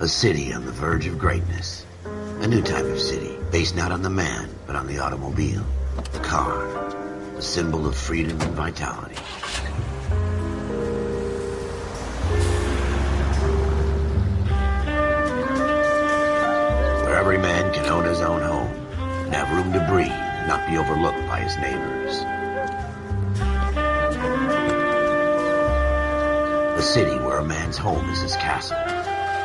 A city on the verge of greatness. A new type of city, based not on the man, but on the automobile. The car. The symbol of freedom and vitality. Where every man can own his own home, and have room to breathe, and not be overlooked by his neighbors. A city where a man's home is his castle.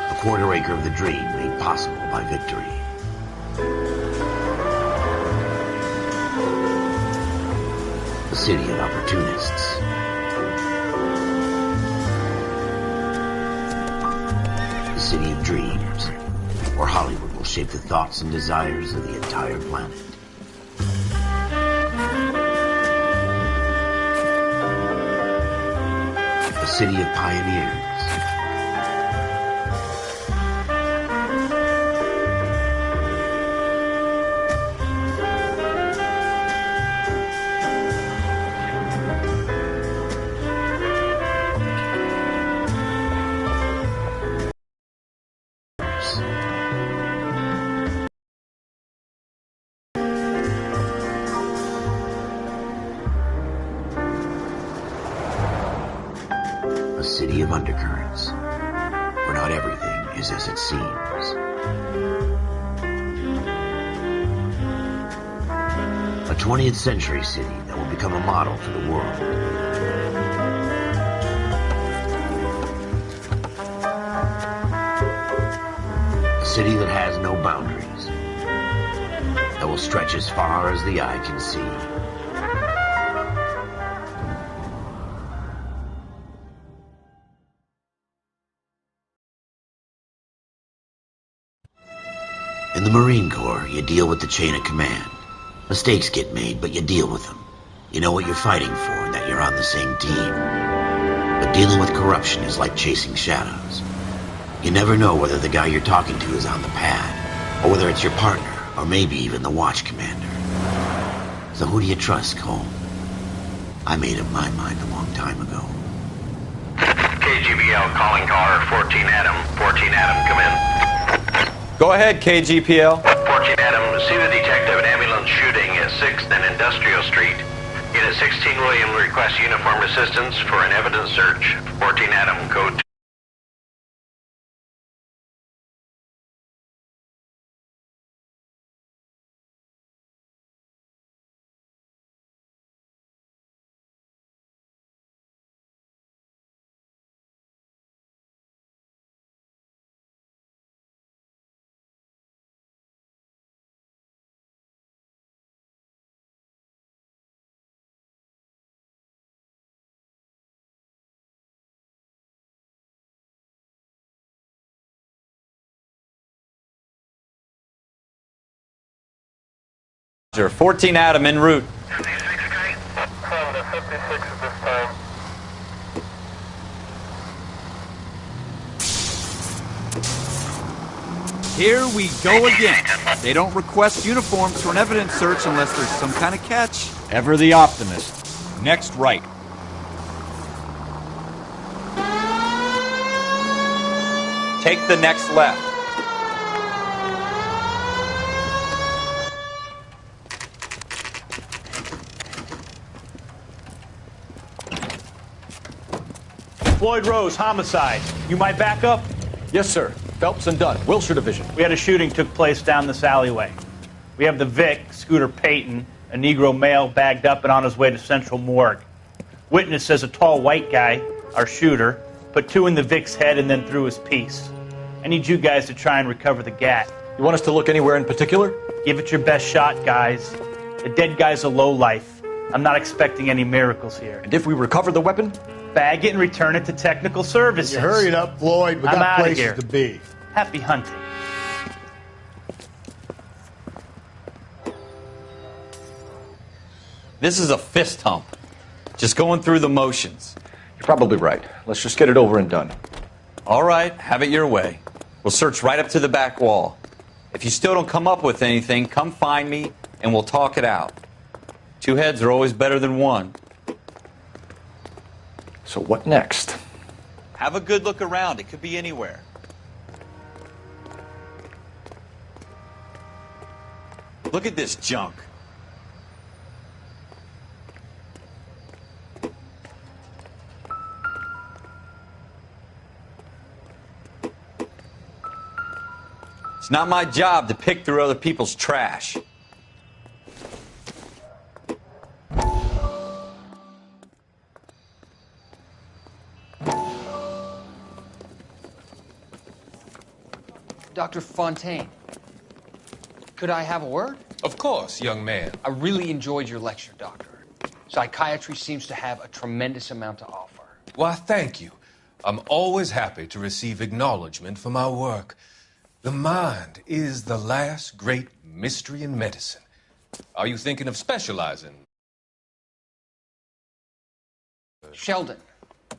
A quarter acre of the dream made possible by victory. A city of opportunists. A city of dreams, where Hollywood will shape the thoughts and desires of the entire planet. A city of pioneers. A city of undercurrents, where not everything is as it seems. A 20th century city that will become a model for the world. A city that has no boundaries, that will stretch as far as the eye can see. In the Marine Corps, you deal with the chain of command. Mistakes get made, but you deal with them. You know what you're fighting for and that you're on the same team. But dealing with corruption is like chasing shadows. You never know whether the guy you're talking to is on the pad, or whether it's your partner, or maybe even the watch commander. So who do you trust, Cole? I made up my mind a long time ago. KGBL calling caller 14 Adam. 14 Adam, come in. Go ahead, KGPL. 14 Adam, see the detective an ambulance shooting at 6th and Industrial Street. Unit 16 William requests uniformed assistance for an evidence search. 14 Adam, code 2. Roger, 14 Adam en route. 56, okay? 7 to 56 at this time. Here we go again. They don't request uniforms for an evidence search unless there's some kind of catch. Ever the optimist. Next right. Take the next left. Floyd Rose, homicide. You might back up? Yes, sir. Phelps and Dunn, Wilshire Division. We had a shooting took place down this alleyway. We have the Vic, Scooter Payton, a Negro male bagged up and on his way to Central Morgue. Witness says a tall white guy, our shooter, put 2 in the Vic's head and then threw his piece. I need you guys to try and recover the gat. You want us to look anywhere in particular? Give it your best shot, guys. The dead guy's a lowlife. I'm not expecting any miracles here. And if we recover the weapon? Bag it and return it to technical services. You hurried up, Floyd. We I'm got outta places here. to be. Happy hunting. This is a fist hump. Just going through the motions. You're probably right. Let's just get it over and done. All right, have it your way. We'll search right up to the back wall. If you still don't come up with anything, come find me and we'll talk it out. 2 heads are always better than 1. So what next? Have a good look around. It could be anywhere. Look at this junk. It's not my job to pick through other people's trash. Dr. Fontaine, could I have a word? Of course, young man. I really enjoyed your lecture, Doctor. Psychiatry seems to have a tremendous amount to offer. Why, thank you. I'm always happy to receive acknowledgement for my work. The mind is the last great mystery in medicine. Are you thinking of specializing? Sheldon,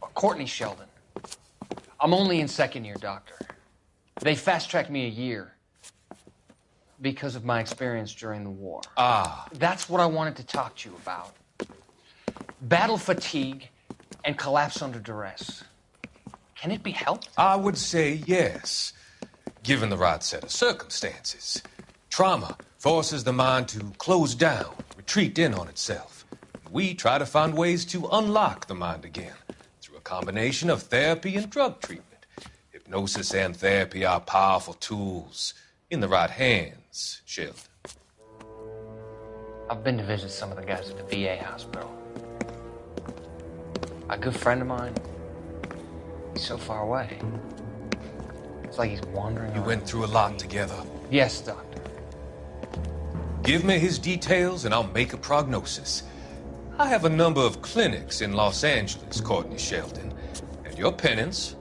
or Courtney Sheldon. I'm only in second year, Doctor. They fast-tracked me a year because of my experience during the war. Ah. That's what I wanted to talk to you about. Battle fatigue and collapse under duress. Can it be helped? I would say yes, given the right set of circumstances. Trauma forces the mind to close down, retreat in on itself. We try to find ways to unlock the mind again through a combination of therapy and drug treatment. Hypnosis and therapy are powerful tools in the right hands, Sheldon. I've been to visit some of the guys at the VA hospital. A good friend of mine, he's so far away. It's like he's wandering You around. went through a lot together. Yes, Doctor. Give me his details and I'll make a prognosis. I have a number of clinics in Los Angeles, Courtney Sheldon, and your penance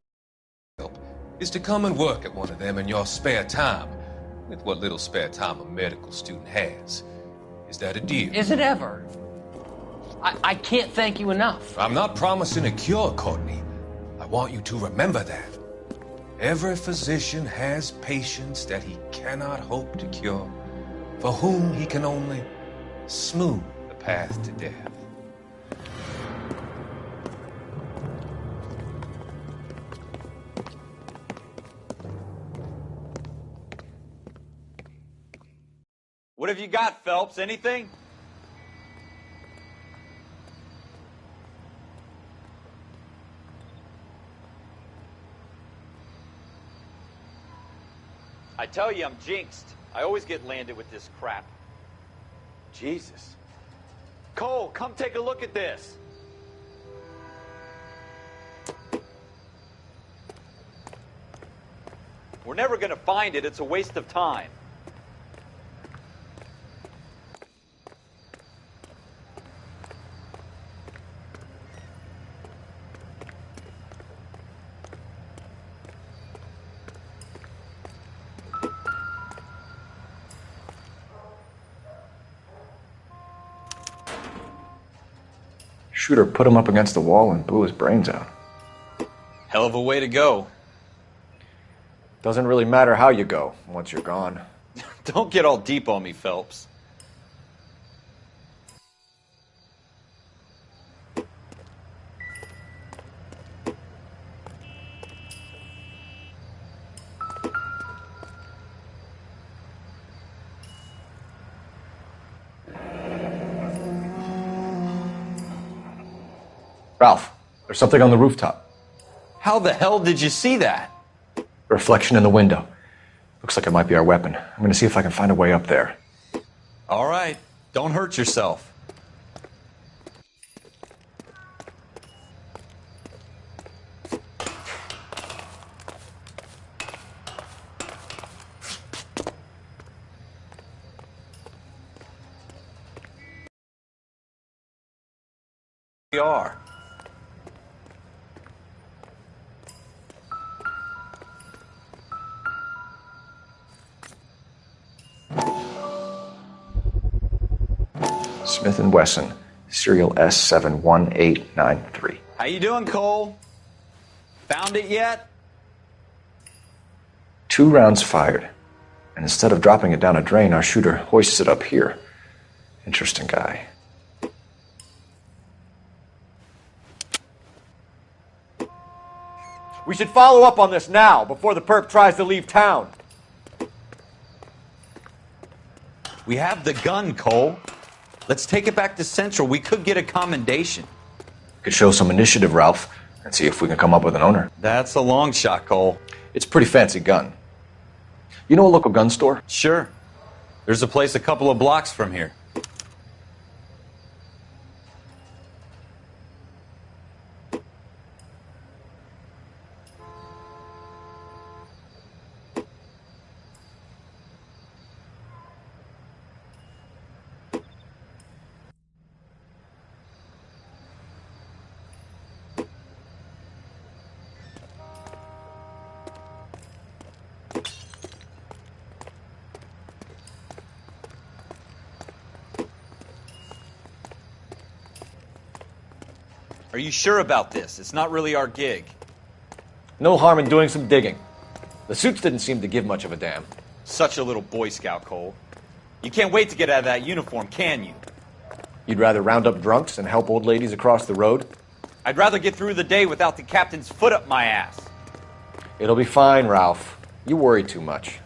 is to come and work at one of them in your spare time, with what little spare time a medical student has. Is that a deal? Is it ever? I can't thank you enough. I'm not promising a cure, Courtney. I want you to remember that. Every physician has patients that he cannot hope to cure, for whom he can only smooth the path to death. What have you got, Phelps? Anything? I tell you, I'm jinxed. I always get landed with this crap. Jesus. Cole, come take a look at this. We're never going to find it. It's a waste of time. Shooter put him up against the wall and blew his brains out. Hell of a way to go. Doesn't really matter how you go once you're gone. Don't get all deep on me, Phelps. Ralph, there's something on the rooftop. How the hell did you see that? A reflection in the window. Looks like it might be our weapon. I'm going to see if I can find a way up there. All right. Don't hurt yourself. We are. Smith & Wesson, serial S71893. How you doing, Cole? Found it yet? 2 rounds fired. And instead of dropping it down a drain, our shooter hoists it up here. Interesting guy. We should follow up on this now, before the perp tries to leave town. We have the gun, Cole. Let's take it back to Central. We could get a commendation. Could show some initiative, Ralph, and see if we can come up with an owner. That's a long shot, Cole. It's a pretty fancy gun. You know a local gun store? Sure. There's a place a couple of blocks from here. Are you sure about this? It's not really our gig. No harm in doing some digging. The suits didn't seem to give much of a damn. Such a little Boy Scout, Cole. You can't wait to get out of that uniform, can you? You'd rather round up drunks and help old ladies across the road? I'd rather get through the day without the captain's foot up my ass. It'll be fine, Ralph. You worry too much.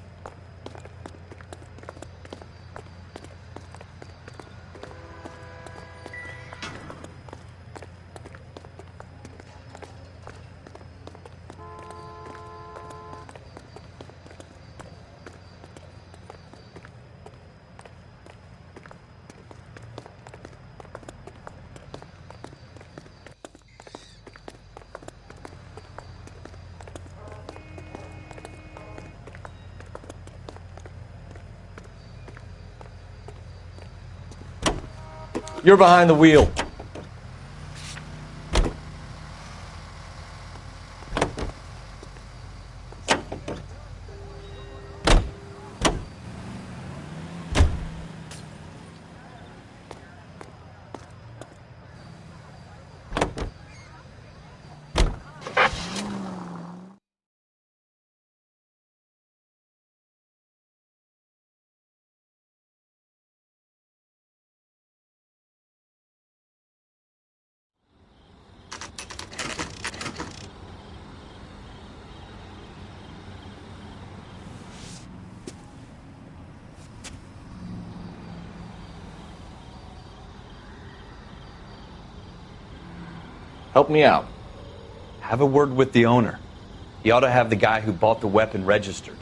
You're behind the wheel. Help me out. Have a word with the owner. He ought to have the guy who bought the weapon registered.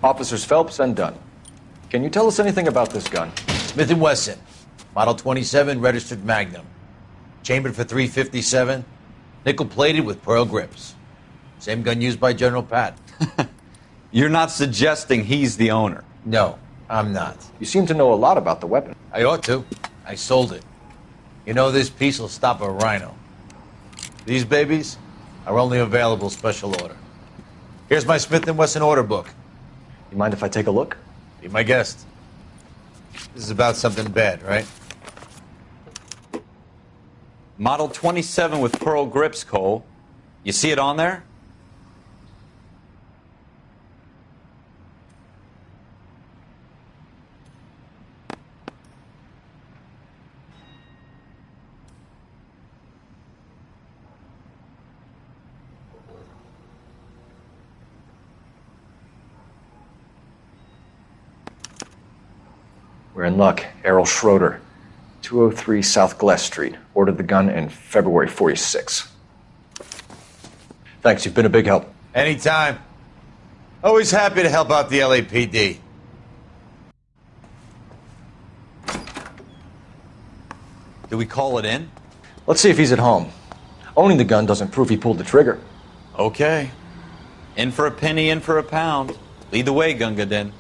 Officers Phelps and Dunn. Can you tell us anything about this gun? Smith & Wesson, Model 27, registered Magnum. Chambered for .357, nickel-plated with pearl grips. Same gun used by General Patton. You're not suggesting he's the owner? No, I'm not. You seem to know a lot about the weapon. I ought to. I sold it. You know, this piece will stop a rhino. These babies are only available special order. Here's my Smith & Wesson order book. You mind if I take a look? Be my guest. This is about something bad, right? Model 27 with pearl grips, Cole. You see it on there? We're in luck. Errol Schroeder, 203 South Glass Street. Ordered the gun in February '46. Thanks, you've been a big help. Anytime. Always happy to help out the LAPD. Do we call it in? Let's see if he's at home. Owning the gun doesn't prove he pulled the trigger. Okay. In for a penny, in for a pound. Lead the way, Gunga Din.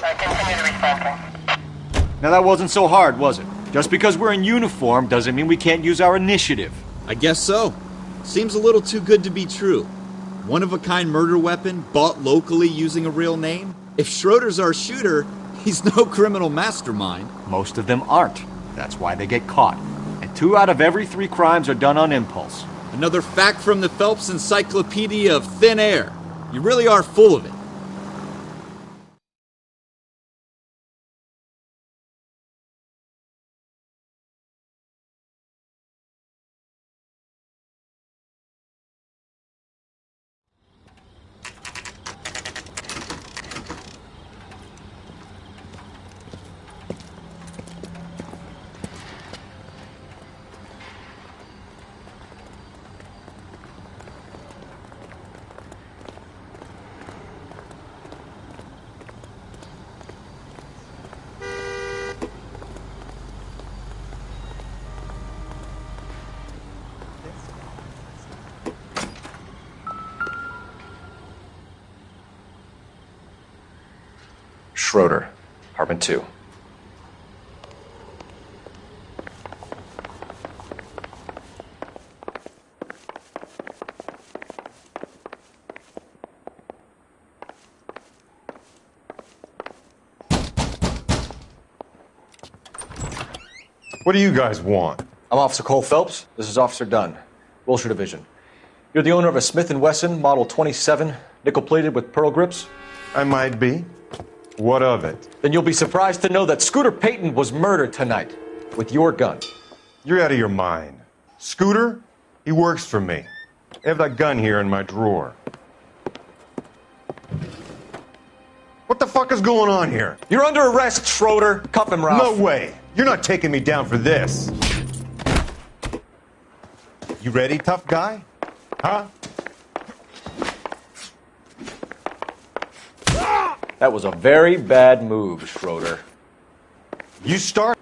I continue to responding. Now that wasn't so hard, was it? Just because we're in uniform doesn't mean we can't use our initiative. I guess so. Seems a little too good to be true. One-of-a-kind murder weapon bought locally using a real name? If Schroeder's our shooter, he's no criminal mastermind. Most of them aren't. That's why they get caught. And 2 out of every 3 crimes are done on impulse. Another fact from the Phelps Encyclopedia of Thin Air. You really are full of it. Schroeder, apartment 2. What do you guys want? I'm Officer Cole Phelps. This is Officer Dunn, Wilshire Division. You're the owner of a Smith & Wesson Model 27, nickel-plated with pearl grips? I might be. What of it? Then you'll be surprised to know that Scooter Payton was murdered tonight with your gun. You're out of your mind. Scooter? He works for me. I have that gun here in my drawer. What the fuck is going on here? You're under arrest, Schroeder. Cuff him, Ralph. No way. You're not taking me down for this. You ready, tough guy? Huh? That was a very bad move, Schroeder. You start.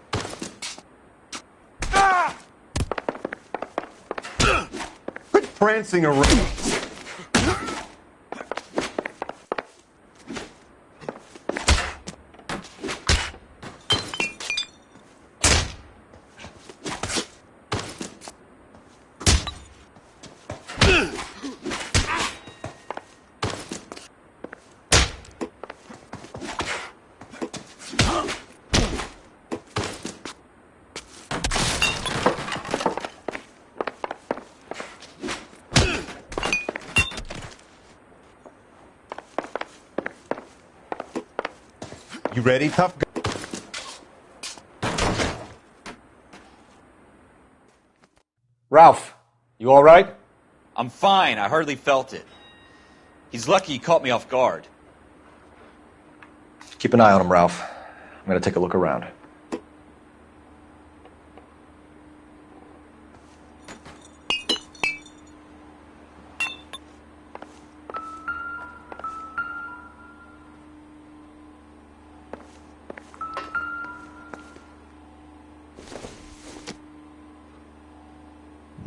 Quit prancing around. You ready, tough guy? Ralph, you all right? I'm fine. I hardly felt it. He's lucky he caught me off guard. Keep an eye on him, Ralph. I'm going to take a look around.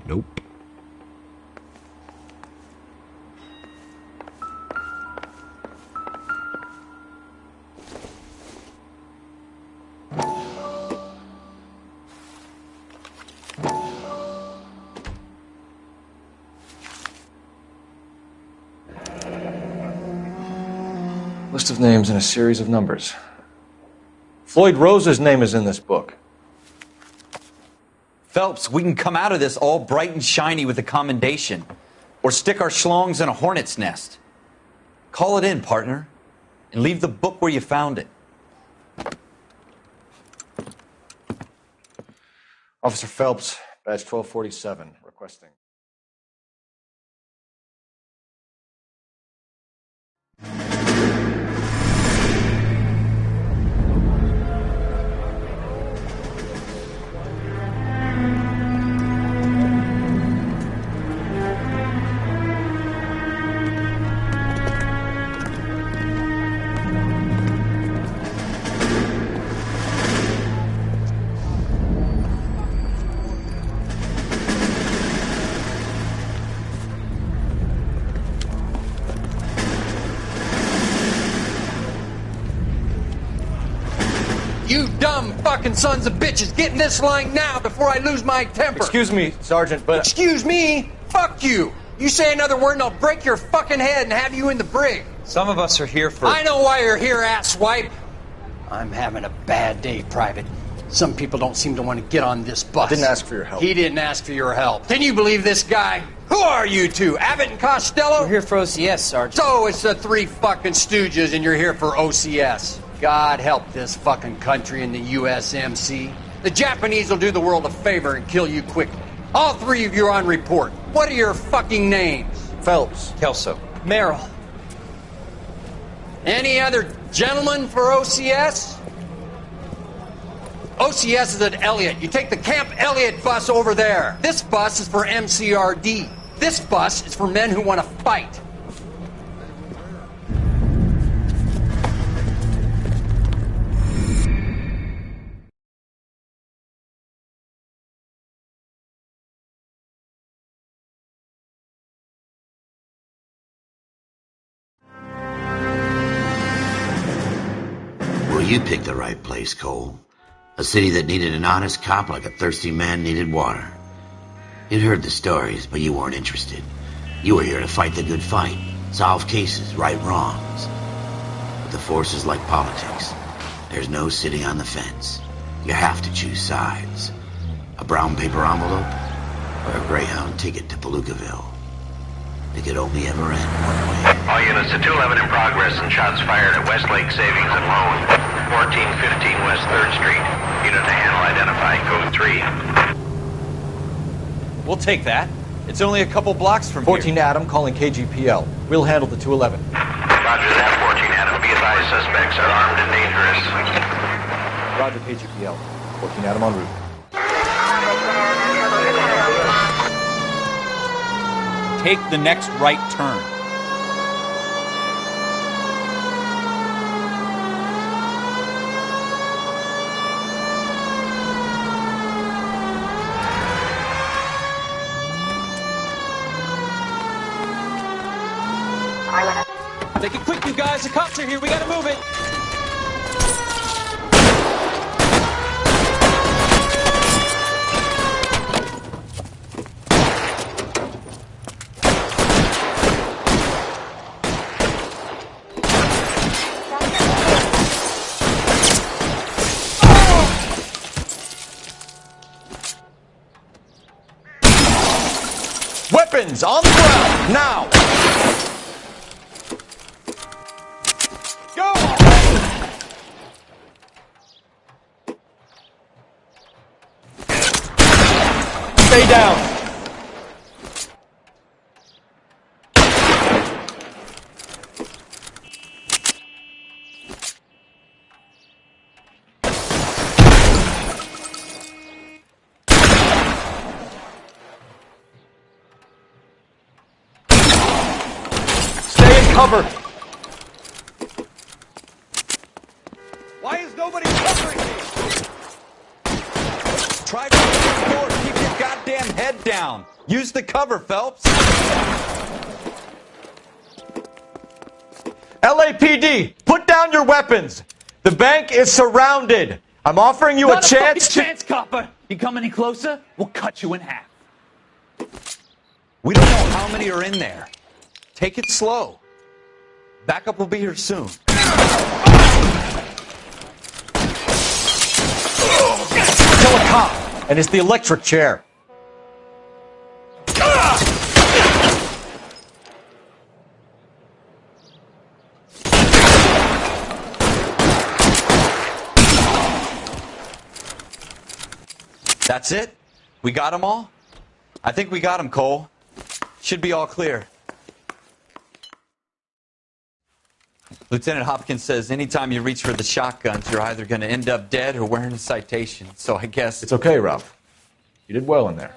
Nope. List of names and a series of numbers. Floyd Rose's name is in this book. Phelps, we can come out of this all bright and shiny with a commendation. Or stick our schlongs in a hornet's nest. Call it in, partner. And leave the book where you found it. Officer Phelps, badge 1247, requesting. You dumb fucking sons of bitches, get in this line now before I lose my temper. Excuse me, Sergeant, but... Excuse me? Fuck you. You say another word and I'll break your fucking head and have you in the brig. Some of us are here for... I know why you're here, asswipe. I'm having a bad day, Private. Some people don't seem to want to get on this bus. I didn't ask for your help. He didn't ask for your help. Can you believe this guy? Who are you two? Abbott and Costello? We're here for OCS, Sergeant. So it's the three fucking stooges and you're here for OCS. God help this fucking country and the USMC. The Japanese will do the world a favor and kill you quickly. All three of you are on report. What are your fucking names? Phelps. Kelso. Merrill. Any other gentlemen for OCS? OCS is at Elliott. You take the Camp Elliott bus over there. This bus is for MCRD. This bus is for men who want to fight. You picked the right place, Cole. A city that needed an honest cop like a thirsty man needed water. You'd heard the stories, but you weren't interested. You were here to fight the good fight, solve cases, right wrongs. But the force is like politics. There's no sitting on the fence. You have to choose sides. A brown paper envelope, or a Greyhound ticket to Palookaville. It could only ever end one way. All units to 211 in progress and shots fired at Westlake Savings and Loan, 1415 West 3rd Street. Unit to handle identified, code 3. We'll take that. It's only a couple blocks from 14 here. Adam calling KGPL. We'll handle the 211. Roger that, 14 Adam. Be advised, suspects are armed and dangerous. Roger, KGPL. 14 Adam en route. Take the next right turn. Take it quick, you guys. The cops are here. We gotta move it. Weapons on the ground, now! Go! Stay down! Cover! Why is nobody covering me? Try to open the door. Keep your goddamn head down. Use the cover, Phelps. LAPD, put down your weapons. The bank is surrounded. I'm offering you Not a chance to... chance, copper. You come any closer, we'll cut you in half. We don't know how many are in there. Take it slow. Backup will be here soon. Kill a cop, and it's the electric chair. That's it? We got them all? I think we got them, Cole. Should be all clear. Lieutenant Hopkins says anytime you reach for the shotguns, you're either going to end up dead or wearing a citation. So I guess... It's okay, Ralph. You did well in there.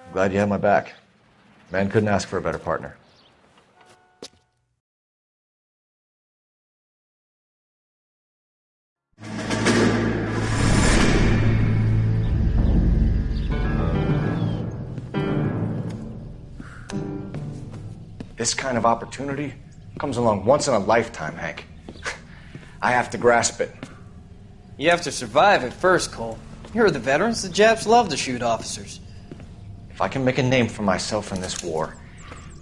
I'm glad you had my back. Man couldn't ask for a better partner. This kind of opportunity comes along once in a lifetime, Hank. I have to grasp it. You have to survive at first, Cole. Here are the veterans. The Japs love to shoot officers. If I can make a name for myself in this war,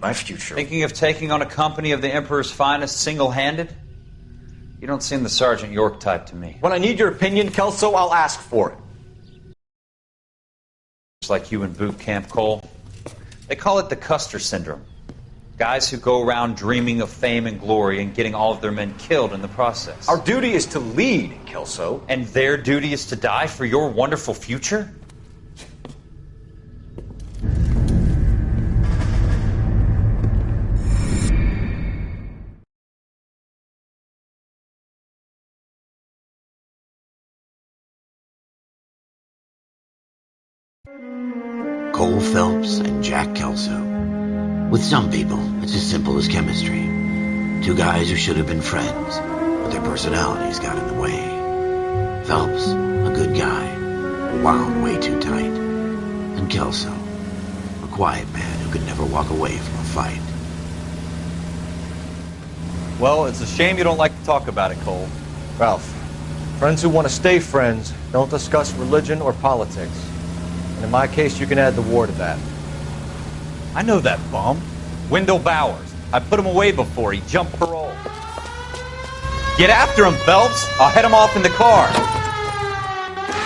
my future... Thinking of taking on a company of the Emperor's finest single-handed? You don't seem the Sergeant York type to me. When I need your opinion, Kelso, I'll ask for it. Just like you in boot camp, Cole. They call it the Custer Syndrome. Guys who go around dreaming of fame and glory and getting all of their men killed in the process. Our duty is to lead, Kelso. And their duty is to die for your wonderful future? Cole Phelps and Jack Kelso. With some people, it's as simple as chemistry. Two guys who should have been friends, but their personalities got in the way. Phelps, a good guy, wound way too tight. And Kelso, a quiet man who could never walk away from a fight. Well, it's a shame you don't like to talk about it, Cole. Ralph, friends who want to stay friends don't discuss religion or politics. And in my case, you can add the war to that. I know that bum. Wendell Bowers. I put him away before. He jumped parole. Get after him, Phelps. I'll head him off in the car.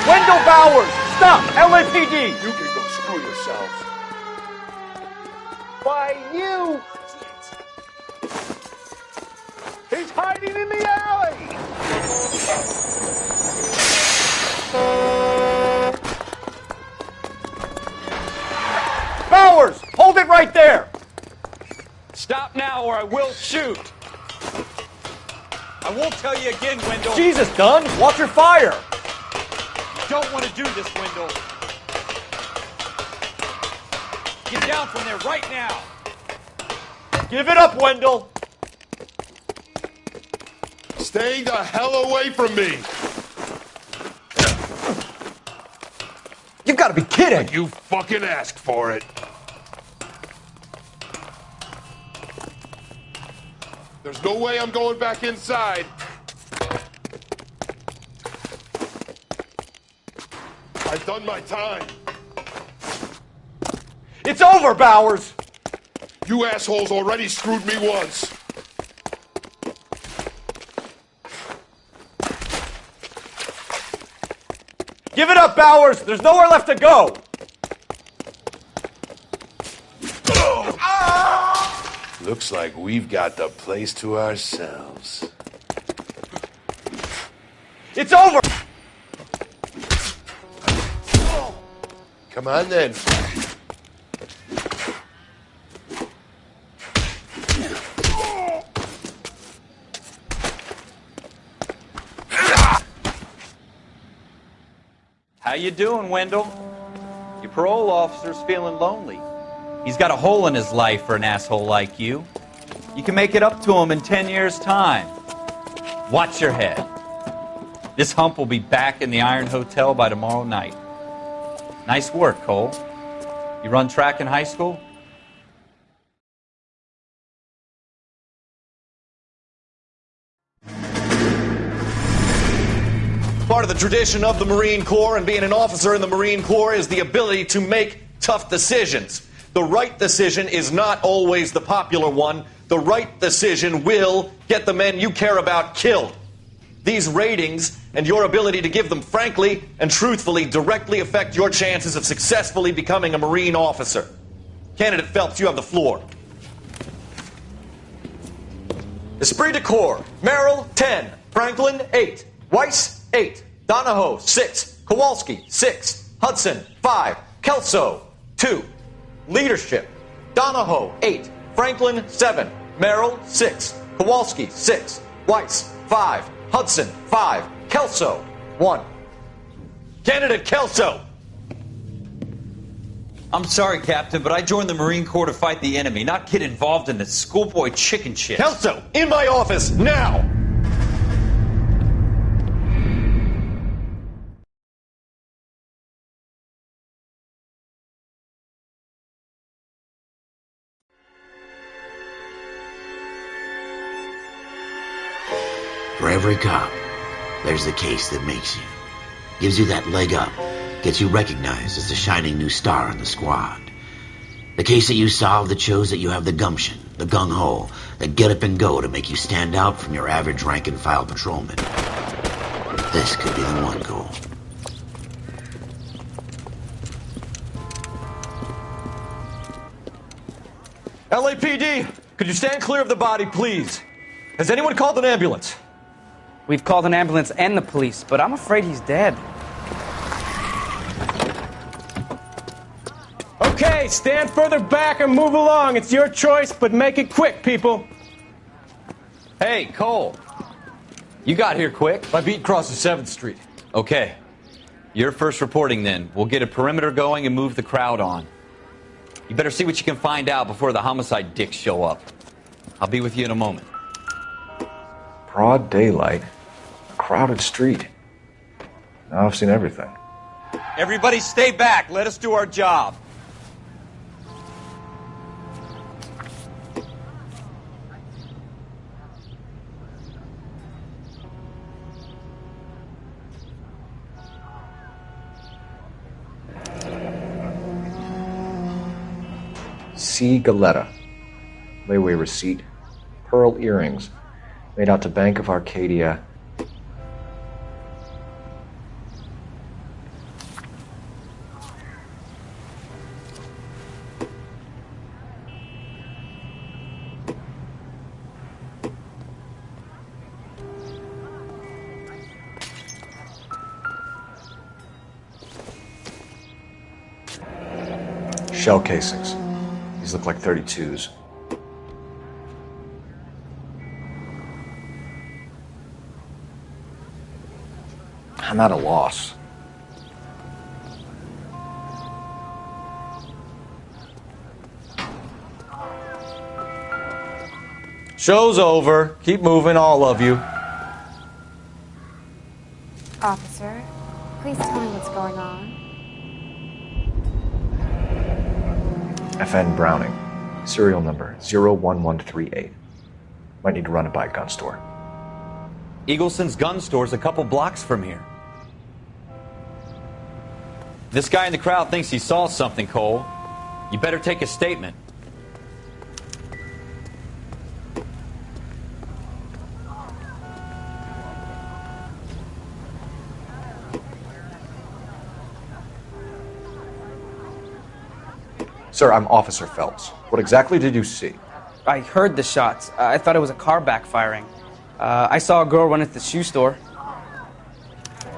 Wendell Bowers! Stop! LAPD! You can go screw yourselves. Why, you! He's hiding in the alley! Bowers! Hold it right there! Stop now or I will shoot. I won't tell you again, Wendell. Jesus, Dunn! Watch your fire! You don't want to do this, Wendell. Get down from there right now. Give it up, Wendell! Stay the hell away from me! You've got to be kidding! You fucking asked for it. There's no way I'm going back inside. I've done my time. It's over, Bowers! You assholes already screwed me once. Give it up, Bowers! There's nowhere left to go! Looks like we've got the place to ourselves. It's over! Come on then. How you doing, Wendell? Your parole officer's feeling lonely. He's got a hole in his life for an asshole like you. You can make it up to him in 10 years' time. Watch your head. This hump will be back in the Iron Hotel by tomorrow night. Nice work, Cole. You run track in high school? Part of the tradition of the Marine Corps and being an officer in the Marine Corps is the ability to make tough decisions. The right decision is not always the popular one. The right decision will get the men you care about killed. These ratings and your ability to give them frankly and truthfully directly affect your chances of successfully becoming a Marine officer. Candidate Phelps, you have the floor. Esprit de Corps, Merrill, 10. Franklin, 8. Weiss, 8. Donahoe, 6. Kowalski, 6. Hudson, 5. Kelso, 2. Leadership, Donahoe, 8. Franklin, 7. Merrill, 6. Kowalski, 6. Weiss, 5. Hudson, 5. Kelso, 1. Candidate Kelso. I'm sorry, Captain, but I joined the Marine Corps to fight the enemy, not get involved in this schoolboy chicken shit. Kelso, in my office, now! For every cop, there's the case that makes you. Gives you that leg up. Gets you recognized as the shining new star in the squad. The case that you solve that shows that you have the gumption, the gung-ho, the get up and go to make you stand out from your average rank-and-file patrolman. This could be the one goal. LAPD, could you stand clear of the body, please? Has anyone called an ambulance? We've called an ambulance and the police, but I'm afraid he's dead. Okay, stand further back and move along. It's your choice, but make it quick, people. Hey, Cole. You got here quick. My beat crosses 7th Street. Okay. You're first reporting then. We'll get a perimeter going and move the crowd on. You better see what you can find out before the homicide dicks show up. I'll be with you in a moment. Broad daylight. A crowded street. Now I've seen everything. Everybody stay back. Let us do our job. C. Galetta. Layaway receipt. Pearl earrings. Made out to Bank of Arcadia. Shell casings. These look like 32s. I'm at a loss. Show's over. Keep moving, all of you. Officer, please tell me what's going on. FN Browning. Serial number 01138. Might need to run it by a gun store. Eagleson's gun store's a couple blocks from here. This guy in the crowd thinks he saw something, Cole. You better take a statement. Sir, I'm Officer Phelps. What exactly did you see? I heard the shots. I thought it was a car backfiring. I saw a girl run into the shoe store.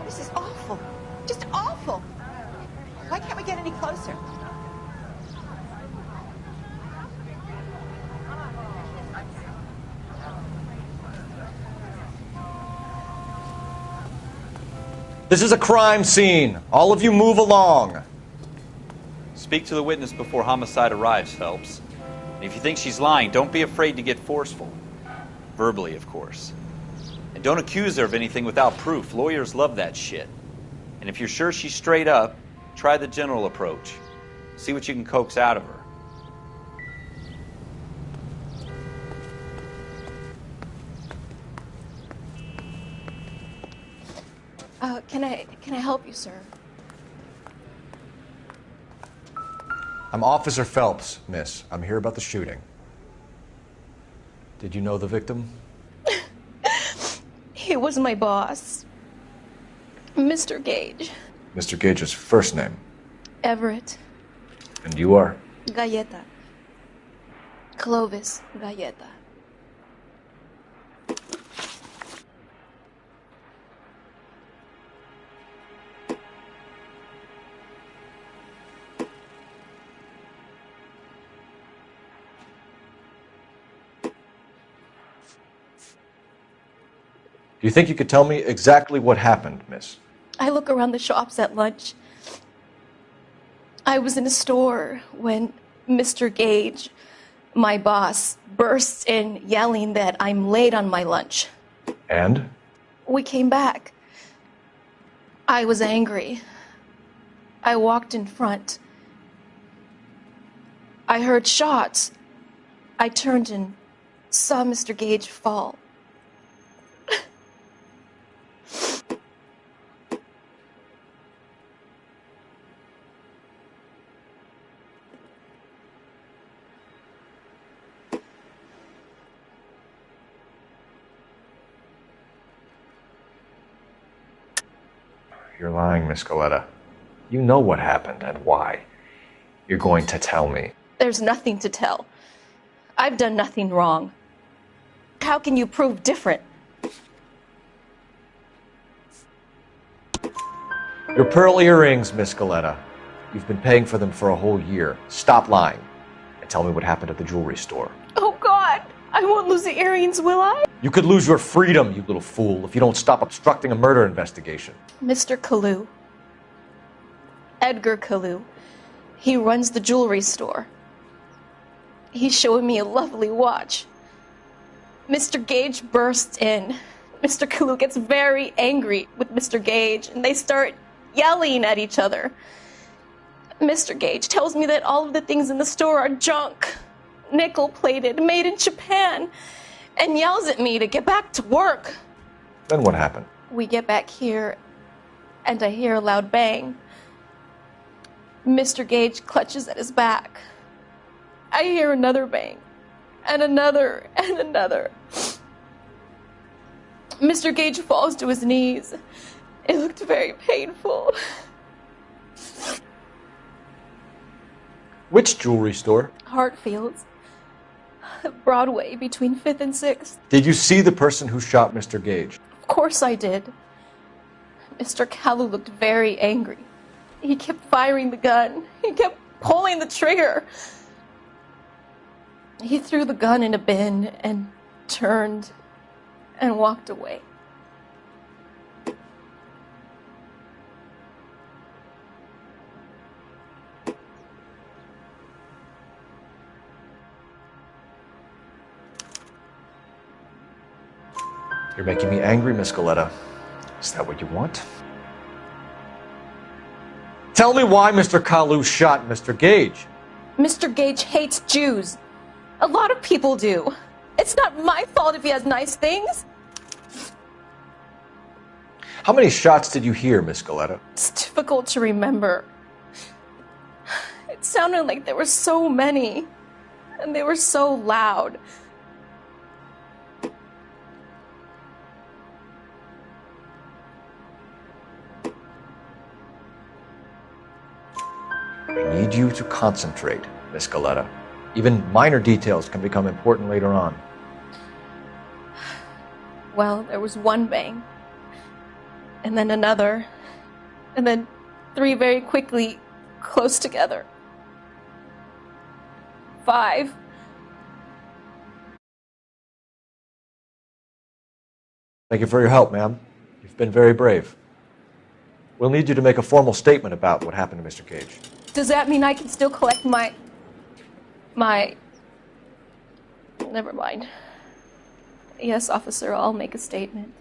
This is awful. Just awful. Why can't we get any closer? This is a crime scene. All of you move along. Speak to the witness before homicide arrives, Phelps. And if you think she's lying, don't be afraid to get forceful. Verbally, of course. And don't accuse her of anything without proof. Lawyers love that shit. And if you're sure she's straight up, try the general approach. See what you can coax out of her. Can I help you, sir? I'm Officer Phelps, miss. I'm here about the shooting. Did you know the victim? He was my boss, Mr. Gage. Mr. Gage's first name. Everett. And you are? Galleta. Clovis Galleta. Do you think you could tell me exactly what happened, miss? I look around the shops at lunch. I was in a store when Mr. Gage, my boss, bursts in yelling that I'm late on my lunch. And? We came back. I was angry. I walked in front. I heard shots. I turned and saw Mr. Gage fall. You're lying, Miss Galetta. You know what happened and why. You're going to tell me. There's nothing to tell. I've done nothing wrong. How can you prove different? Your pearl earrings, Miss Galetta. You've been paying for them for a whole year. Stop lying and tell me what happened at the jewelry store. Oh, God! I won't lose the earrings, will I? You could lose your freedom, you little fool, if you don't stop obstructing a murder investigation. Mr. Kalu. Edgar Kalu. He runs the jewelry store. He's showing me a lovely watch. Mr. Gage bursts in. Mr. Kalu gets very angry with Mr. Gage, and they start yelling at each other. Mr. Gage tells me that all of the things in the store are junk, nickel-plated, made in Japan, and yells at me to get back to work. Then what happened? We get back here, and I hear a loud bang. Mr. Gage clutches at his back. I hear another bang, and another, and another. Mr. Gage falls to his knees. It looked very painful. Which jewelry store? Hartfield's. Broadway, between 5th and 6th. Did you see the person who shot Mr. Gage? Of course I did. Mr. Kalu looked very angry. He kept firing the gun. He kept pulling the trigger. He threw the gun in a bin and turned and walked away. You're making me angry, Miss Galetta. Is that what you want? Tell me why Mr. Kalu shot Mr. Gage. Mr. Gage hates Jews. A lot of people do. It's not my fault if he has nice things. How many shots did you hear, Miss Galetta? It's difficult to remember. It sounded like there were so many, and they were so loud. I need you to concentrate, Miss Galetta. Even minor details can become important later on. Well, there was one bang, and then another, and then 3 very quickly, close together. 5. Thank you for your help, ma'am. You've been very brave. We'll need you to make a formal statement about what happened to Mr. Gage. Does that mean I can still collect my... Never mind. Yes, officer, I'll make a statement.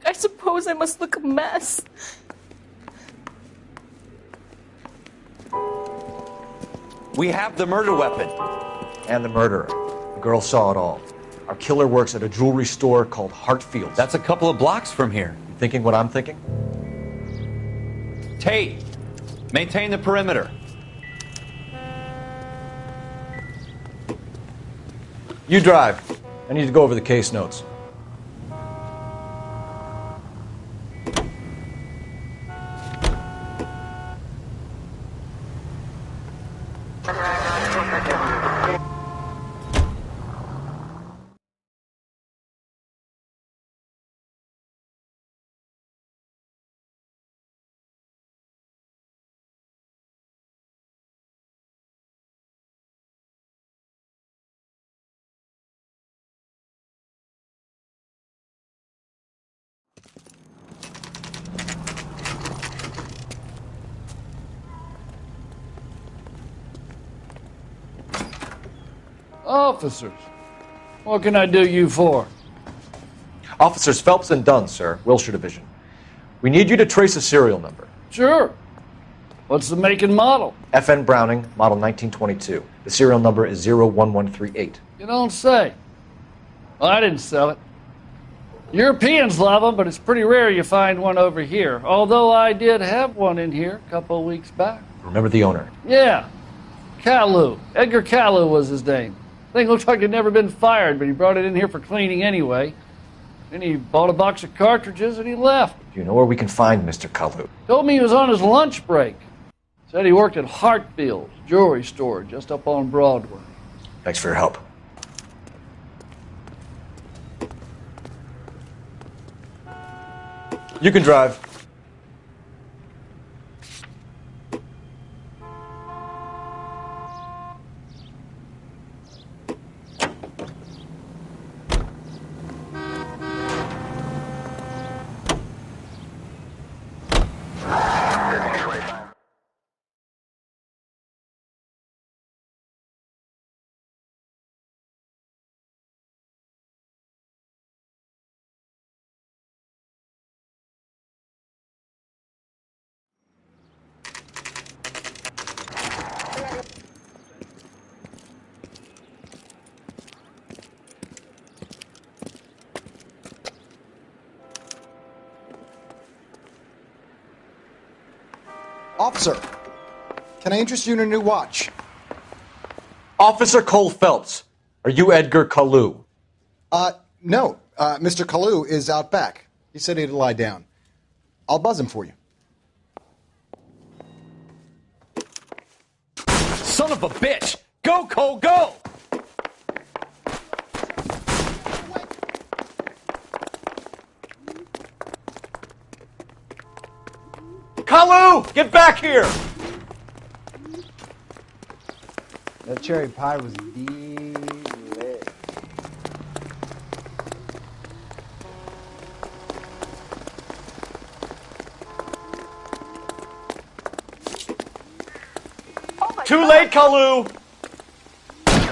I suppose I must look a mess. We have the murder weapon. And the murderer. The girl saw it all. Our killer works at a jewelry store called Hartfield's. That's a couple of blocks from here. You thinking what I'm thinking? Tate, maintain the perimeter. You drive. I need to go over the case notes. Officers, what can I do you for? Officers Phelps and Dunn, sir, Wilshire Division. We need you to trace a serial number. Sure. What's the make and model? FN Browning, model 1922. The serial number is 01138. You don't say. Well, I didn't sell it. Europeans love them, but it's pretty rare you find one over here. Although I did have one in here a couple of weeks back. Remember the owner? Yeah. Kalu. Edgar Kalu was his name. Thing looked like he'd never been fired, but he brought it in here for cleaning anyway. Then he bought a box of cartridges and he left. Do you know where we can find Mr. Kalu? Told me he was on his lunch break. Said he worked at Hartfield's jewelry store just up on Broadway. Thanks for your help. You can drive. Officer, can I interest you in a new watch? Officer Cole Phelps, are you Edgar Kalu? No. Mr. Kalu is out back. He said he'd lie down. I'll buzz him for you. Son of a bitch! Go, Cole, go! Kalu! Get back here! That cherry pie was delicious. Too late, Kalu!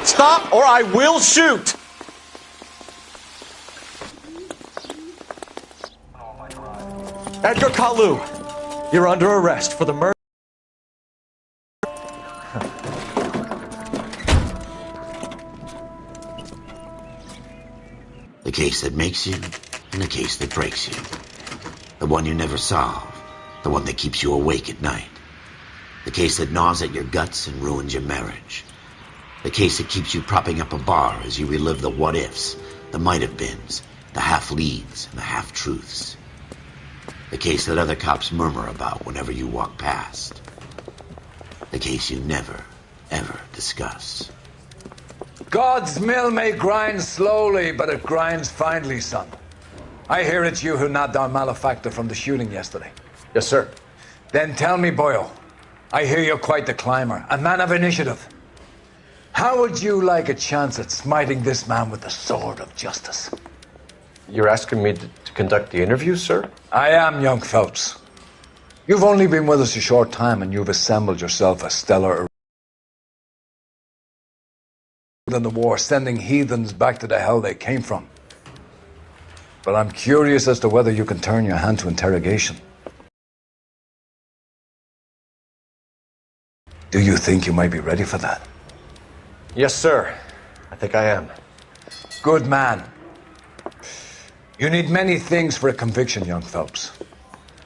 Stop or I will shoot! Edgar Kalu, you're under arrest for the murder. The case that makes you, and the case that breaks you. The one you never solve, the one that keeps you awake at night. The case that gnaws at your guts and ruins your marriage. The case that keeps you propping up a bar as you relive the what-ifs, the might-have-beens, the half-leads, and the half-truths. The case that other cops murmur about whenever you walk past. The case you never, ever discuss. God's mill may grind slowly, but it grinds finely, son. I hear it's you who nabbed our malefactor from the shooting yesterday. Yes, sir. Then tell me, boyo, I hear you're quite the climber, a man of initiative. How would you like a chance at smiting this man with the sword of justice? You're asking me to conduct the interview, sir? I am, young Phelps. You've only been with us a short time, and you've assembled yourself a stellar in the war, sending heathens back to the hell they came from. But I'm curious as to whether you can turn your hand to interrogation. Do you think you might be ready for that? Yes, sir. I think I am. Good man. You need many things for a conviction, young Phelps.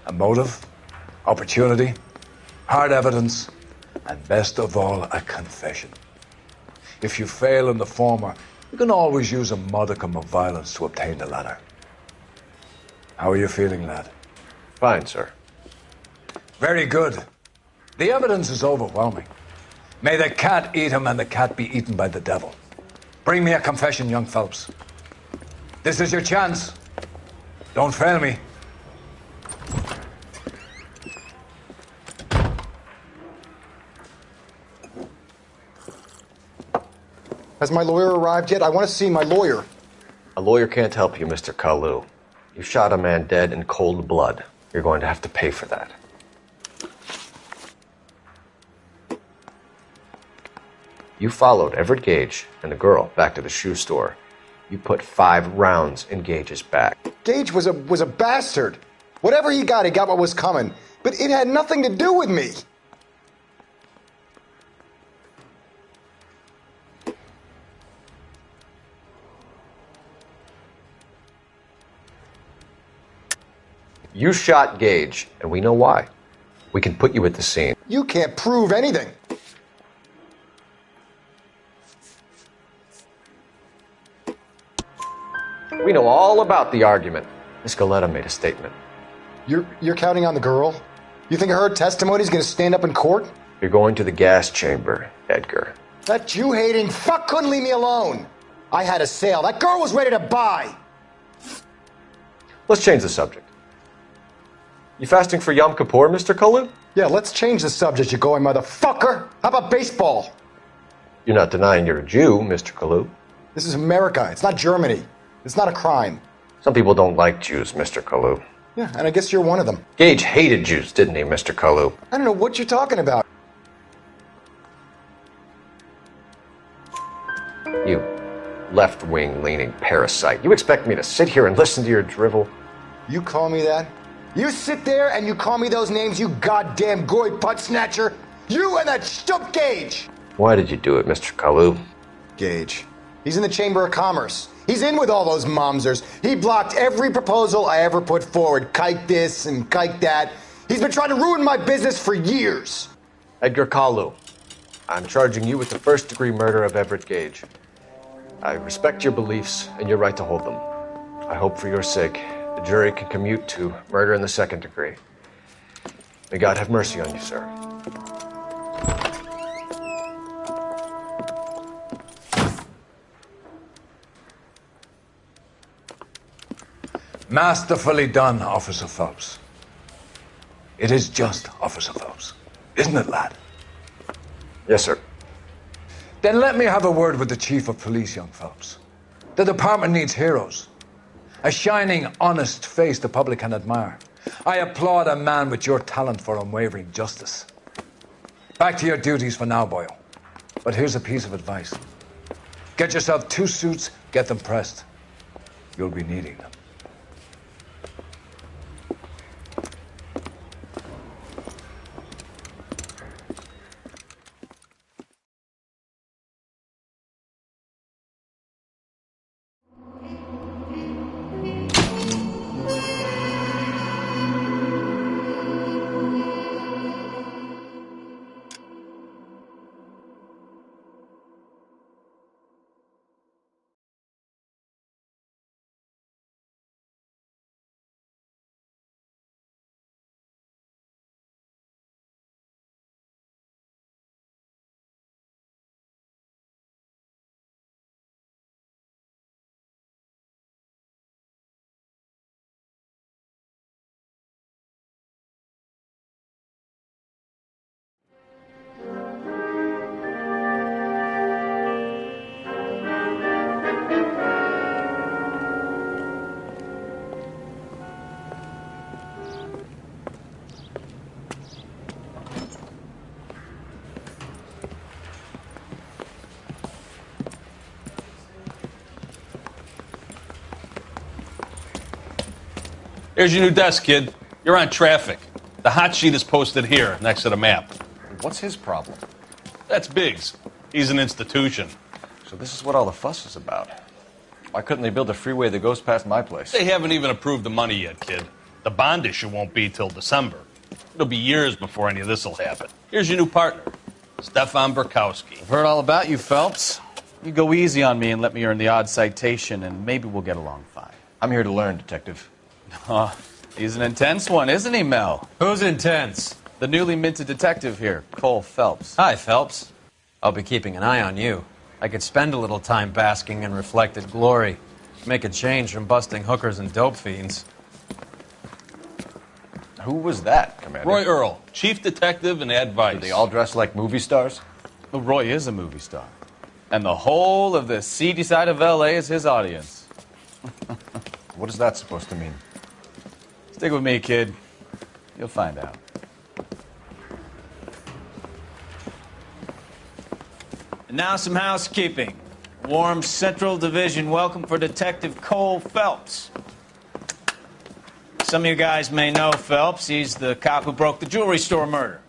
A motive, opportunity, hard evidence, and best of all, a confession. If you fail in the former, you can always use a modicum of violence to obtain the latter. How are you feeling, lad? Fine, sir. Very good. The evidence is overwhelming. May the cat eat him and the cat be eaten by the devil. Bring me a confession, young Phelps. This is your chance. Don't fail me. Has my lawyer arrived yet? I want to see my lawyer. A lawyer can't help you, Mr. Kalu. You shot a man dead in cold blood. You're going to have to pay for that. You followed Everett Gage and the girl back to the shoe store. You put 5 rounds in Gage's back. Gage was a bastard. Whatever he got what was coming. But it had nothing to do with me. You shot Gage, and we know why. We can put you at the scene. You can't prove anything. We know all about the argument. Miss Galetta made a statement. You're counting on the girl? You think her testimony is going to stand up in court? You're going to the gas chamber, Edgar. That Jew-hating fuck couldn't leave me alone. I had a sale. That girl was ready to buy. Let's change the subject. You fasting for Yom Kippur, Mr. Kalu? Yeah, let's change the subject, you going motherfucker. How about baseball? You're not denying you're a Jew, Mr. Kalu. This is America. It's not Germany. It's not a crime. Some people don't like Jews, Mr. Kalu. Yeah, and I guess you're one of them. Gage hated Jews, didn't he, Mr. Kalu? I don't know what you're talking about. You left-wing leaning parasite. You expect me to sit here and listen to your drivel? You call me that? You sit there and you call me those names, you goddamn goy butt snatcher? You and that stup Gage! Why did you do it, Mr. Kalu? Gage. He's in the Chamber of Commerce. He's in with all those momsers. He blocked every proposal I ever put forward. Kike this and kike that. He's been trying to ruin my business for years. Edgar Kalu, I'm charging you with the first-degree murder of Everett Gage. I respect your beliefs and your right to hold them. I hope for your sake the jury can commute to murder in the second degree. May God have mercy on you, sir. Masterfully done, Officer Phelps. It is just Officer Phelps, isn't it, lad? Yes, sir. Then let me have a word with the Chief of Police, young Phelps. The department needs heroes. A shining, honest face the public can admire. I applaud a man with your talent for unwavering justice. Back to your duties for now, boyo. But here's a piece of advice. Get yourself 2 suits, get them pressed. You'll be needing them. Here's your new desk, kid. You're on traffic. The hot sheet is posted here, next to the map. What's his problem? That's Biggs. He's an institution. So this is what all the fuss is about. Why couldn't they build a freeway that goes past my place? They haven't even approved the money yet, kid. The bond issue won't be till December. It'll be years before any of this will happen. Here's your new partner, Stefan Burkowski. I've heard all about you, Phelps. You go easy on me and let me earn the odd citation, and maybe we'll get along fine. I'm here to learn, Detective. Oh, he's an intense one, isn't he, Mel? Who's intense? The newly minted detective here, Cole Phelps. Hi, Phelps. I'll be keeping an eye on you. I could spend a little time basking in reflected glory. Make a change from busting hookers and dope fiends. Who was that, Commander? Roy Earl, chief detective and advice. Do they all dress like movie stars? Well, Roy is a movie star. And the whole of the seedy side of L.A. is his audience. What is that supposed to mean? Stick with me, kid. You'll find out. And now some housekeeping. Warm Central Division welcome for Detective Cole Phelps. Some of you guys may know Phelps. He's the cop who broke the jewelry store murder.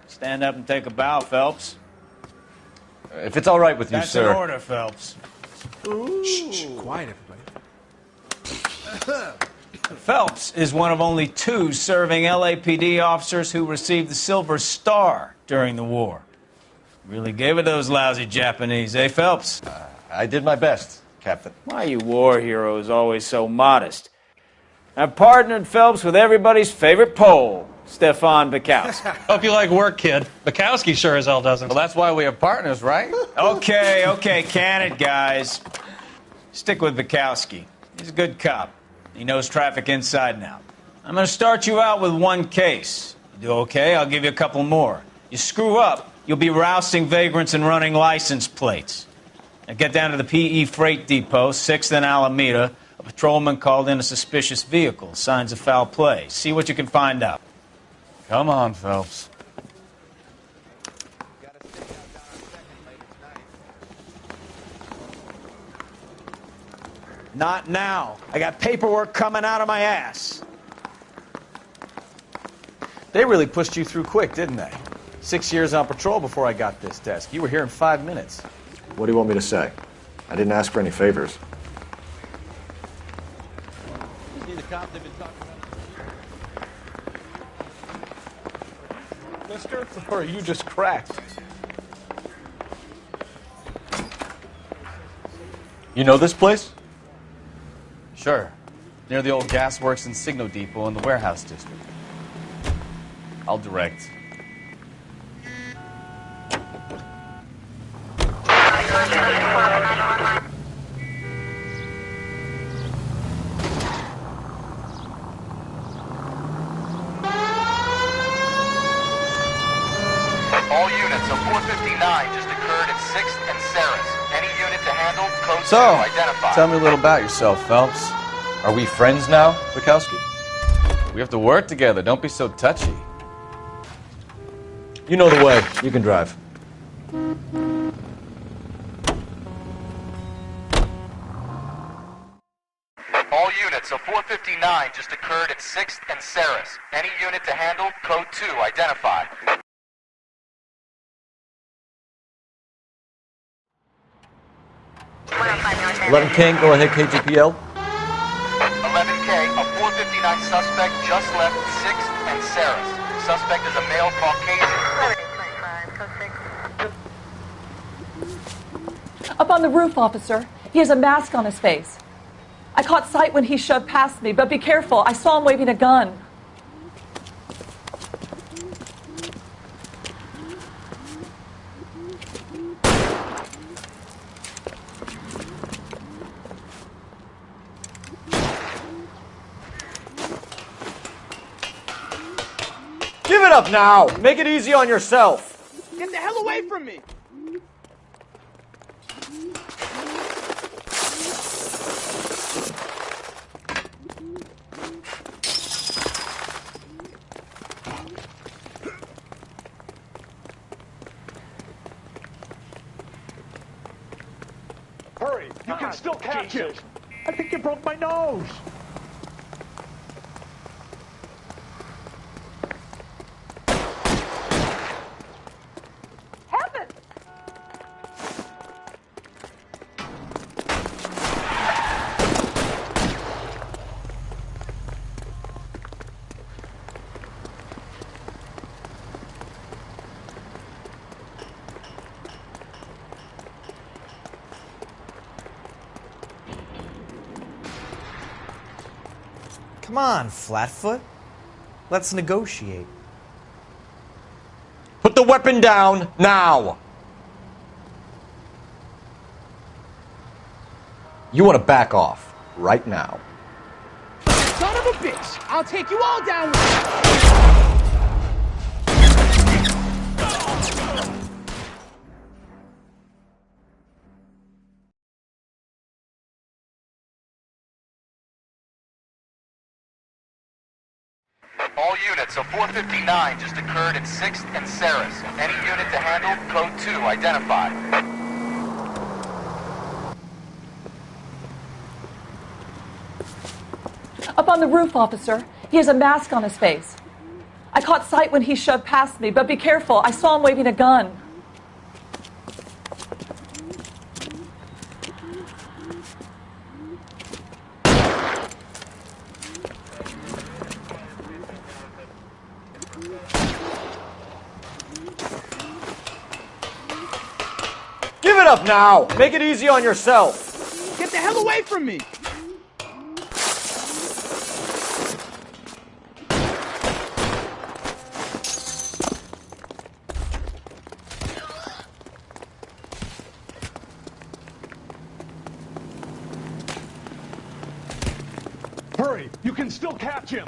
Stand up and take a bow, Phelps. If it's all right with you, That's sir. That's an order, Phelps. Shh, quiet, everybody. Phelps is one of only 2 serving LAPD officers who received the Silver Star during the war. Really gave it those lousy Japanese, eh, Phelps? I did my best, Captain. Why are you war heroes always so modest? I've partnered Phelps with everybody's favorite Pole, Stefan Burkowski. Hope you like work, kid. Burkowski sure as hell doesn't. Well, that's why we have partners, right? Okay, can it, guys. Stick with Burkowski. He's a good cop. He knows traffic inside and out. I'm going to start you out with 1 case. You do okay, I'll give you a couple more. You screw up, you'll be rousting vagrants and running license plates. Now get down to the PE Freight Depot, 6th and Alameda. A patrolman called in a suspicious vehicle. Signs of foul play. See what you can find out. Come on, Phelps. Not now. I got paperwork coming out of my ass. They really pushed you through quick, didn't they? 6 years on patrol before I got this desk. You were here in 5 minutes. What do you want me to say? I didn't ask for any favors. mister? Or are you just cracked? You know this place? Sure. Near the old gas works and signal depot in the warehouse district. I'll direct. All units of 459 just occurred at 6th and Saris. Any unit to handle, code So, 2 identified. tell me a little about yourself, Phelps. Are we friends now, Bukowski? We have to work together. Don't be so touchy. You know the way. You can drive. All units of 459 just occurred at 6th and Saris. Any unit to handle, code 2 identified. Eleven King, go ahead, KGPL. 11K, a 459 suspect just left 6th and Saris. Suspect is a male Caucasian. Up on the roof, officer. He has a mask on his face. I caught sight when he shoved past me, but be careful. I saw him waving a gun. Give it up now! Make it easy on yourself! Get the hell away from me! Hurry! You can still catch him! I think you broke my nose! Heaven! Come on, Flatfoot. Let's negotiate. Put the weapon down now! You want to back off right now. Son of a bitch! I'll take you all down with All units of 459 just occurred at 6th and Saris. Any unit to handle, code 2 identified. Up on the roof, officer. He has a mask on his face. I caught sight when he shoved past me, but be careful. I saw him waving a gun. Give it up now! Make it easy on yourself! Get the hell away from me! Hurry! You can still catch him!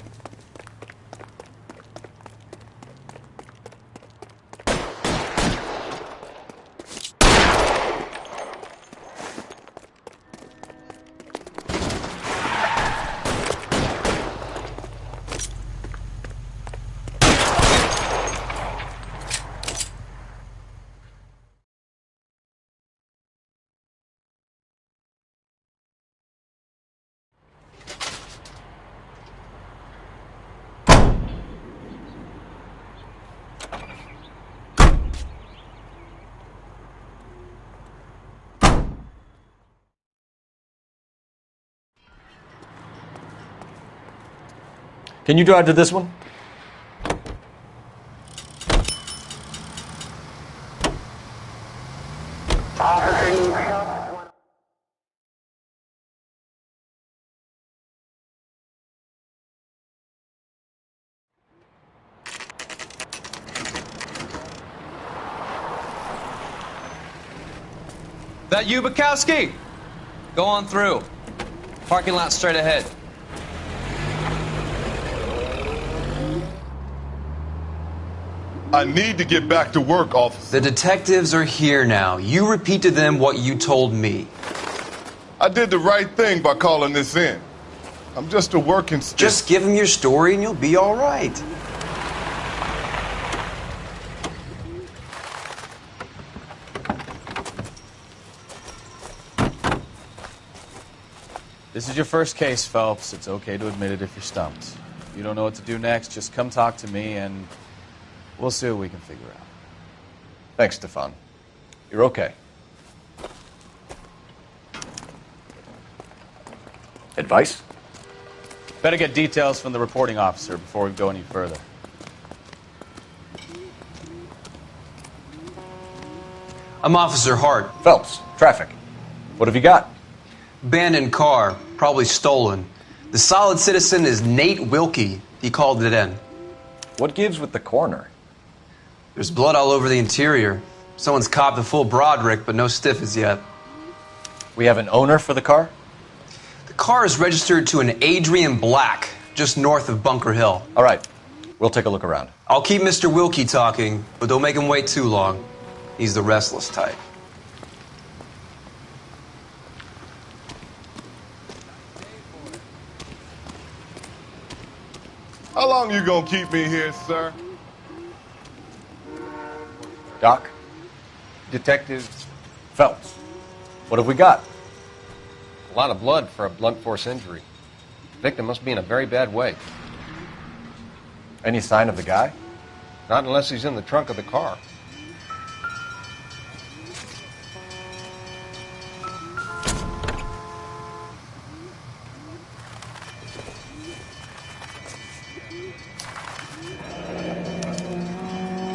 Can you drive to this one? That you, Bukowski? Go on through. Parking lot straight ahead. I need to get back to work, officer. The detectives are here now. You repeat to them what you told me. I did the right thing by calling this in. I'm just a working stick. Just give them your story and you'll be all right. This is your first case, Phelps. It's okay to admit it if you're stumped. If you don't know what to do next, just come talk to me and we'll see what we can figure out. Thanks, Stefan. You're okay. Advice? Better get details from the reporting officer before we go any further. I'm Officer Hart. Phelps, traffic. What have you got? Abandoned car, probably stolen. The solid citizen is Nate Wilkie. He called it in. What gives with the coroner? There's blood all over the interior. Someone's copped a full Broderick, but no stiff as yet. We have an owner for the car? The car is registered to an Adrian Black, just north of Bunker Hill. All right. We'll take a look around. I'll keep Mr. Wilkie talking, but don't make him wait too long. He's the restless type. How long you gonna keep me here, sir? Doc? Detective Phelps. What have we got? A lot of blood for a blunt force injury. The victim must be in a very bad way. Any sign of the guy? Not unless he's in the trunk of the car.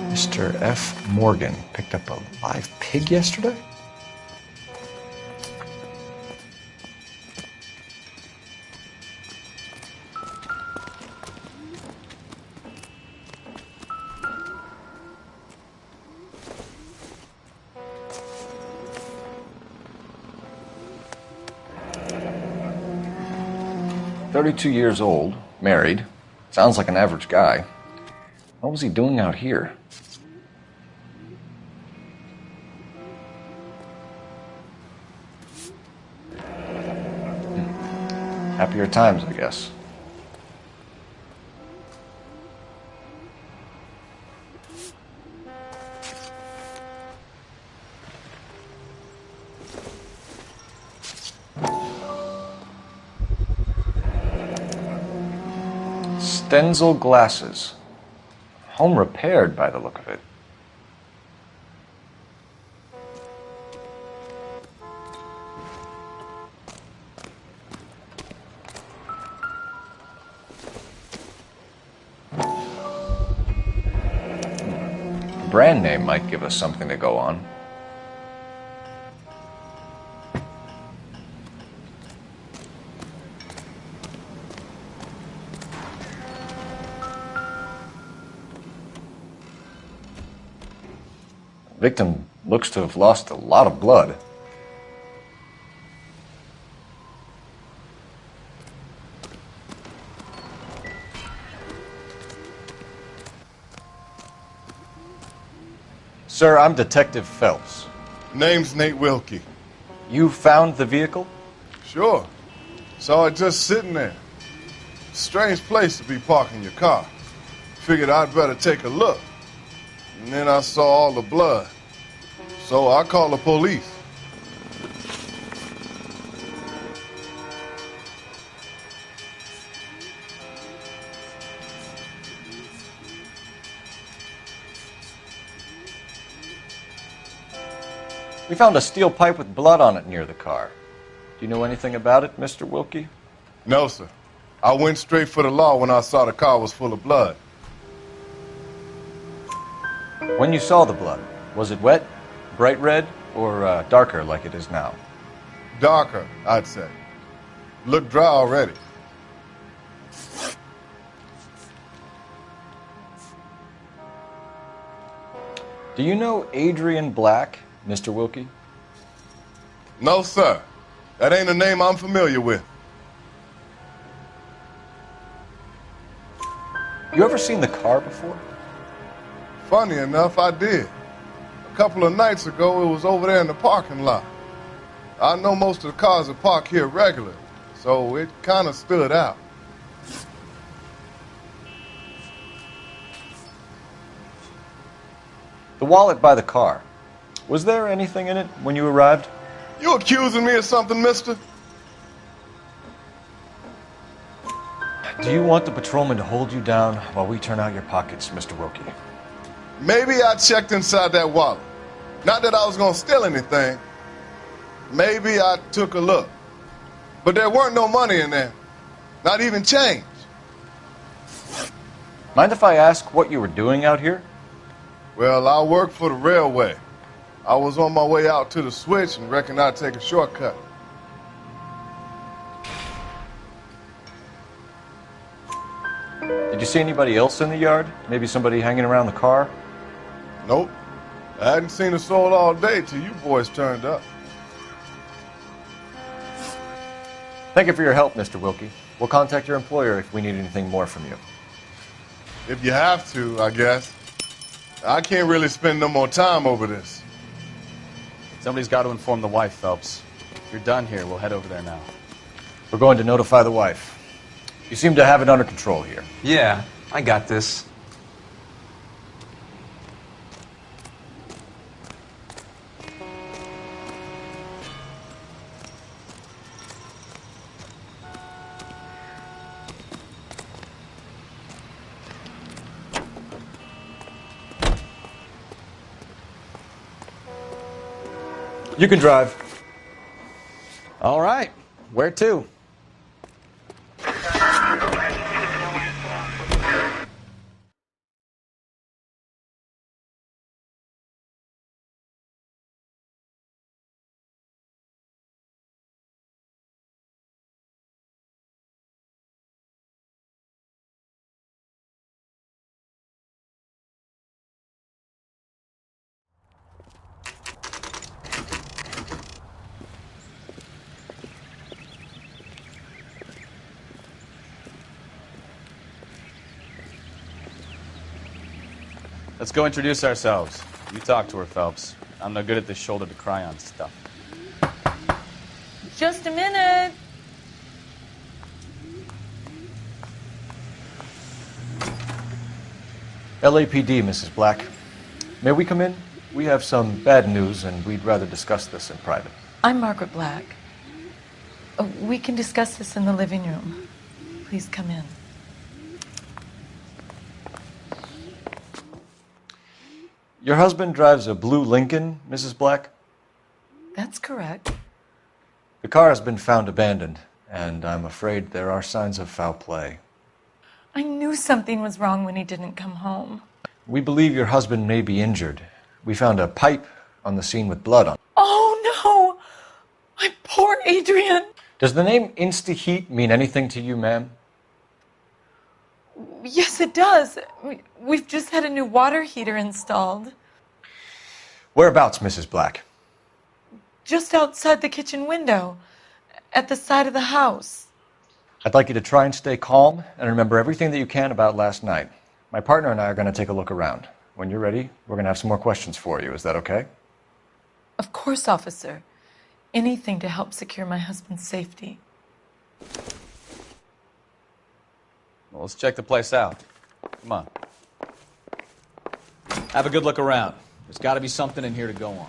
Mr. F. Morgan picked up a live pig yesterday? "32 years old, married. Sounds like an average guy. What was he doing out here?" Happier times, I guess. Stenzel glasses. Home repaired by the look of it. Brand name might give us something to go on. The victim looks to have lost a lot of blood. Sir, I'm Detective Phelps. Name's Nate Wilkie. You found the vehicle? Sure. Saw it just sitting there. Strange place to be parking your car. Figured I'd better take a look. And then I saw all the blood. So I called the police. We found a steel pipe with blood on it near the car. Do you know anything about it, Mr. Wilkie? No, sir. I went straight for the law when I saw the car was full of blood. When you saw the blood, was it wet, bright red, or darker like it is now? Darker, I'd say. Looked dry already. Do you know Adrian Black, Mr. Wilkie? No, sir. That ain't a name I'm familiar with. You ever seen the car before? Funny enough, I did. A couple of nights ago, it was over there in the parking lot. I know most of the cars are parked here regularly, so it kind of stood out. The wallet by the car. Was there anything in it when you arrived? You accusing me of something, mister? Do you want the patrolman to hold you down while we turn out your pockets, Mr. Wilkie? Maybe I checked inside that wallet. Not that I was going to steal anything. Maybe I took a look. But there weren't no money in there. Not even change. Mind if I ask what you were doing out here? Well, I work for the railway. I was on my way out to the switch and reckoned I'd take a shortcut. Did you see anybody else in the yard? Maybe somebody hanging around the car? Nope. I hadn't seen a soul all day till you boys turned up. Thank you for your help, Mr. Wilkie. We'll contact your employer if we need anything more from you. If you have to, I guess. I can't really spend no more time over this. Somebody's got to inform the wife, Phelps. If you're done here, we'll head over there now. We're going to notify the wife. You seem to have it under control here. Yeah, I got this. You can drive. All right. Where to? Let's go introduce ourselves. You talk to her, Phelps. I'm no good at this shoulder to cry on stuff. Just a minute. LAPD, Mrs. Black. May we come in? We have some bad news, and we'd rather discuss this in private. I'm Margaret Black. We can discuss this in the living room. Please come in. Your husband drives a blue Lincoln, Mrs. Black? That's correct. The car has been found abandoned, and I'm afraid there are signs of foul play. I knew something was wrong when he didn't come home. We believe your husband may be injured. We found a pipe on the scene with blood on it. Oh, no! My poor Adrian! Does the name Insta-Heat mean anything to you, ma'am? Yes, it does. We've just had a new water heater installed. Whereabouts, Mrs. Black? Just outside the kitchen window, at the side of the house. I'd like you to try and stay calm and remember everything that you can about last night. My partner and I are going to take a look around. When you're ready, we're going to have some more questions for you. Is that okay? Of course, officer. Anything to help secure my husband's safety. Well, let's check the place out. Come on. Have a good look around. There's got to be something in here to go on.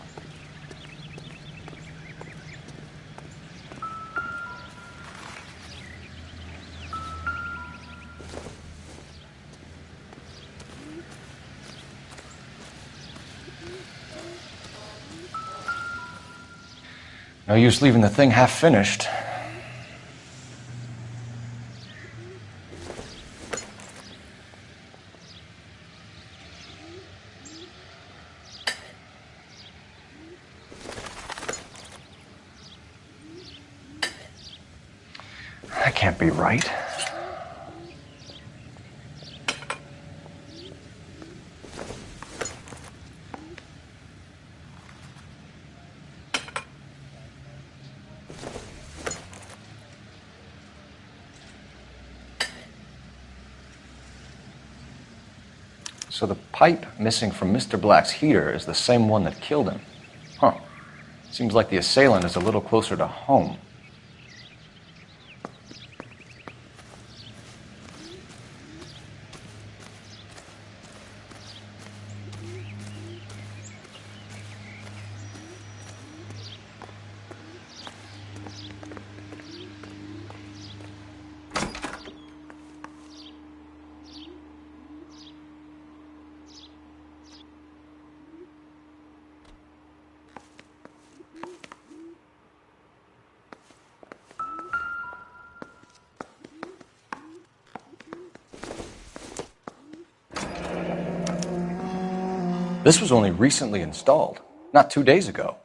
No use leaving the thing half finished. That can't be right. So the pipe missing from Mr. Black's heater is the same one that killed him. Huh. Seems like the assailant is a little closer to home. This was only recently installed, not 2 days ago.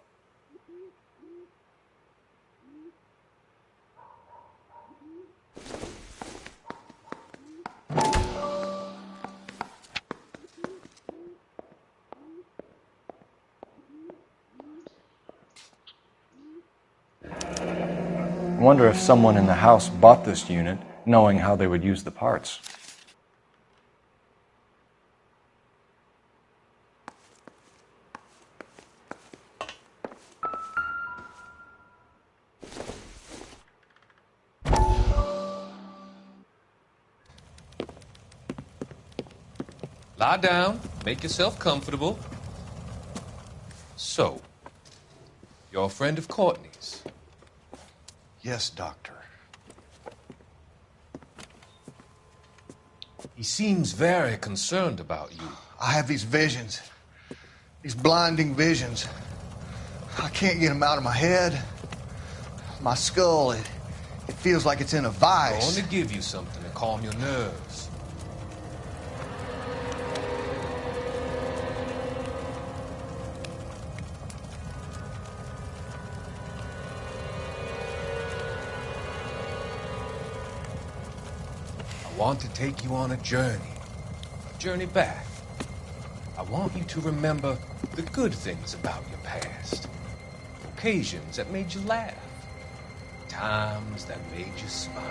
I wonder if someone in the house bought this unit knowing how they would use the parts. Lie down, make yourself comfortable. So, you're a friend of Courtney's? Yes, Doctor. He seems very concerned about you. I have these visions. These blinding visions. I can't get them out of my head. My skull, it feels like it's in a vice. I want to give you something to calm your nerves. I want to take you on a journey back. I want you to remember the good things about your past, occasions that made you laugh, times that made you smile.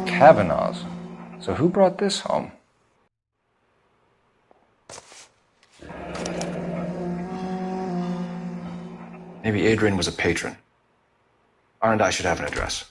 Kavanaugh's. So who brought this home? Maybe Adrian was a patron. R&I should have an address.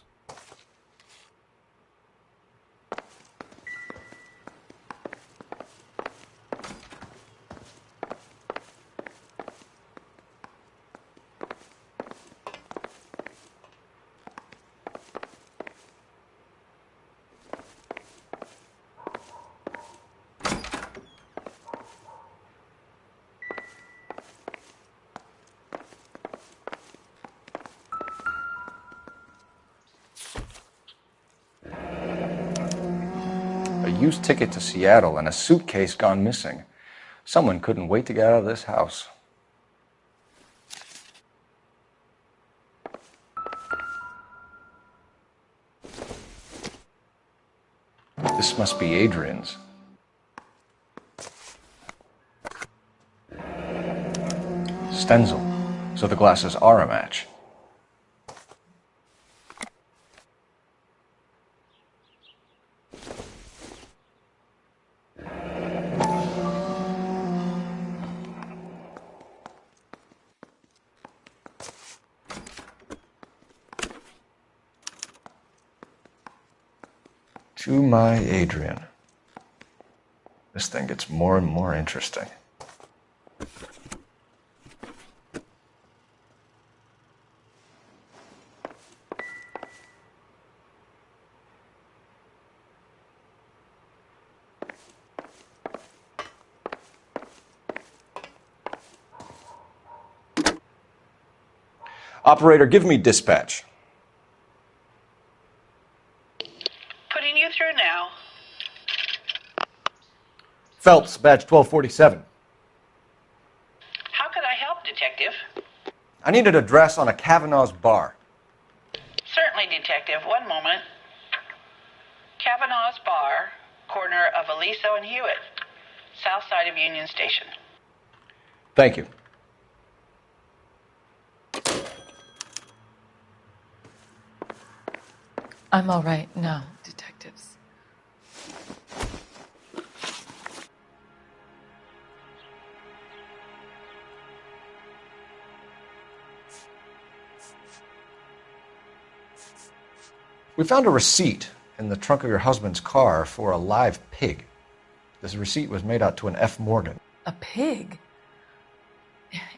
A used ticket to Seattle and a suitcase gone missing. Someone couldn't wait to get out of this house. This must be Adrian's. Stencil, so the glasses are a match. To my Adrian. This thing gets more and more interesting. Operator, give me dispatch. Putting you through now. Phelps, badge 1247. How could I help, Detective? I need an address on a Kavanaugh's bar. Certainly, Detective. One moment. Kavanaugh's Bar, corner of Aliso and Hewitt, south side of Union Station. Thank you. I'm all right now, detectives. We found a receipt in the trunk of your husband's car for a live pig. This receipt was made out to an F. Morgan. A pig?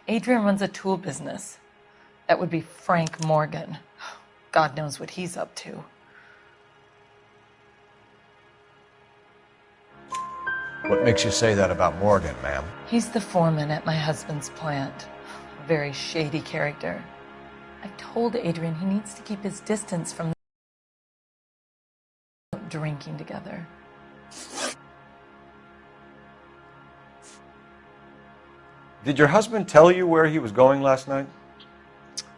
Adrian runs a tool business. That would be Frank Morgan. God knows what he's up to. What makes you say that about Morgan, ma'am? He's the foreman at my husband's plant. A very shady character. I've told Adrian he needs to keep his distance from drinking together. Did your husband tell you where he was going last night?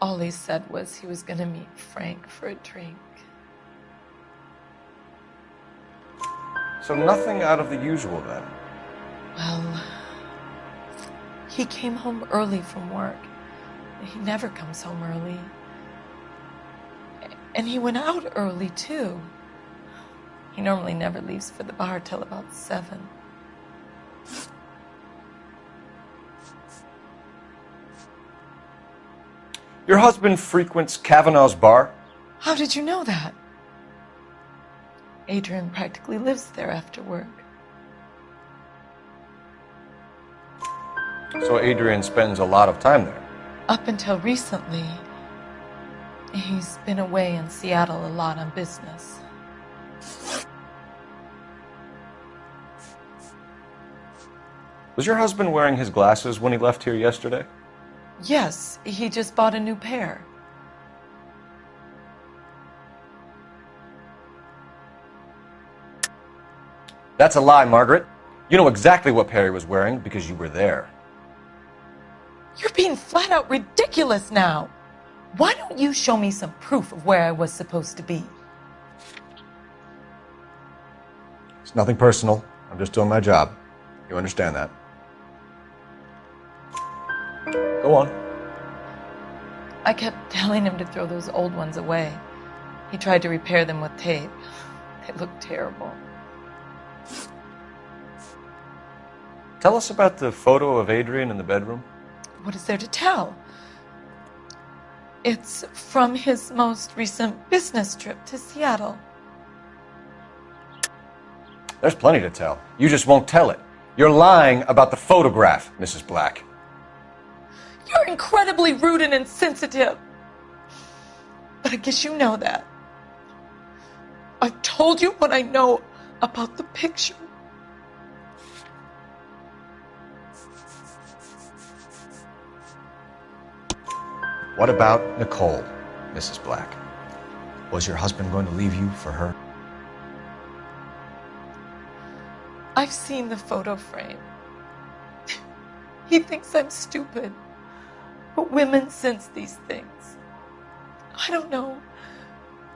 All he said was he was going to meet Frank for a drink. So nothing out of the usual then? Well, he came home early from work. He never comes home early. And he went out early, too. He normally never leaves for the bar till about 7. Your husband frequents Kavanaugh's Bar? How did you know that? Adrian practically lives there after work. So Adrian spends a lot of time there? Up until recently, he's been away in Seattle a lot on business. Was your husband wearing his glasses when he left here yesterday? Yes, he just bought a new pair. That's a lie, Margaret. You know exactly what pair he was wearing because you were there. You're being flat out ridiculous now. Why don't you show me some proof of where I was supposed to be? It's nothing personal. I'm just doing my job. You understand that? Go on. I kept telling him to throw those old ones away. He tried to repair them with tape. They looked terrible. Tell us about the photo of Adrian in the bedroom. What is there to tell? It's from his most recent business trip to Seattle. There's plenty to tell. You just won't tell it. You're lying about the photograph, Mrs. Black. You're incredibly rude and insensitive. But I guess you know that. I've told you what I know about the picture. What about Nicole, Mrs. Black? Was your husband going to leave you for her? I've seen the photo frame. He thinks I'm stupid. But women sense these things. I don't know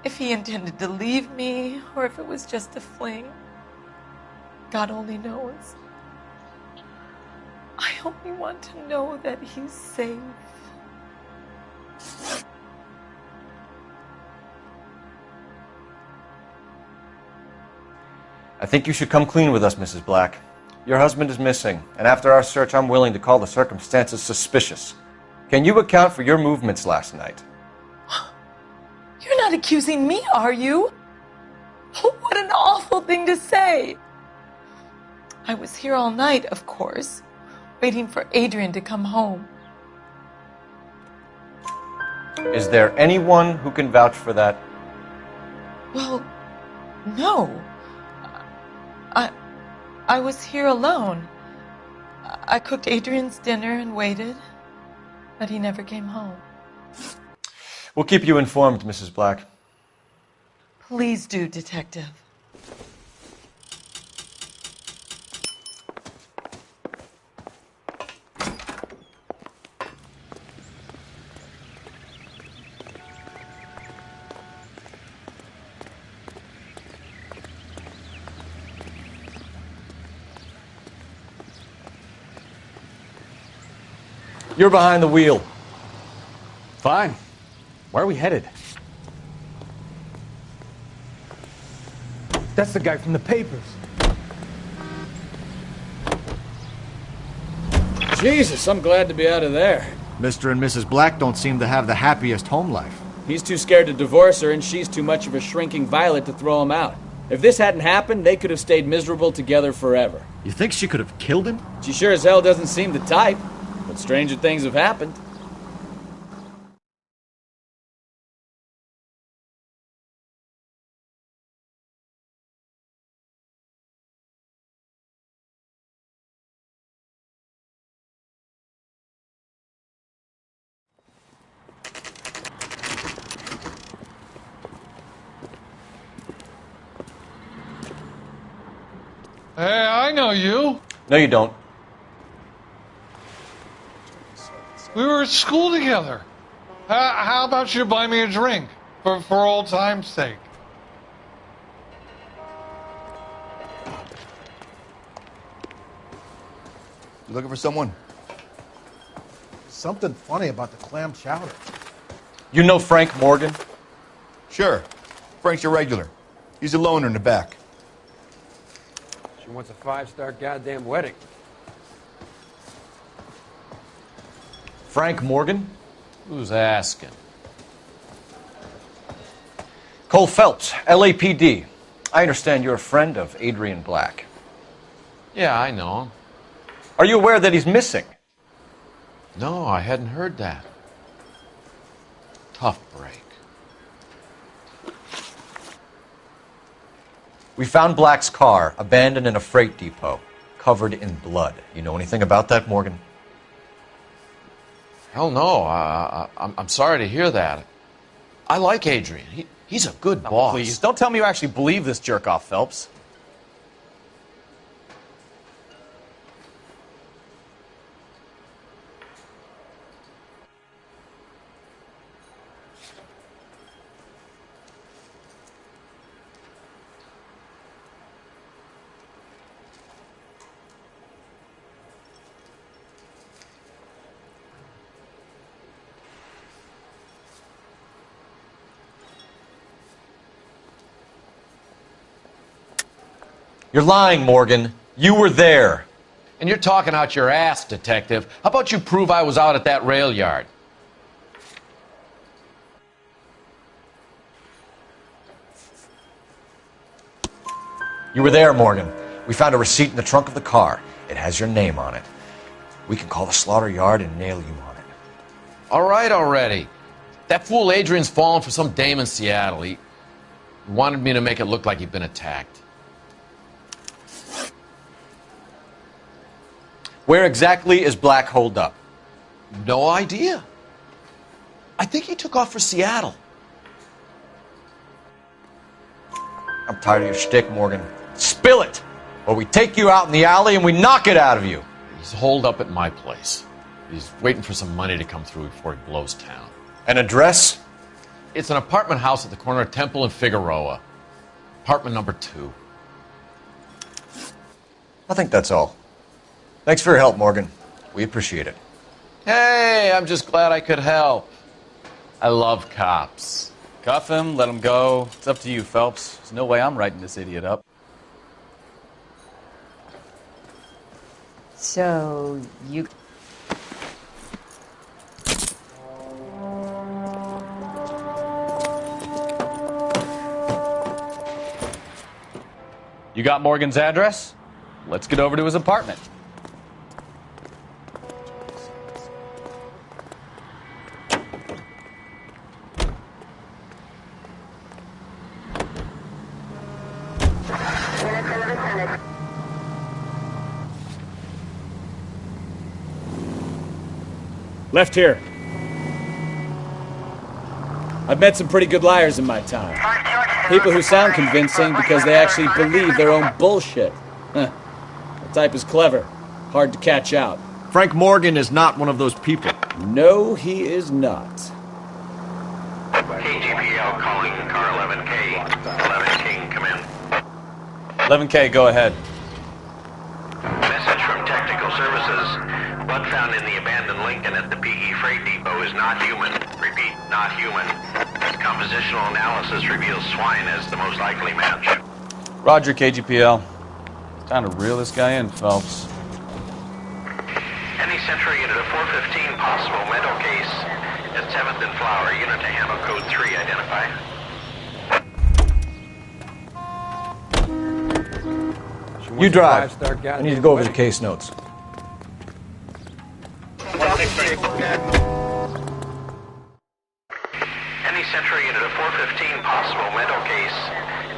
if he intended to leave me or if it was just a fling. God only knows. I only want to know that he's safe. I think you should come clean with us, Mrs. Black. Your husband is missing, and after our search, I'm willing to call the circumstances suspicious. Can you account for your movements last night? You're not accusing me, are you? What an awful thing to say. I was here all night, of course, waiting for Adrian to come home. Is there anyone who can vouch for that? Well, no. I was here alone. I cooked Adrian's dinner and waited, but he never came home. We'll keep you informed, Mrs. Black. Please do, Detective. You're behind the wheel. Fine. Where are we headed? That's the guy from the papers. Jesus, I'm glad to be out of there. Mr. and Mrs. Black don't seem to have the happiest home life. He's too scared to divorce her, and she's too much of a shrinking violet to throw him out. If this hadn't happened, they could have stayed miserable together forever. You think she could have killed him? She sure as hell doesn't seem the type, but stranger things have happened. Hey, I know you. No, you don't. We were at school together. How about you buy me a drink for old time's sake? You looking for someone? Something funny about the clam chowder. You know Frank Morgan? Sure. Frank's your regular. He's a loner in the back. She wants a 5-star goddamn wedding. Frank Morgan? Who's asking? Cole Phelps, LAPD. I understand you're a friend of Adrian Black. Yeah, I know him. Are you aware that he's missing? No, I hadn't heard that. Tough break. We found Black's car abandoned in a freight depot, covered in blood. You know anything about that, Morgan? Hell no. I'm sorry to hear that. I like Adrian. He's a good boss. Please, don't tell me you actually believe this jerk-off, Phelps. You're lying, Morgan. You were there. And you're talking out your ass, detective. How about you prove I was out at that rail yard? You were there, Morgan. We found a receipt in the trunk of the car. It has your name on it. We can call the slaughter yard and nail you on it. All right already. That fool Adrian's fallen for some dame in Seattle. He wanted me to make it look like he'd been attacked. Where exactly is Black holed up? No idea. I think he took off for Seattle. I'm tired of your shtick, Morgan. Spill it! Or we take you out in the alley and we knock it out of you. He's holed up at my place. He's waiting for some money to come through before he blows town. An address? It's an apartment house at the corner of Temple and Figueroa. Apartment number 2. I think that's all. Thanks for your help, Morgan. We appreciate it. Hey, I'm just glad I could help. I love cops. Cuff him, let him go. It's up to you, Phelps. There's no way I'm writing this idiot up. So, you... You got Morgan's address? Let's get over to his apartment. Left here. I've met some pretty good liars in my time. People who sound convincing because they actually believe their own bullshit. The type is clever, hard to catch out. Frank Morgan is not one of those people. No, he is not. KGPL calling car 11K. 11 King, come in. 11K, go ahead. Message from Technical Services. Blood found in the abandoned lake Lincoln at the PE freight depot is not human. Repeat, not human. Compositional analysis reveals swine as the most likely match. Roger, KGPL. It's time to reel this guy in, Phelps. Any Central unit of 415 possible mental case at 7th and Flower. Unit to handle code 3 identify. You drive. I need to go over the case notes. Any Central unit of 415 possible mental case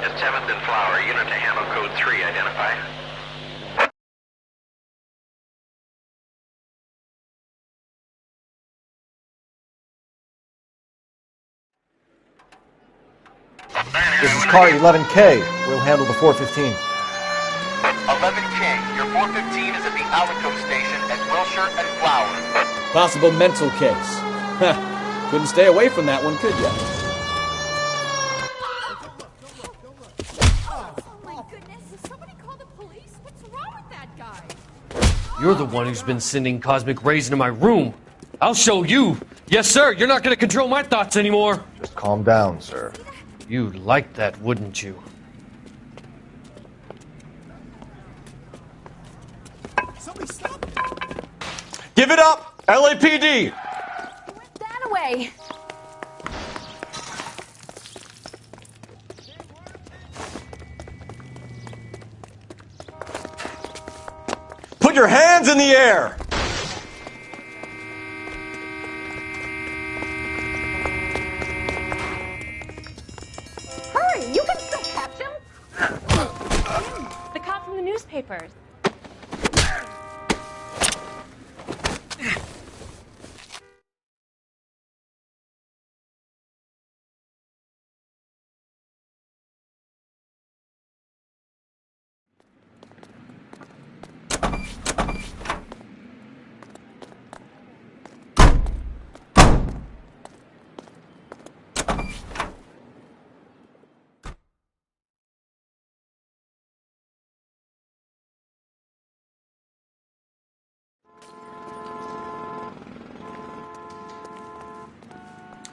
at 7th and Flower. Unit to handle code 3 identify. This is car 11K. We'll handle the 415. 11K, your 415 is at the Alico station at Wilshire and Flower. Possible mental case. Couldn't stay away from that one, could ya? You're the one who's been sending cosmic rays into my room. I'll show you. Yes, sir. You're not going to control my thoughts anymore. Just calm down, sir. You'd like that, wouldn't you? Give it up! LAPD! That away. Put your hands in the air! Hurry, you can still catch him. The cop from the newspapers.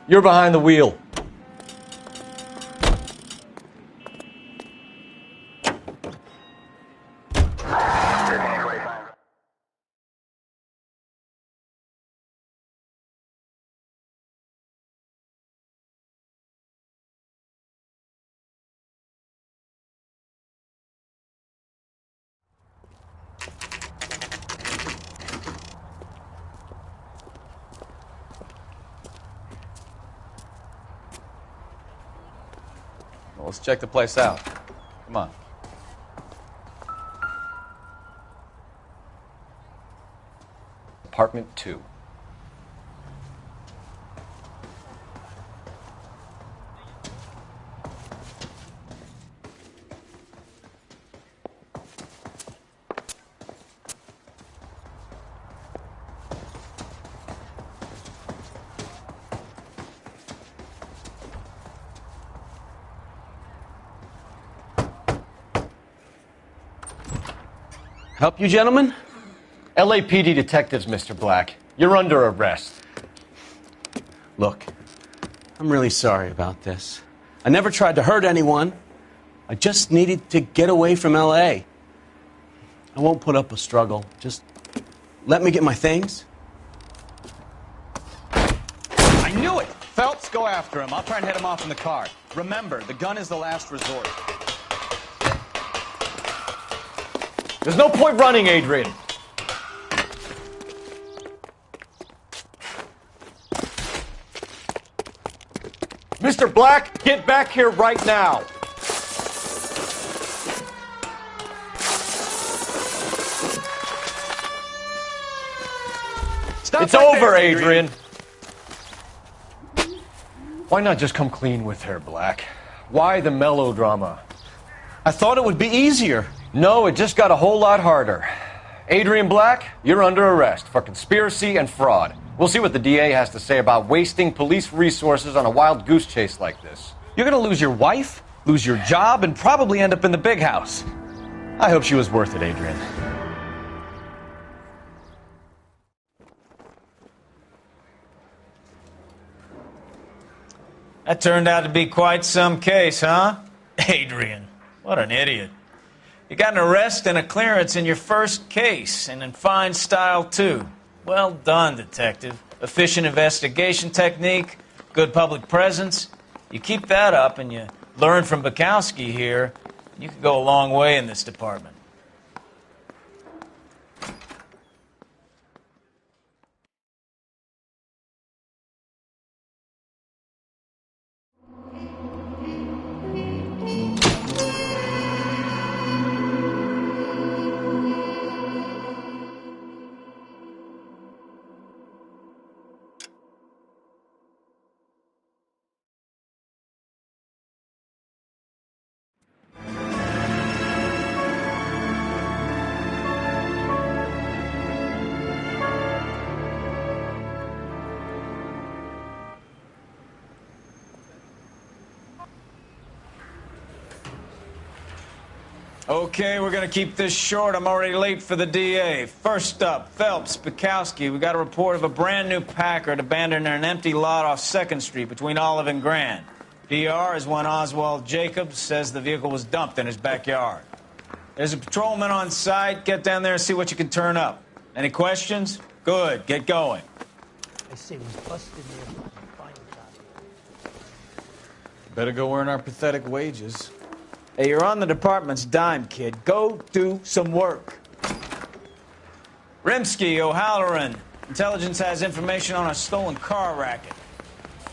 You're behind the wheel. Well, let's check the place out. Come on. Apartment 2. Help you, gentlemen? LAPD detectives, Mr. Black. You're under arrest. Look, I'm really sorry about this. I never tried to hurt anyone. I just needed to get away from L.A. I won't put up a struggle. Just let me get my things. I knew it! Phelps, go after him. I'll try and head him off in the car. Remember, the gun is the last resort. There's no point running, Adrian. Mr. Black, get back here right now. It's over, Adrian. Why not just come clean with her, Black? Why the melodrama? I thought it would be easier. No, it just got a whole lot harder. Adrian Black, you're under arrest for conspiracy and fraud. We'll see what the DA has to say about wasting police resources on a wild goose chase like this. You're gonna lose your wife, lose your job, and probably end up in the big house. I hope she was worth it, Adrian. That turned out to be quite some case, huh? Adrian, what an idiot. You got an arrest and a clearance in your first case, and in fine style, too. Well done, detective. Efficient investigation technique, good public presence. You keep that up and you learn from Bukowski here, you could go a long way in this department. Okay, we're going to keep this short. I'm already late for the DA. First up, Phelps, Bukowski. We got a report of a brand new Packard abandoned in an empty lot off 2nd Street between Olive and Grand. PR is one Oswald Jacobs says the vehicle was dumped in his backyard. There's a patrolman on site. Get down there and see what you can turn up. Any questions? Good. Get going. I say we busted there. Better go earn our pathetic wages. Hey, you're on the department's dime, kid. Go do some work. Rimsky, O'Halloran. Intelligence has information on a stolen car racket.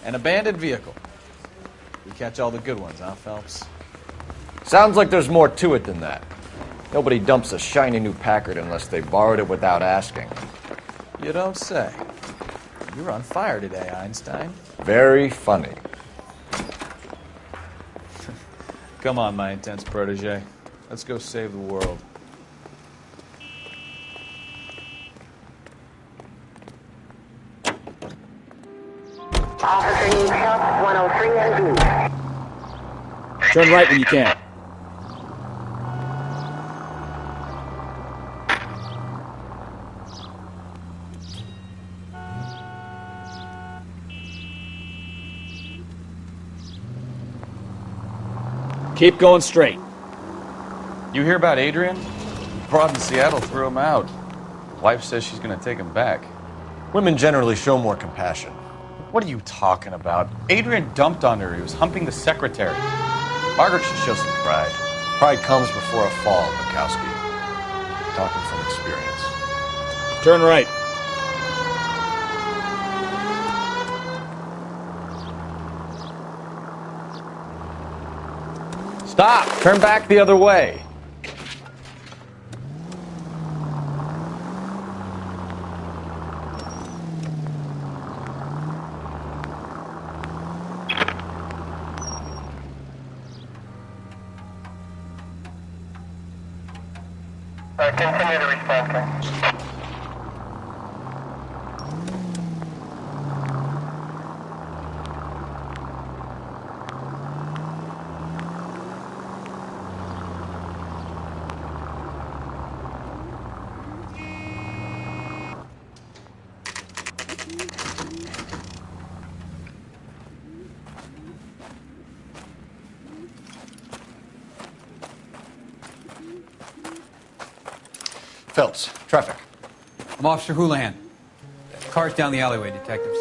An abandoned vehicle. We catch all the good ones, huh, Phelps? Sounds like there's more to it than that. Nobody dumps a shiny new Packard unless they borrowed it without asking. You don't say. You're on fire today, Einstein. Very funny. Come on, my intense protege. Let's go save the world. Officer needs help, 103 and B. Turn right when you can. Keep going straight. You hear about Adrian? Broad in Seattle threw him out. Wife says she's going to take him back. Women generally show more compassion. What are you talking about? Adrian dumped on her. He was humping the secretary. Margaret should show some pride. Pride comes before a fall, Bukowski. Talking from experience. Turn right. Stop! Turn back the other way. Continue to respond, sir. Phelps, traffic. I'm Officer Houlihan. Cars down the alleyway, detectives.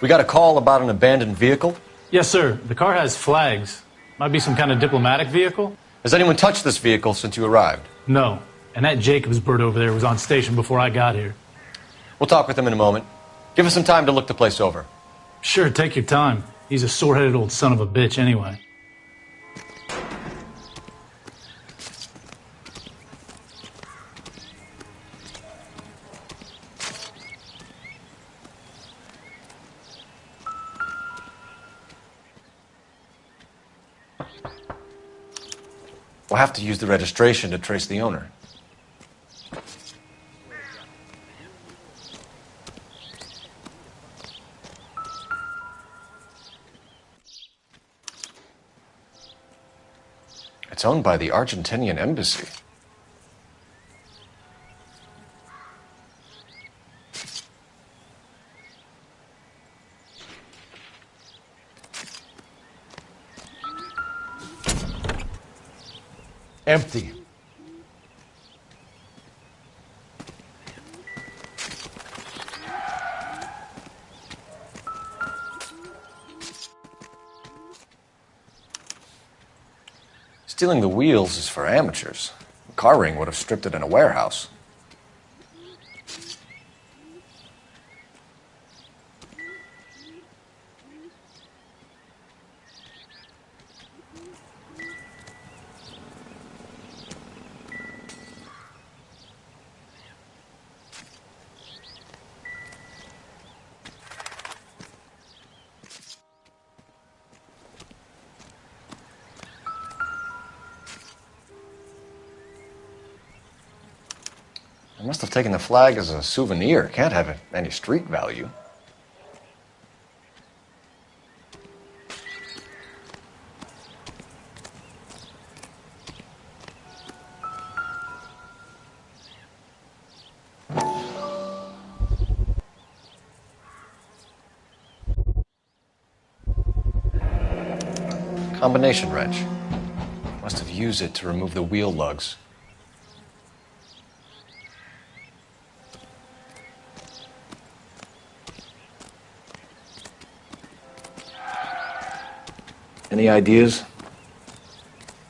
We got a call about an abandoned vehicle? Yes, sir. The car has flags. Might be some kind of diplomatic vehicle. Has anyone touched this vehicle since you arrived? No. And that Jacobs bird over there was on station before I got here. We'll talk with him in a moment. Give us some time to look the place over. Sure, take your time. He's a sore-headed old son of a bitch anyway. We'll have to use the registration to trace the owner. It's owned by the Argentinian embassy. Empty. Stealing the wheels is for amateurs. A car ring would have stripped it in a warehouse. I must have taken the flag as a souvenir. Can't have any street value. Combination wrench. Must have used it to remove the wheel lugs. Any ideas?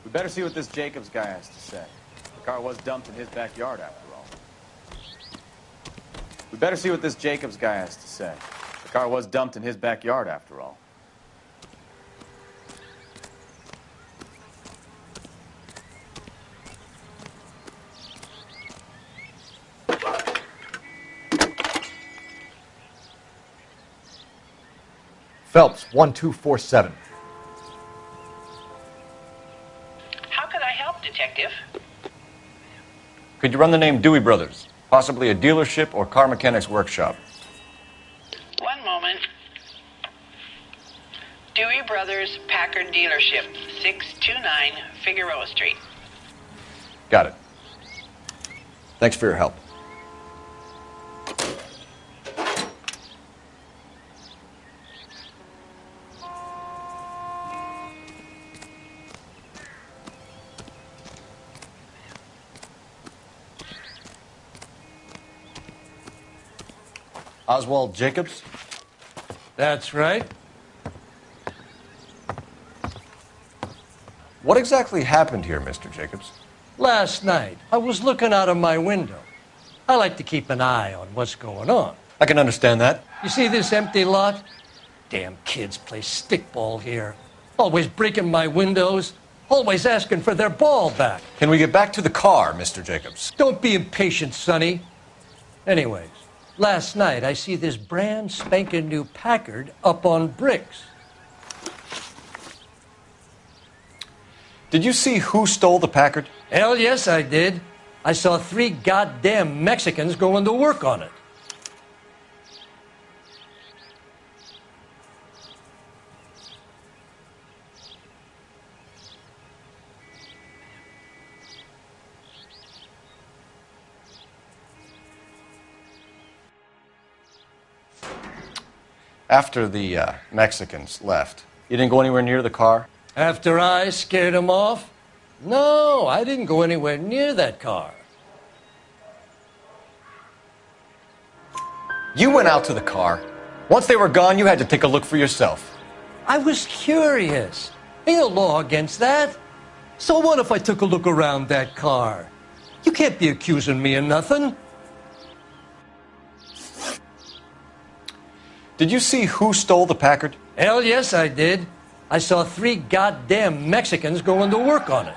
We better see what this Jacobs guy has to say. The car was dumped in his backyard, after all. We better see what this Jacobs guy has to say. The car was dumped in his backyard, after all. Phelps, 1247. How could I help, Detective? Could you run the name Dewey Brothers? Possibly a dealership or car mechanics workshop. One moment. Dewey Brothers Packard Dealership, 629 Figueroa Street. Got it. Thanks for your help. Oswald Jacobs? That's right. What exactly happened here, Mr. Jacobs? Last night, I was looking out of my window. I like to keep an eye on what's going on. I can understand that. You see this empty lot? Damn kids play stickball here. Always breaking my windows. Always asking for their ball back. Can we get back to the car, Mr. Jacobs? Don't be impatient, Sonny. Anyways, last night I see this brand spanking new Packard up on bricks. Did you see who stole the Packard? Hell yes, I did. I saw 3 goddamn Mexicans going to work on it. After the Mexicans left, you didn't go anywhere near the car? After I scared them off? No, I didn't go anywhere near that car. You went out to the car. Once they were gone, you had to take a look for yourself. I was curious. Ain't no law against that. So what if I took a look around that car? You can't be accusing me of nothing. Did you see who stole the Packard? Hell yes, I did. I saw 3 goddamn Mexicans going to work on it.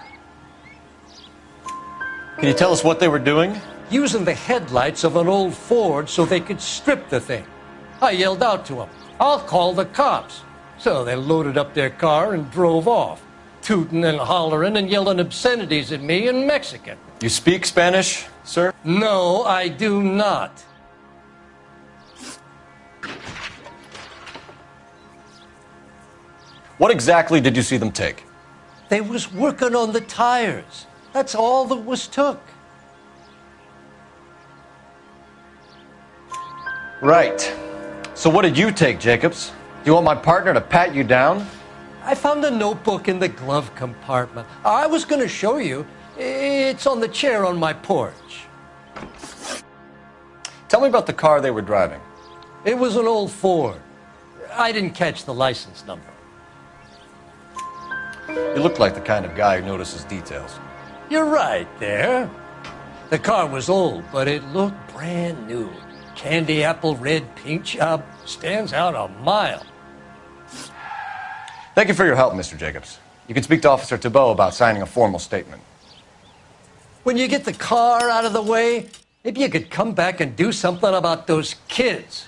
Can you tell us what they were doing? Using the headlights of an old Ford so they could strip the thing. I yelled out to them, "I'll call the cops." So they loaded up their car and drove off, tooting and hollering and yelling obscenities at me in Mexican. You speak Spanish, sir? No, I do not. What exactly did you see them take? They was working on the tires. That's all that was took. Right. So what did you take, Jacobs? Do you want my partner to pat you down? I found a notebook in the glove compartment. I was going to show you. It's on the chair on my porch. Tell me about the car they were driving. It was an old Ford. I didn't catch the license number. You look like the kind of guy who notices details. You're right there. The car was old, but it looked brand new. Candy apple red paint job stands out a mile. Thank you for your help, Mr. Jacobs. You can speak to Officer Thibault about signing a formal statement. When you get the car out of the way, maybe you could come back and do something about those kids.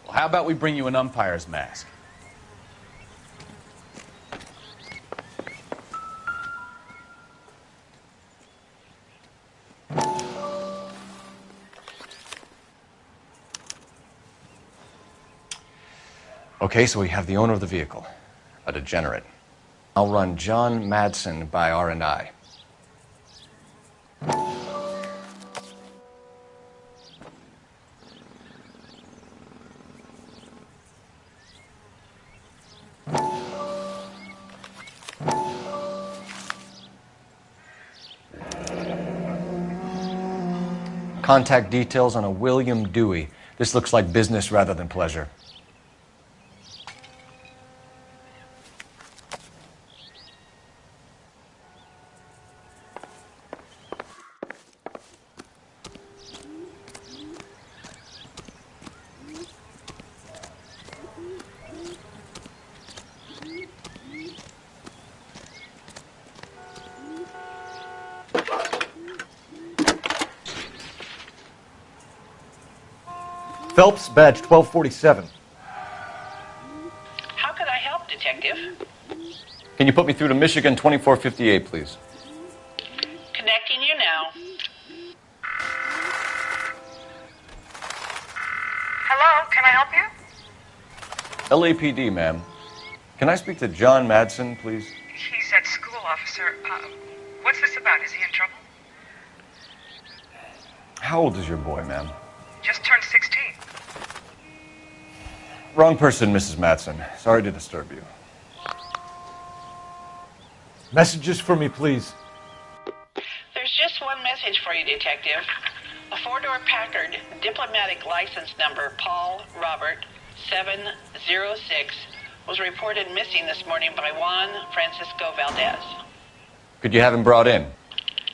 Well, how about we bring you an umpire's mask? Okay, so we have the owner of the vehicle, a degenerate. I'll run John Madsen by R&I. Contact details on a William Dewey. This looks like business rather than pleasure. Phelps, badge 1247. How could I help, Detective? Can you put me through to Michigan 2458, please? Connecting you now. Hello, can I help you? LAPD, ma'am. Can I speak to John Madsen, please? He's at school, officer. What's this about? Is he in trouble? How old is your boy, ma'am? Just turned 16. Wrong person, Mrs. Madsen. Sorry to disturb you. Messages for me, please. There's just one message for you, Detective. A four-door Packard, diplomatic license number Paul Robert 706, was reported missing this morning by Juan Francisco Valdez. Could you have him brought in?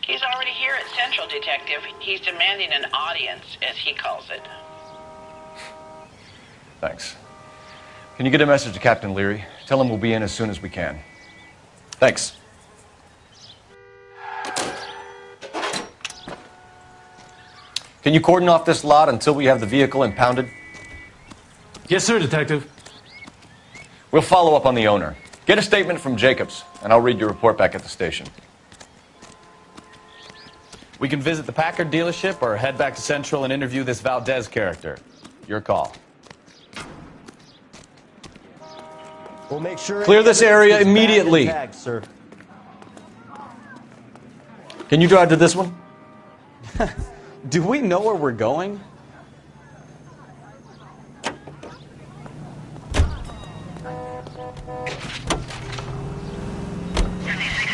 He's already here at Central, Detective. He's demanding an audience, as he calls it. Thanks. Can you get a message to Captain Leary? Tell him we'll be in as soon as we can. Thanks. Can you cordon off this lot until we have the vehicle impounded? Yes, sir, Detective. We'll follow up on the owner. Get a statement from Jacobs, and I'll read your report back at the station. We can visit the Packard dealership or head back to Central and interview this Valdez character. Your call. We'll make sure Clear this area immediately. Tagged, sir. Can you drive to this one? Do we know where we're going?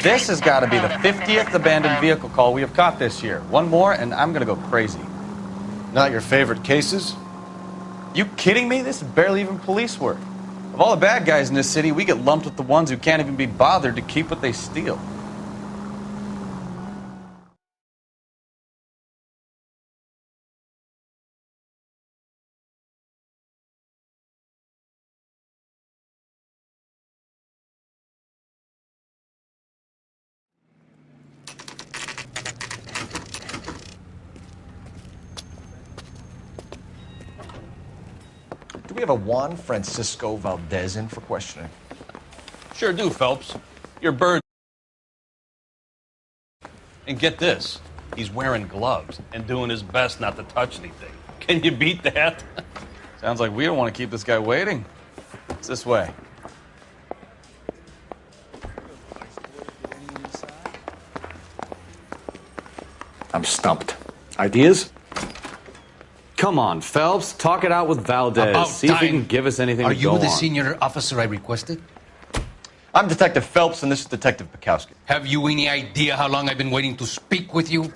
This has got to be the 50th abandoned vehicle call we have caught this year. One more, and I'm going to go crazy. Not your favorite cases? You kidding me? This is barely even police work. Of all the bad guys in this city, we get lumped with the ones who can't even be bothered to keep what they steal. Do we have a Juan Francisco Valdez in for questioning? Sure do, Phelps. Your bird. And get this, he's wearing gloves and doing his best not to touch anything. Can you beat that? Sounds like we don't want to keep this guy waiting. It's this way. I'm stumped. Ideas? Come on, Phelps. Talk it out with Valdez. About See if he time. can give us anything Are to go you the on. senior officer I requested? I'm Detective Phelps, and this is Detective Bukowski. Have you any idea how long I've been waiting to speak with you?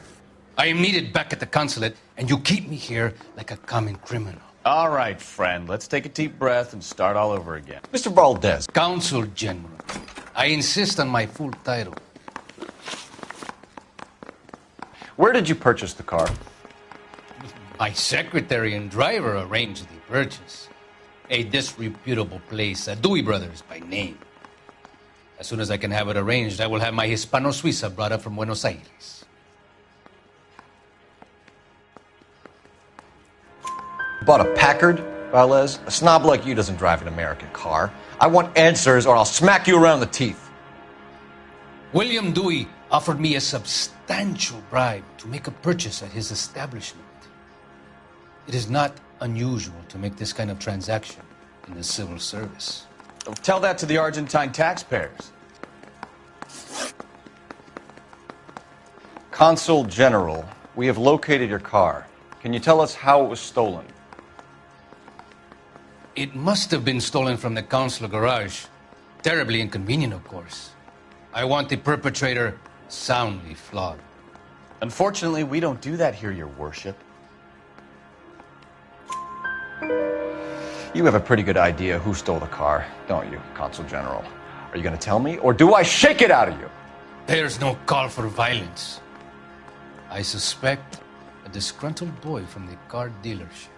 I am needed back at the consulate, and you keep me here like a common criminal. All right, friend, let's take a deep breath and start all over again. Mr. Valdez. Consul General. I insist on my full title. Where did you purchase the car? My secretary and driver arranged the purchase. A disreputable place, Dewey Brothers by name. As soon as I can have it arranged, I will have my Hispano Suiza brought up from Buenos Aires. Bought a Packard, Valdez? A snob like you doesn't drive an American car. I want answers or I'll smack you around the teeth. William Dewey offered me a substantial bribe to make a purchase at his establishment. It is not unusual to make this kind of transaction in the civil service. Tell that to the Argentine taxpayers. Consul General, we have located your car. Can you tell us how it was stolen? It must have been stolen from the consular garage. Terribly inconvenient, of course. I want the perpetrator soundly flogged. Unfortunately, we don't do that here, Your Worship. You have a pretty good idea who stole the car, don't you, Consul General? Are you going to tell me, or do I shake it out of you? There's no call for violence. I suspect a disgruntled boy from the car dealership.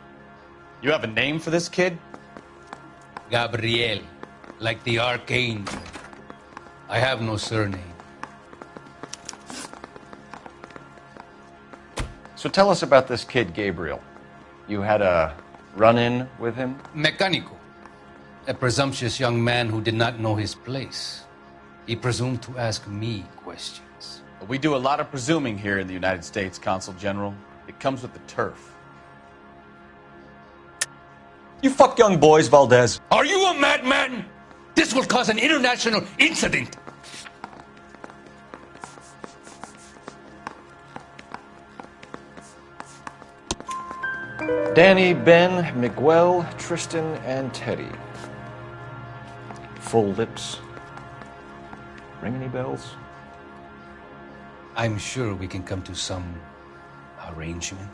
You have a name for this kid? Gabriel, like the archangel. I have no surname. So tell us about this kid, Gabriel. You had a run-in with him? Mecánico. A presumptuous young man who did not know his place. He presumed to ask me questions. We do a lot of presuming here in the United States, Consul General. It comes with the turf. You fuck young boys, Valdez. Are you a madman? This will cause an international incident. Danny, Ben, Miguel, Tristan, and Teddy. Full lips. Ring any bells? I'm sure we can come to some arrangement.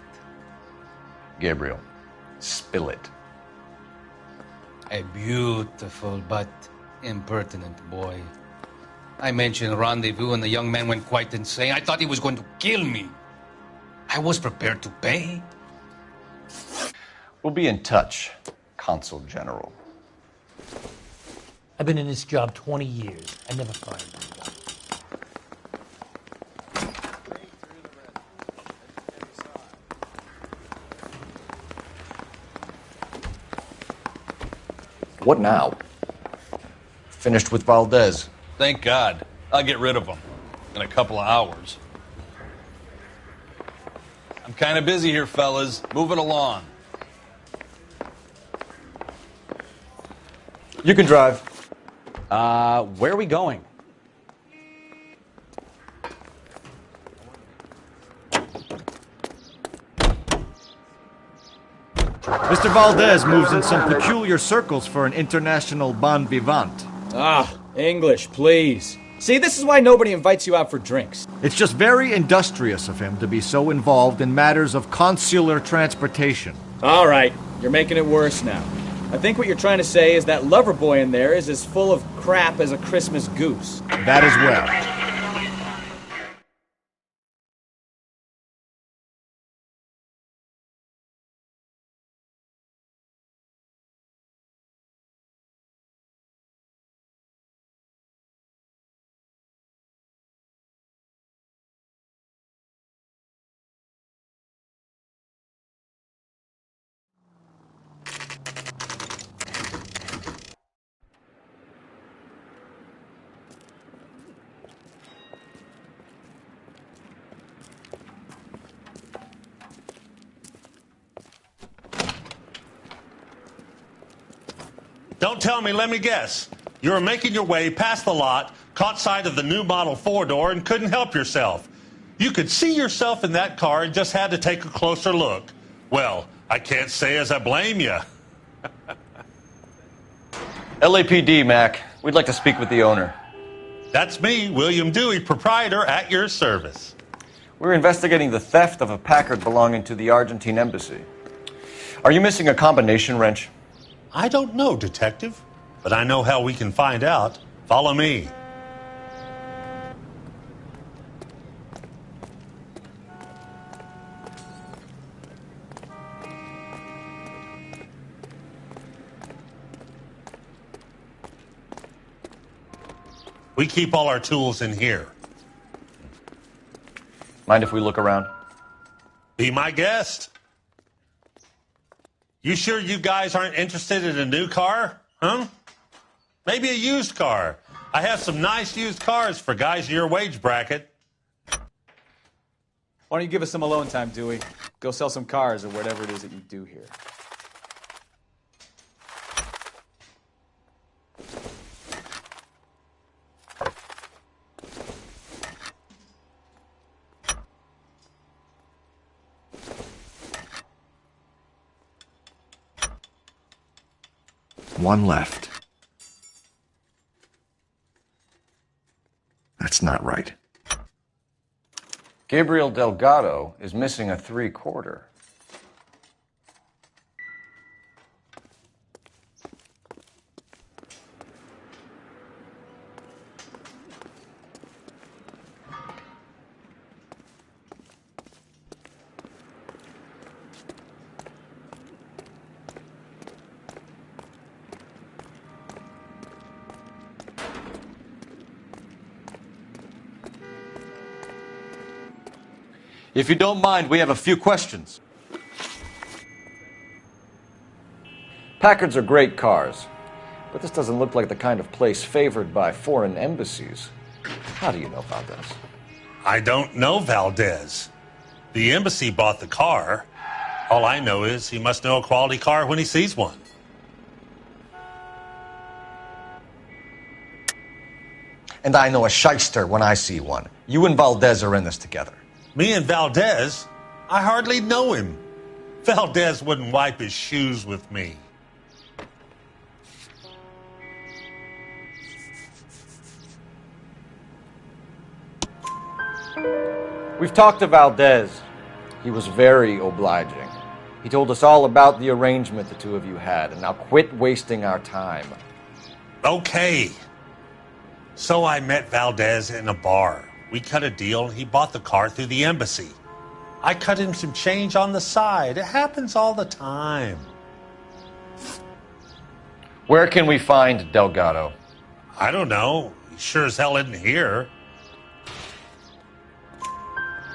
Gabriel, spill it. A beautiful but impertinent boy. I mentioned rendezvous and the young man went quite insane. I thought he was going to kill me. I was prepared to pay. We'll be in touch, Consul General. I've been in this job 20 years. I never find one. What now? Finished with Valdez. Thank God. I'll get rid of him in a couple of hours. I'm kind of busy here, fellas. Moving along. You can drive. Where are we going? Mr. Valdez moves in some peculiar circles for an international bon vivant. Ah, English, please. See, this is why nobody invites you out for drinks. It's just very industrious of him to be so involved in matters of consular transportation. All right, you're making it worse now. I think what you're trying to say is that lover boy in there is as full of crap as a Christmas goose. That as well. Don't tell me, let me guess. You were making your way past the lot, caught sight of the new model four-door, and couldn't help yourself. You could see yourself in that car and just had to take a closer look. Well, I can't say as I blame you. LAPD, Mac. We'd like to speak with the owner. That's me, William Dewey, proprietor, at your service. We're investigating the theft of a Packard belonging to the Argentine embassy. Are you missing a combination wrench? I don't know, Detective, but I know how we can find out. Follow me. We keep all our tools in here. Mind if we look around? Be my guest. You sure you guys aren't interested in a new car? Huh? Maybe a used car. I have some nice used cars for guys in your wage bracket. Why don't you give us some alone time, Dewey? Go sell some cars or whatever it is that you do here. One left. That's not right. Gabriel Delgado is missing a 3/4. If you don't mind, we have a few questions. Packards are great cars, but this doesn't look like the kind of place favored by foreign embassies. How do you know about this? I don't know Valdez. The embassy bought the car. All I know is he must know a quality car when he sees one. And I know a shyster when I see one. You and Valdez are in this together. Me and Valdez? I hardly know him. Valdez wouldn't wipe his shoes with me. We've talked to Valdez. He was very obliging. He told us all about the arrangement the two of you had, and now quit wasting our time. Okay. So I met Valdez in a bar. We cut a deal, and he bought the car through the embassy. I cut him some change on the side. It happens all the time. Where can we find Delgado? I don't know. He sure as hell isn't here.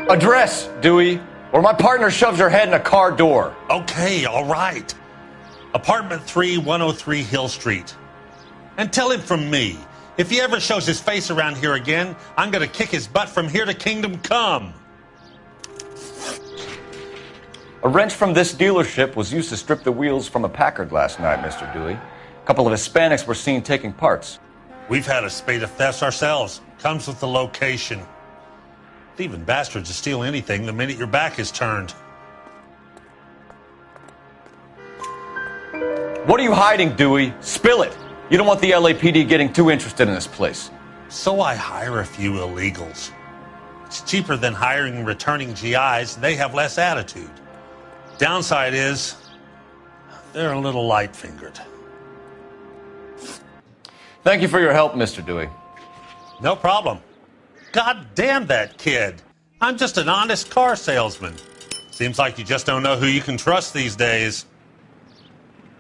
Address, Dewey, or my partner shoves your head in a car door. Okay, all right. Apartment 3, 103 Hill Street. And tell him from me, if he ever shows his face around here again, I'm going to kick his butt from here to Kingdom Come. A wrench from this dealership was used to strip the wheels from a Packard last night, Mr. Dewey. A couple of Hispanics were seen taking parts. We've had a spate of thefts ourselves. Comes with the location. Thieving bastards will steal anything the minute your back is turned. What are you hiding, Dewey? Spill it. You don't want the LAPD getting too interested in this place. So I hire a few illegals. It's cheaper than hiring returning GIs. They have less attitude. Downside is, they're a little light-fingered. Thank you for your help, Mr. Dewey. No problem. God damn that kid. I'm just an honest car salesman. Seems like you just don't know who you can trust these days.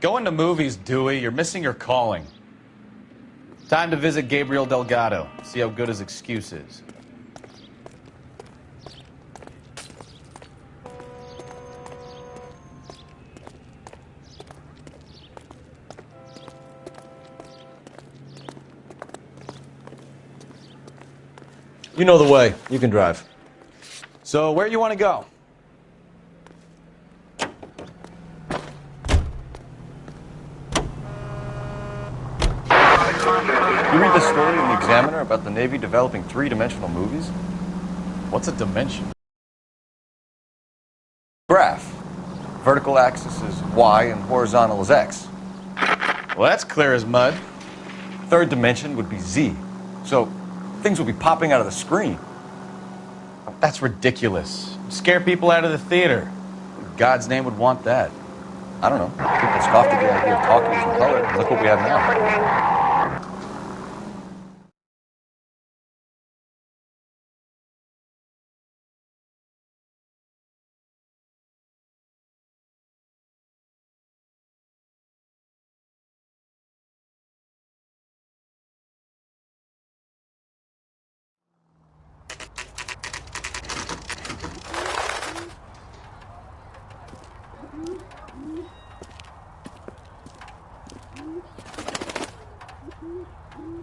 Going to movies, Dewey. You're missing your calling. Time to visit Gabriel Delgado. See how good his excuse is. You know the way. You can drive. So, where you want to go? You read the story in the Examiner about the Navy developing three-dimensional movies? What's a dimension? Graph. Vertical axis is Y and horizontal is X. Well, that's clear as mud. third dimension would be Z. So things will be popping out of the screen. That's ridiculous. Scare people out of the theater. Who in God's name would want that? I don't know. People scoffed at the idea of talkies in color, and look what we have now.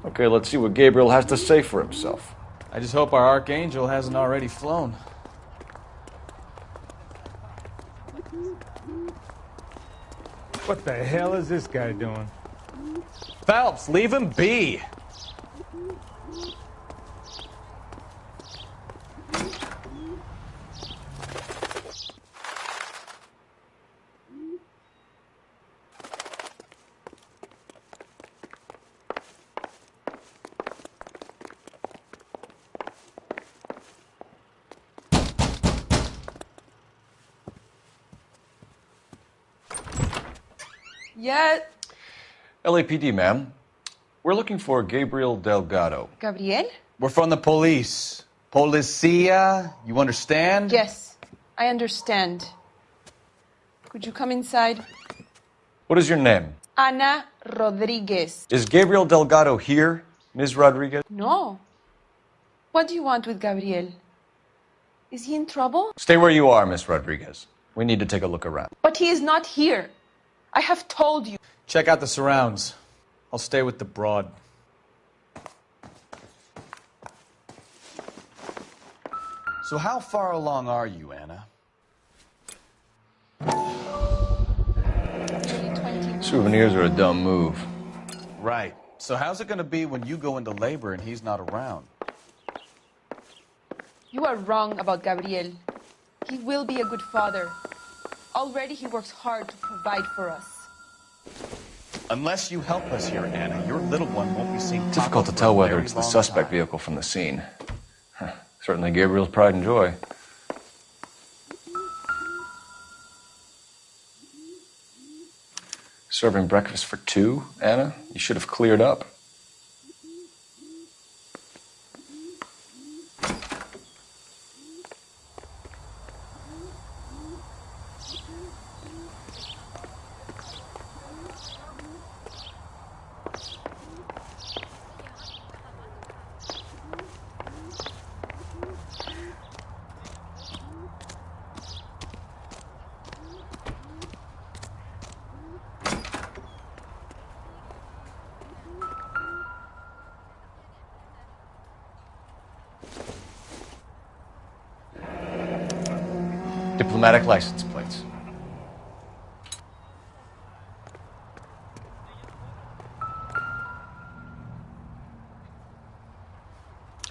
Okay, let's see what Gabriel has to say for himself. I just hope our archangel hasn't already flown. What the hell is this guy doing? Phelps, leave him be. Yeah. LAPD, ma'am. We're looking for Gabriel Delgado. Gabriel? We're from the police. Policia, you understand? Yes, I understand. Could you come inside? What is your name? Ana Rodriguez. Is Gabriel Delgado here, Ms. Rodriguez? No. What do you want with Gabriel? Is he in trouble? Stay where you are, Ms. Rodriguez. We need to take a look around. But he is not here. I have told you. Check out the surrounds. I'll stay with the broad. So how far along are you, Anna? Souvenirs are a dumb move. Right. So how's it going to be when you go into labor and he's not around? You are wrong about Gabriel. He will be a good father. Already he works hard to provide for us. Unless you help us here, Anna, your little one won't be seen. Difficult to tell whether it's the suspect vehicle from the scene. Certainly Gabriel's pride and joy. Serving breakfast for two, Anna? You should have cleared up. Diplomatic license plates.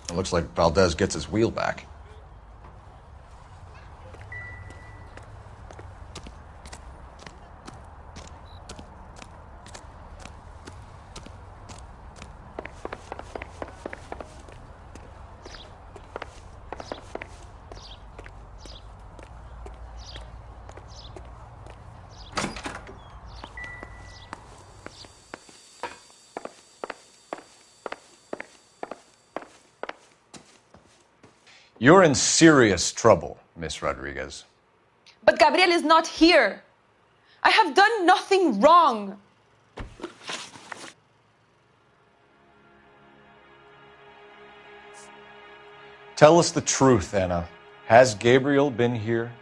It looks like Valdez gets his wheel back. You're in serious trouble, Miss Rodriguez. But Gabriel is not here. I have done nothing wrong. Tell us the truth, Anna. Has Gabriel been here?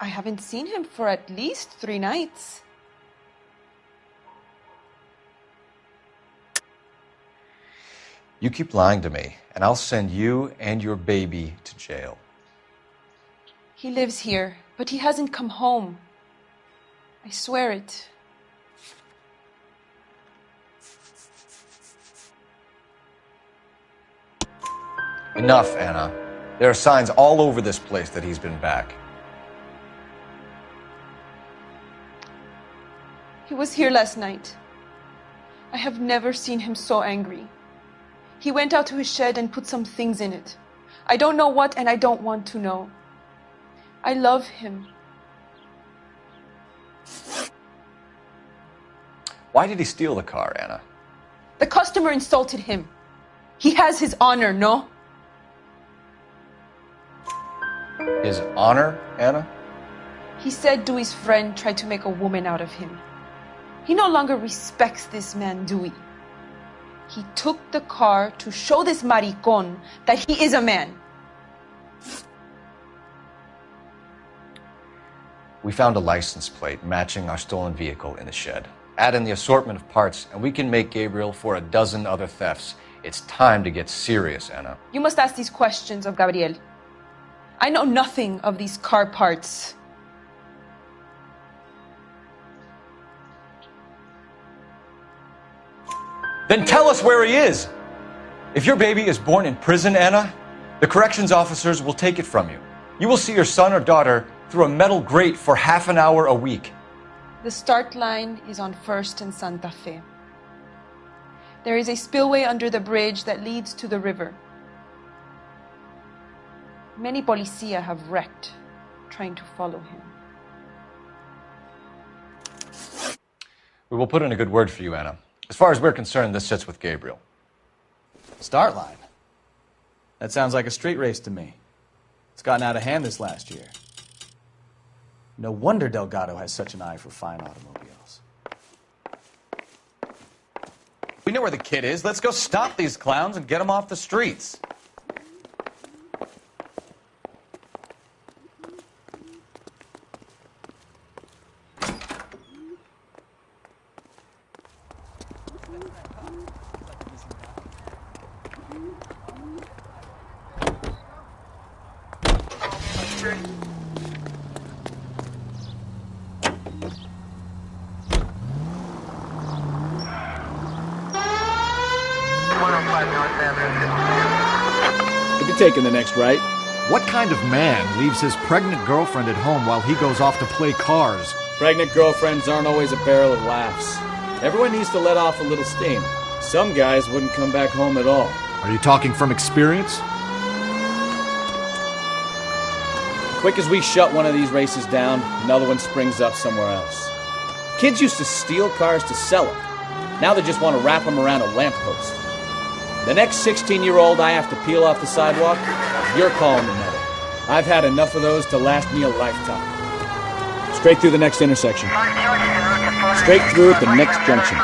I haven't seen him for at least 3 nights. You keep lying to me, and I'll send you and your baby to jail. He lives here, but he hasn't come home. I swear it. Enough, Anna. There are signs all over this place that he's been back. He was here last night. I have never seen him so angry. He went out to his shed and put some things in it. I don't know what, and I don't want to know. I love him. Why did he steal the car, Anna? The customer insulted him. He has his honor, no? His honor, Anna? He said Dewey's friend tried to make a woman out of him. He no longer respects this man, Dewey. He took the car to show this maricón that he is a man. We found a license plate matching our stolen vehicle in the shed. Add in the assortment of parts, and we can make Gabriel for a dozen other thefts. It's time to get serious, Anna. You must ask these questions of Gabriel. I know nothing of these car parts. Then tell us where he is! If your baby is born in prison, Anna, the corrections officers will take it from you. You will see your son or daughter through a metal grate for half an hour a week. The start line is on 1st and Santa Fe. There is a spillway under the bridge that leads to the river. Many policia have wrecked trying to follow him. We will put in a good word for you, Anna. As far as we're concerned, this sits with Gabriel. Start line? That sounds like a street race to me. It's gotten out of hand this last year. No wonder Delgado has such an eye for fine automobiles. We know where the kid is. Let's go stop these clowns and get them off the streets. Could be taking the next right. What kind of man leaves his pregnant girlfriend at home while he goes off to play cars? Pregnant girlfriends aren't always a barrel of laughs. Everyone needs to let off a little steam. Some guys wouldn't come back home at all. Are you talking from experience? Quick as we shut one of these races down, another one springs up somewhere else. Kids used to steal cars to sell them. Now they just want to wrap them around a lamppost. The next 16-year-old I have to peel off the sidewalk, you're calling the medal. I've had enough of those to last me a lifetime. Straight through the next intersection. Straight through at the next junction.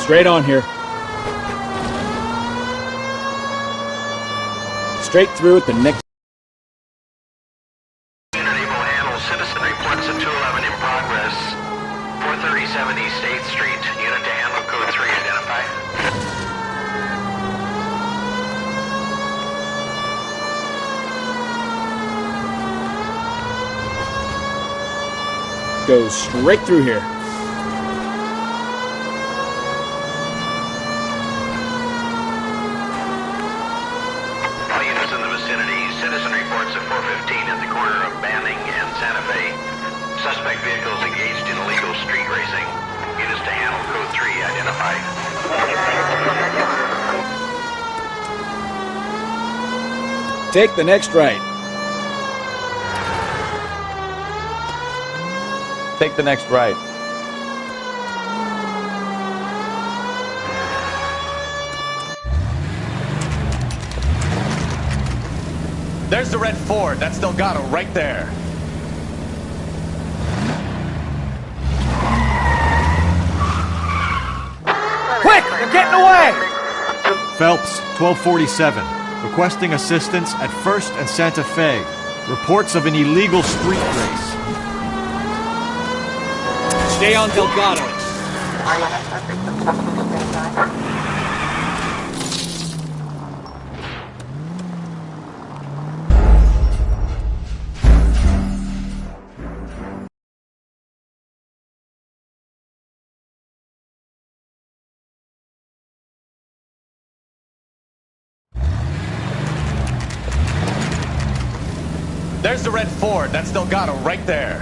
Straight on here. Straight through at the next... Citizen reports at 211 in progress. 437 East 8th Street. Unit to handle code 3 identified. Go straight through here. All units in the vicinity. Citizen reports at 415 at the corner of Banning and Santa Fe. Suspect vehicles engaged in illegal street racing. Units to handle code 3 identified. Take the next right. Take the next right. There's the red Ford. That's Delgado right there. Quick! They're getting away! Phelps, 1247. Requesting assistance at 1st and Santa Fe. Reports of an illegal street race. Stay on Delgado. There's the red Ford. That's Delgado right there.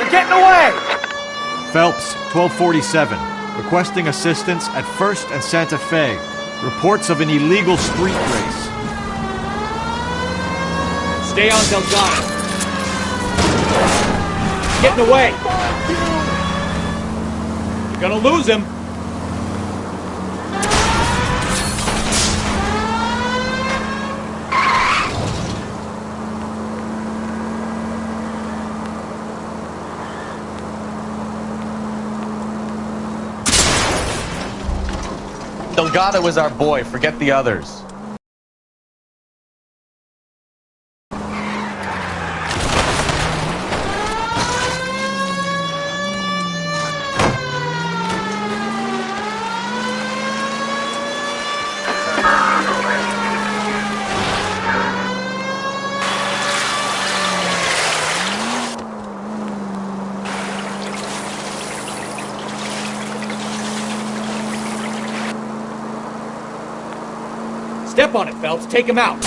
They're getting away! Phelps, 1247. Requesting assistance at 1st and Santa Fe. Reports of an illegal street race. Stay on Delgado. Getting away. You're gonna lose him. Delgado is our boy. Forget the others. Step on it, Phelps. Take him out.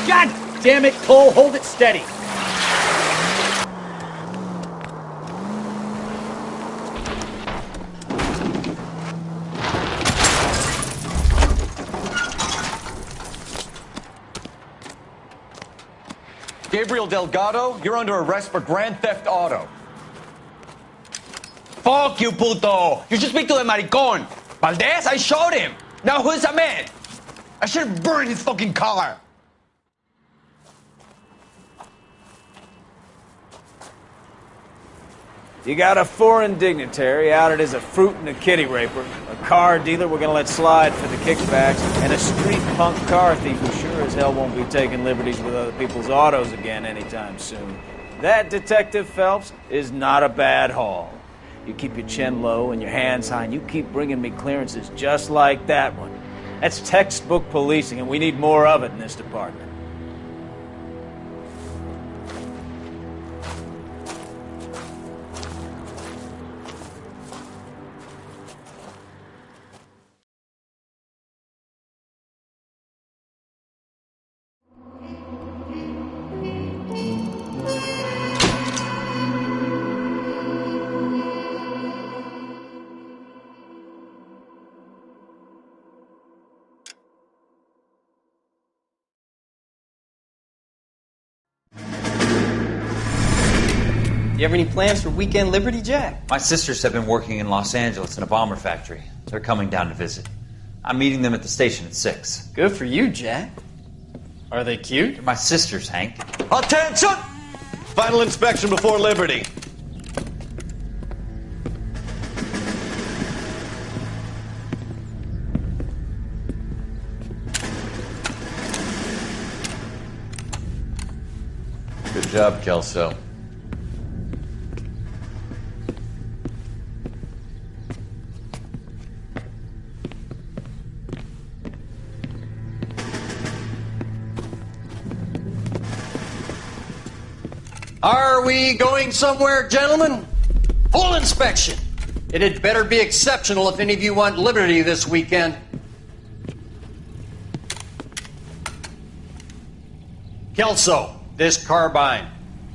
God damn it, Cole. Hold it steady. Gabriel Delgado, you're under arrest for grand theft auto. Fuck you, puto! You should speak to the maricon. Valdez, I showed him. Now who's the man? I should have burned his fucking car. You got a foreign dignitary outed as a fruit and a kitty raper, a car dealer we're gonna let slide for the kickbacks, and a street punk car thief who sure as hell won't be taking liberties with other people's autos again anytime soon. That, Detective Phelps, is not a bad haul. You keep your chin low and your hands high, and you keep bringing me clearances just like that one. That's textbook policing, and we need more of it in this department. You have any plans for weekend Liberty, Jack? My sisters have been working in Los Angeles in a bomber factory. They're coming down to visit. I'm meeting them at the station at 6. Good for you, Jack. Are they cute? They're my sisters, Hank. Attention! Final inspection before Liberty. Good job, Kelso. Are we going somewhere, gentlemen? Full inspection. It had better be exceptional if any of you want liberty this weekend. Kelso, this carbine.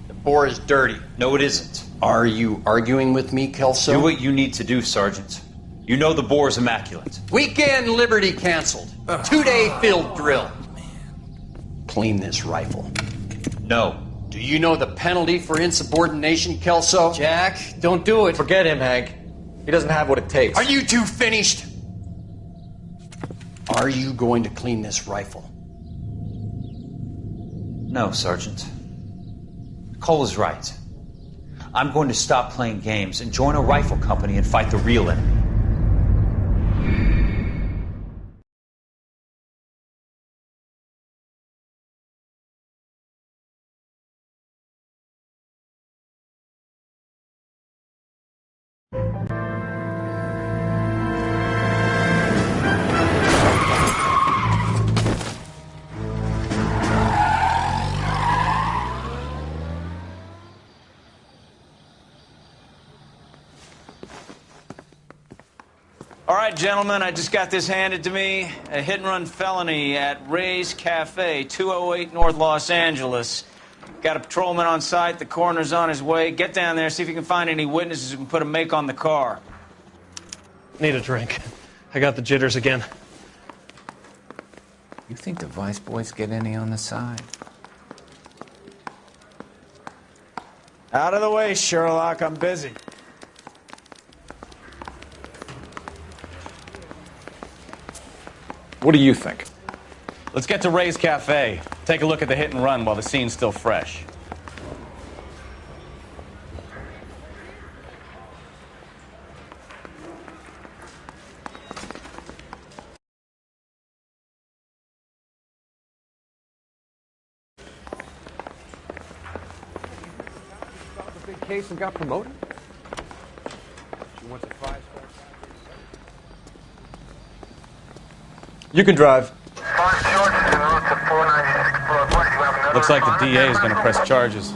The bore is dirty. No, it isn't. Are you arguing with me, Kelso? Do what you need to do, Sergeant. You know the bore is immaculate. Weekend liberty canceled. 2-day field drill. Clean this rifle. No. Do you know the penalty for insubordination, Kelso? Jack, don't do it. Forget him, Hank. He doesn't have what it takes. Are you two finished? Are you going to clean this rifle? No, Sergeant. Cole is right. I'm going to stop playing games and join a rifle company and fight the real enemy. All right, gentlemen, I just got this handed to me. A hit-and-run felony at Ray's Cafe, 208 North Los Angeles. Got a patrolman on site. The coroner's on his way. Get down there, see if you can find any witnesses who can put a make on the car. Need a drink. I got the jitters again. You think the Vice Boys get any on the side? Out of the way, Sherlock. I'm busy. What do you think? Let's get to Ray's Cafe. Take a look at the hit and run while the scene's still fresh. The big case and got promoted? She wants a 5-star. You can drive. Looks like the DA is going to press charges.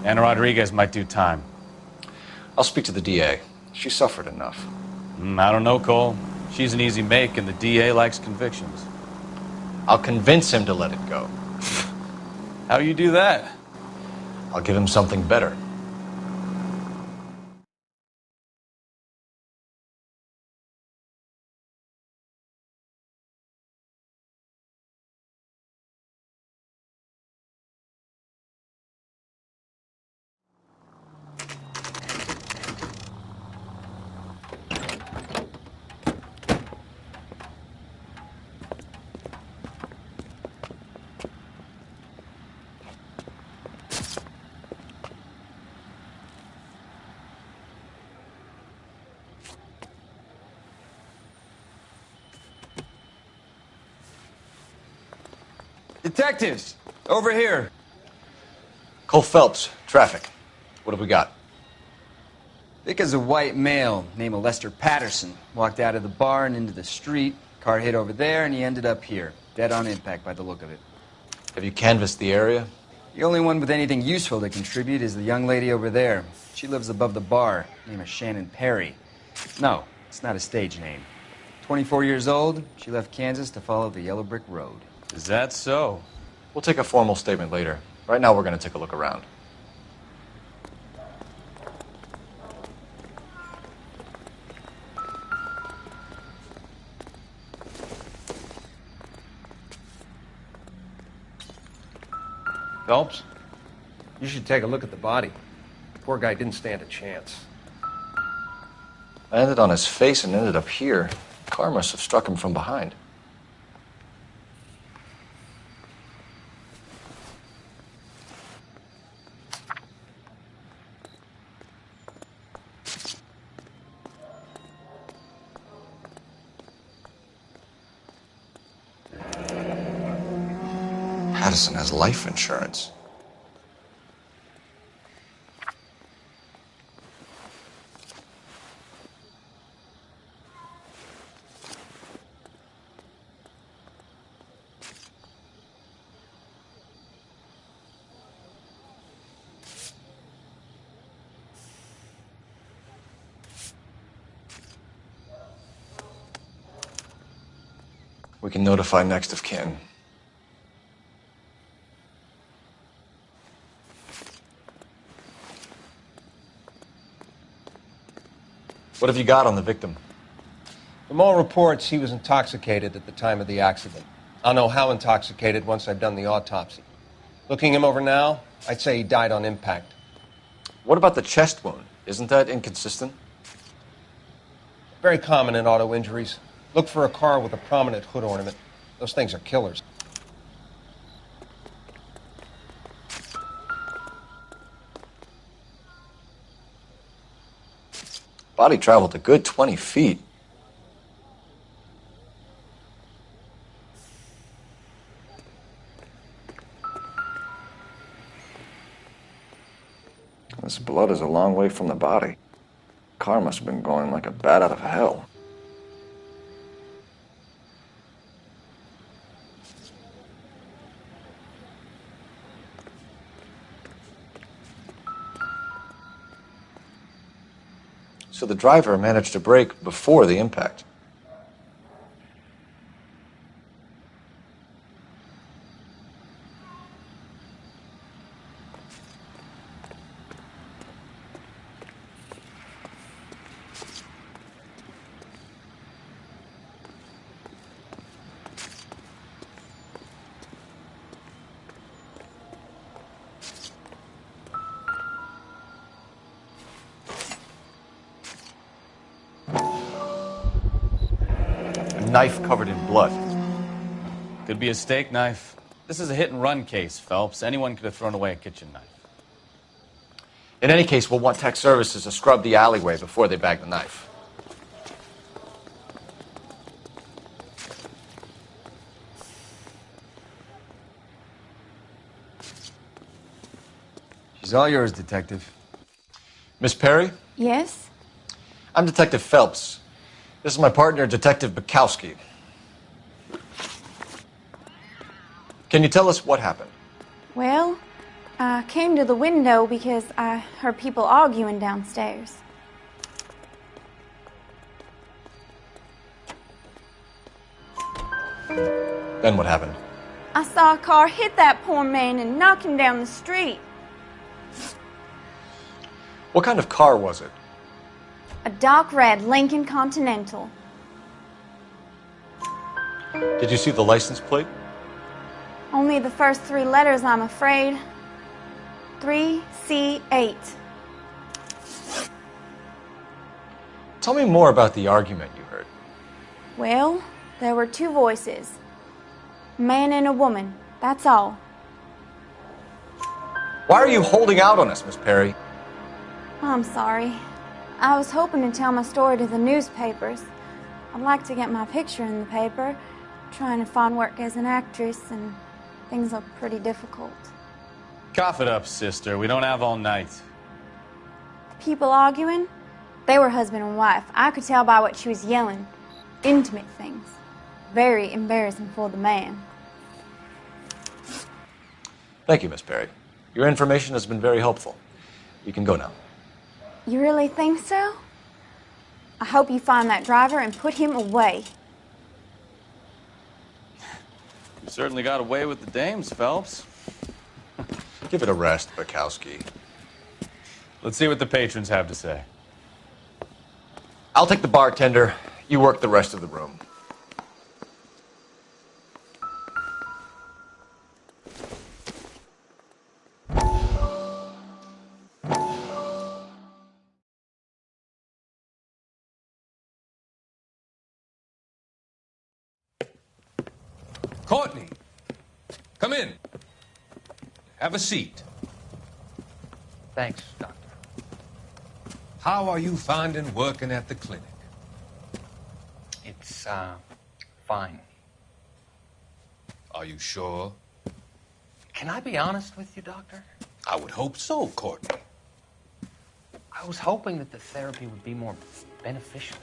Anna Rodriguez might do time. I'll speak to the DA. She suffered enough. I don't know, Cole. She's an easy make, and the DA likes convictions. I'll convince him to let it go. How do you do that? I'll give him something better. Detectives, over here. Cole Phelps, traffic. What have we got? Vic is a white male named Lester Patterson. Walked out of the bar and into the street. Car hit over there, and he ended up here. Dead on impact by the look of it. Have you canvassed the area? The only one with anything useful to contribute is the young lady over there. She lives above the bar. Name is Shannon Perry. No, it's not a stage name. 24 years old, she left Kansas to follow the yellow brick road. Is that so? We'll take a formal statement later. Right now, we're going to take a look around. Phelps, you should take a look at the body. The poor guy didn't stand a chance. Landed on his face and ended up here. The car must have struck him from behind. Patterson has life insurance. We can notify next of kin. What have you got on the victim? From all reports, he was intoxicated at the time of the accident. I'll know how intoxicated once I've done the autopsy. Looking him over now, I'd say he died on impact. What about the chest wound? Isn't that inconsistent? Very common in auto injuries. Look for a car with a prominent hood ornament. Those things are killers. Body traveled a good 20 feet. This blood is a long way from the body. Car must have been going like a bat out of hell. So the driver managed to brake before the impact. knife covered in blood. Could be a steak knife. This is a hit-and-run case, Phelps. Anyone could have thrown away a kitchen knife. In any case, we'll want tech services to scrub the alleyway before they bag the knife. She's all yours, Detective. Miss Perry? Yes? I'm Detective Phelps. This is my partner, Detective Bukowski. Can you tell us what happened? Well, I came to the window because I heard people arguing downstairs. Then what happened? I saw a car hit that poor man and knock him down the street. What kind of car was it? A dark red Lincoln Continental. Did you see the license plate? Only the first 3 letters, I'm afraid. 3C8. Tell me more about the argument you heard. Well, there were 2 voices. A man and a woman, that's all. Why are you holding out on us, Miss Perry? I'm sorry. I was hoping to tell my story to the newspapers. I'd like to get my picture in the paper. Trying to find work as an actress, and things are pretty difficult. Cough it up, sister. We don't have all night. People arguing? They were husband and wife. I could tell by what she was yelling. Intimate things. Very embarrassing for the man. Thank you, Miss Perry. Your information has been very helpful. You can go now. You really think so? I hope you find that driver and put him away. You certainly got away with the dames, Phelps. Give it a rest, Bukowski. Let's see what the patrons have to say. I'll take the bartender. You work the rest of the room. Courtney, come in. Have a seat. Thanks, Doctor. How are you finding working at the clinic? It's, fine. Are you sure? Can I be honest with you, Doctor? I would hope so, Courtney. I was hoping that the therapy would be more beneficial.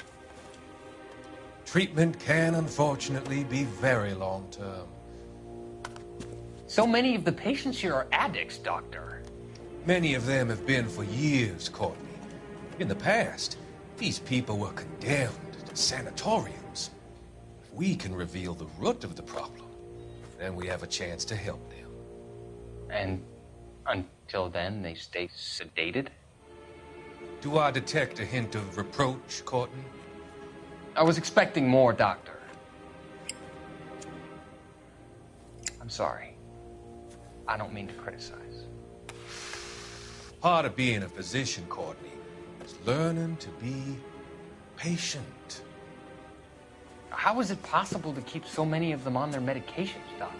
Treatment can, unfortunately, be very long-term. So many of the patients here are addicts, Doctor. Many of them have been for years, Courtney. In the past, these people were condemned to sanatoriums. If we can reveal the root of the problem, then we have a chance to help them. And until then, they stay sedated? Do I detect a hint of reproach, Courtney? I was expecting more, Doctor. I'm sorry. I don't mean to criticize. Part of being a physician, Courtney, is learning to be patient. How is it possible to keep so many of them on their medications, Doctor?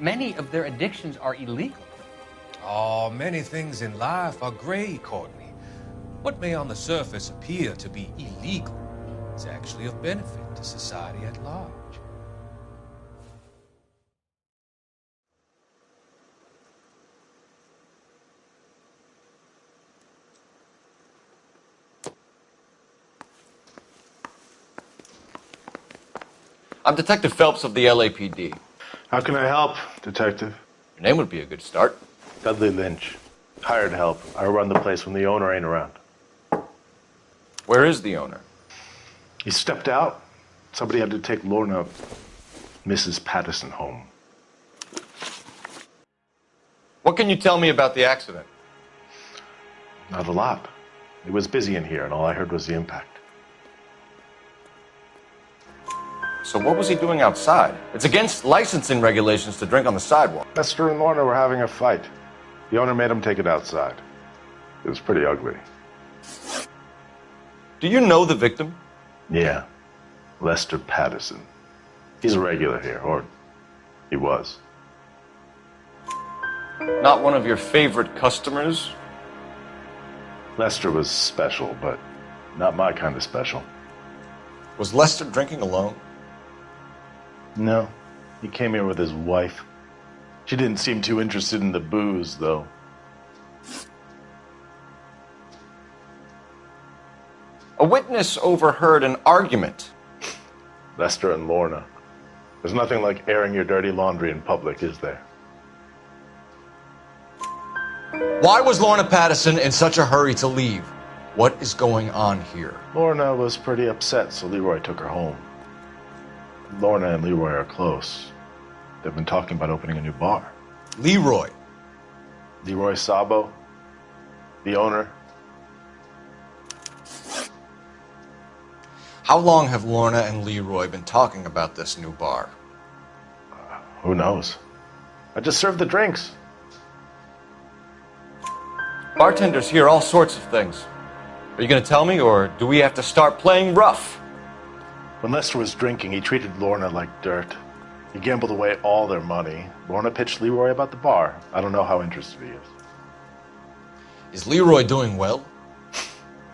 Many of their addictions are illegal. Oh, many things in life are gray, Courtney. What may on the surface appear to be illegal is actually of benefit to society at large. I'm Detective Phelps of the LAPD. How can I help, Detective? Your name would be a good start. Dudley Lynch. Hired help. I run the place when the owner ain't around. Where is the owner? He stepped out. Somebody had to take Lorna, Mrs. Patterson, home. What can you tell me about the accident? Not a lot. It was busy in here, and all I heard was the impact. So what was he doing outside? It's against licensing regulations to drink on the sidewalk. Lester and Lorna were having a fight. The owner made him take it outside. It was pretty ugly. Do you know the victim? Yeah. Lester Patterson. He's a regular here, or he was. Not one of your favorite customers? Lester was special, but not my kind of special. Was Lester drinking alone? No. He came here with his wife. She didn't seem too interested in the booze, though. A witness overheard an argument. Lester and Lorna. There's nothing like airing your dirty laundry in public, is there? Why was Lorna Patterson in such a hurry to leave? What is going on here? Lorna was pretty upset, so Leroy took her home. Lorna and Leroy are close. They've been talking about opening a new bar. Leroy? Leroy Sabo, the owner. How long have Lorna and Leroy been talking about this new bar? Who knows? I just served the drinks. Bartenders hear all sorts of things. Are you going to tell me, or do we have to start playing rough? When Lester was drinking, he treated Lorna like dirt. He gambled away all their money. Lorna pitched Leroy about the bar. I don't know how interested he is. Is Leroy doing well?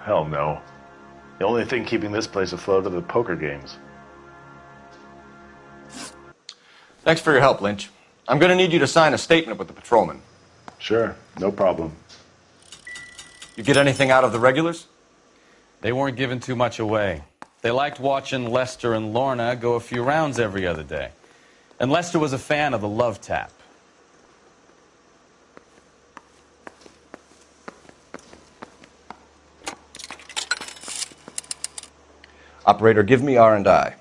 Hell no. The only thing keeping this place afloat are the poker games. Thanks for your help, Lynch. I'm going to need you to sign a statement with the patrolman. Sure, no problem. You get anything out of the regulars? They weren't giving too much away. They liked watching Lester and Lorna go a few rounds every other day. And Lester was a fan of the love tap. Operator, give me R&I.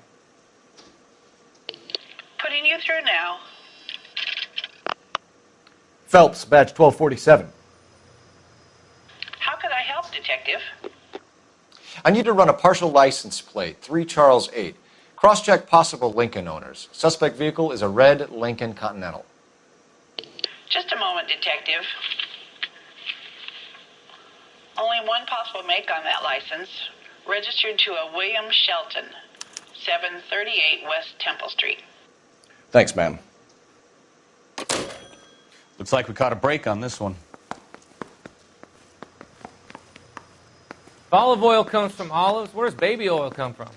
Putting you through now. Phelps, badge 1247. How could I help, Detective? I need to run a partial license plate, 3 Charles 8. Cross-check possible Lincoln owners. Suspect vehicle is a red Lincoln Continental. Just a moment, Detective. Only one possible make on that license. Registered to a William Shelton, 738 West Temple Street. Thanks, ma'am. Looks like we caught a break on this one. If olive oil comes from olives, where does baby oil come from?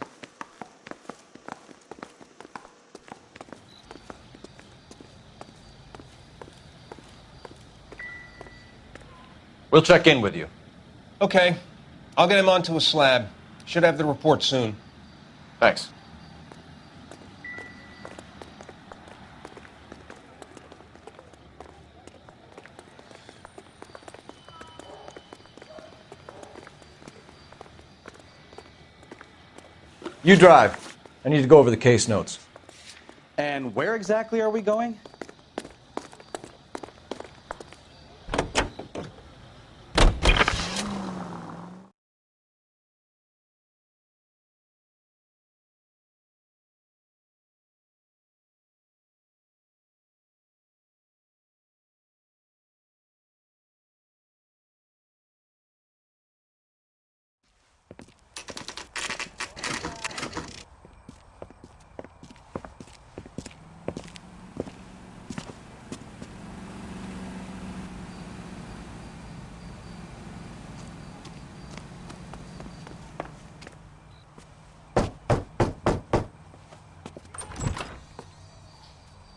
We'll check in with you. Okay. I'll get him onto a slab. Should have the report soon. Thanks. You drive. I need to go over the case notes. And where exactly are we going?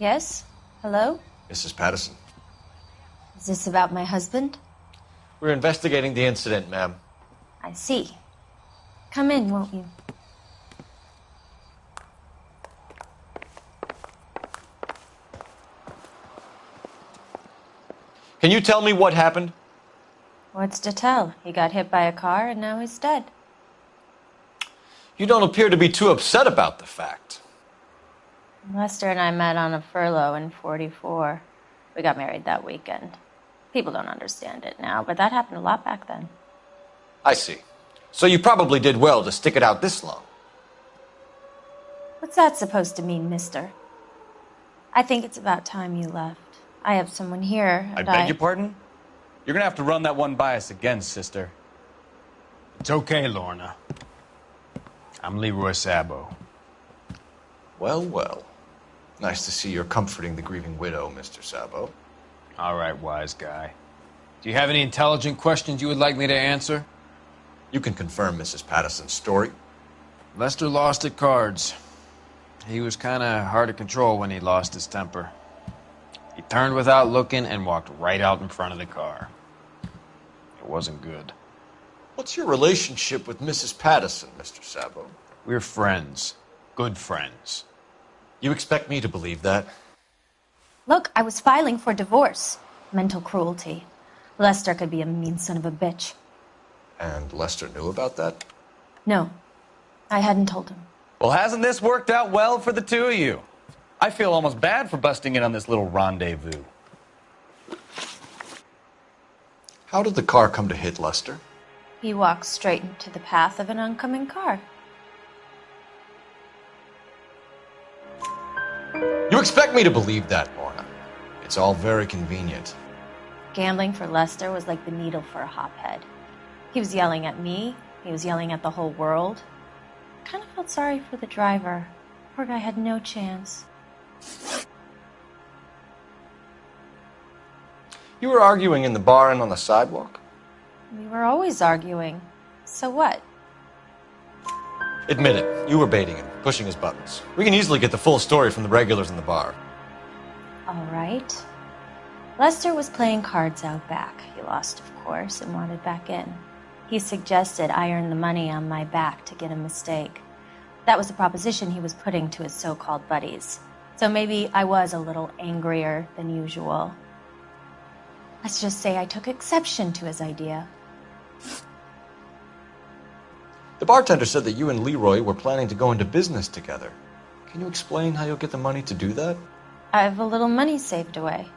Yes? Hello? Mrs. Patterson. Is this about my husband? We're investigating the incident, ma'am. I see. Come in, won't you? Can you tell me what happened? What's to tell? He got hit by a car and now he's dead. You don't appear to be too upset about the fact. Lester and I met on a furlough in '44. We got married that weekend. People don't understand it now, but that happened a lot back then. I see. So you probably did well to stick it out this long. What's that supposed to mean, mister? I think it's about time you left. I have someone here, I and beg your pardon? You're gonna have to run that one by us again, sister. It's okay, Lorna. I'm Leroy Sabo. Well, well. Nice to see you're comforting the grieving widow, Mr. Sabo. All right, wise guy. Do you have any intelligent questions you would like me to answer? You can confirm Mrs. Patterson's story. Lester lost at cards. He was kind of hard to control when he lost his temper. He turned without looking and walked right out in front of the car. It wasn't good. What's your relationship with Mrs. Patterson, Mr. Sabo? We're friends. Good friends. You expect me to believe that? Look, I was filing for divorce. Mental cruelty. Lester could be a mean son of a bitch. And Lester knew about that? No, I hadn't told him. Well, hasn't this worked out well for the two of you? I feel almost bad for busting in on this little rendezvous. How did the car come to hit Lester? He walked straight into the path of an oncoming car. You expect me to believe that, Lorna? It's all very convenient. Gambling for Lester was like the needle for a hophead. He was yelling at me. He was yelling at the whole world. I kind of felt sorry for the driver. Poor guy had no chance. You were arguing in the bar and on the sidewalk? We were always arguing. So what? Admit it, you were baiting him, pushing his buttons. We can easily get the full story from the regulars in the bar. All right. Lester was playing cards out back. He lost, of course, and wanted back in. He suggested I earn the money on my back to get a mistake. That was the proposition he was putting to his so-called buddies. So maybe I was a little angrier than usual. Let's just say I took exception to his idea. The bartender said that you and Leroy were planning to go into business together. Can you explain how you'll get the money to do that? I have a little money saved away.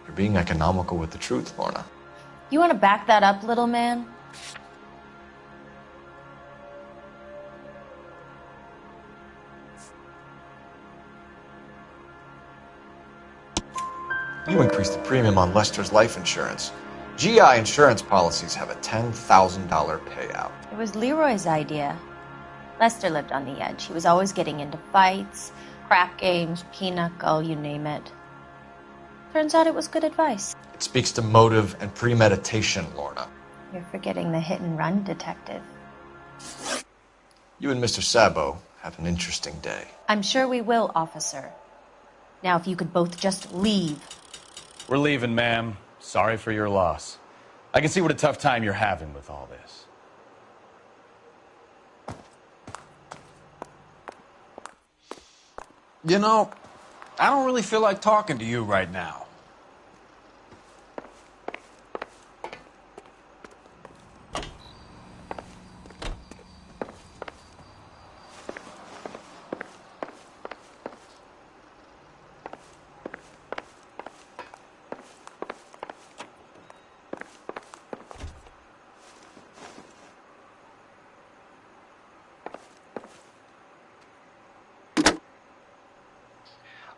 You're being economical with the truth, Lorna. You want to back that up, little man? You increased the premium on Lester's life insurance. GI insurance policies have a $10,000 payout. It was Leroy's idea. Lester lived on the edge. He was always getting into fights, crap games, pinochle, you name it. Turns out it was good advice. It speaks to motive and premeditation, Lorna. You're forgetting the hit-and-run detective. You and Mr. Sabo have an interesting day. I'm sure we will, officer. Now, if you could both just leave. We're leaving, ma'am. Sorry for your loss. I can see what a tough time you're having with all this. You know, I don't really feel like talking to you right now.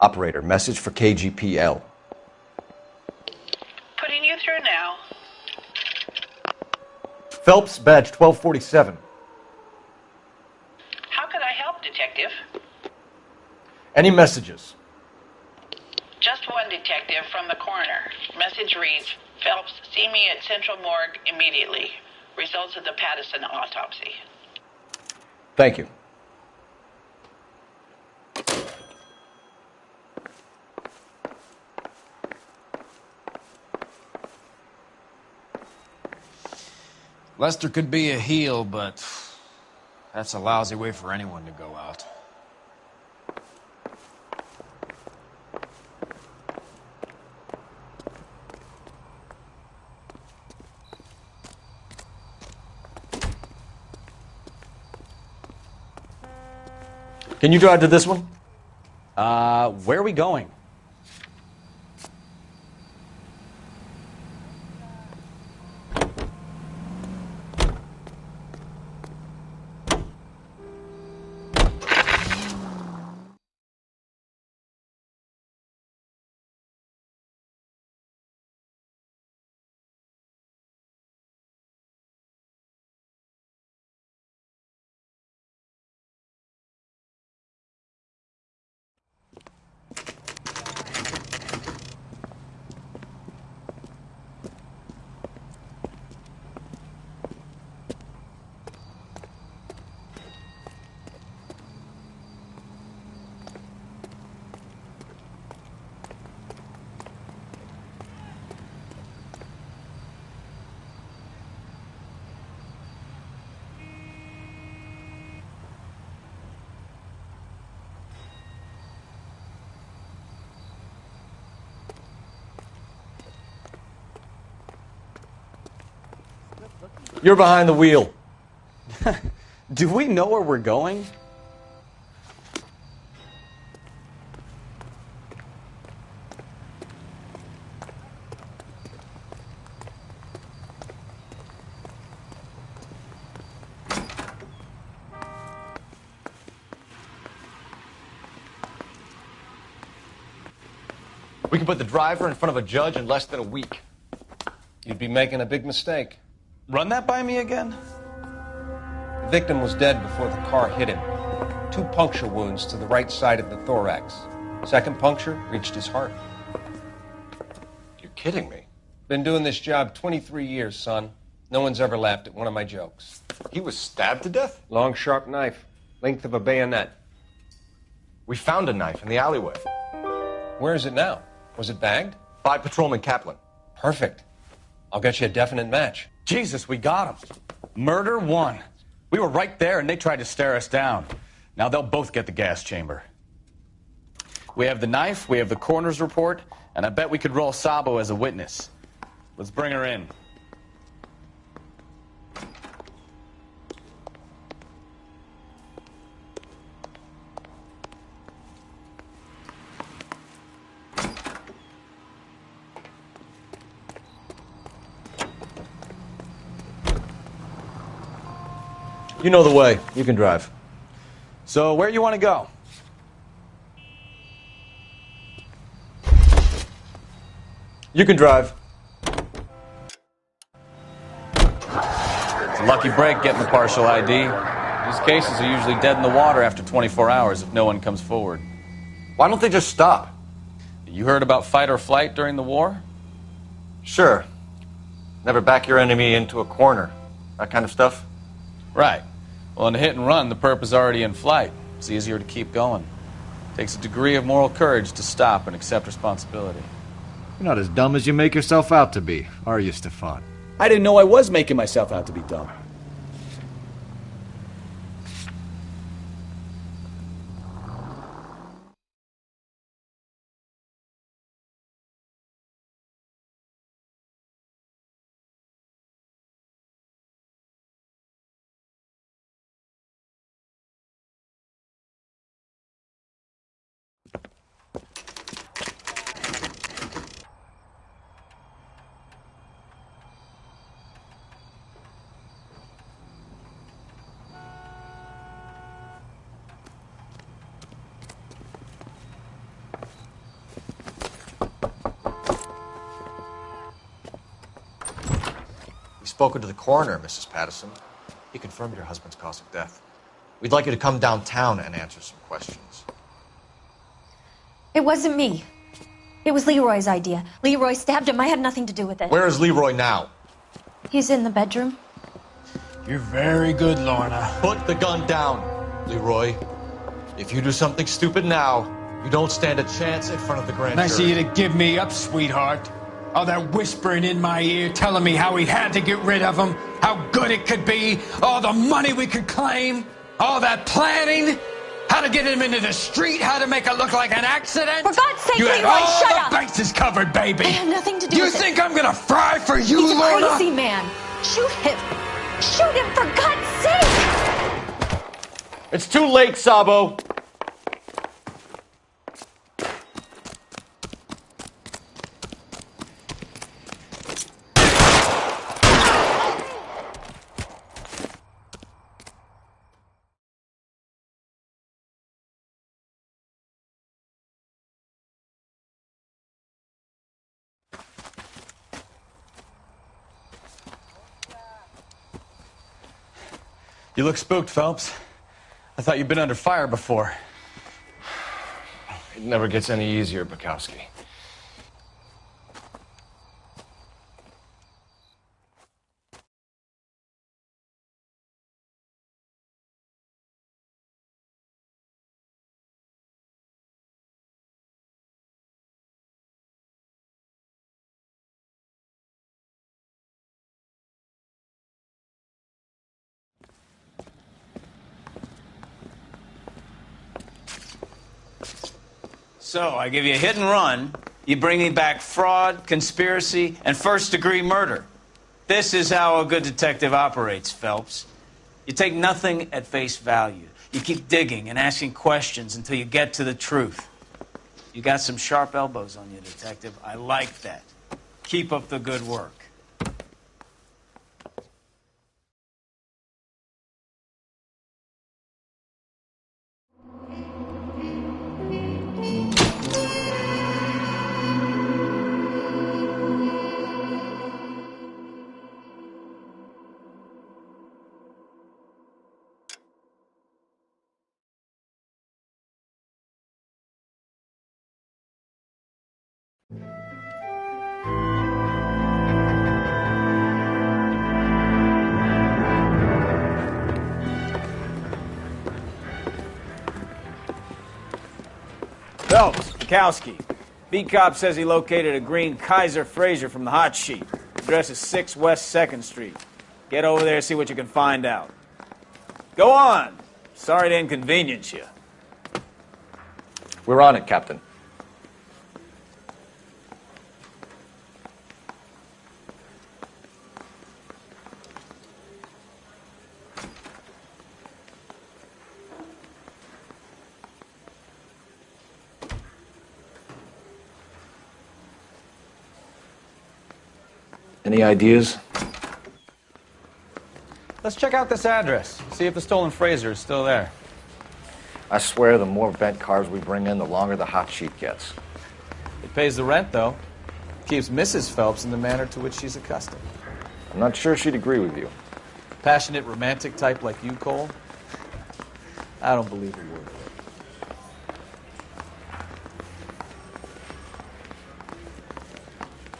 Operator, message for KGPL. Putting you through now. Phelps, badge 1247. How could I help, Detective? Any messages? Just one detective from the coroner. Message reads, Phelps, see me at Central Morgue immediately. Results of the Patterson autopsy. Thank you. Lester could be a heel, but that's a lousy way for anyone to go out. Can you drive to this one? Where are we going? You're behind the wheel. Do we know where we're going? We can put the driver in front of a judge in less than a week. You'd be making a big mistake. Run that by me again? The victim was dead before the car hit him. 2 puncture wounds to the right side of the thorax. Second puncture reached his heart. You're kidding me. Been doing this job 23 years, son. No one's ever laughed at one of my jokes. He was stabbed to death? Long, sharp knife. Length of a bayonet. We found a knife in the alleyway. Where is it now? Was it bagged? By Patrolman Kaplan. Perfect. I'll get you a definite match. Jesus, we got him. Murder 1. We were right there and they tried to stare us down. Now they'll both get the gas chamber. We have the knife, we have the coroner's report, and I bet we could roll Sabo as a witness. Let's bring her in. You know the way. You can drive. So, where you want to go? You can drive. It's a lucky break getting the partial ID. These cases are usually dead in the water after 24 hours if no one comes forward. Why don't they just stop? You heard about fight or flight during the war? Sure. Never back your enemy into a corner. That kind of stuff? Right. Well, in a hit and run, the perp is already in flight. It's easier to keep going. It takes a degree of moral courage to stop and accept responsibility. You're not as dumb as you make yourself out to be, are you, Stefan? I didn't know I was making myself out to be dumb. Spoken to the coroner, Mrs. Patterson. He confirmed your husband's cause of death. We'd like you to come downtown and answer some questions. It wasn't me. It was Leroy's idea. Leroy stabbed him. I had nothing to do with it. Where is Leroy now? He's in the bedroom. You're very good, Lorna. Put the gun down, Leroy. If you do something stupid now, you don't stand a chance in front of the grand jury. Nice of you to give me up, sweetheart. All that whispering in my ear telling me how we had to get rid of him, how good it could be, all the money we could claim, all that planning, how to get him into the street, how to make it look like an accident. For God's sake, you had Leroy, all shut the up! bases covered, baby. I had nothing to do you with it. You think I'm gonna fry for you, He's a Lorna? crazy man. Shoot him. Shoot him, for God's sake! It's too late, Sabo. You look spooked, Phelps. I thought you'd been under fire before. It never gets any easier, Bukowski. So, I give you a hit and run. You bring me back fraud, conspiracy, and first-degree murder. This is how a good detective operates, Phelps. You take nothing at face value. You keep digging and asking questions until you get to the truth. You got some sharp elbows on you, detective. I like that. Keep up the good work. Phelps, Bukowski. Beat cop says he located a green Kaiser Fraser from the hot sheet. Address is 6 West 2nd Street. Get over there, see what you can find out. Go on. Sorry to inconvenience you. We're on it, Captain. Any ideas? Let's check out this address. See if the stolen Fraser is still there. I swear the more bent cars we bring in, the longer the hot sheet gets. It pays the rent, though. Keeps Mrs. Phelps in the manner to which she's accustomed. I'm not sure she'd agree with you. Passionate, romantic type like you, Cole? I don't believe a word of it.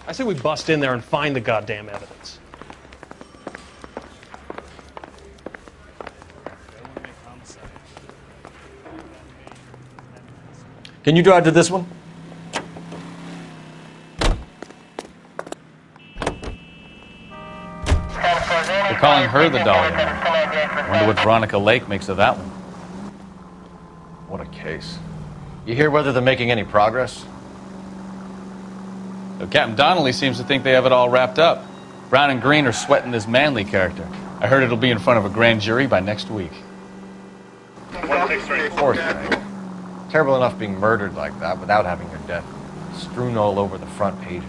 I say we bust in there and find the goddamn evidence. Can you drive to this one? They're calling her the Dahlia Murder. Wonder what Veronica Lake makes of that one. What a case. You hear whether they're making any progress? So Captain Donnelly seems to think they have it all wrapped up. Brown and Green are sweating this Manley character. I heard it'll be in front of a grand jury by next week. Poor thing. Terrible enough being murdered like that without having your death strewn all over the front pages.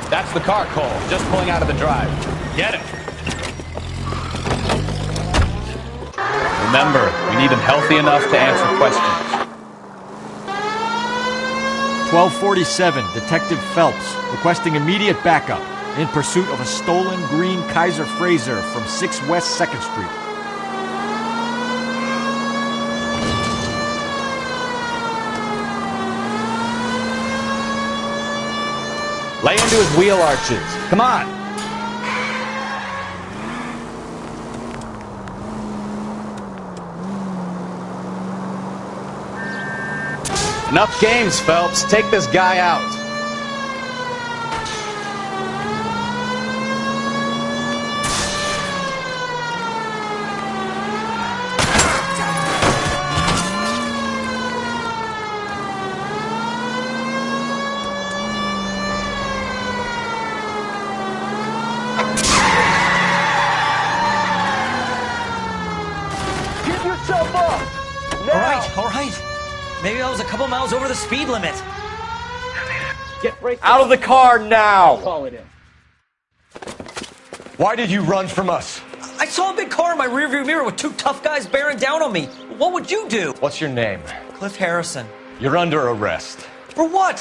That's the car, Cole. Just pulling out of the drive. Get it. Remember, we need him healthy enough to answer questions. 1247, Detective Phelps, requesting immediate backup in pursuit of a stolen green Kaiser Fraser from 6 West 2nd Street. Lay into his wheel arches. Come on. Enough games, Phelps. Take this guy out. All right. Maybe I was a couple miles over the speed limit. Get right out of the car now! Call it in. Why did you run from us? I saw a big car in my rearview mirror with 2 tough guys bearing down on me. What would you do? What's your name? Cliff Harrison. You're under arrest. For what?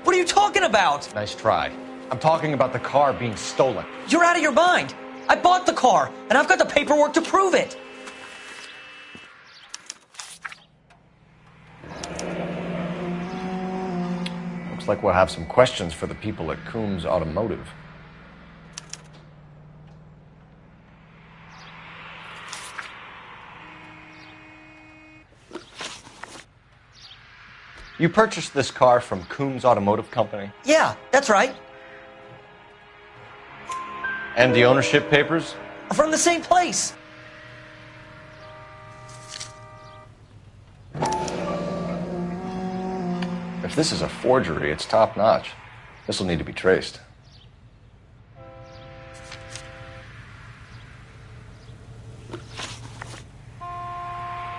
What are you talking about? Nice try. I'm talking about the car being stolen. You're out of your mind. I bought the car, and I've got the paperwork to prove it. Looks like we'll have some questions for the people at Coombs Automotive. You purchased this car from Coombs Automotive Company? Yeah, that's right. And the ownership papers? From the same place. If this is a forgery, it's top-notch. This will need to be traced.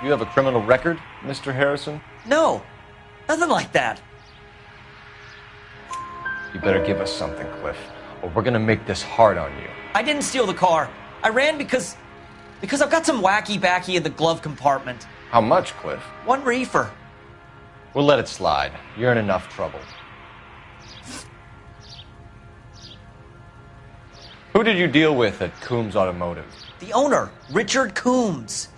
You have a criminal record, Mr. Harrison? No, nothing like that. You better give us something, Cliff, or we're gonna make this hard on you. I didn't steal the car. I ran because I've got some wacky backy in the glove compartment. How much, Cliff? 1 reefer. We'll let it slide. You're in enough trouble. Who did you deal with at Coombs Automotive? The owner, Richard Coombs.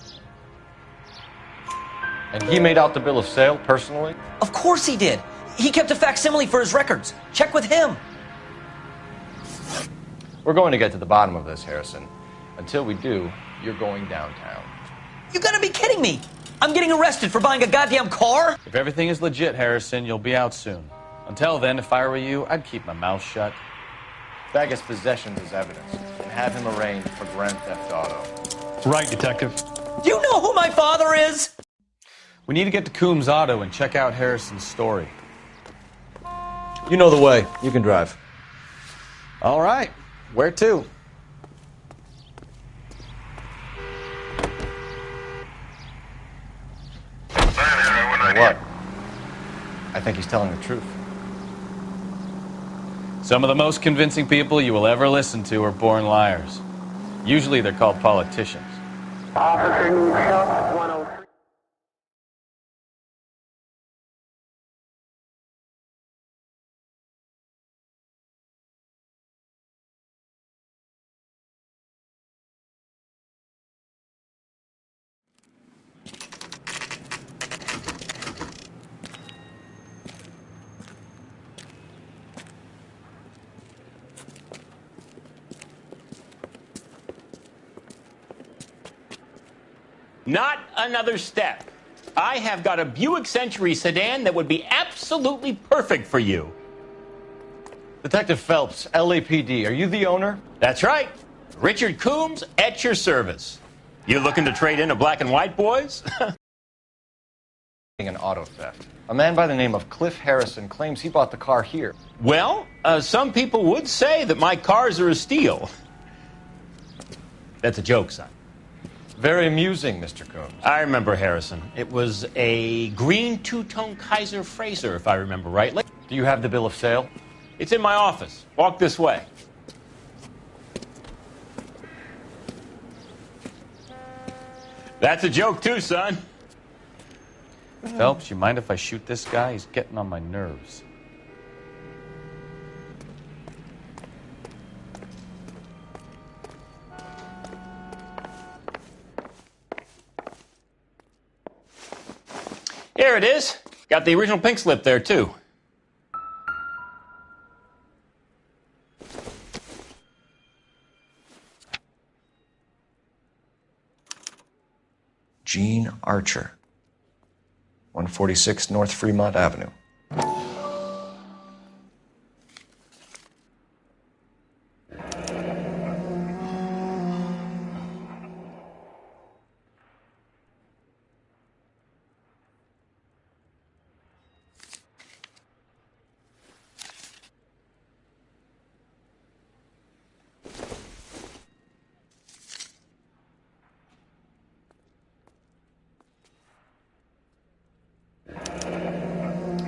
And he made out the bill of sale personally? Of course he did. He kept a facsimile for his records. Check with him. We're going to get to the bottom of this, Harrison. Until we do, you're going downtown. You gotta be kidding me! I'm getting arrested for buying a goddamn car? If everything is legit, Harrison, you'll be out soon. Until then, if I were you, I'd keep my mouth shut. Bag his possessions as evidence and have him arraigned for Grand Theft Auto. Right, Detective. Do you know who my father is? We need to get to Coombs Auto and check out Harrison's story. You know the way. You can drive. All right. Where to? What? I think he's telling the truth. Some of the most convincing people you will ever listen to are born liars. Usually they're called politicians. Officer needs help, 103. Not another step. I have got a Buick Century sedan that would be absolutely perfect for you. Detective Phelps, LAPD, are you the owner? That's right. Richard Coombs at your service. You looking to trade in a black and white, boys? An auto theft. A man by the name of Cliff Harrison claims he bought the car here. Well, some people would say that my cars are a steal. That's a joke, son. Very amusing, Mr. Coombs. I remember Harrison. It was a green two-tone Kaiser Frazer, if I remember rightly. Do you have the bill of sale? It's in my office. Walk this way. That's a joke too, son. Phelps, you mind if I shoot this guy? He's getting on my nerves. Here it is. Got the original pink slip there, too. Gene Archer, 146 North Fremont Avenue.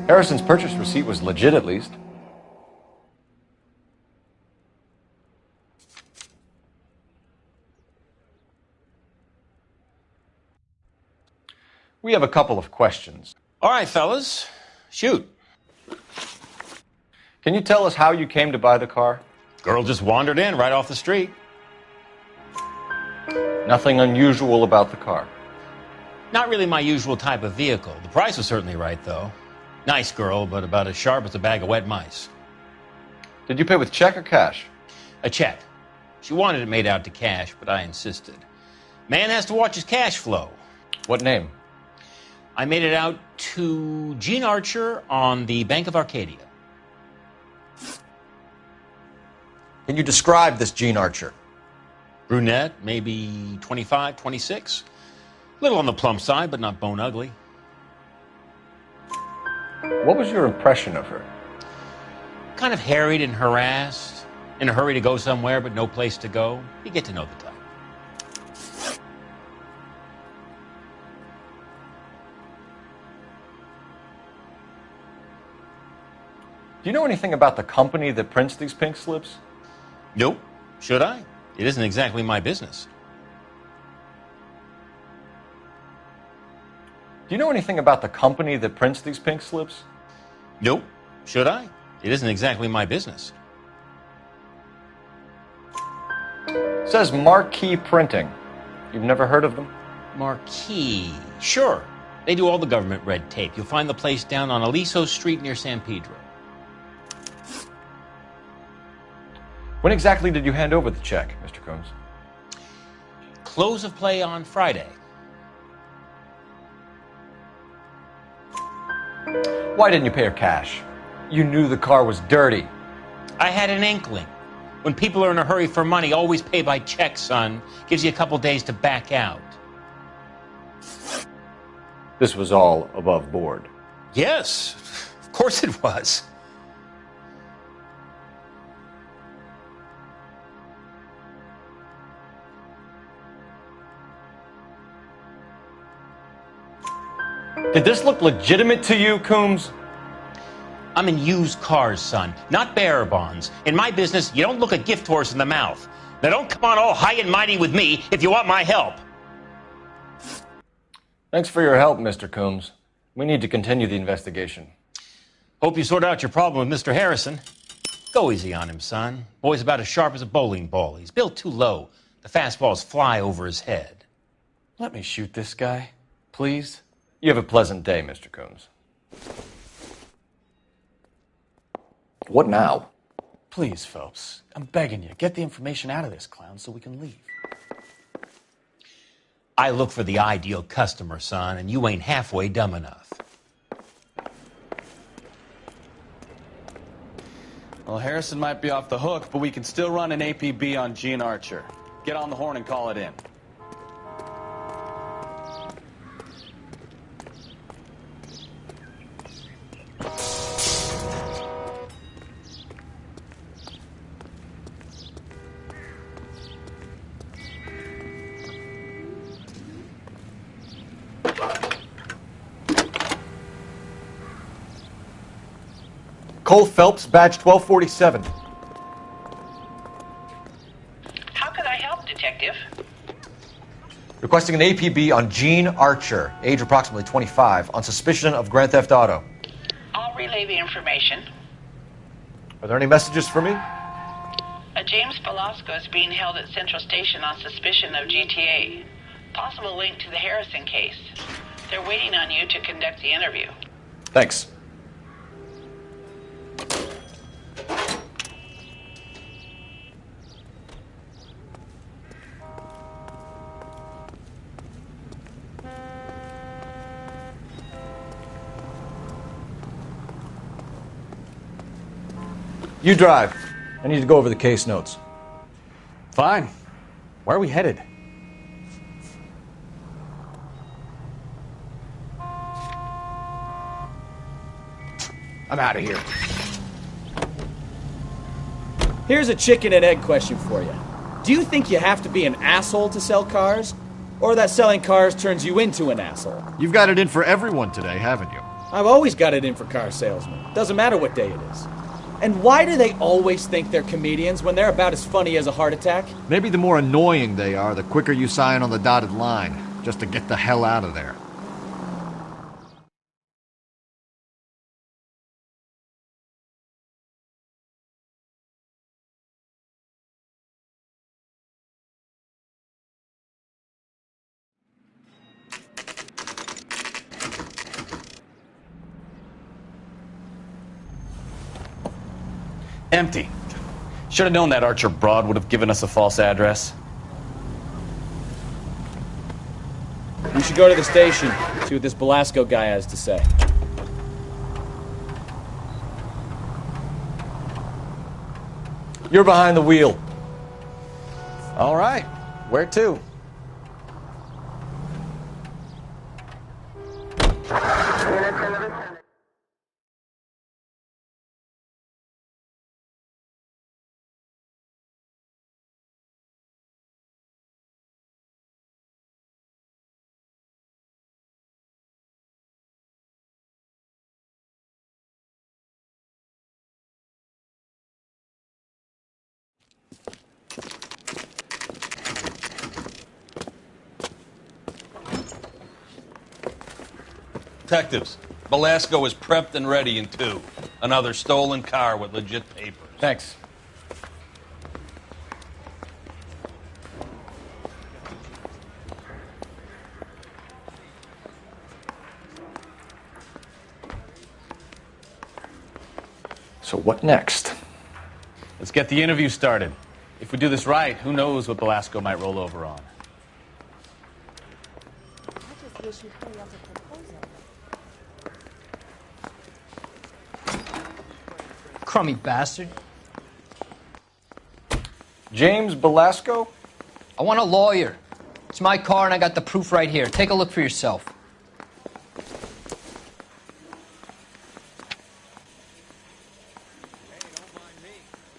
Harrison's purchase receipt was legit, at least. We have a couple of questions. All right, fellas. Shoot. Can you tell us how you came to buy the car? Girl just wandered in right off the street. Nothing unusual about the car. Not really my usual type of vehicle. The price was certainly right, though. Nice girl, but about as sharp as a bag of wet mice. Did you pay with check or cash? A check. She wanted it made out to cash, but I insisted. Man has to watch his cash flow. What name? I made it out to Gene Archer on the Bank of Arcadia. Can you describe this Gene Archer? Brunette, maybe 25, 26. Little on the plump side, but not bone ugly. What was your impression of her? Kind of harried and harassed, in a hurry to go somewhere, but no place to go. You get to know the type. Do you know anything about the company that prints these pink slips? Nope. Should I? It isn't exactly my business. Do you know anything about the company that prints these pink slips? Nope. Should I? It isn't exactly my business. It says Marquee Printing. You've never heard of them? Marquee. Sure. They do all the government red tape. You'll find the place down on Aliso Street near San Pedro. When exactly did you hand over the check, Mr. Coombs? Close of play on Friday. Why didn't you pay her cash? You knew the car was dirty. I had an inkling. When people are in a hurry for money, always pay by check, son. Gives you a couple days to back out. This was all above board. Yes, of course it was. Did this look legitimate to you, Coombs? I'm in used cars, son, not bearer bonds. In my business, you don't look a gift horse in the mouth. Now don't come on all high and mighty with me if you want my help. Thanks for your help, Mr. Coombs. We need to continue the investigation. Hope you sort out your problem with Mr. Harrison. Go easy on him, son. Boy's about as sharp as a bowling ball. He's built too low. The fastballs fly over his head. Let me shoot this guy, please. You have a pleasant day, Mr. Coombs. What now? Please, Phelps. I'm begging you. Get the information out of this clown so we can leave. I look for the ideal customer, son, and you ain't halfway dumb enough. Well, Harrison might be off the hook, but we can still run an APB on Gene Archer. Get on the horn and call it in. Cole Phelps, badge 1247. How could I help, Detective? Requesting an APB on Gene Archer, age approximately 25, on suspicion of Grand Theft Auto. I'll relay the information. Are there any messages for me? A James Velasco is being held at Central Station on suspicion of GTA. Possible link to the Harrison case. They're waiting on you to conduct the interview. Thanks. You drive. I need to go over the case notes. Fine. Where are we headed? I'm out of here. Here's a chicken and egg question for you. Do you think you have to be an asshole to sell cars? Or that selling cars turns you into an asshole? You've got it in for everyone today, haven't you? I've always got it in for car salesmen. Doesn't matter what day it is. And why do they always think they're comedians when they're about as funny as a heart attack? Maybe the more annoying they are, the quicker you sign on the dotted line, just to get the hell out of there. Empty. Should have known that Archer broad would have given us a false address. We should go to the station, see what this Belasco guy has to say. You're behind the wheel. All right. Where to? Detectives, Belasco is prepped and ready in 2. Another stolen car with legit papers. Thanks. So what next? Let's get the interview started. If we do this right, who knows what Belasco might roll over on. Crummy bastard. James Belasco? I want a lawyer. It's my car and I got the proof right here. Take a look for yourself.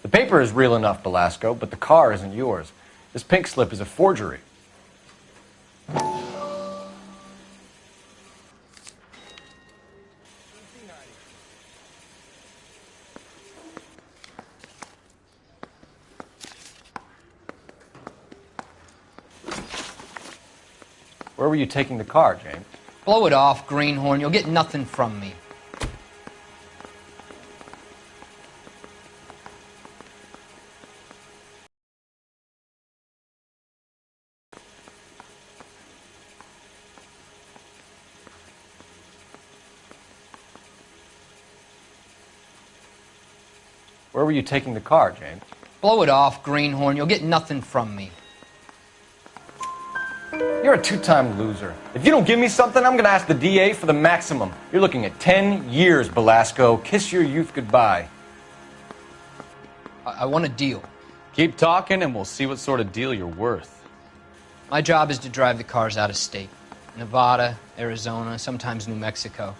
The paper is real enough, Belasco, but the car isn't yours. This pink slip is a forgery. Where were you taking the car, James? Blow it off, greenhorn. You'll get nothing from me. Where were you taking the car, James? Blow it off, greenhorn. You'll get nothing from me. You're a 2-time loser. If you don't give me something, I'm going to ask the DA for the maximum. You're looking at 10 years, Belasco. Kiss your youth goodbye. I want a deal. Keep talking and we'll see what sort of deal you're worth. My job is to drive the cars out of state. Nevada, Arizona, sometimes New Mexico.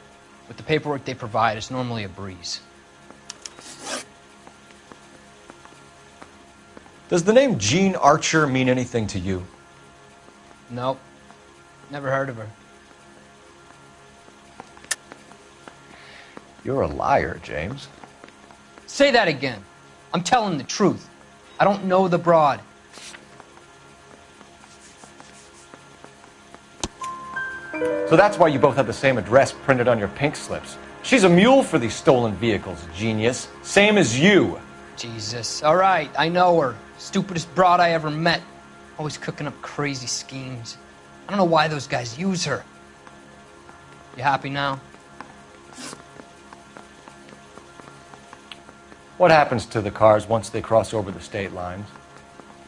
With the paperwork they provide, it's normally a breeze. Does the name Jean Archer mean anything to you? Nope. Never heard of her. You're a liar, James. Say that again. I'm telling the truth. I don't know the broad. So that's why you both have the same address printed on your pink slips. She's a mule for these stolen vehicles, genius. Same as you. Jesus. All right, I know her. Stupidest broad I ever met. Always cooking up crazy schemes. I don't know why those guys use her. You happy now? What happens to the cars once they cross over the state lines?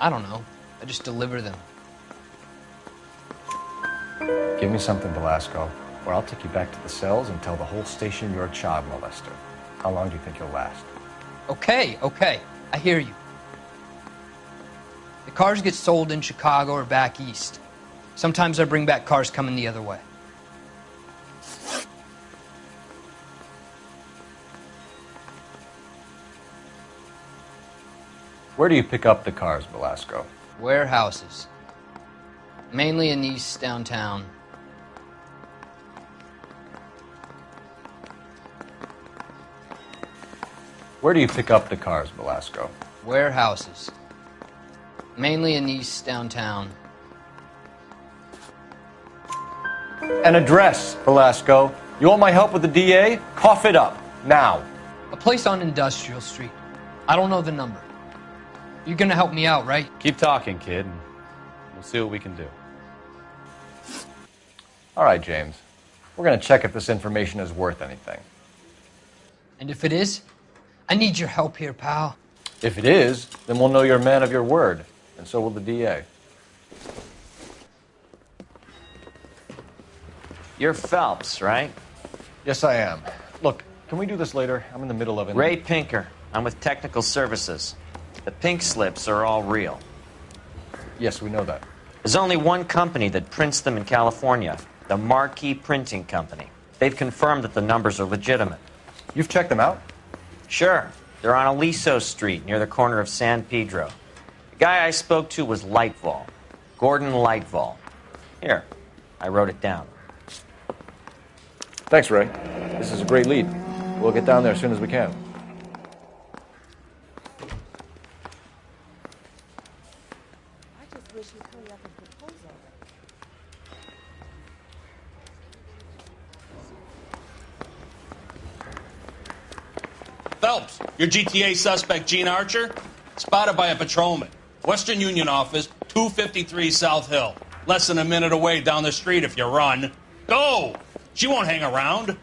I don't know. I just deliver them. Give me something, Belasco, or I'll take you back to the cells and tell the whole station you're a child molester. How long do you think you'll last? Okay. I hear you. The cars get sold in Chicago or back east. Sometimes I bring back cars coming the other way. Where do you pick up the cars, Belasco? Warehouses. Mainly in East downtown. Where do you pick up the cars, Belasco? Warehouses. Mainly in East downtown. An address, Belasco. You want my help with the DA? Cough it up, now. A place on Industrial Street. I don't know the number. You're gonna help me out, right? Keep talking, kid, and we'll see what we can do. All right, James. We're gonna check if this information is worth anything. And if it is, I need your help here, pal. If it is, then we'll know you're a man of your word, and so will the DA. You're Phelps, right? Yes, I am. Look, can we do this later? I'm in the middle of it. Ray Pinker. I'm with Technical Services. The pink slips are all real. Yes, we know that. There's only one company that prints them in California, the Marquee Printing Company. They've confirmed that the numbers are legitimate. You've checked them out? Sure. They're on Aliso Street, near the corner of San Pedro. The guy I spoke to was Lightval. Gordon Lightval. Here, I wrote it down. Thanks, Ray. This is a great lead. We'll get down there as soon as we can. Phelps, your GTA suspect, Gene Archer, spotted by a patrolman. Western Union office, 253 South Hill. Less than a minute away down the street if you run. Go! She won't hang around.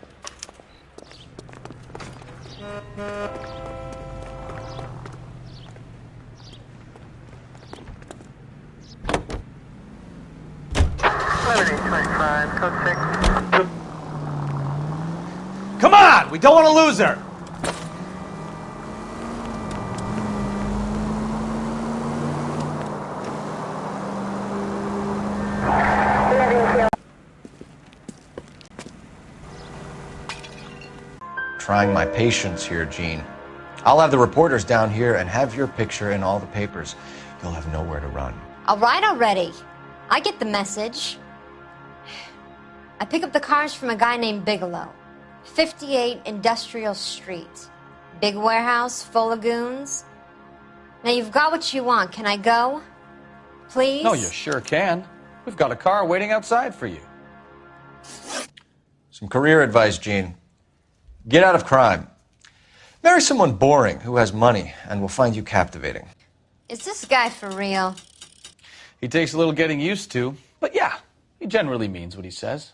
Come on! We don't want to lose her! Trying my patience here, Gene. I'll have the reporters down here and have your picture in all the papers. You'll have nowhere to run. All right already. I get the message. I pick up the cars from a guy named Bigelow. 58 Industrial Street. Big warehouse full of goons. Now you've got what you want. Can I go? Please? No, you sure can. We've got a car waiting outside for you. Some career advice, Gene. Get out of crime. Marry someone boring who has money and will find you captivating. Is this guy for real? He takes a little getting used to, but yeah, he generally means what he says.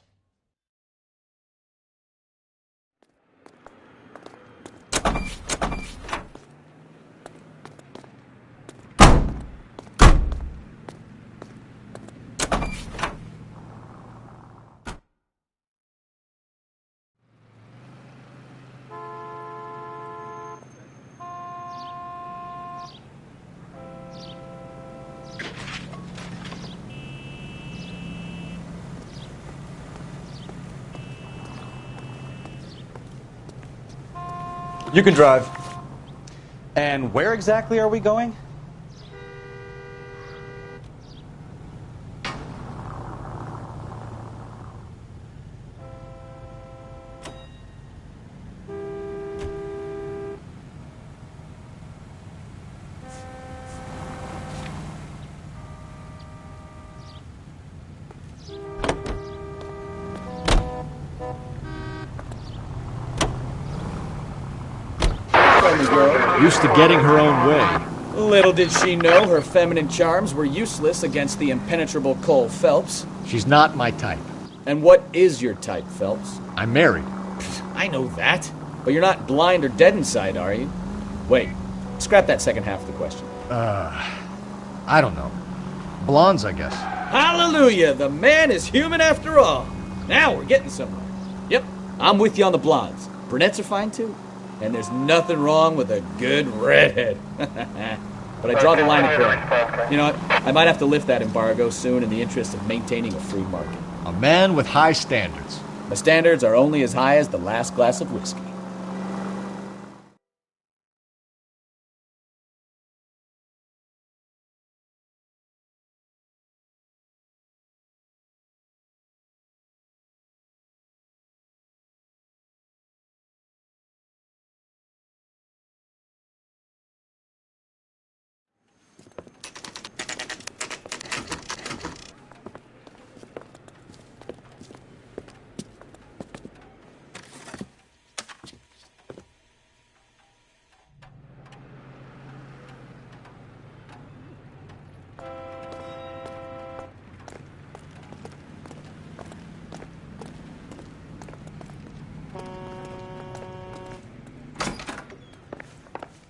You can drive. And where exactly are we going? Used to getting her own way. Little did she know her feminine charms were useless against the impenetrable Cole Phelps. She's not my type. And what is your type, Phelps? I'm married. I know that. But you're not blind or dead inside, are you? Wait, scrap that second half of the question. I don't know. Blondes, I guess. Hallelujah! The man is human after all. Now we're getting somewhere. Yep, I'm with you on the blondes. Brunettes are fine too. And there's nothing wrong with a good redhead. But I draw the line at gray. You know what? I might have to lift that embargo soon in the interest of maintaining a free market. A man with high standards. My standards are only as high as the last glass of whiskey.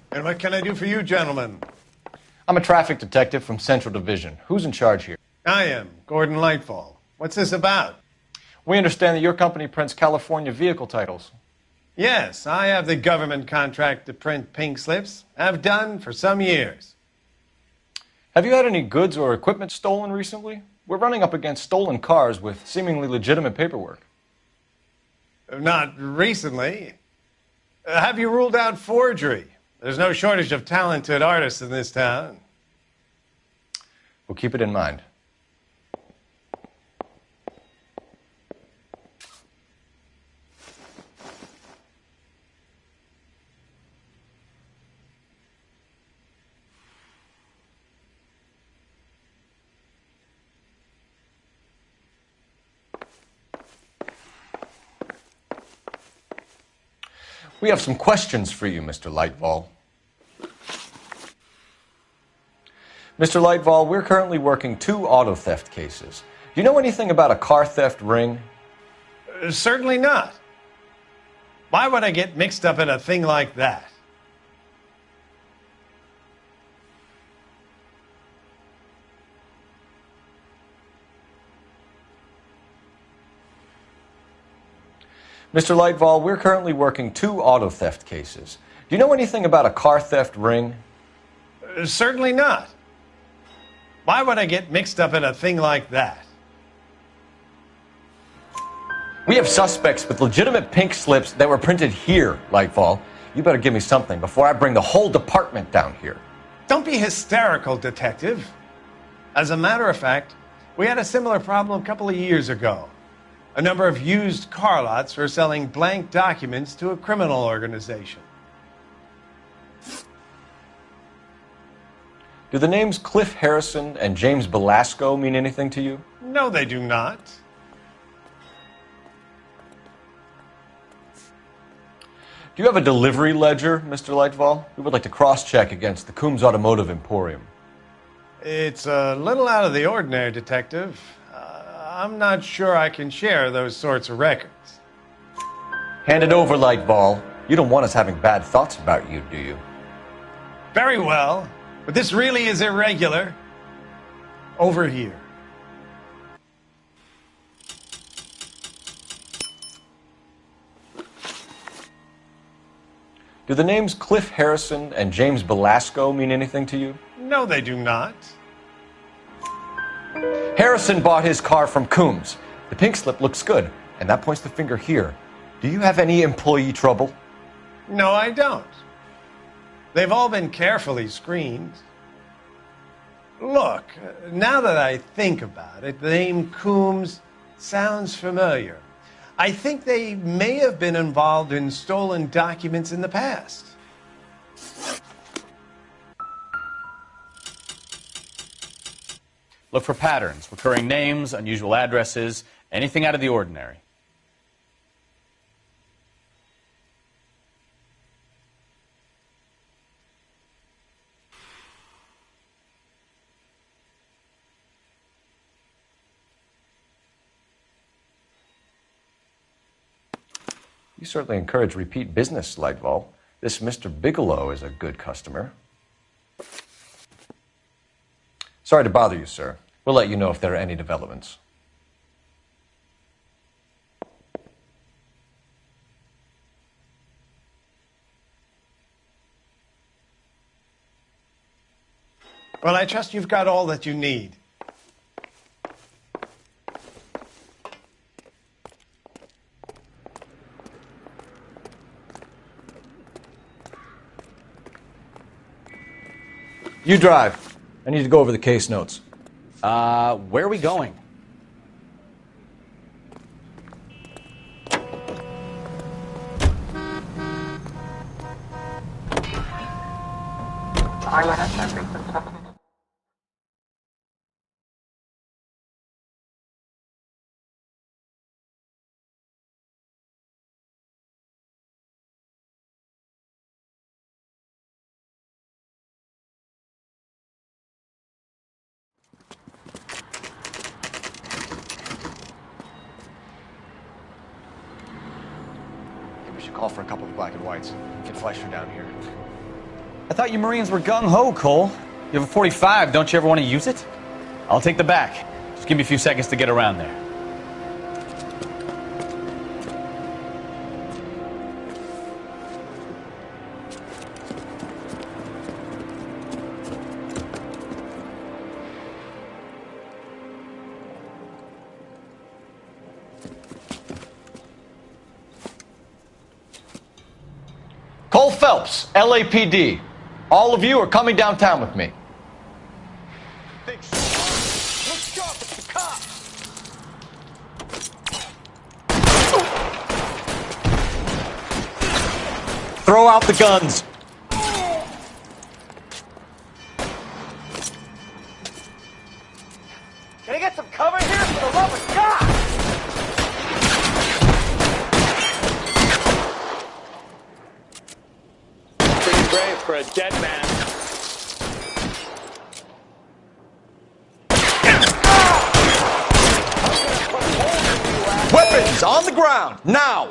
And what can I do for you, gentlemen? I'm a traffic detective from Central Division. Who's in charge here? I am, Gordon Lightfall. What's this about? We understand that your company prints California vehicle titles. Yes, I have the government contract to print pink slips. I've done for some years. Have you had any goods or equipment stolen recently? We're running up against stolen cars with seemingly legitimate paperwork. Not recently. Have you ruled out forgery? There's no shortage of talented artists in this town. We'll keep it in mind. We have some questions for you, Mr. Lightval. Mr. Lightval, we're currently working 2 auto theft cases. Do you know anything about a car theft ring? Certainly not. Why would I get mixed up in a thing like that? Mr. Lightval, we're currently working 2 auto theft cases. Do you know anything about a car theft ring? Certainly not. Why would I get mixed up in a thing like that? We have suspects with legitimate pink slips that were printed here, Lightval. You better give me something before I bring the whole department down here. Don't be hysterical, Detective. As a matter of fact, we had a similar problem a couple of years ago. A number of used car lots were selling blank documents to a criminal organization. Do the names Cliff Harrison and James Belasco mean anything to you? No, they do not. Do you have a delivery ledger, Mr. Lightval? We would like to cross-check against the Coombs Automotive Emporium. It's a little out of the ordinary, Detective. I'm not sure I can share those sorts of records. Hand it over, Lightval. You don't want us having bad thoughts about you, do you? Very well, but this really is irregular. Over here. Do the names Cliff Harrison and James Belasco mean anything to you? No, they do not. Harrison bought his car from Coombs. The pink slip looks good, and that points the finger here. Do you have any employee trouble? No, I don't. They've all been carefully screened. Look, now that I think about it, the name Coombs sounds familiar. I think they may have been involved in stolen documents in the past. Look for patterns, recurring names, unusual addresses, anything out of the ordinary. You certainly encourage repeat business, Lightval. This Mr. Bigelow is a good customer. Sorry to bother you, sir. We'll let you know if there are any developments. Well, I trust you've got all that you need. You drive. I need to go over the case notes. Where are we going? Call for a couple of black and whites. Get Fleischer down here. I thought you Marines were gung-ho, Cole. You have a .45, don't you ever want to use it? I'll take the back. Just give me a few seconds to get around there. Phelps, LAPD. All of you are coming downtown with me. Look sharp, it's the cops! Throw out the guns. Can I get some cover here for the love of God? Pretty brave for a dead man. Weapons on the ground, now!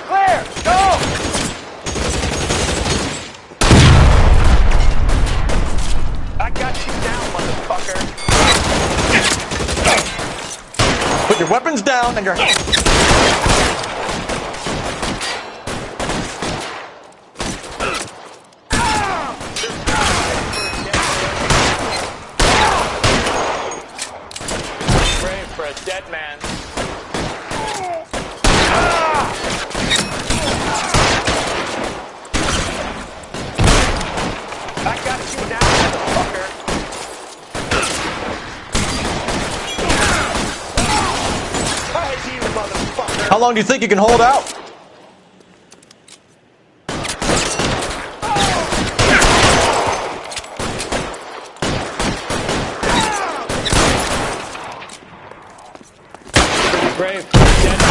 Clear! Go! I got you down, motherfucker. Put your weapons down and your hands. Brave for a dead man. I got you down, motherfucker. Try you, motherfucker. How long do you think you can hold out? Brave for a dead man.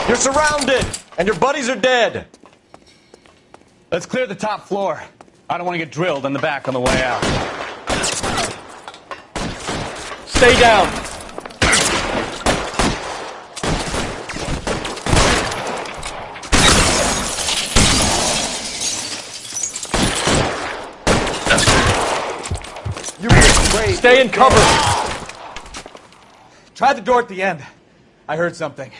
You're surrounded, and your buddies are dead. Let's clear the top floor. I don't want to get drilled in the back on the way out. Stay down. Stay in cover. Try the door at the end. I heard something.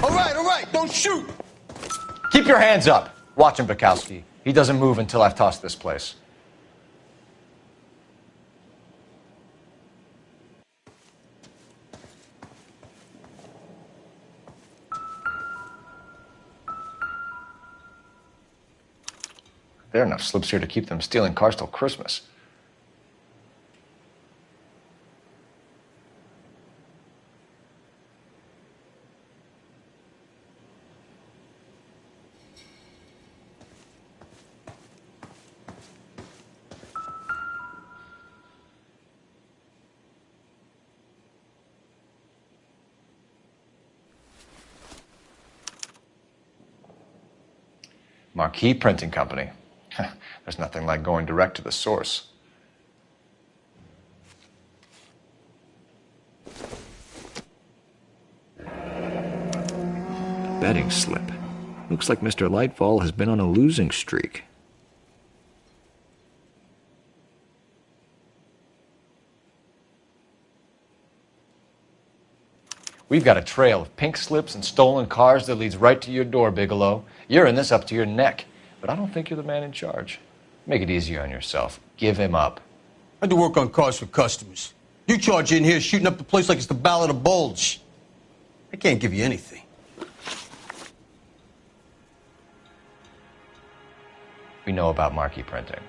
All right, don't shoot! Keep your hands up. Watch him, Bukowski. He doesn't move until I've tossed this place. There are enough slips here to keep them stealing cars till Christmas. Marquee Printing Company. There's nothing like going direct to the source. Betting slip. Looks like Mr. Lightfall has been on a losing streak. We've got a trail of pink slips and stolen cars that leads right to your door, Bigelow. You're in this up to your neck, but I don't think you're the man in charge. Make it easier on yourself. Give him up. I do work on cars for customers. You charge in here shooting up the place like it's the Ballad of Bulge. I can't give you anything. We know about marquee printing.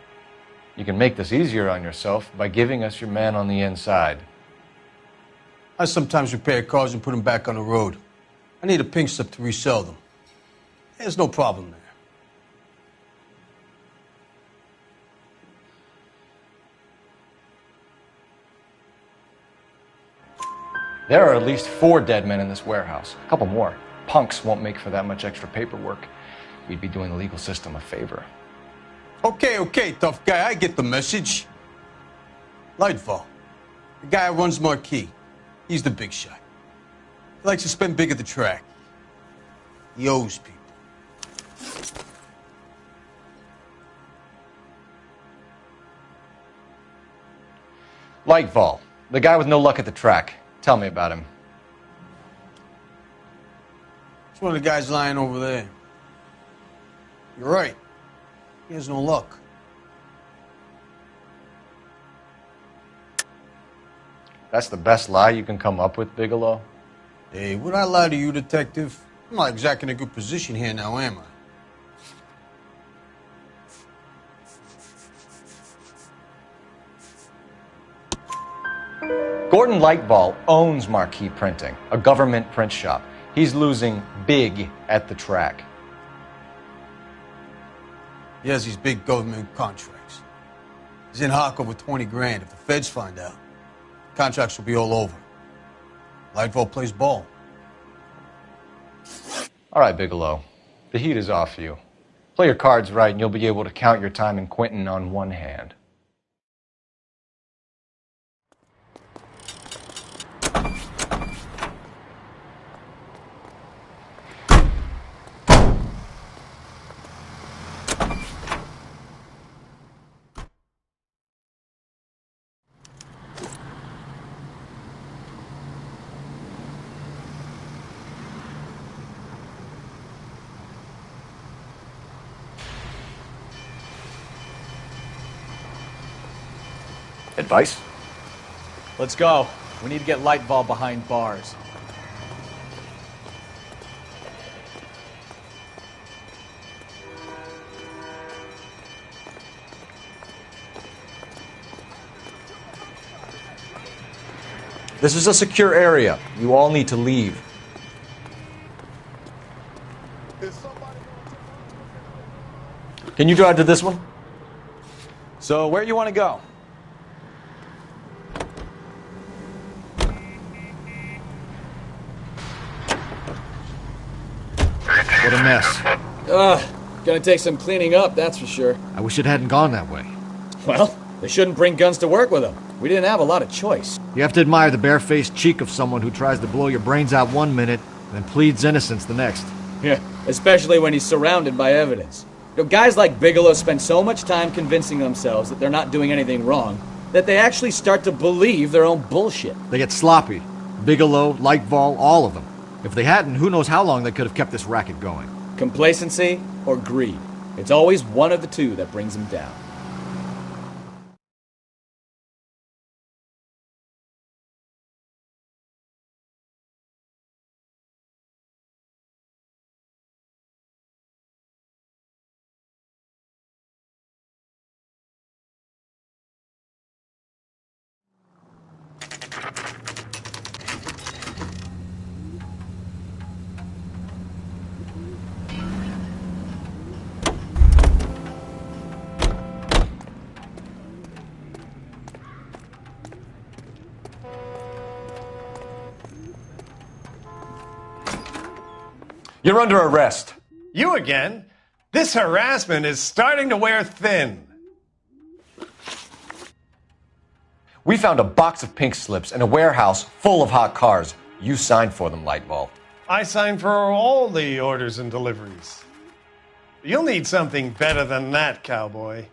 You can make this easier on yourself by giving us your man on the inside. I sometimes repair cars and put them back on the road. I need a pink slip to resell them. There's no problem there. There are at least 4 dead men in this warehouse. A couple more. Punks won't make for that much extra paperwork. We'd be doing the legal system a favor. Okay, tough guy. I get the message. Lightfall. The guy who runs Marquee. He's the big shot. He likes to spend big at the track. He owes people. Lightfall, the guy with no luck at the track. Tell me about him. It's one of the guys lying over there. You're right. He has no luck. That's the best lie you can come up with, Bigelow? Hey, would I lie to you, Detective? I'm not exactly in a good position here now, am I? Gordon Lightball owns Marquee Printing, a government print shop. He's losing big at the track. He has these big government contracts. He's in hock over 20 grand. If the feds find out, contracts will be all over. Lightfall plays ball. All right, Bigelow. The heat is off you. Play your cards right and you'll be able to count your time in Quentin on one hand. Advice? Let's go. We need to get Lightball behind bars. This is a secure area. You all need to leave. Can you drive to this one? So, where you want to go? What a mess. Gonna take some cleaning up, that's for sure. I wish it hadn't gone that way. Well, they shouldn't bring guns to work with them. We didn't have a lot of choice. You have to admire the barefaced cheek of someone who tries to blow your brains out one minute, then pleads innocence the next. Yeah, especially when he's surrounded by evidence. You know, guys like Bigelow spend so much time convincing themselves that they're not doing anything wrong, that they actually start to believe their own bullshit. They get sloppy. Bigelow, Lightball, all of them. If they hadn't, who knows how long they could have kept this racket going. Complacency or greed. It's always one of the two that brings them down. You're under arrest. You again? This harassment is starting to wear thin. We found a box of pink slips in a warehouse full of hot cars. You signed for them, Lightball. I signed for all the orders and deliveries. You'll need something better than that, cowboy.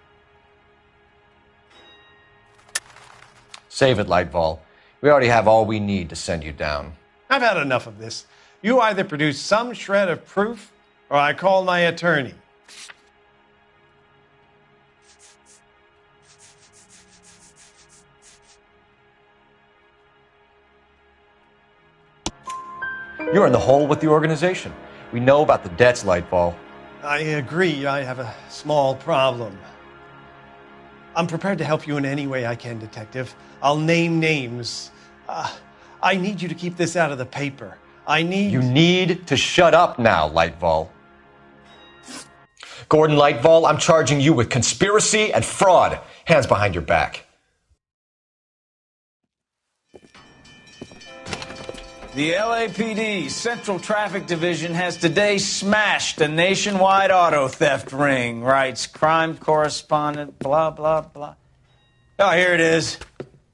Save it, Lightball. We already have all we need to send you down. I've had enough of this. You either produce some shred of proof, or I call my attorney. You're in the hole with the organization. We know about the debts, Lightball. I agree. I have a small problem. I'm prepared to help you in any way I can, Detective. I'll name names. I need you to keep this out of the paper. You need to shut up now, Lightball. Gordon Lightball, I'm charging you with conspiracy and fraud. Hands behind your back. The LAPD Central Traffic Division has today smashed a nationwide auto theft ring, writes crime correspondent, blah, blah, blah. Oh, here it is.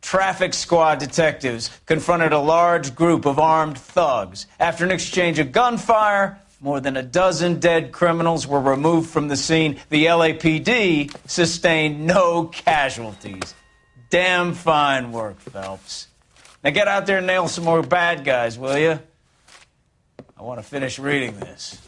Traffic squad detectives confronted a large group of armed thugs. After an exchange of gunfire, more than a dozen dead criminals were removed from the scene. The LAPD sustained no casualties. Damn fine work, Phelps. Now get out there and nail some more bad guys, will you? I want to finish reading this.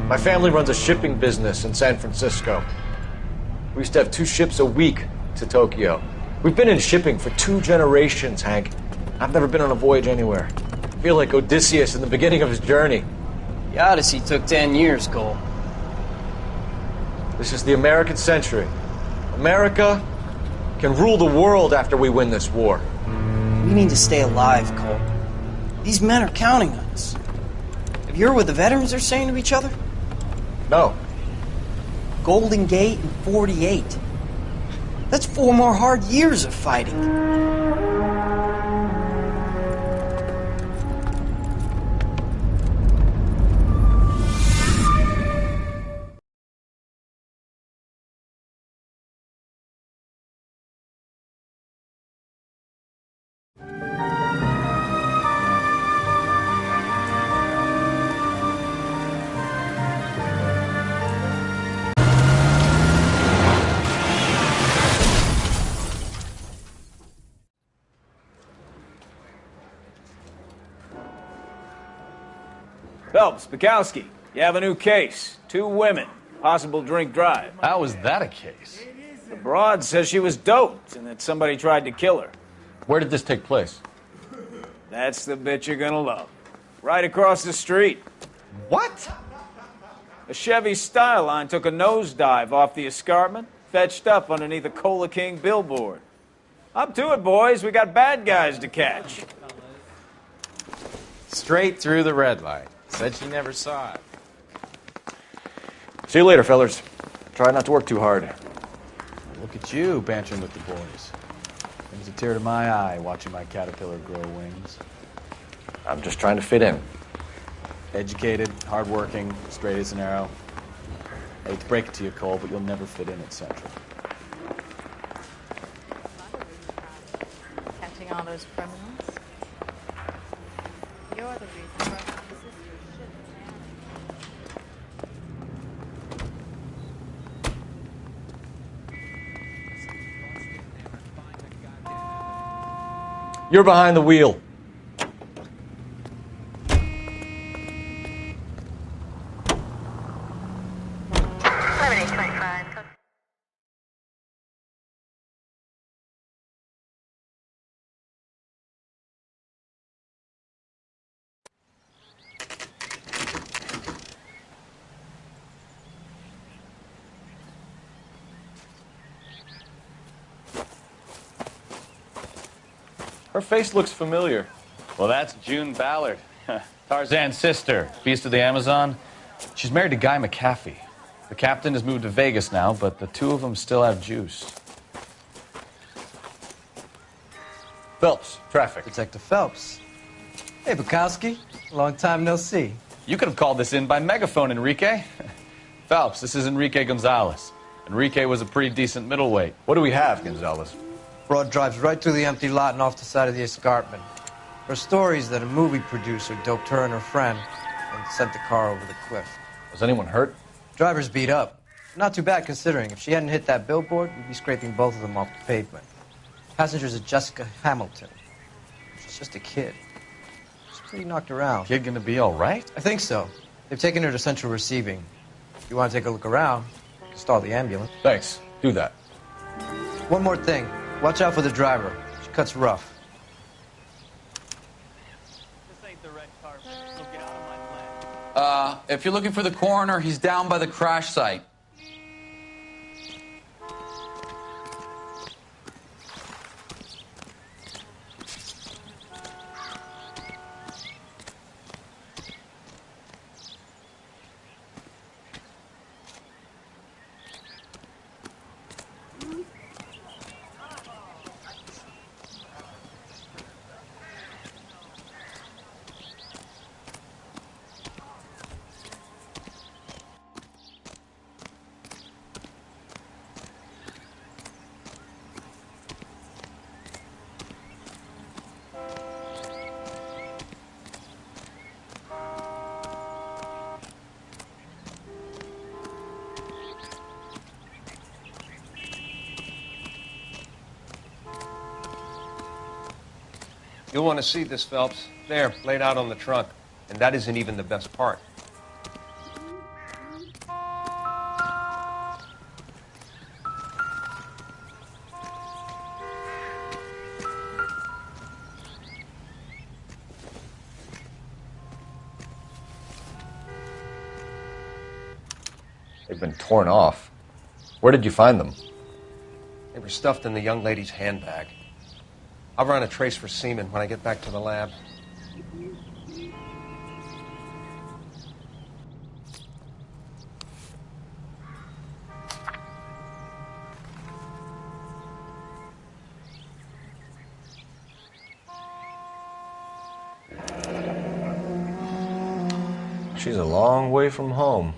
My family runs a shipping business in San Francisco. We used to have 2 ships a week to Tokyo. We've been in shipping for 2 generations, Hank. I've never been on a voyage anywhere. I feel like Odysseus in the beginning of his journey. The Odyssey took 10 years, Cole. This is the American century. America can rule the world after we win this war. We need to stay alive, Cole. These men are counting on us. Have you heard what the veterans are saying to each other? No. Golden Gate and 48. That's 4 more hard years of fighting. Phelps, Bukowski, you have a new case. 2 women, possible drink drive. How is that a case? The broad says she was doped and that somebody tried to kill her. Where did this take place? That's the bit you're gonna love. Right across the street. What? A Chevy Styline took a nosedive off the escarpment, fetched up underneath a Cola King billboard. Up to it, boys. We got bad guys to catch. Straight through the red light. Said she never saw it. See you later, fellers. Try not to work too hard. Look at you bantering with the boys. Brings a tear to my eye watching my caterpillar grow wings. I'm just trying to fit in. Educated, hardworking, straight as an arrow. I hate to break it to you, Cole, but you'll never fit in at Central. Catching all those criminals. You're the reason why my sister You're behind the wheel. Her face looks familiar. Well, that's June Ballard, Tarzan's sister, beast of the Amazon. She's married to Guy McAfee. The captain has moved to Vegas now, but the 2 of them still have juice. Phelps, traffic. Detective Phelps. Hey, Bukowski. Long time no see. You could have called this in by megaphone, Enrique. Phelps, this is Enrique Gonzalez. Enrique was a pretty decent middleweight. What do we have, Gonzalez? Broad drives right through the empty lot and off the side of the escarpment. Her story is that a movie producer doped her and her friend and sent the car over the cliff. Was anyone hurt? Driver's beat up. Not too bad considering. If she hadn't hit that billboard, we'd be scraping both of them off the pavement. Passenger's a Jessica Hamilton. She's just a kid. She's pretty knocked around. Kid gonna be all right? I think so. They've taken her to central receiving. If you want to take a look around, you can stall the ambulance. Thanks. Do that. One more thing. Watch out for the driver. She cuts rough. If you're looking for the coroner, he's down by the crash site. You'll want to see this, Phelps. There, laid out on the trunk. And that isn't even the best part. They've been torn off. Where did you find them? They were stuffed in the young lady's handbag. I'll run a trace for semen when I get back to the lab. She's a long way from home.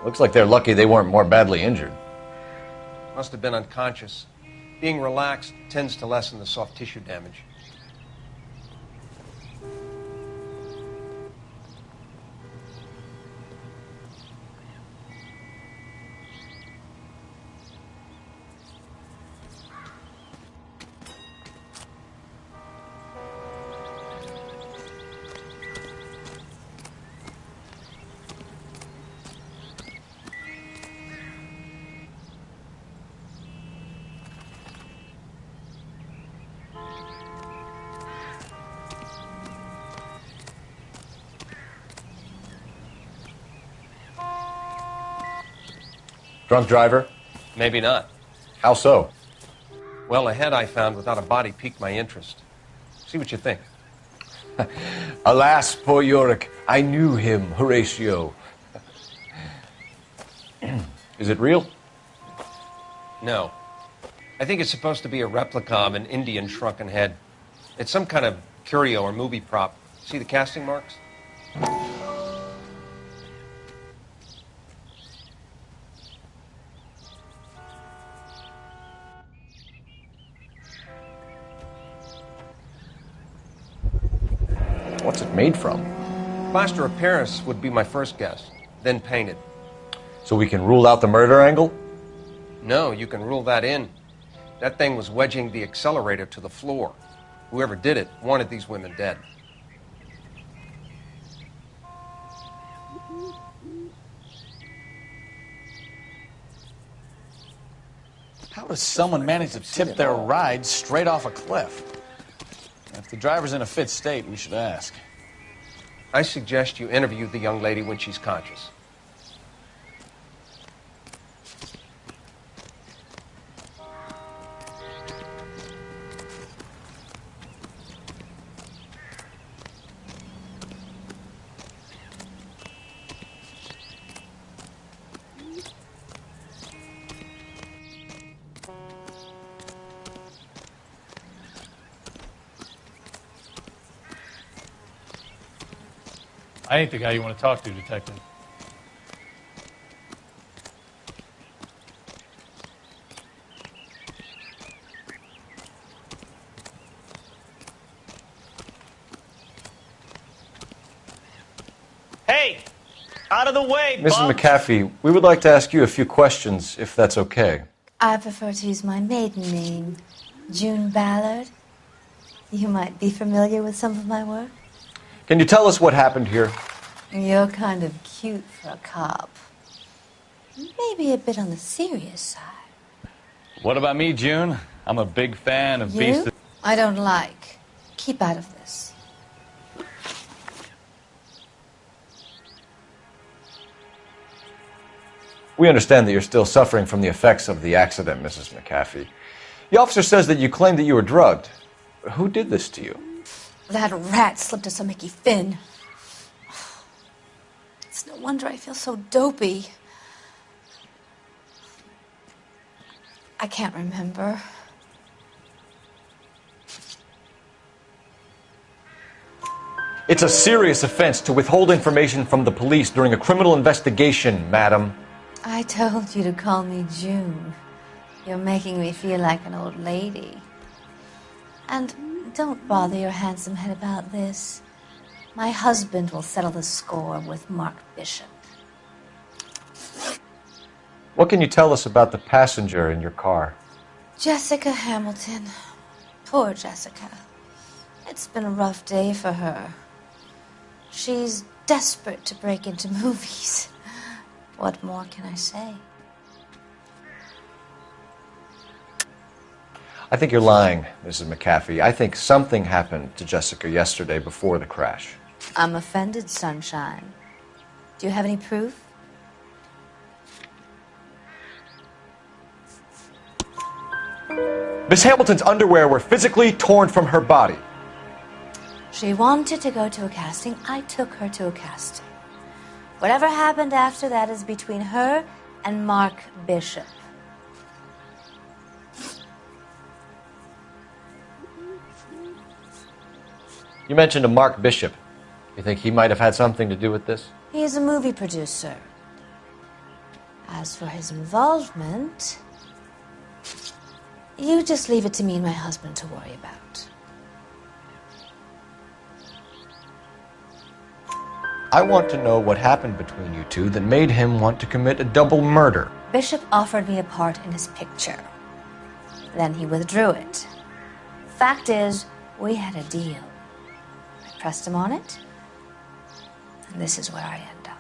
Looks like they're lucky they weren't more badly injured. Must have been unconscious. Being relaxed tends to lessen the soft tissue damage. Drunk driver? Maybe not. How so? Well, a head I found without a body piqued my interest. See what you think. Alas, poor Yorick. I knew him, Horatio. Is it real? No. I think it's supposed to be a replica of an Indian shrunken head. It's some kind of curio or movie prop. See the casting marks? What's it made from? Plaster of Paris would be my first guess, then painted. So we can rule out the murder angle? No, you can rule that in. That thing was wedging the accelerator to the floor. Whoever did it wanted these women dead. How does someone manage to tip their ride straight off a cliff? If the driver's in a fit state, we should ask. I suggest you interview the young lady when she's conscious. I ain't the guy you want to talk to, Detective. Hey! Out of the way, Mrs. bum! McAfee, we would like to ask you a few questions, if that's okay. I prefer to use my maiden name, June Ballard. You might be familiar with some of my work. Can you tell us what happened here? You're kind of cute for a cop. Maybe a bit on the serious side. What about me, June? I'm a big fan of You? beasts. I don't like. Keep out of this. We understand that you're still suffering from the effects of the accident, Mrs. McAfee. The officer says that you claimed that you were drugged. Who did this to you? That rat slipped us a Mickey Finn. It's no wonder I feel so dopey. I can't remember. It's a serious offense to withhold information from the police during a criminal investigation, madam. I told you to call me June. You're making me feel like an old lady. And don't bother your handsome head about this. My husband will settle the score with Mark Bishop. What can you tell us about the passenger in your car? Jessica Hamilton. Poor Jessica. It's been a rough day for her. She's desperate to break into movies. What more can I say? I think you're lying, Mrs. McAfee. I think something happened to Jessica yesterday before the crash. I'm offended, Sunshine. Do you have any proof? Miss Hamilton's underwear were physically torn from her body. She wanted to go to a casting. I took her to a casting. Whatever happened after that is between her and Mark Bishop. You mentioned a Mark Bishop. You think he might have had something to do with this? He is a movie producer. As for his involvement, you just leave it to me and my husband to worry about. I want to know what happened between you two that made him want to commit a double murder. Bishop offered me a part in his picture. Then he withdrew it. Fact is, we had a deal. I pressed him on it, and this is where I end up.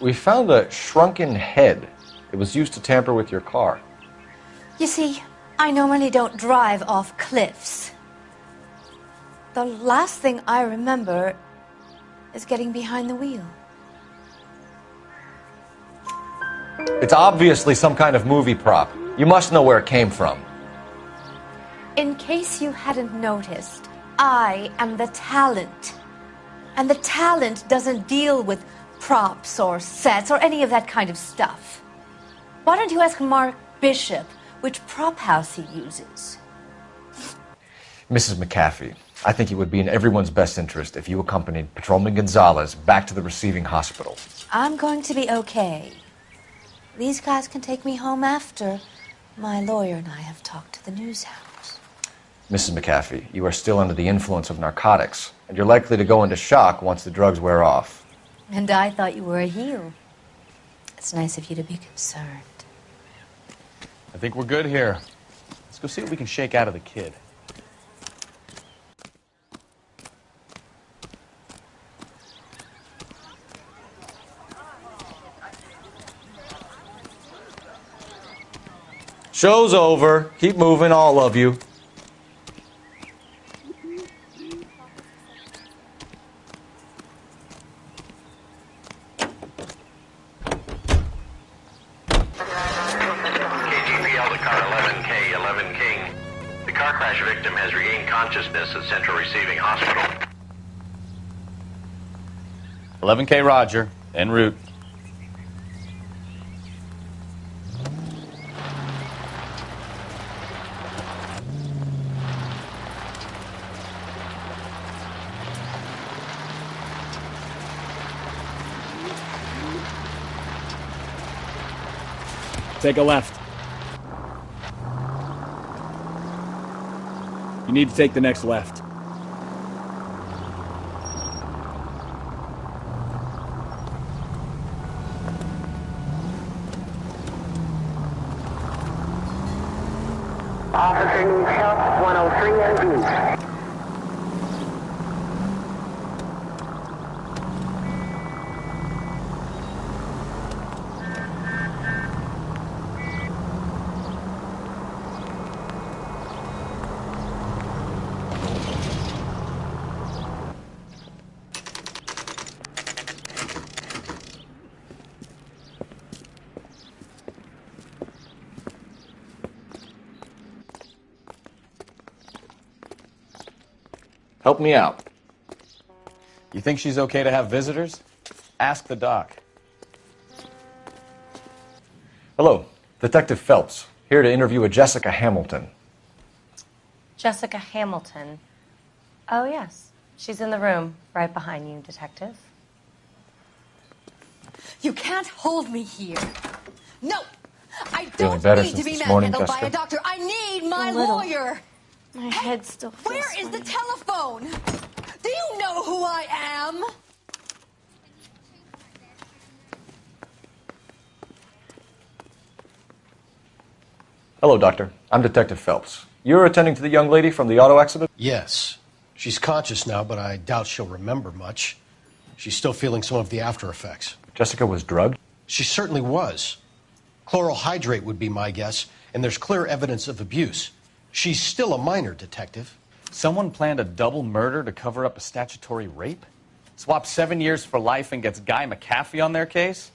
We found a shrunken head. It was used to tamper with your car. You see, I normally don't drive off cliffs. The last thing I remember is getting behind the wheel. It's obviously some kind of movie prop. You must know where it came from. In case you hadn't noticed, I am the talent. And the talent doesn't deal with props or sets or any of that kind of stuff. Why don't you ask Mark Bishop which prop house he uses? Mrs. McAfee, I think it would be in everyone's best interest if you accompanied Patrolman Gonzalez back to the receiving hospital. I'm going to be okay. These guys can take me home after my lawyer and I have talked to the news house. Mrs. McAfee, you are still under the influence of narcotics, and you're likely to go into shock once the drugs wear off. And I thought you were a heel. It's nice of you to be concerned. I think we're good here. Let's go see what we can shake out of the kid. Show's over. Keep moving, all of you. KGPL to car 11K, 11 King. The car crash victim has regained consciousness at Central Receiving Hospital. 11K Roger, en route. Take a left. You need to take the next left. Officer needs help, 103 and B. Help me out. You think she's okay to have visitors? Ask the doc. Hello, Detective Phelps, here to interview a Jessica Hamilton. Jessica Hamilton. Oh, yes. She's in the room right behind you, Detective. You can't hold me here. No! I Feeling don't better need since to be this morning, manhandled by Jessica? a doctor. I need my A little. lawyer. My head still feels Where is the funny. telephone? Do you know who I am? Hello, Doctor. I'm Detective Phelps. You're attending to the young lady from the auto accident? Yes. She's conscious now, but I doubt she'll remember much. She's still feeling some of the after effects. Jessica was drugged? She certainly was. Chloral hydrate would be my guess, and there's clear evidence of abuse. She's still a minor, Detective. Someone planned a double murder to cover up a statutory rape? Swap 7 years for life and gets Guy McAfee on their case?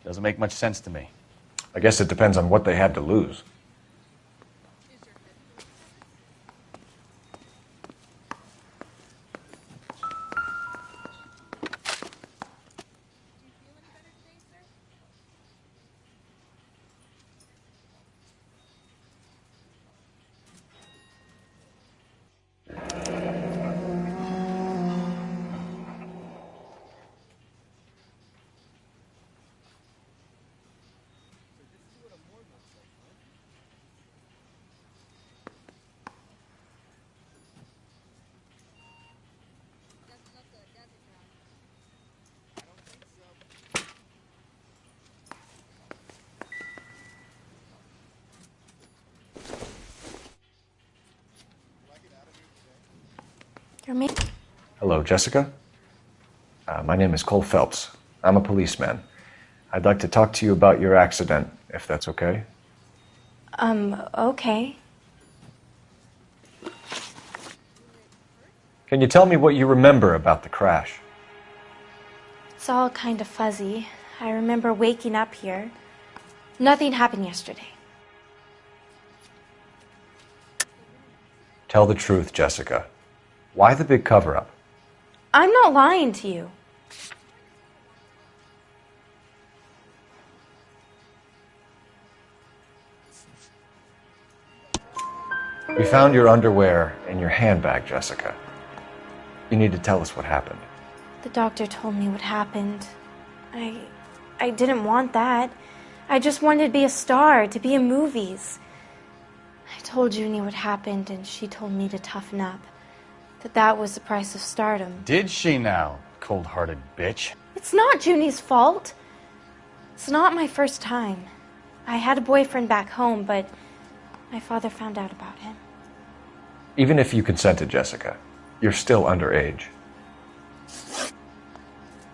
Doesn't make much sense to me. I guess it depends on what they had to lose. You're me? Hello, Jessica. My name is Cole Phelps. I'm a policeman. I'd like to talk to you about your accident, if that's okay. Okay. Can you tell me what you remember about the crash? It's all kind of fuzzy. I remember waking up here. Nothing happened yesterday. Tell the truth, Jessica. Why the big cover-up? I'm not lying to you. We found your underwear in your handbag, Jessica. You need to tell us what happened. The doctor told me what happened. I didn't want that. I just wanted to be a star, to be in movies. I told Junie what happened, and she told me to toughen up. That was the price of stardom. Did she now, cold-hearted bitch? It's not Junie's fault. It's not my first time. I had a boyfriend back home, but my father found out about him. Even if you consented, Jessica, you're still underage.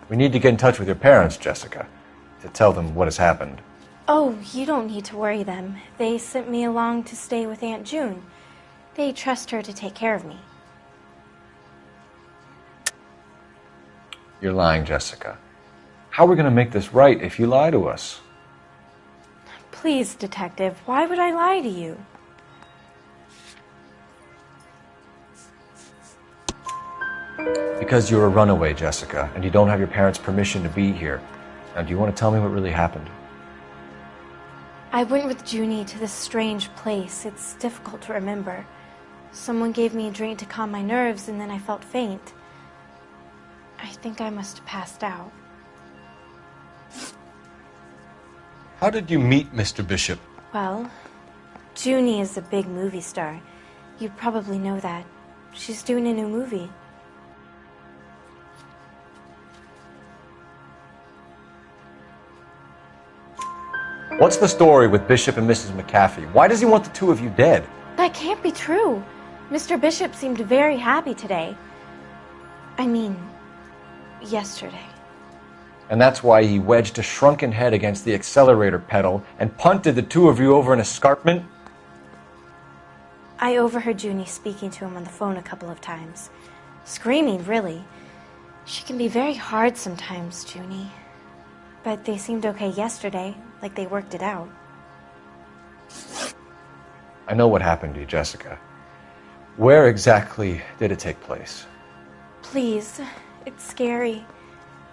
We need to get in touch with your parents, Jessica, to tell them what has happened. Oh, you don't need to worry them. They sent me along to stay with Aunt June. They trust her to take care of me. You're lying, Jessica. How are we going to make this right if you lie to us? Please, Detective, why would I lie to you? Because you're a runaway, Jessica, and you don't have your parents' permission to be here. Now, do you want to tell me what really happened? I went with Junie to this strange place. It's difficult to remember. Someone gave me a drink to calm my nerves, and then I felt faint. I think I must have passed out. How did you meet Mr. Bishop? Well, Junie is a big movie star. You'd probably know that. She's doing a new movie. What's the story with Bishop and Mrs. McAfee? Why does he want the two of you dead? That can't be true. Mr. Bishop seemed very happy today. I mean, yesterday. And that's why he wedged a shrunken head against the accelerator pedal and punted the two of you over an escarpment? I overheard Junie speaking to him on the phone a couple of times. Screaming, really. She can be very hard sometimes, Junie. But they seemed okay yesterday, like they worked it out. I know what happened to you, Jessica. Where exactly did it take place? Please, it's scary.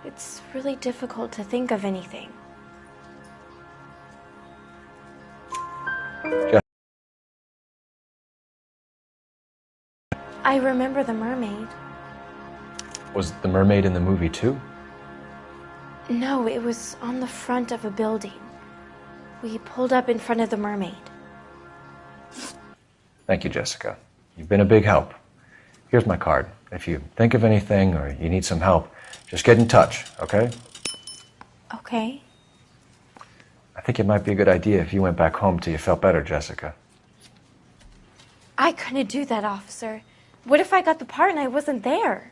It's really difficult to think of anything. I remember the mermaid. Was the mermaid in the movie too? No, it was on the front of a building. We pulled up in front of the mermaid. Thank you, Jessica. You've been a big help. Here's my card. If you think of anything or you need some help, just get in touch, okay? Okay. I think it might be a good idea if you went back home till you felt better, Jessica. I couldn't do that, officer. What if I got the part and I wasn't there?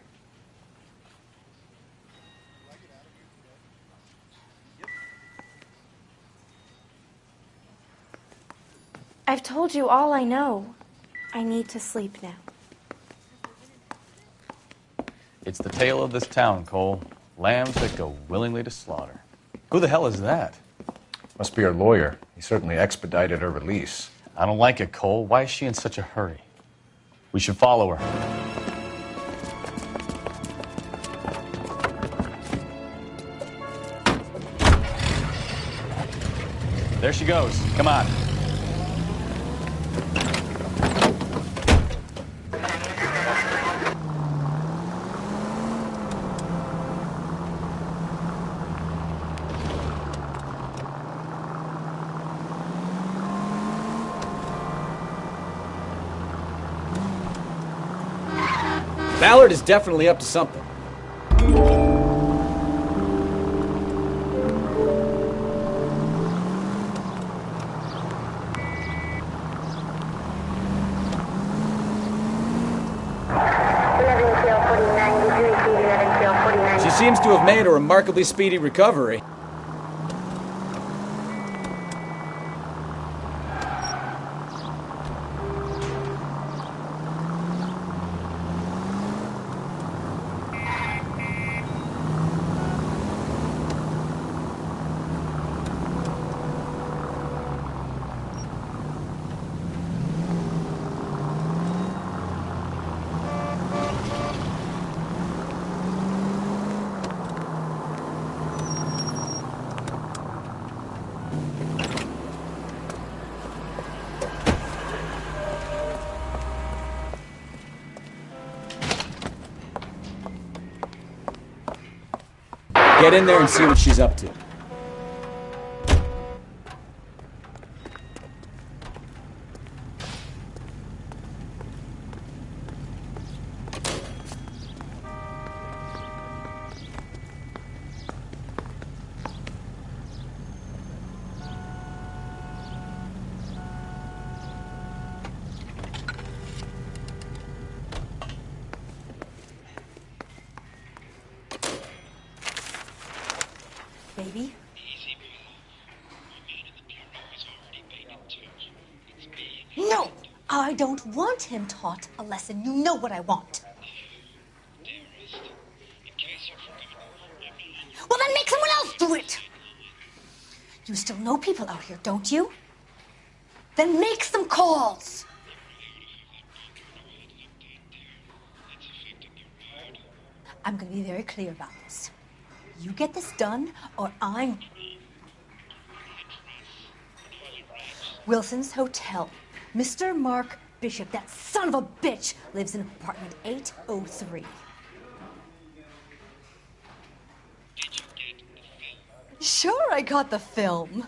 I've told you all I know. I need to sleep now. It's the tale of this town, Cole. Lambs that go willingly to slaughter. Who the hell is that? Must be her lawyer. He certainly expedited her release. I don't like it, Cole. Why is she in such a hurry? We should follow her. There she goes. Come on. Ballard is definitely up to something. She seems to have made a remarkably speedy recovery. Get in there and see what she's up to. Baby? No! I don't want him taught a lesson. You know what I want. Well, then make someone else do it! You still know people out here, don't you? Then make some calls! I'm going to be very clear about this. You get this done, or I'm... Wilson's Hotel. Mr. Mark Bishop, that son of a bitch, lives in apartment 803. Sure, I got the film.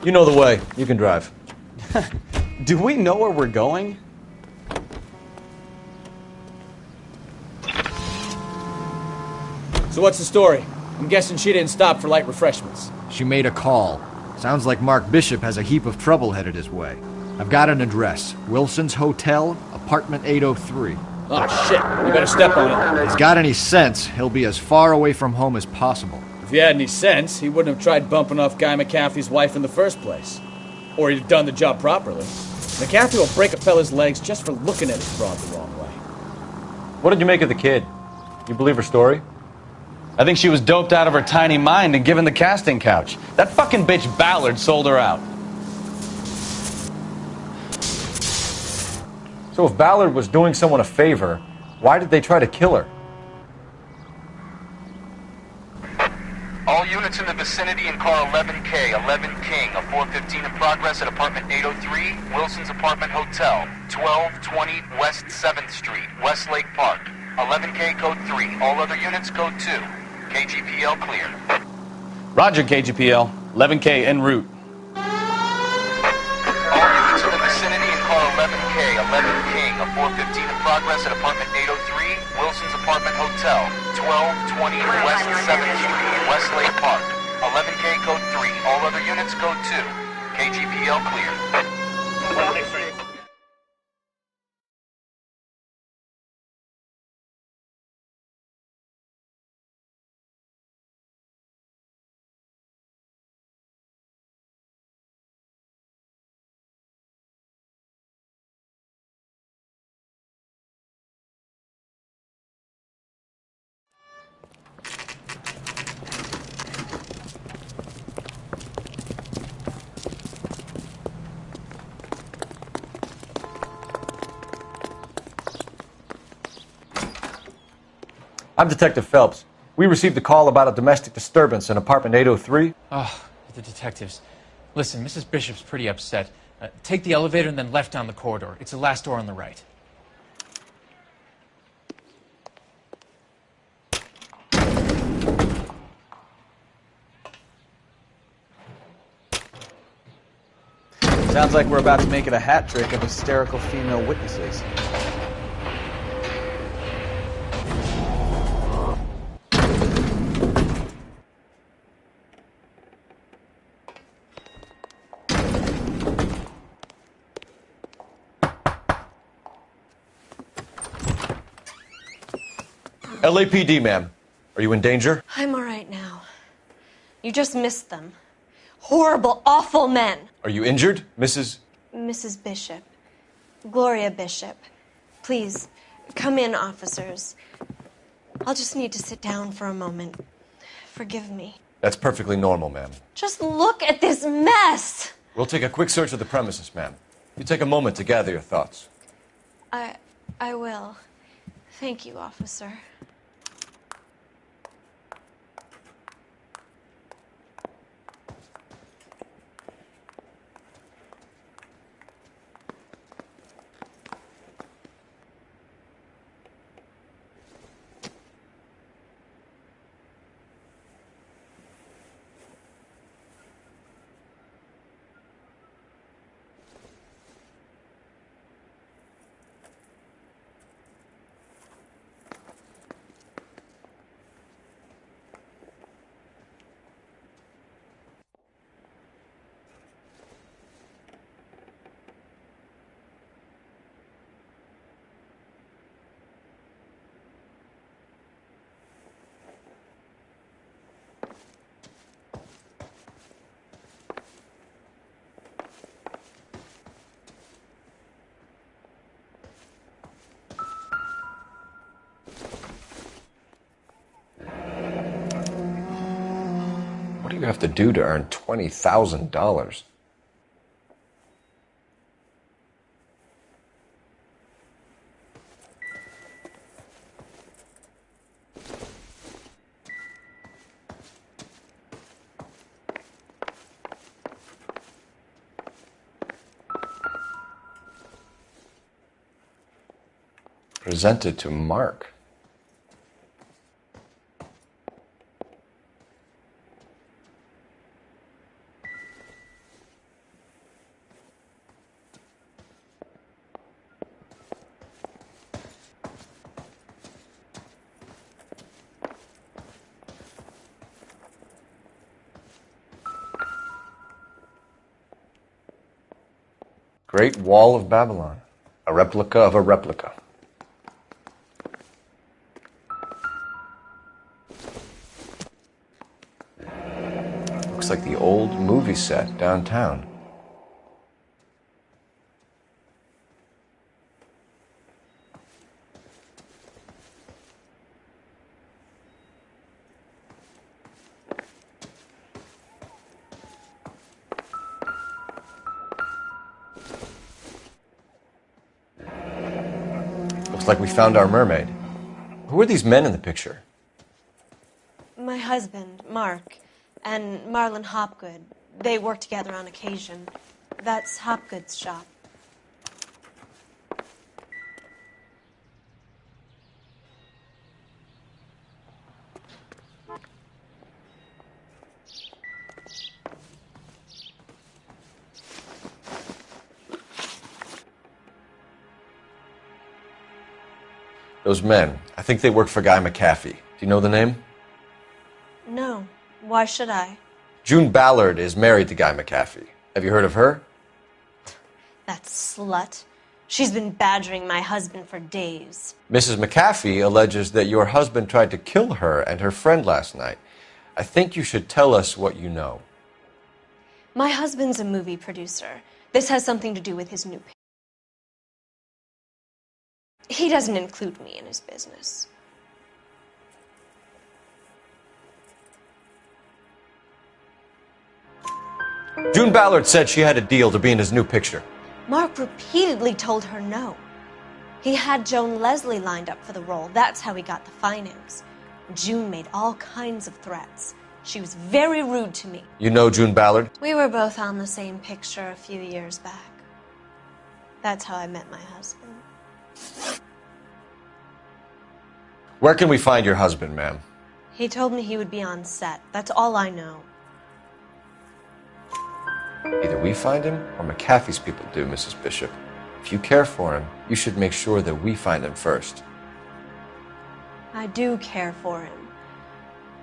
You know the way. You can drive. Do we know where we're going? So what's the story? I'm guessing she didn't stop for light refreshments. She made a call. Sounds like Mark Bishop has a heap of trouble headed his way. I've got an address. Wilson's Hotel, apartment 803. Oh, shit. You better step on it. If he's got any sense, he'll be as far away from home as possible. If he had any sense, he wouldn't have tried bumping off Guy McCaffrey's wife in the first place. Or he'd have done the job properly. McCaffrey will break a fella's legs just for looking at his broad the wrong way. What did you make of the kid? You believe her story? I think she was doped out of her tiny mind and given the casting couch. That fucking bitch Ballard sold her out. So if Ballard was doing someone a favor, why did they try to kill her? All units in the vicinity in car 11K, 11 King, a 415 in progress at apartment 803, Wilson's Apartment Hotel, 1220 West 7th Street, Westlake Park. 11K code 3, all other units code 2. KGPL clear. Roger, KGPL. 11K en route. All units in the vicinity in car 11K, 11 King, a 415 in progress at apartment 803, Wilson's Apartment Hotel, 1220 West 7th Street, Westlake Park. 11K code 3, all other units code 2. KGPL clear. I'm Detective Phelps. We received a call about a domestic disturbance in apartment 803. Oh, the detectives. Listen, Mrs. Bishop's pretty upset. Take the elevator and then left down the corridor. It's the last door on the right. Sounds like we're about to make it a hat trick of hysterical female witnesses. LAPD, ma'am. Are you in danger? I'm all right now. You just missed them. Horrible, awful men. Are you injured, Mrs.? Mrs. Bishop. Gloria Bishop. Please, come in, officers. I'll just need to sit down for a moment. Forgive me. That's perfectly normal, ma'am. Just look at this mess! We'll take a quick search of the premises, ma'am. You take a moment to gather your thoughts. I will. Thank you, officer. What do you have to do to earn $20,000? Presented to Mark. Great Wall of Babylon. A replica of a replica. Looks like the old movie set downtown. Looks like we found our mermaid. Who are these men in the picture? My husband, Mark, and Marlon Hopgood. They work together on occasion. That's Hopgood's shop. Those men, I think they work for Guy McAfee. Do you know the name? No. Why should I? June Ballard is married to Guy McAfee. Have you heard of her? That slut. She's been badgering my husband for days. Mrs. McAfee alleges that your husband tried to kill her and her friend last night. I think you should tell us what you know. My husband's a movie producer. This has something to do with his new picture. He doesn't include me in his business. June Ballard said she had a deal to be in his new picture. Mark repeatedly told her no. He had Joan Leslie lined up for the role. That's how he got the finance. June made all kinds of threats. She was very rude to me. You know June Ballard? We were both on the same picture a few years back. That's how I met my husband. Where can we find your husband, ma'am? He told me he would be on set. That's all I know. Either we find him or McAfee's people do, Mrs. Bishop. If you care for him, you should make sure that we find him first. I do care for him.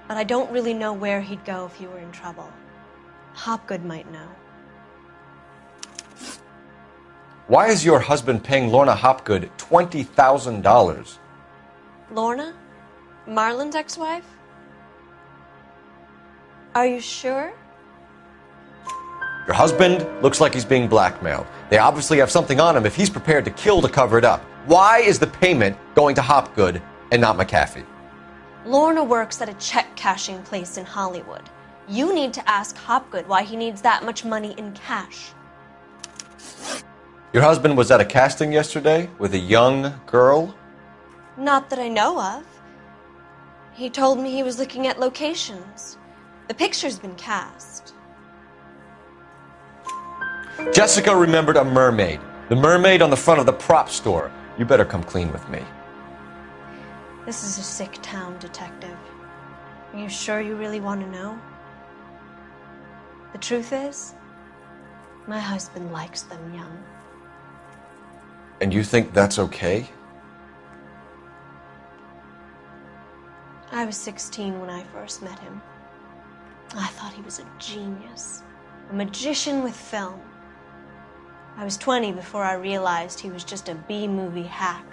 But I don't really know where he'd go if he were in trouble. Hopgood might know. Why is your husband paying Lorna Hopgood $20,000? Lorna? Marlon's ex-wife? Are you sure? Your husband looks like he's being blackmailed. They obviously have something on him if he's prepared to kill to cover it up. Why is the payment going to Hopgood and not McAfee? Lorna works at a check-cashing place in Hollywood. You need to ask Hopgood why he needs that much money in cash. Your husband was at a casting yesterday with a young girl? Not that I know of. He told me he was looking at locations. The picture's been cast. Jessica remembered a mermaid. The mermaid on the front of the prop store. You better come clean with me. This is a sick town, Detective. Are you sure you really want to know? The truth is, my husband likes them young. And you think that's okay? I was 16 when I first met him. I thought he was a genius, a magician with film. I was 20 before I realized he was just a B-movie hack.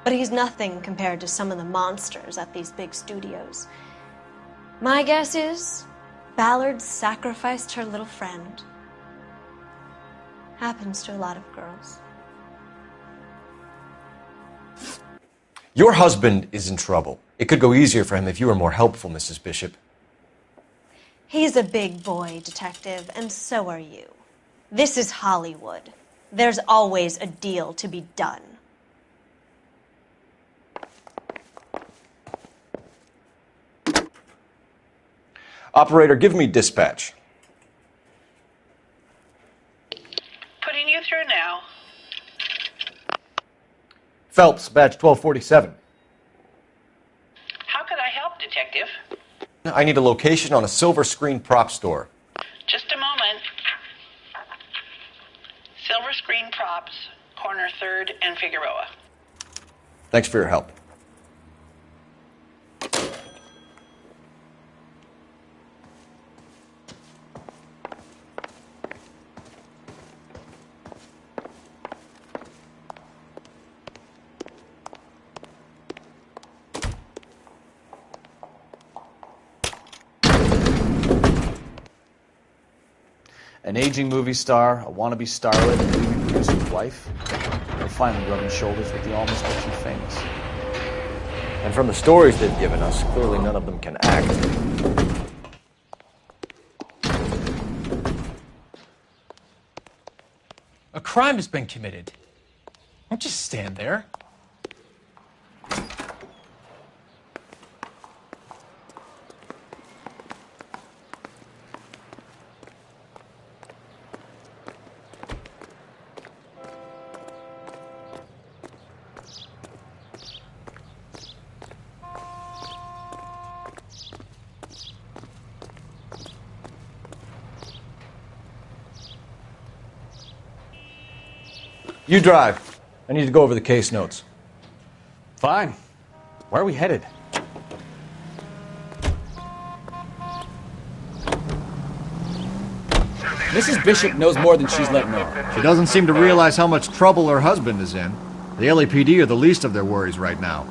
But he's nothing compared to some of the monsters at these big studios. My guess is Ballard sacrificed her little friend. Happens to a lot of girls. Your husband is in trouble. It could go easier for him if you were more helpful, Mrs. Bishop. He's a big boy, Detective, and so are you. This is Hollywood. There's always a deal to be done. Operator, give me dispatch. Putting you through now. Phelps, badge 1247. How could I help, Detective? I need a location on a silver screen prop store. Just a moment. Silver Screen Props, corner 3rd and Figueroa. Thanks for your help. An aging movie star, a wannabe starlet, and a movie producer's wife. They're finally rubbing shoulders with the almost rich and famous. And from the stories they've given us, clearly none of them can act. A crime has been committed. Don't just stand there. You drive. I need to go over the case notes. Fine. Where are we headed? Mrs. Bishop knows more than she's letting on. She doesn't seem to realize how much trouble her husband is in. The LAPD are the least of their worries right now.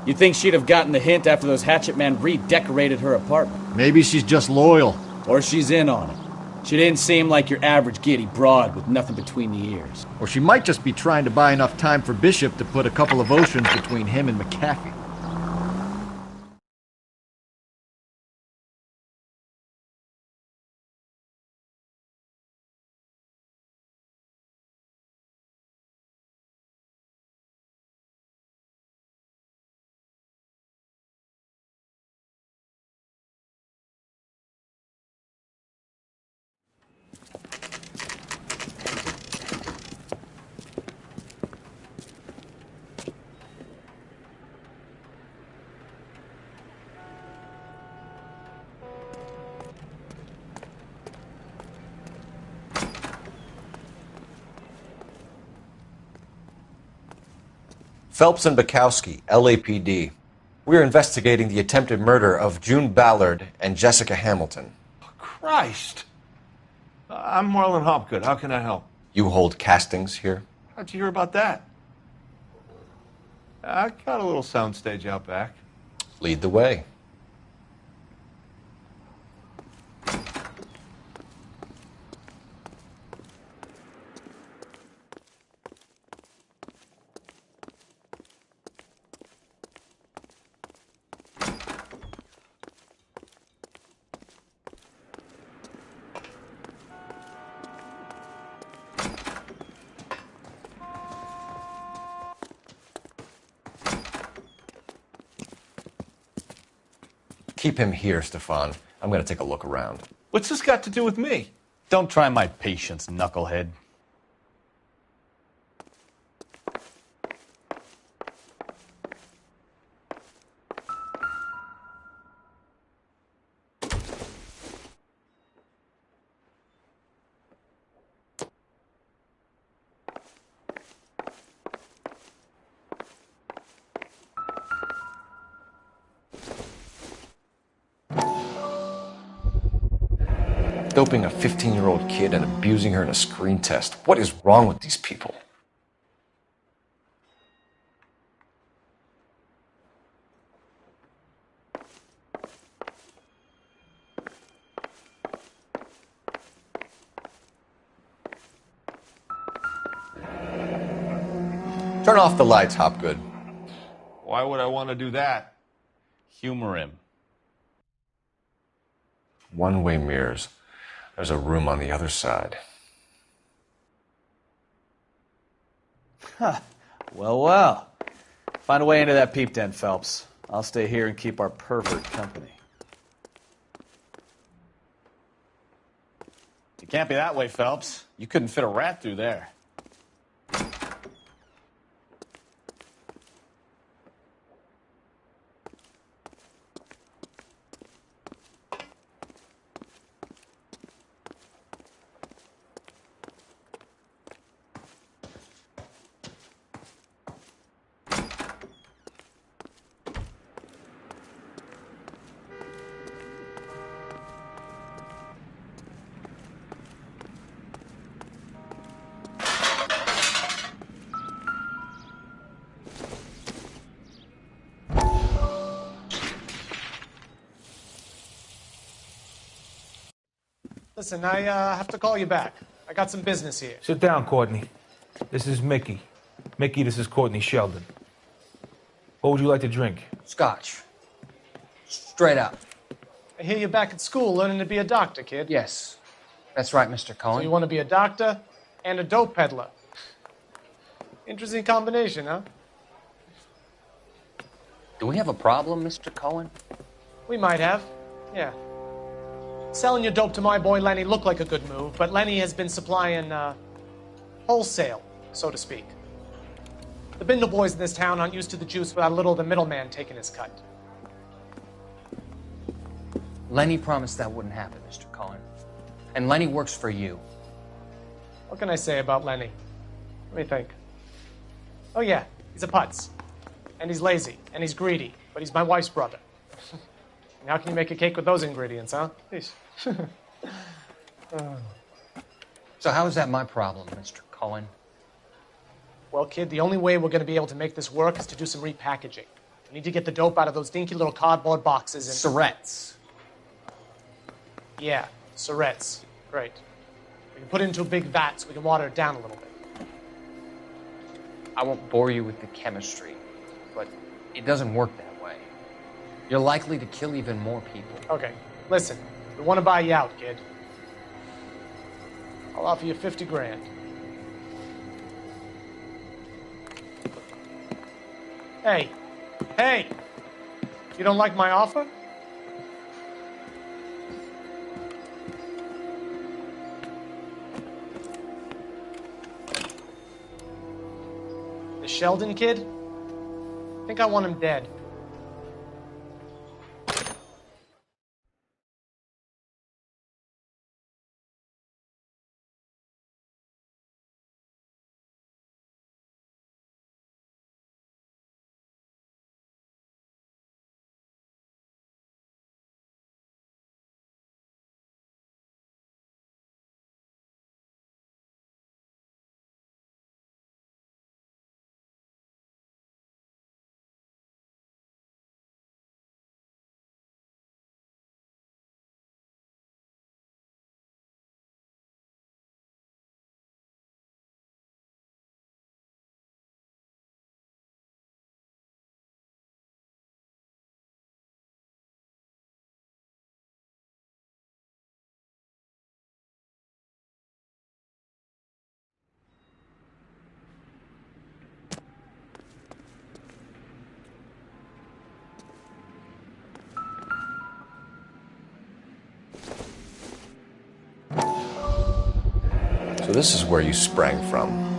You'd think she'd have gotten the hint after those hatchet men redecorated her apartment. Maybe she's just loyal. Or she's in on it. She didn't seem like your average giddy broad with nothing between the ears. Or she might just be trying to buy enough time for Bishop to put a couple of oceans between him and McAfee. Phelps and Bukowski, LAPD. We're investigating the attempted murder of June Ballard and Jessica Hamilton. Christ! I'm Marlon Hopgood. How can I help? You hold castings here? How'd you hear about that? I got a little soundstage out back. Lead the way. Keep him here, Stefan. I'm gonna take a look around. What's this got to do with me? Don't try my patience, knucklehead. Doping a 15-year-old kid and abusing her in a screen test. What is wrong with these people? Turn off the lights, Hopgood. Why would I want to do that? Humor him. One-way mirrors. There's a room on the other side. Huh. Well. Find a way into that peep den, Phelps. I'll stay here and keep our pervert company. You can't be that way, Phelps. You couldn't fit a rat through there. Listen, I have to call you back. I got some business here. Sit down, Courtney. This is Mickey. Mickey, this is Courtney Sheldon. What would you like to drink? Scotch. Straight up. I hear you're back at school learning to be a doctor, kid. Yes. That's right, Mr. Cohen. So you want to be a doctor and a dope peddler. Interesting combination, huh? Do we have a problem, Mr. Cohen? We might have, yeah. Selling your dope to my boy Lenny looked like a good move, but Lenny has been supplying, wholesale, so to speak. The Bindle boys in this town aren't used to the juice without a little of the middleman taking his cut. Lenny promised that wouldn't happen, Mr. Cohen. And Lenny works for you. What can I say about Lenny? Let me think. Oh yeah, he's a putz. And he's lazy, and he's greedy, but he's my wife's brother. And how can you make a cake with those ingredients, huh? So how is that my problem, Mr. Cohen? Well, kid, the only way we're going to be able to make this work is to do some repackaging. We need to get the dope out of those dinky little cardboard boxes and... Surrettes. Yeah, Surrettes. Great. We can put it into a big vat so we can water it down a little bit. I won't bore you with the chemistry, but it doesn't work that way. You're likely to kill even more people. Okay, listen. We want to buy you out, kid. I'll offer you 50 grand. Hey. Hey! You don't like my offer? The Sheldon kid? I think I want him dead. So this is where you sprang from.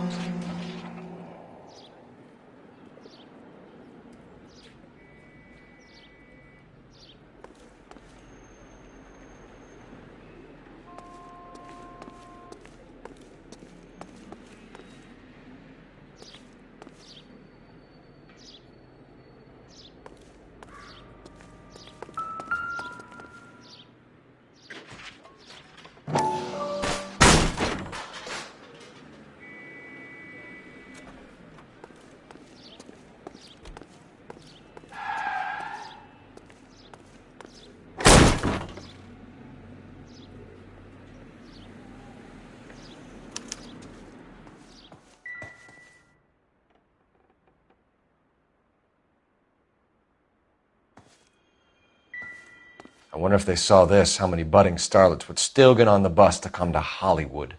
I wonder if they saw this, how many budding starlets would still get on the bus to come to Hollywood.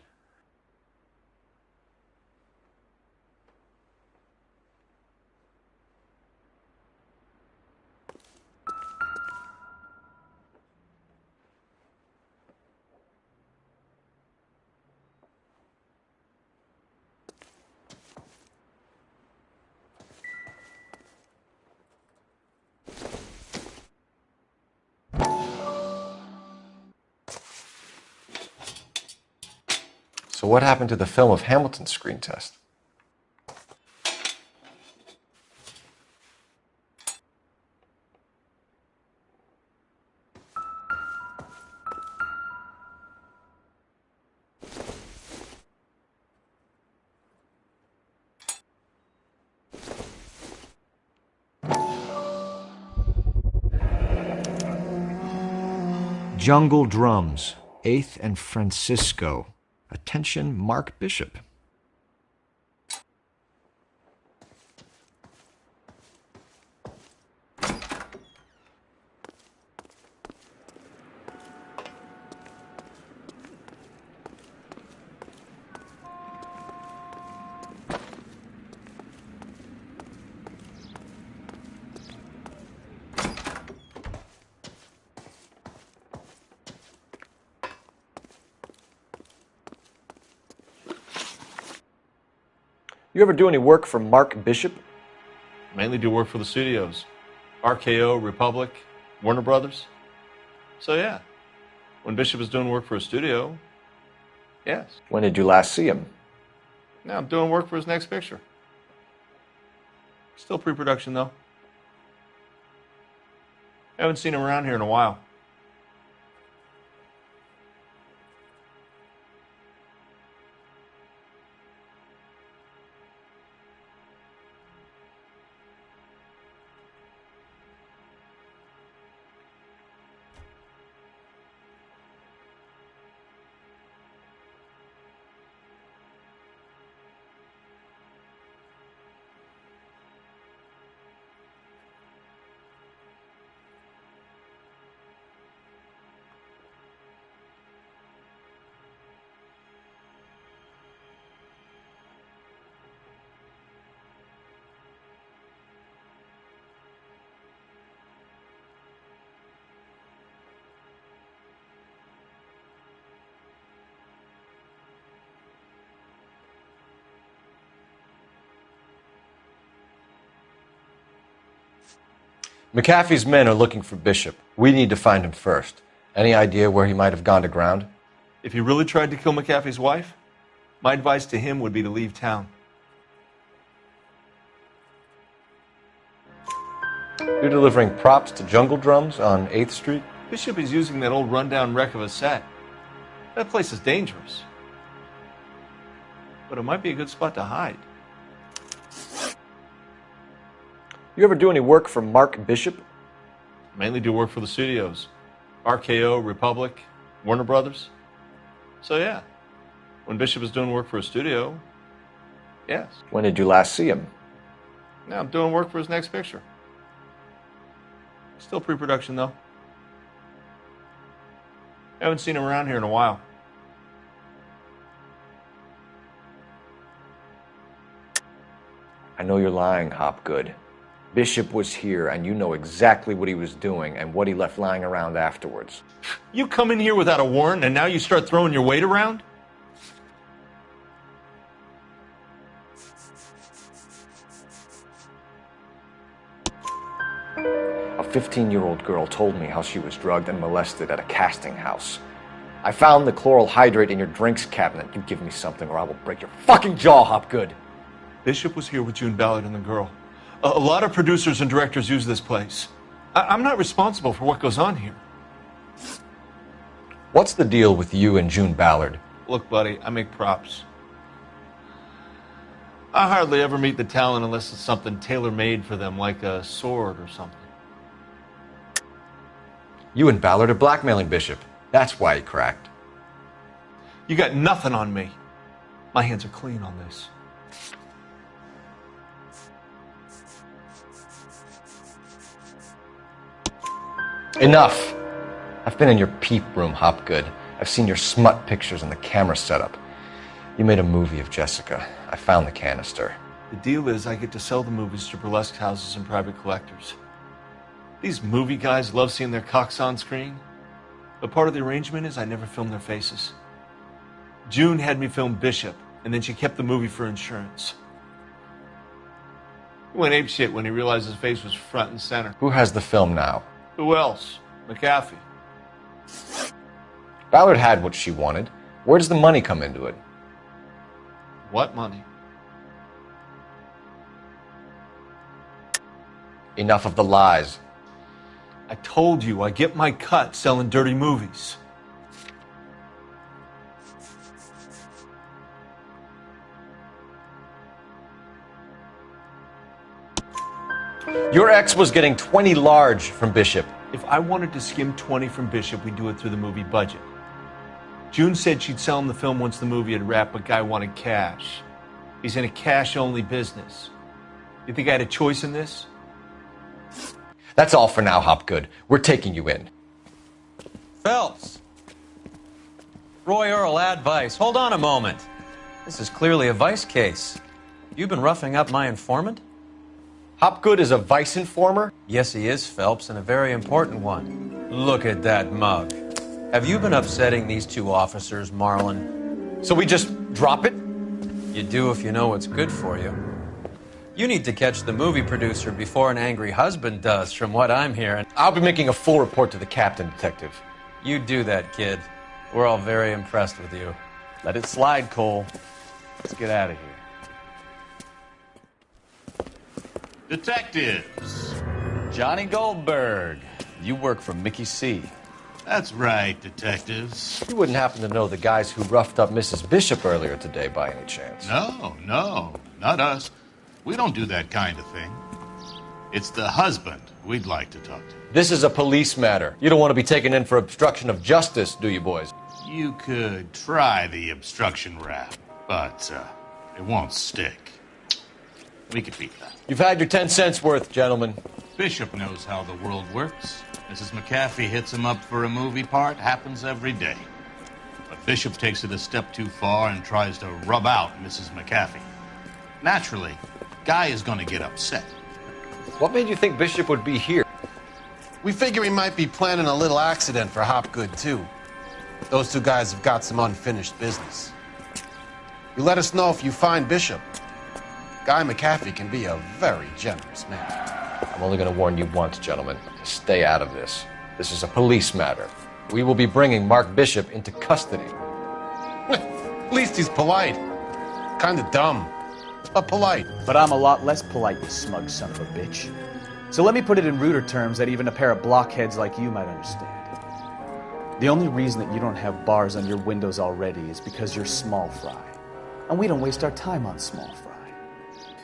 So what happened to the film of Hamilton's screen test? Jungle Drums, 8th and Francisco. Attention, Mark Bishop. You ever do any work for Mark Bishop? Mainly do work for the studios. RKO, Republic, Warner Brothers. So yeah, when Bishop is doing work for a studio, yes. When did you last see him? Now I'm doing work for his next picture. Still pre-production though. Haven't seen him around here in a while. McAfee's men are looking for Bishop. We need to find him first. Any idea where he might have gone to ground? If he really tried to kill McAfee's wife, my advice to him would be to leave town. You're delivering props to Jungle Drums on 8th Street? Bishop is using that old rundown wreck of a set. That place is dangerous. But it might be a good spot to hide. You ever do any work for Mark Bishop? Mainly do work for the studios. RKO, Republic, Warner Brothers. So yeah, when Bishop is doing work for a studio, yes. When did you last see him? Now I'm doing work for his next picture. Still pre-production though. Haven't seen him around here in a while. I know you're lying, Hopgood. Bishop was here, and you know exactly what he was doing and what he left lying around afterwards. You come in here without a warrant, and now you start throwing your weight around? A 15-year-old girl told me how she was drugged and molested at a casting house. I found the chloral hydrate in your drinks cabinet. You give me something or I will break your fucking jaw, Hopgood. Bishop was here with June Ballard and the girl. A lot of producers and directors use this place. I'm not responsible for what goes on here. What's the deal with you and June Ballard? Look, buddy, I make props. I hardly ever meet the talent unless it's something tailor-made for them, like a sword or something. You and Ballard are blackmailing Bishop. That's why he cracked. You got nothing on me. My hands are clean on this. Enough! I've been in your peep room, Hopgood. I've seen your smut pictures and the camera setup. You made a movie of Jessica. I found the canister. The deal is I get to sell the movies to burlesque houses and private collectors. These movie guys love seeing their cocks on screen. But part of the arrangement is I never film their faces. June had me film Bishop, and then she kept the movie for insurance. He went apeshit when he realized his face was front and center. Who has the film now? Who else? McAfee. Ballard had what she wanted. Where does the money come into it? What money? Enough of the lies. I told you I get my cut selling dirty movies. Your ex was getting 20 large from Bishop. If I wanted to skim 20 from Bishop, we'd do it through the movie budget. June said she'd sell him the film once the movie had wrapped, but Guy wanted cash. He's in a cash-only business. You think I had a choice in this? That's all for now, Hopgood. We're taking you in. Phelps. Roy Earl, advice. Hold on a moment. This is clearly a vice case. You've been roughing up my informant? Hopgood is a vice informer? Yes, he is, Phelps, and a very important one. Look at that mug. Have you been upsetting these two officers, Marlin? So we just drop it? You do if you know what's good for you. You need to catch the movie producer before an angry husband does, from what I'm hearing. I'll be making a full report to the captain, Detective. You do that, kid. We're all very impressed with you. Let it slide, Cole. Let's get out of here. Detectives. Johnny Goldberg. You work for Mickey C. That's right, detectives. You wouldn't happen to know the guys who roughed up Mrs. Bishop earlier today by any chance? No, not us. We don't do that kind of thing. It's the husband we'd like to talk to. This is a police matter. You don't want to be taken in for obstruction of justice, do you, boys? You could try the obstruction rap, but it won't stick. We could beat that. You've had your 10 cents worth, gentlemen. Bishop knows how the world works. Mrs. McAfee hits him up for a movie part. Happens every day. But Bishop takes it a step too far and tries to rub out Mrs. McAfee. Naturally, Guy is going to get upset. What made you think Bishop would be here? We figure he might be planning a little accident for Hopgood, too. Those two guys have got some unfinished business. You let us know if you find Bishop. Guy McAfee can be a very generous man. I'm only going to warn you once, gentlemen, to stay out of this. This is a police matter. We will be bringing Mark Bishop into custody. At least he's polite. Kind of dumb, but polite. But I'm a lot less polite, you smug son of a bitch. So let me put it in ruder terms that even a pair of blockheads like you might understand. The only reason that you don't have bars on your windows already is because you're small fry. And we don't waste our time on small fry.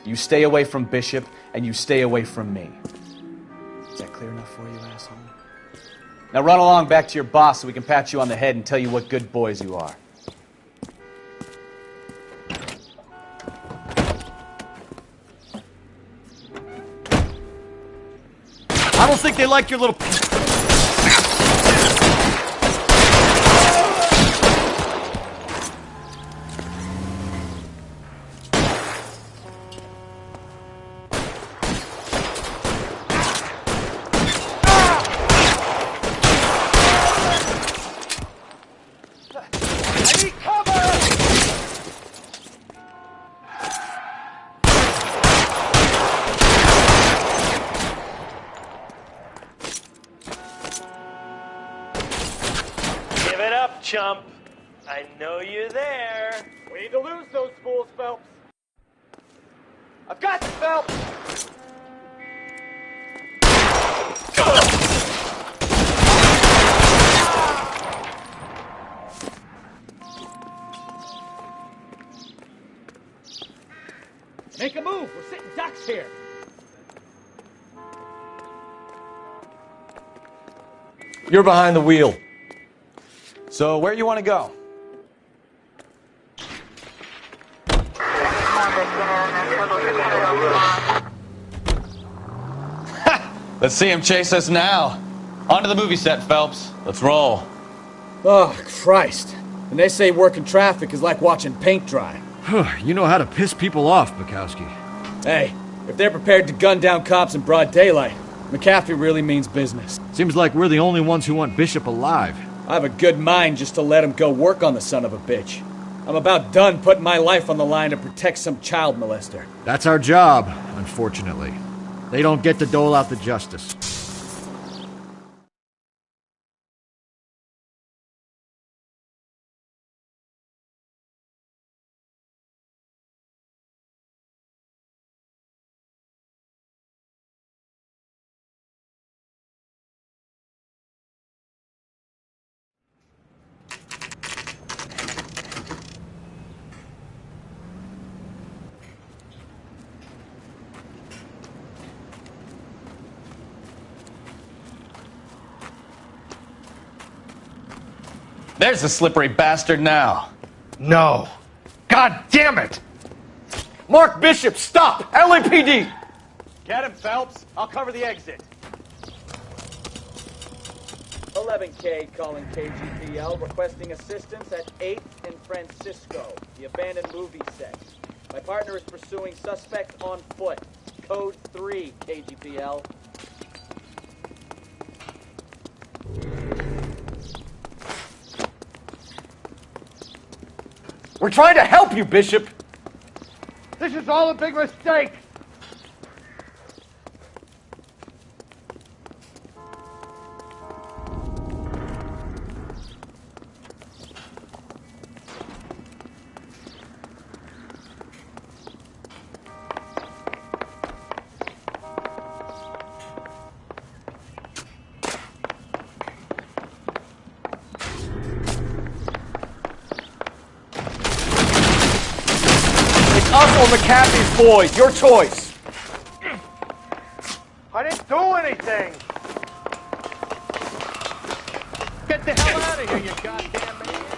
You stay away from Bishop, and you stay away from me. Is that clear enough for you, asshole? Now run along back to your boss so we can pat you on the head and tell you what good boys you are. I don't think they like your little... chump. I know you're there. We need to lose those fools, Phelps. I've got you, Phelps! Make a move. We're sitting ducks here. You're behind the wheel. So where you want to go? Let's see him chase us now. Onto the movie set, Phelps. Let's roll. Oh, Christ. And they say working traffic is like watching paint dry. You know how to piss people off, Bukowski. Hey, if they're prepared to gun down cops in broad daylight, McAfee really means business. Seems like we're the only ones who want Bishop alive. I have a good mind just to let him go work on the son of a bitch. I'm about done putting my life on the line to protect some child molester. That's our job, unfortunately. They don't get to dole out the justice. There's the slippery bastard now. No. God damn it! Mark Bishop, stop! LAPD! Get him, Phelps. I'll cover the exit. 11K calling KGPL, requesting assistance at 8th and Francisco, the abandoned movie set. My partner is pursuing suspect on foot. Code 3, KGPL. We're trying to help you, Bishop! This is all a big mistake! Us or McAfee's boys, your choice. I didn't do anything! Get the hell out of here, you goddamn maniac!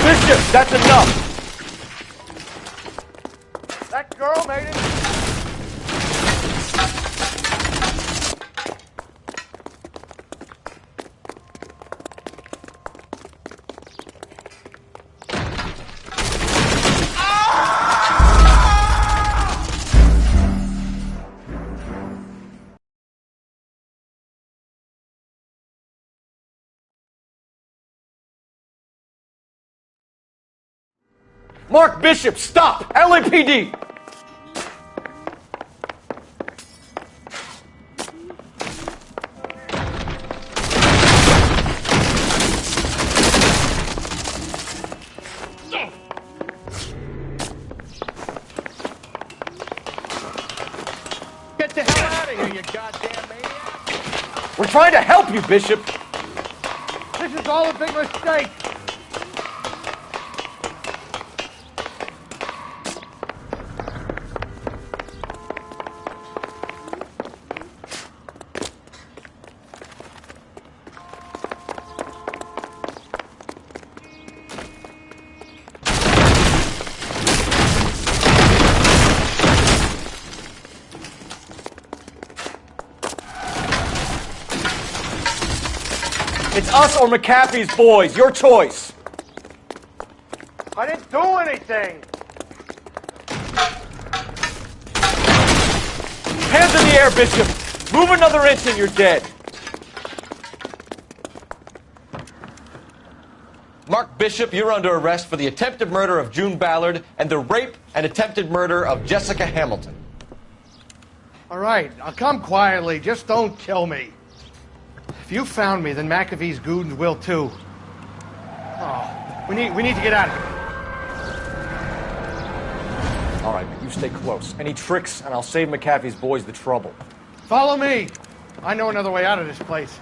Bishop, that's enough! That girl made it! Mark Bishop, stop! LAPD! Get the hell out of here, you goddamn maniac! We're trying to help you, Bishop! This is all a big mistake! It's us or McAfee's boys, your choice. I didn't do anything! Hands in the air, Bishop! Move another inch and you're dead. Mark Bishop, you're under arrest for the attempted murder of June Ballard and the rape and attempted murder of Jessica Hamilton. All right, I'll come quietly. Just don't kill me. If you found me, then McAfee's goons will too. Oh, we need to get out of here. All right, but you stay close. Any tricks, and I'll save McAfee's boys the trouble. Follow me. I know another way out of this place.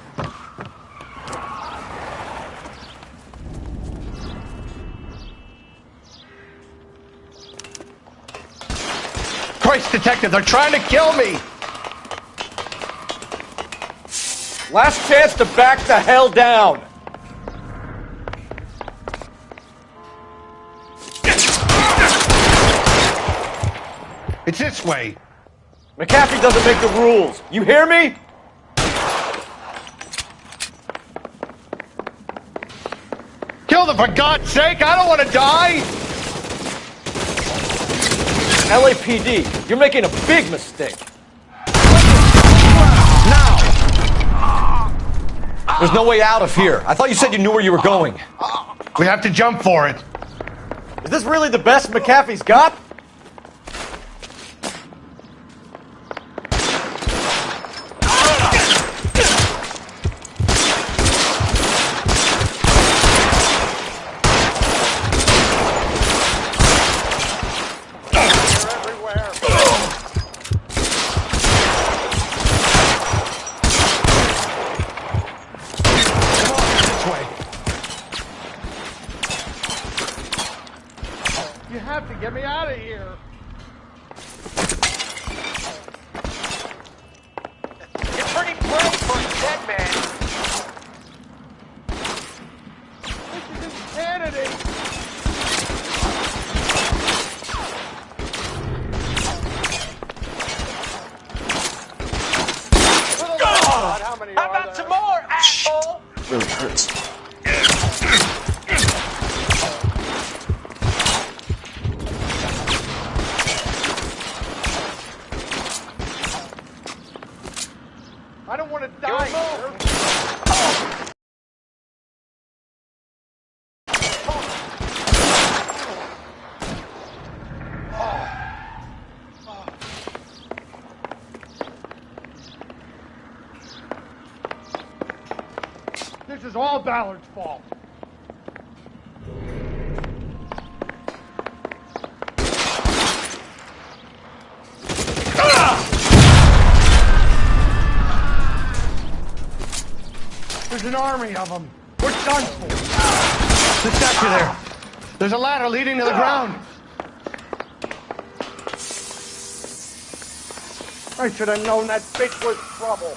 Christ, detective, they're trying to kill me! Last chance to back the hell down! It's this way. McAfee doesn't make the rules. You hear me? Kill them, for God's sake! I don't want to die! LAPD, you're making a big mistake. Now! There's no way out of here. I thought you said you knew where you were going. We have to jump for it. Is this really the best McAfee's got? Get me out of here! You're pretty brave for a dead man. This is insanity! God, how about some more, asshole? Really hurts. I don't want to die. This is all Ballard's fault. There's an army of them. We're done for. The statue there. There's a ladder leading to the ground. I should have known that bitch was trouble.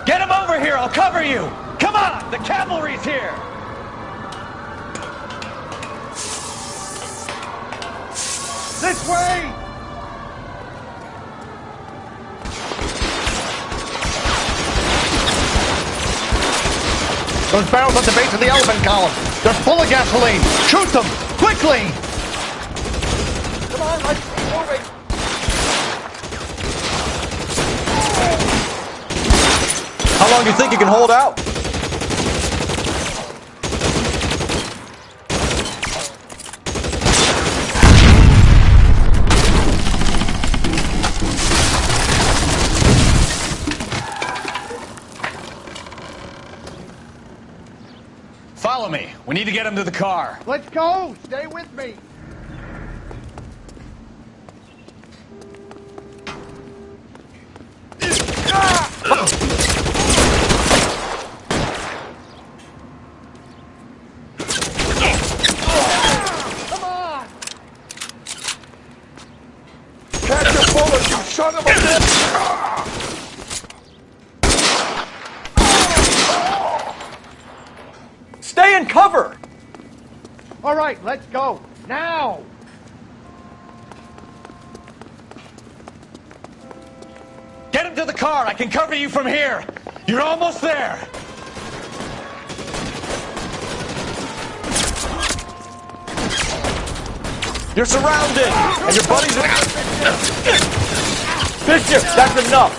Get him over here! I'll cover you! Come on! The cavalry's here! This way! Those barrels at the base of the elephant column. They're full of gasoline. Shoot them! Quickly! Come on, let's keep moving. How long do you think you can hold out? Follow me. We need to get him to the car. Let's go! Stay with me! Come on! Catch your bullet, you son of a bitch! Stay in cover! All right, let's go. Now! Get him to the car. I can cover you from here. You're almost there. You're surrounded! And your buddies are... Bishop, that's enough!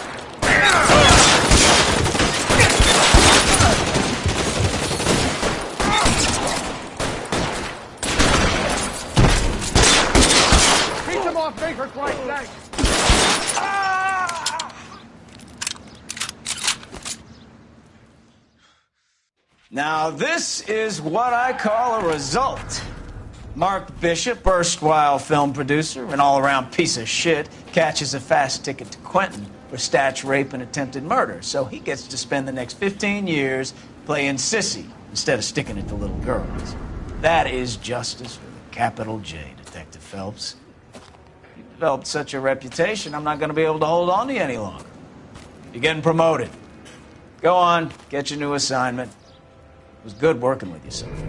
Beat them off me for Christ's sake! Now, this is what I call a result. Mark Bishop, erstwhile film producer and all-around piece of shit, catches a fast ticket to Quentin for statch rape and attempted murder, so he gets to spend the next 15 years playing sissy instead of sticking it to little girls. That is justice with a capital J, Detective Phelps. You developed such a reputation, I'm not going to be able to hold on to you any longer. You're getting promoted. Go on, get your new assignment. It was good working with you so far.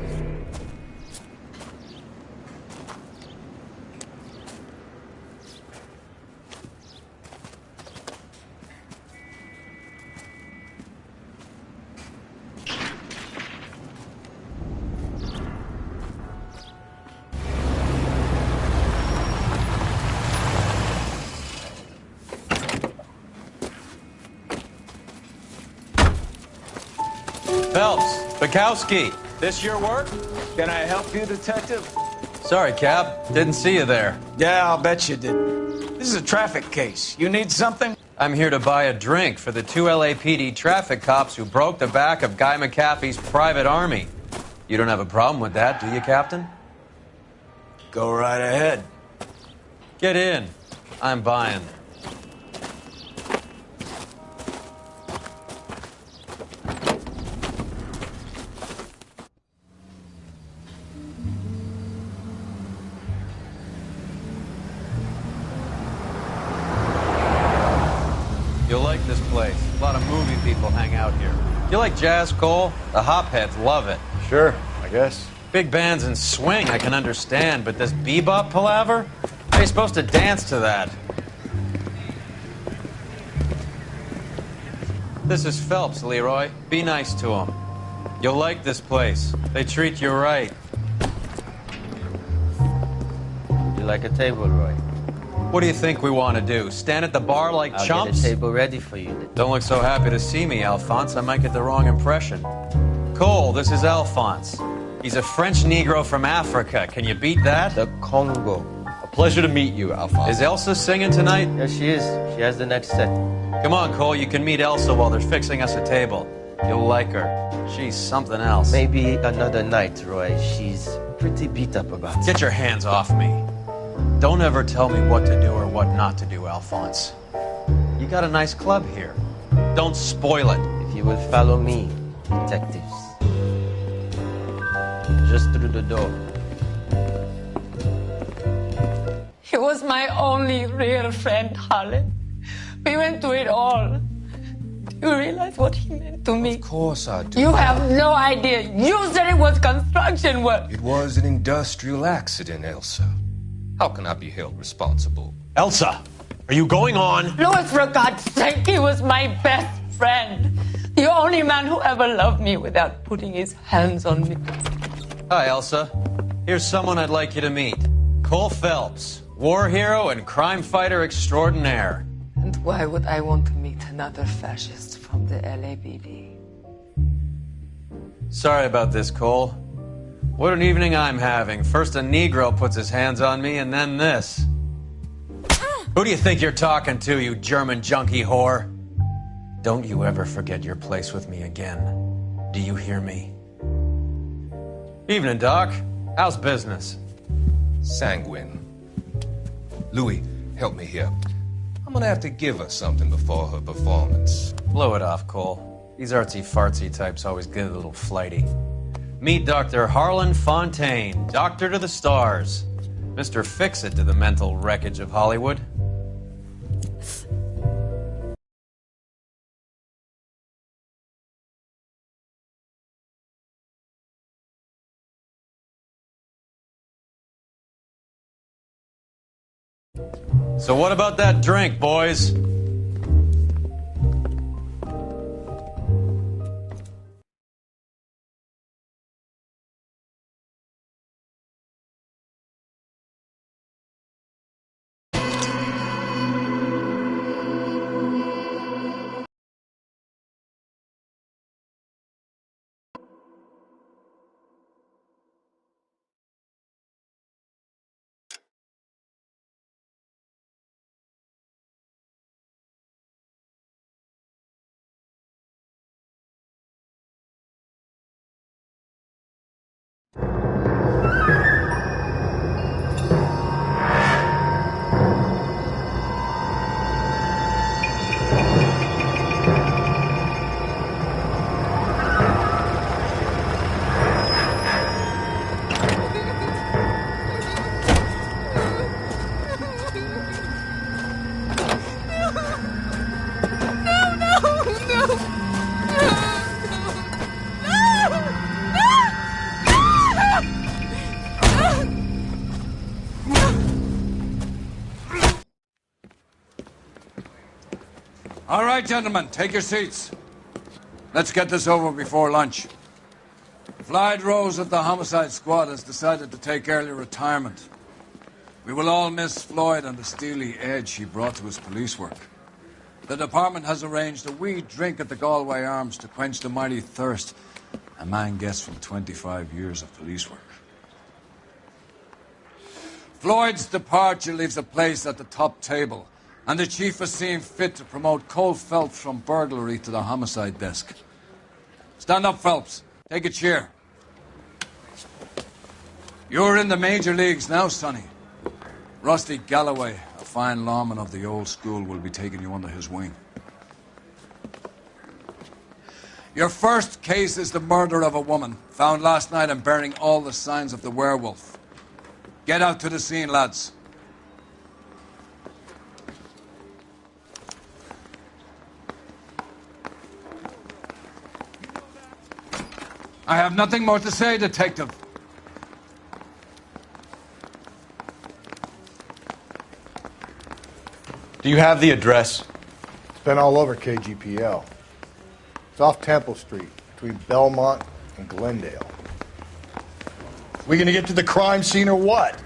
Phelps, Bukowski, this your work? Can I help you, Detective? Sorry, Cap. Didn't see you there. Yeah, I'll bet you did. This is a traffic case. You need something? I'm here to buy a drink for the 2 LAPD traffic cops who broke the back of Guy McAfee's private army. You don't have a problem with that, do you, Captain? Go right ahead. Get in. I'm buying. You'll like this place. A lot of movie people hang out here. You like jazz, Cole? The hopheads love it. Sure, I guess. Big bands and swing, I can understand, but this bebop palaver? How are you supposed to dance to that? This is Phelps, Leroy. Be nice to him. You'll like this place. They treat you right. You like a table, Roy? What do you think we want to do? Stand at the bar like I'll chumps? get a table ready for you. Don't look so happy to see me, Alphonse. I might get the wrong impression. Cole, this is Alphonse. He's a French Negro from Africa. Can you beat that? The Congo. A pleasure to meet you, Alphonse. Is Elsa singing tonight? Yes, she is. She has the next set. Come on, Cole. You can meet Elsa while they're fixing us a table. You'll like her. She's something else. Maybe another night, Roy. She's pretty beat up about it. Get your hands off me. Don't ever tell me what to do or what not to do, Alphonse. You got a nice club here. Don't spoil it. If you will follow me, detectives. Just through the door. He was my only real friend, Harlan. We went through it all. Do you realize what he meant to me? Of course I do. You have no idea. You said it was construction work. It was an industrial accident, Elsa. How can I be held responsible? Elsa, are you going on? Louis, for God's sake, he was my best friend. The only man who ever loved me without putting his hands on me. Hi, Elsa. Here's someone I'd like you to meet. Cole Phelps, war hero and crime fighter extraordinaire. And why would I want to meet another fascist from the LAPD? Sorry about this, Cole. What an evening I'm having. First a Negro puts his hands on me, and then this. Who do you think you're talking to, you German junkie whore? Don't you ever forget your place with me again. Do you hear me? Evening, Doc. How's business? Sanguine. Louis, help me here. I'm gonna have to give her something before her performance. Blow it off, Cole. These artsy-fartsy types always get a little flighty. Meet Dr. Harlan Fontaine, doctor to the stars. Mr. Fix-It to the mental wreckage of Hollywood. So what about that drink, boys? All right, gentlemen, take your seats. Let's get this over before lunch. Floyd Rose of the Homicide Squad has decided to take early retirement. We will all miss Floyd and the steely edge he brought to his police work. The department has arranged a wee drink at the Galway Arms to quench the mighty thirst a man gets from 25 years of police work. Floyd's departure leaves a place at the top table, and the chief has seen fit to promote Cole Phelps from burglary to the homicide desk. Stand up, Phelps. Take a chair. You're in the major leagues now, Sonny. Rusty Galloway, a fine lawman of the old school, will be taking you under his wing. Your first case is the murder of a woman, found last night and bearing all the signs of the werewolf. Get out to the scene, lads. I have nothing more to say, Detective. Do you have the address? It's been all over KGPL. It's off Temple Street, between Belmont and Glendale. We gonna get to the crime scene or what?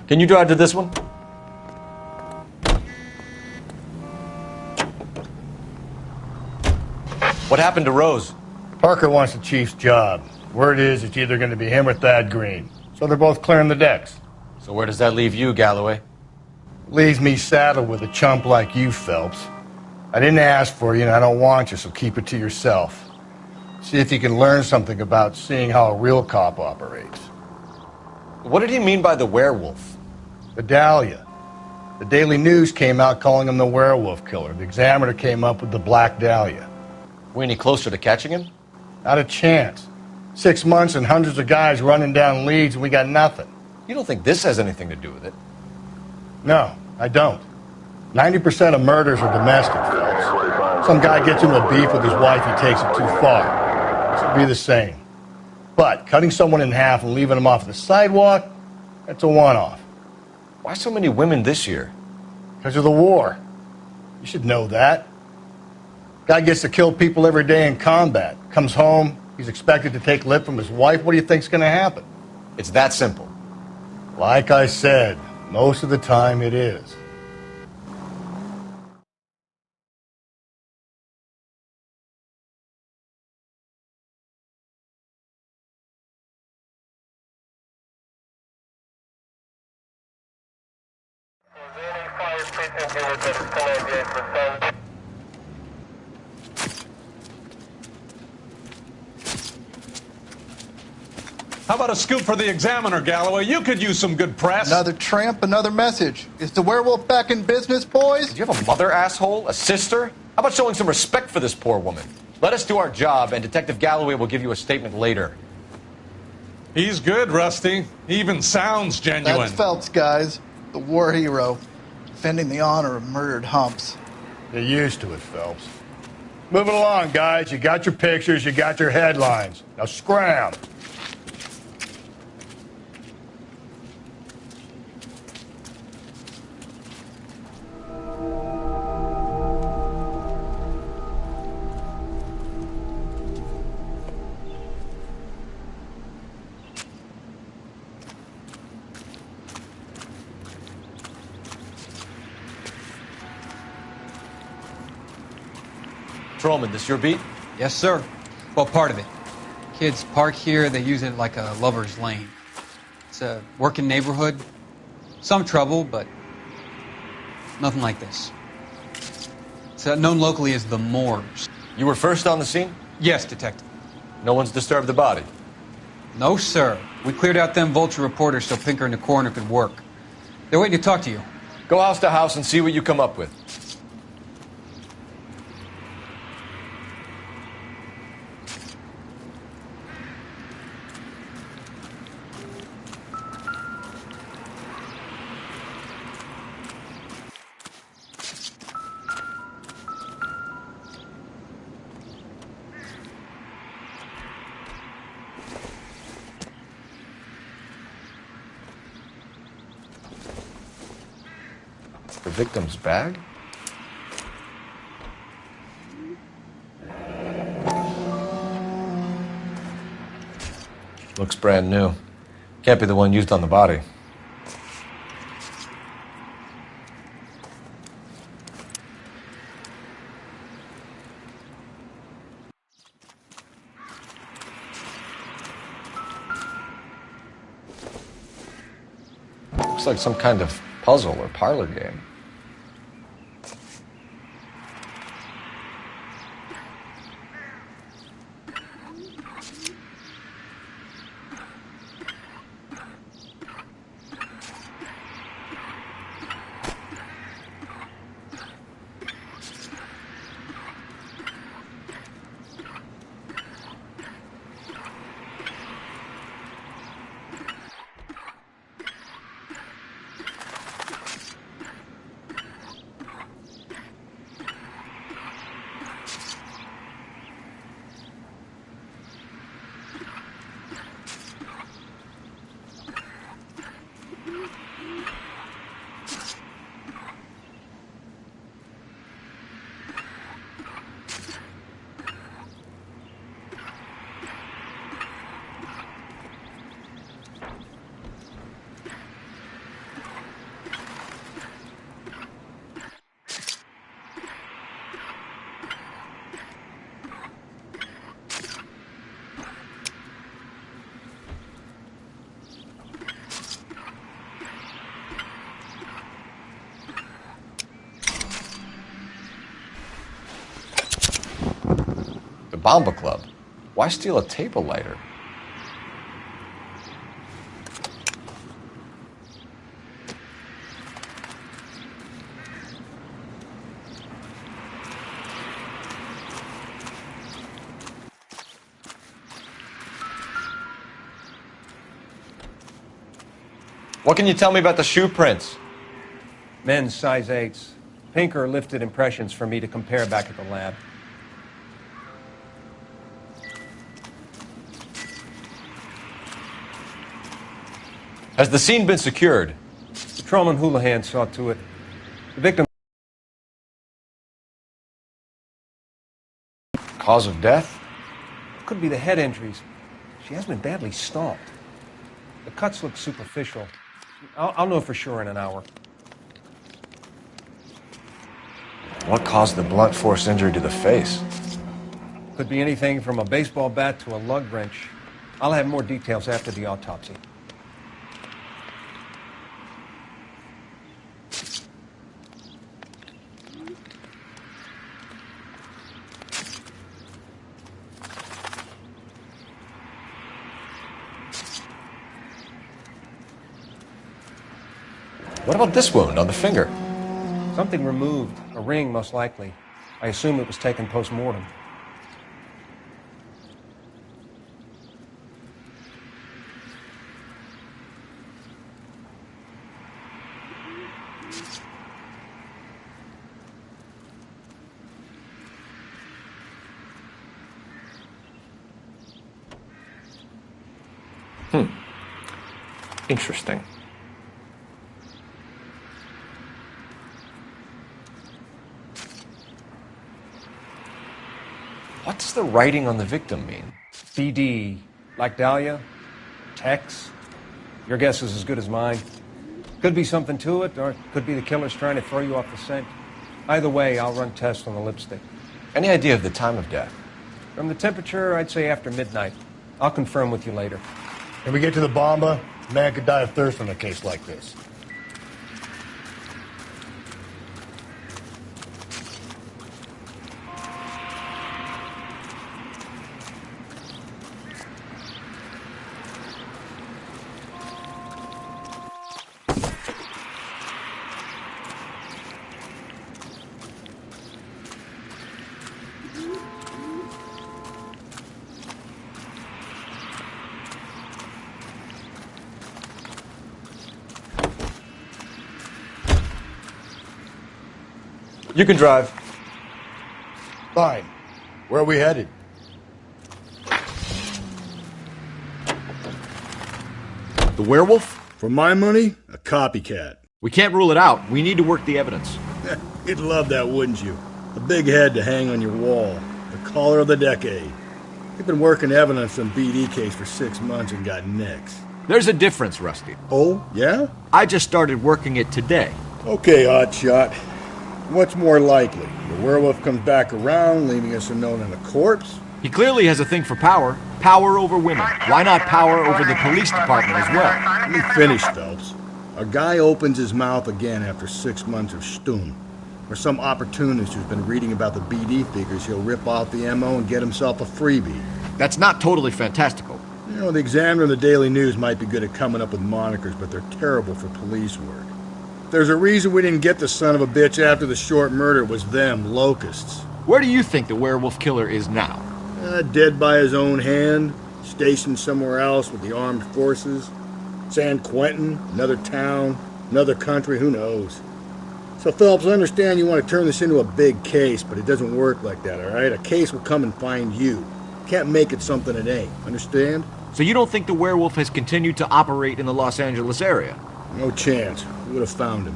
Can you drive to this one? What happened to Rose? Parker wants the chief's job. Word is it's either going to be him or Thad Green. So they're both clearing the decks. So where does that leave you, Galloway? Leaves me saddled with a chump like you, Phelps. I didn't ask for you and I don't want you, so keep it to yourself. See if you can learn something about seeing how a real cop operates. What did he mean by the werewolf? The Dahlia. The Daily News came out calling him the werewolf killer. The Examiner came up with the Black Dahlia. We any closer to catching him? Not a chance. 6 months and hundreds of guys running down leads and we got nothing. You don't think this has anything to do with it? No, I don't. 90% of murders are domestic, Phelps. Some guy gets into a beef with his wife, he takes it too far. Should be the same. But cutting someone in half and leaving them off the sidewalk, that's a one-off. Why so many women this year? Because of the war. You should know that. Guy gets to kill people every day in combat. Comes home, he's expected to take lip from his wife. What do you think's going to happen? It's that simple. Like I said, most of the time it is. How about a scoop for the Examiner, Galloway? You could use some good press. Another tramp, another message. Is the werewolf back in business, boys? Do you have a mother, asshole? A sister? How about showing some respect for this poor woman? Let us do our job, and Detective Galloway will give you a statement later. He's good, Rusty. He even sounds genuine. That's Phelps, guys. The war hero. Defending the honor of murdered humps. You're used to it, Phelps. Move it along, guys. You got your pictures, you got your headlines. Now scram. Patrolman, this your beat? Yes, sir. Well, part of it. Kids park here, they use it like a lover's lane. It's a working neighborhood. Some trouble, but nothing like this. It's known locally as the Moors. You were first on the scene? Yes, Detective. No one's disturbed the body? No, sir. We cleared out them vulture reporters so Pinker and the coroner could work. They're waiting to talk to you. Go house to house and see what you come up with. victim's bag? Looks brand new. Can't be the one used on the body. Looks like some kind of puzzle or parlor game. Bomba Club. Why steal a table lighter? What can you tell me about the shoe prints? Men's size 8s. Pinker lifted impressions for me to compare back at the lab. Has the scene been secured? Patrolman Houlihan saw to it. The victim... Cause of death? Could be the head injuries. She has been badly stomped. The cuts look superficial. I'll know for sure in an hour. What caused the blunt force injury to the face? Could be anything from a baseball bat to a lug wrench. I'll have more details after the autopsy. What about this wound on the finger? Something removed. A ring, most likely. I assume it was taken post-mortem. Interesting. What does the writing on the victim mean? BD. Like Dahlia? Tex? Your guess is as good as mine. Could be something to it, or it could be the killer's trying to throw you off the scent. Either way, I'll run tests on the lipstick. Any idea of the time of death? From the temperature, I'd say after midnight. I'll confirm with you later. When we get to the bomba, a man could die of thirst in a case like this. You can drive. Fine. Where are we headed? The werewolf? For my money, a copycat. We can't rule it out. We need to work the evidence. You'd love that, wouldn't you? A big head to hang on your wall. The caller of the decade. You've been working evidence on BD case for 6 months and got nicks. There's a difference, Rusty. Oh, yeah? I just started working it today. Okay, Hotshot. What's more likely? The werewolf comes back around, leaving us unknown in a corpse? He clearly has a thing for power. Power over women. Why not power over the police department as well? Let me finish, Phelps. A guy opens his mouth again after 6 months of stun. Or some opportunist who's been reading about the BD figures, he'll rip off the MO and get himself a freebie. That's not totally fantastical. You know, the Examiner and the Daily News might be good at coming up with monikers, but they're terrible for police work. There's a reason we didn't get the son of a bitch after the short murder. It was them, locusts. Where do you think the werewolf killer is now? Dead by his own hand, stationed somewhere else with the armed forces. San Quentin, another town, another country, who knows? So, Phelps, I understand you want to turn this into a big case, but it doesn't work like that, all right? A case will come and find you. Can't make it something it ain't, understand? So you don't think the werewolf has continued to operate in the Los Angeles area? No chance. We would have found him.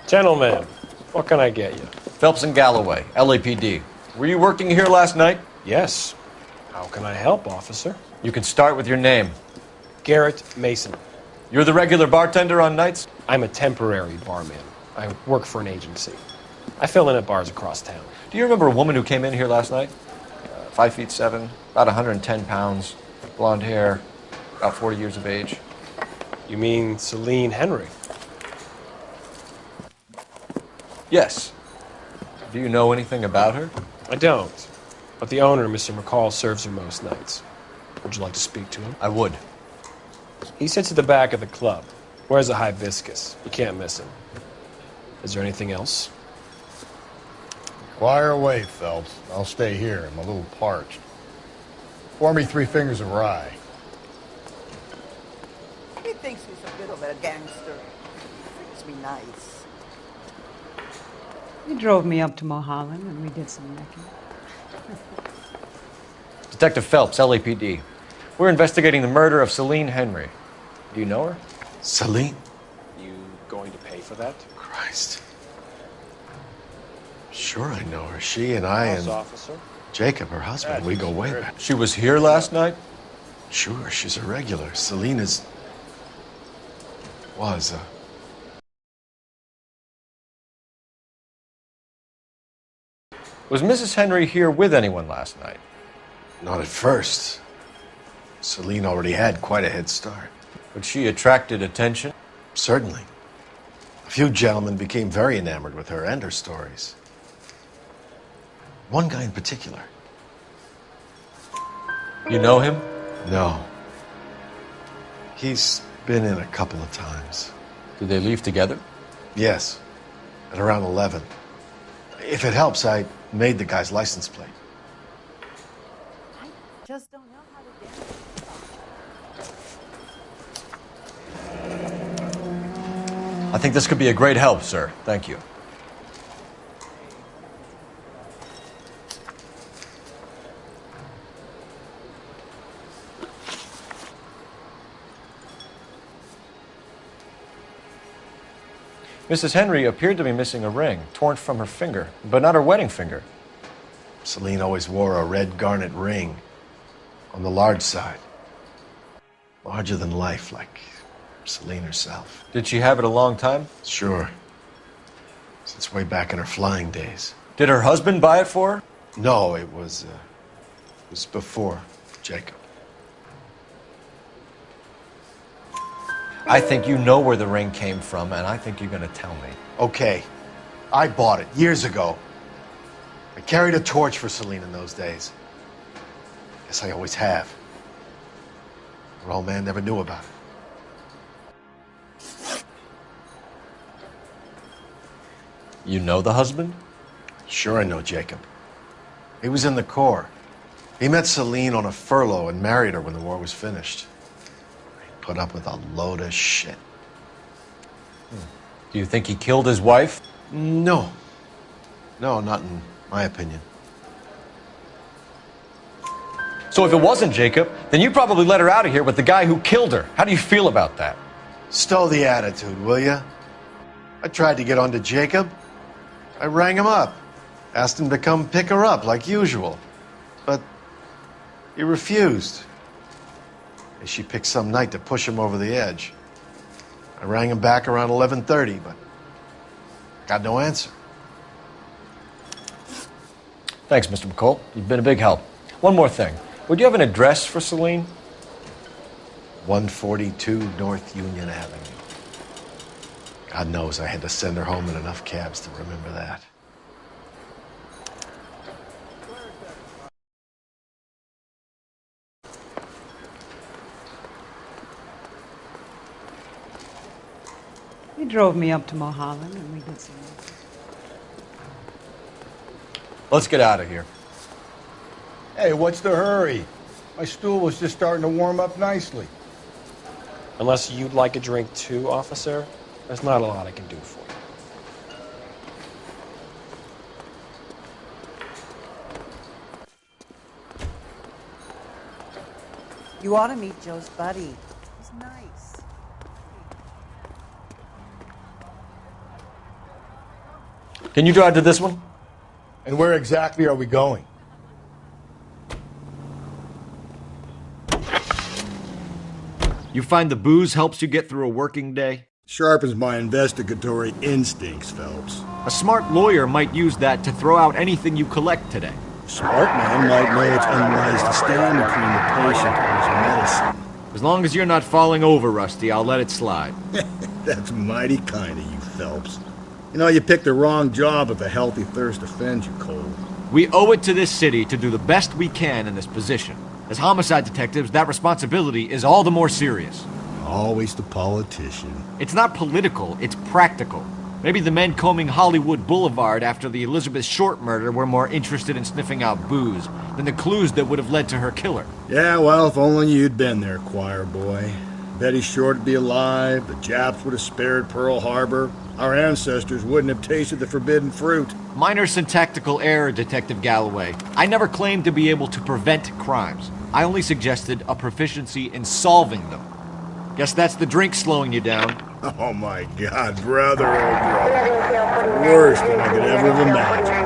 Gentlemen, what can I get you? Phelps and Galloway, LAPD. Were you working here last night? Yes. How can I help, officer? You can start with your name. Garrett Mason. You're the regular bartender on nights? I'm a temporary barman. I work for an agency. I fill in at bars across town. Do you remember a woman who came in here last night? 5'7", about 110 pounds, blonde hair, about 40 years of age. You mean Celine Henry? Yes. Do you know anything about her? I don't. But the owner, Mr. McCall, serves her most nights. Would you like to speak to him? I would. He sits at the back of the club. Wears a hibiscus. You can't miss him. Is there anything else? Fire away, Phelps. I'll stay here. I'm a little parched. Pour me 3 fingers of rye. He thinks he's a bit of a gangster. Treats me nice. He drove me up to Mulholland and we did some necking. Detective Phelps, LAPD. We're investigating the murder of Celine Henry. Do you know her? Celine? You going to pay for that? Christ. Sure I know her. She and I and officer? Jacob, her husband, we go way back. She was here last night? Sure, she's a regular. Celine was. Was Mrs. Henry here with anyone last night? Not at first. Celine already had quite a head start. But she attracted attention? Certainly. A few gentlemen became very enamored with her and her stories. One guy in particular. You know him? No. He's been in a couple of times. Did they leave together? Yes. At around 11. If it helps, I made the guy's license plate. I just don't know how to dance. I think this could be a great help, sir. Thank you. Mrs. Henry appeared to be missing a ring, torn from her finger, but not her wedding finger. Celine always wore a red garnet ring on the large side. Larger than life, like Celine herself. Did she have it a long time? Sure. Since way back in her flying days. Did her husband buy it for her? No, it was before Jacob. I think you know where the ring came from, and I think you're going to tell me. Okay. I bought it years ago. I carried a torch for Celine in those days. Guess I always have. Her old man never knew about it. You know the husband? Sure I know Jacob. He was in the Corps. He met Celine on a furlough and married her when the war was finished. He put up with a load of shit. Do you think he killed his wife? No. No, not in my opinion. So if it wasn't Jacob, then you probably let her out of here with the guy who killed her. How do you feel about that? Stow the attitude, will ya? I tried to get onto Jacob. I rang him up. Asked him to come pick her up like usual. But he refused. And she picked some night to push him over the edge. I rang him back around 11:30, but got no answer. Thanks, Mr. McCall. You've been a big help. One more thing. Would you have an address for Celine? 142 North Union Avenue. God knows I had to send her home in enough cabs to remember that. He drove me up to Mulholland and we did some work. Let's get out of here. Hey, what's the hurry? My stool was just starting to warm up nicely. Unless you'd like a drink too, officer, there's not a lot I can do for you. You ought to meet Joe's buddy. He's nice. Can you drive to this one? And where exactly are we going? You find the booze helps you get through a working day? Sharpens my investigatory instincts, Phelps. A smart lawyer might use that to throw out anything you collect today. Smart man might know it's unwise to stand between the patient and his medicine. As long as you're not falling over, Rusty, I'll let it slide. That's mighty kind of you, Phelps. You know, you picked the wrong job if a healthy thirst offends you, Cole. We owe it to this city to do the best we can in this position. As homicide detectives, that responsibility is all the more serious. Always the politician. It's not political, it's practical. Maybe the men combing Hollywood Boulevard after the Elizabeth Short murder were more interested in sniffing out booze than the clues that would have led to her killer. Yeah, well, if only you'd been there, choir boy. Betty Short would be alive, the Japs would have spared Pearl Harbor, our ancestors wouldn't have tasted the forbidden fruit. Minor syntactical error, Detective Galloway. I never claimed to be able to prevent crimes. I only suggested a proficiency in solving them. Guess that's the drink slowing you down. Oh my God, brother, oh brother. Worse than I could ever have imagined.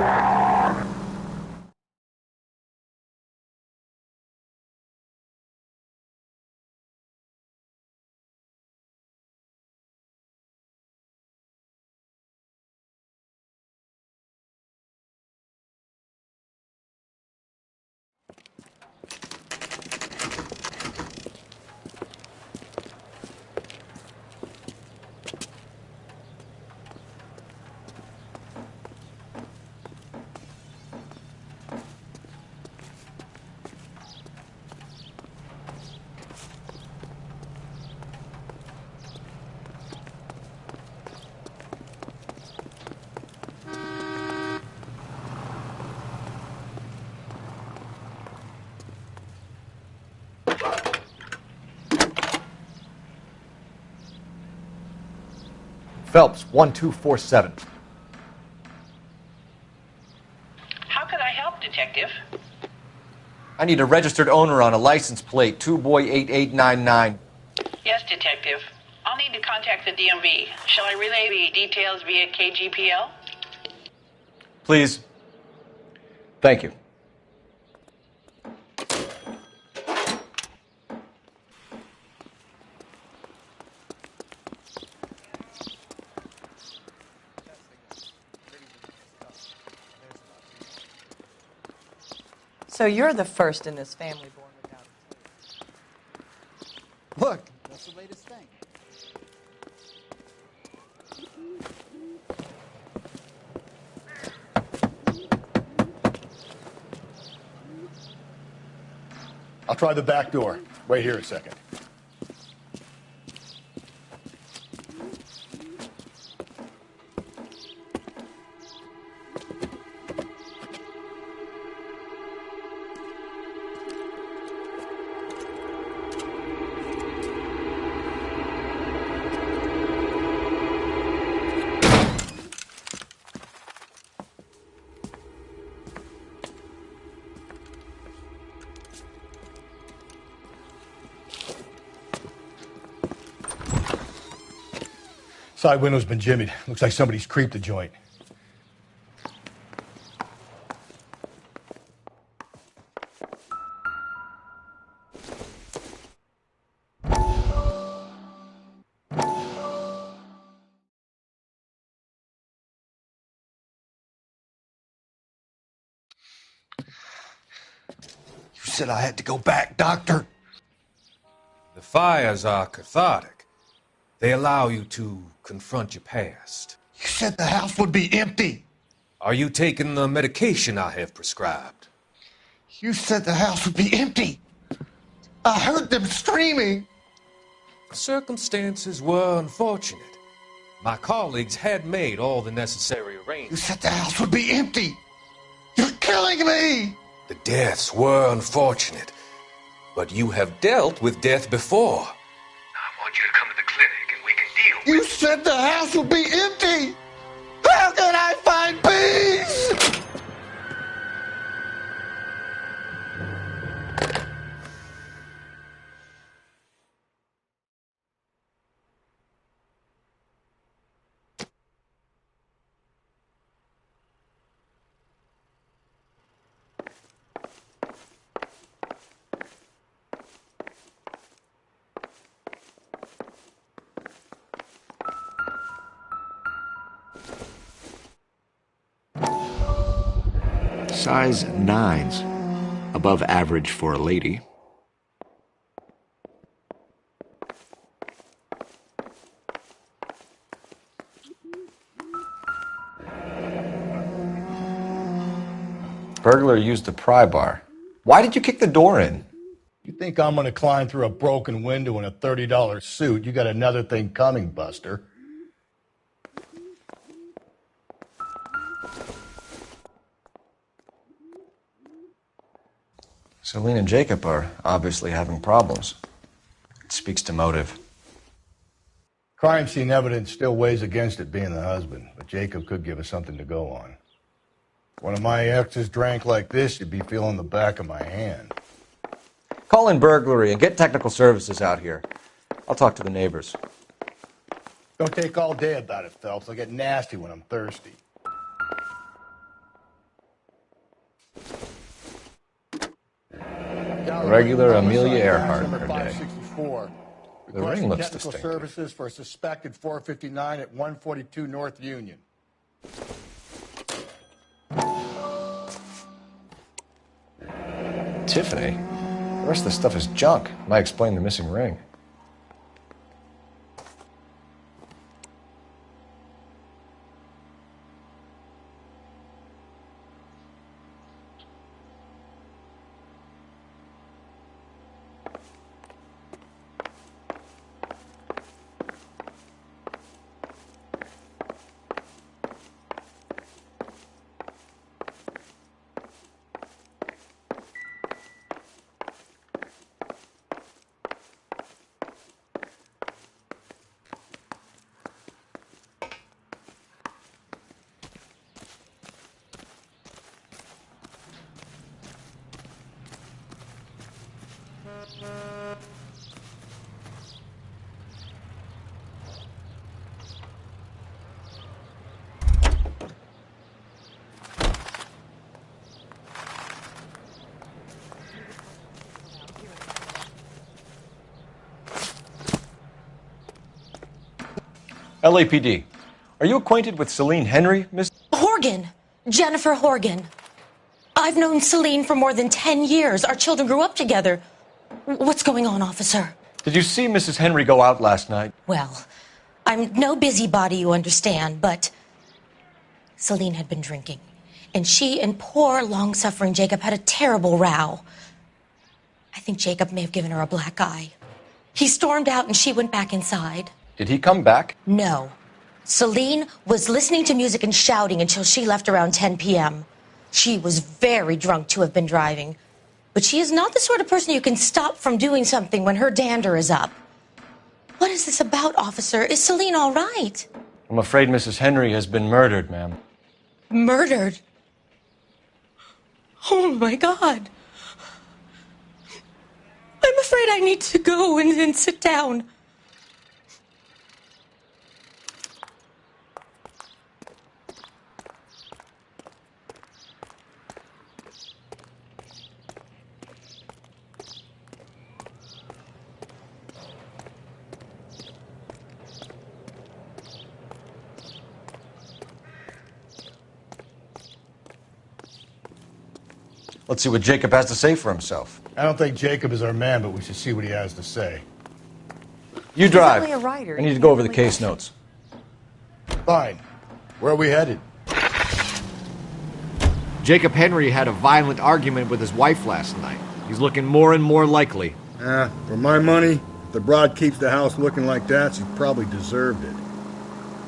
Phelps, 1247. How can I help, Detective? I need a registered owner on a license plate, 2boy8899. Yes, Detective. I'll need to contact the DMV. Shall I relay the details via KGPL? Please. Thank you. So you're the first in this family born without a tooth. Look, that's the latest thing. I'll try the back door. Wait here a second. Side window's been jimmied. Looks like somebody's creeped the joint. You said I had to go back, Doctor. The fires are cathartic. They allow you to confront your past. You said the house would be empty. Are you taking the medication I have prescribed? You said the house would be empty. I heard them screaming. Circumstances were unfortunate. My colleagues had made all the necessary arrangements. You said the house would be empty. You're killing me. The deaths were unfortunate, but you have dealt with death before. I want you to come to the clinic and we can deal with it. You said the house would be empty. How can I find peace? Size 9s. Above average for a lady. Burglar used a pry bar. Why did you kick the door in? You think I'm gonna climb through a broken window in a $30 suit? You got another thing coming, Buster. Celine and Jacob are obviously having problems. It speaks to motive. Crime scene evidence still weighs against it being the husband, but Jacob could give us something to go on. If one of my exes drank like this, you'd be feeling the back of my hand. Call in burglary and get technical services out here. I'll talk to the neighbors. Don't take all day about it, Phelps. I get nasty when I'm thirsty. Regular Amelia Earhart per day. 564. The ring looks technical distinct. services for a suspected 459 at 142 North Union. Tiffany? The rest of the stuff is junk. Might explain the missing ring. LAPD. Are you acquainted with Celine Henry, Miss? Horgan. Jennifer Horgan. I've known Celine for more than 10 years. Our children grew up together. What's going on, officer? Did you see Mrs. Henry go out last night? Well, I'm no busybody, you understand, but Celine had been drinking. And she and poor, long-suffering Jacob had a terrible row. I think Jacob may have given her a black eye. He stormed out and she went back inside. Did he come back? No. Celine was listening to music and shouting until she left around 10 p.m. She was very drunk to have been driving. But she is not the sort of person you can stop from doing something when her dander is up. What is this about, officer? Is Celine all right? I'm afraid Mrs. Henry has been murdered, ma'am. Murdered? Oh, my God. I'm afraid I need to go and sit down. Let's see what Jacob has to say for himself. I don't think Jacob is our man, but we should see what he has to say. You drive. only a writer. I need to go over the case notes. Fine. Where are we headed? Jacob Henry had a violent argument with his wife last night. He's looking more and more likely. For my money, if the broad keeps the house looking like that, she probably deserved it.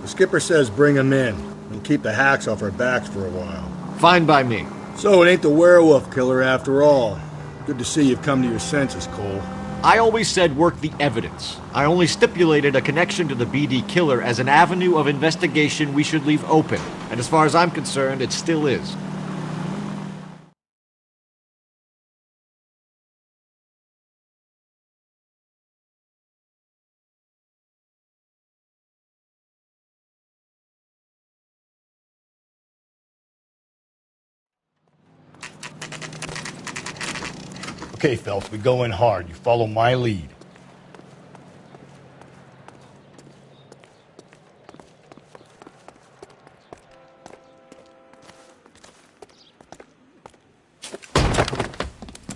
The skipper says bring him in and keep the hacks off our backs for a while. Fine by me. So it ain't the werewolf killer after all. Good to see you've come to your senses, Cole. I always said work the evidence. I only stipulated a connection to the BD killer as an avenue of investigation we should leave open. And as far as I'm concerned, it still is. Okay, Phelps, we go in hard. You follow my lead.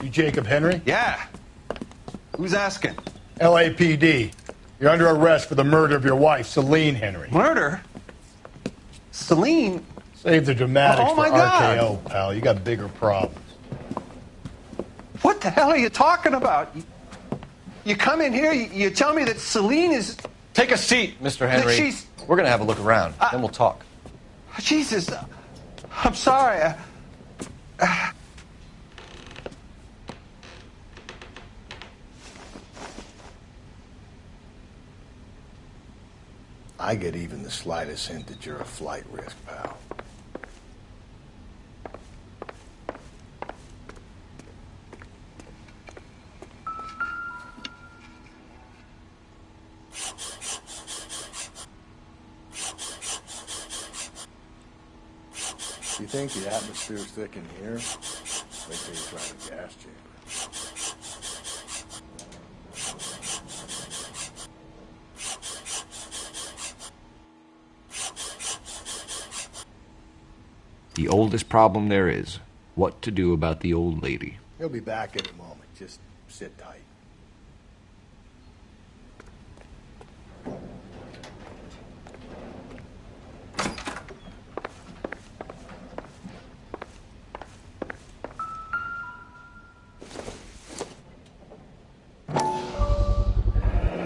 You Jacob Henry? Yeah. Who's asking? LAPD. You're under arrest for the murder of your wife, Celine Henry. Murder? Celine? Save the dramatics Oh, for my God. RKO, pal. You got bigger problems. What the hell are you talking about? You come in here, you tell me that Celine is... Take a seat, Mr. Henry. She's... We're going to have a look around, then we'll talk. Jesus, I'm sorry. I get even the slightest hint that you're a flight risk, pal. You think the atmosphere's thick in here? Wait till you try the gas chamber. The oldest problem there is, what to do about the old lady. He'll be back in a moment. Just sit tight.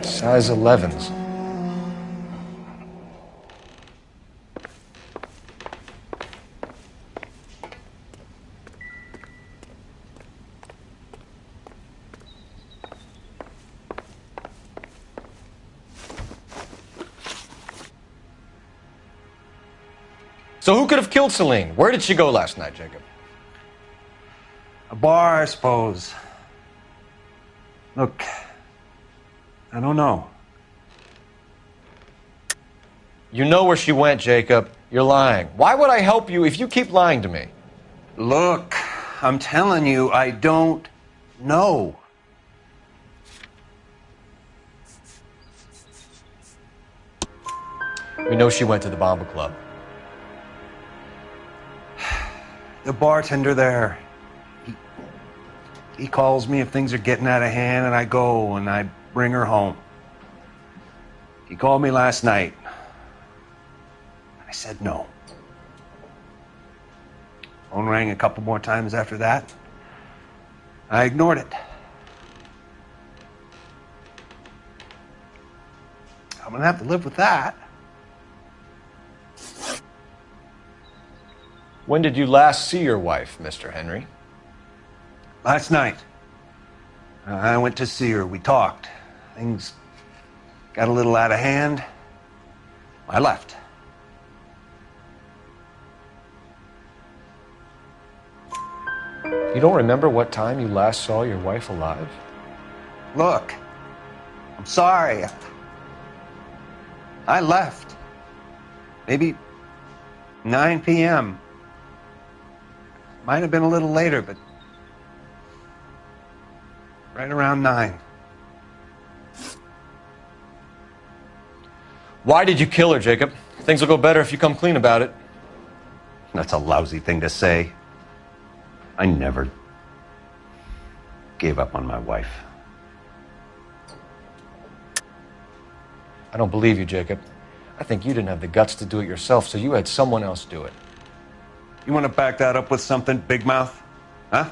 Size 11s. So who could have killed Celine? Where did she go last night, Jacob? A bar, I suppose. Look, I don't know. You know where she went, Jacob. You're lying. Why would I help you if you keep lying to me? Look, I'm telling you, I don't know. We know she went to the Bomba Club. The bartender there, he calls me if things are getting out of hand, and I go and I bring her home. He called me last night. I said no. Phone rang a couple more times after that. I ignored it. I'm gonna have to live with that. When did you last see your wife, Mr. Henry? Last night. I went to see her. We talked. Things got a little out of hand. I left. You don't remember what time you last saw your wife alive? Look, I'm sorry. I left. Maybe 9 p.m. Might have been a little later, but right around 9. Why did you kill her, Jacob? Things will go better if you come clean about it. That's a lousy thing to say. I never gave up on my wife. I don't believe you, Jacob. I think you didn't have the guts to do it yourself, so you had someone else do it. You want to back that up with something, Big Mouth? Huh?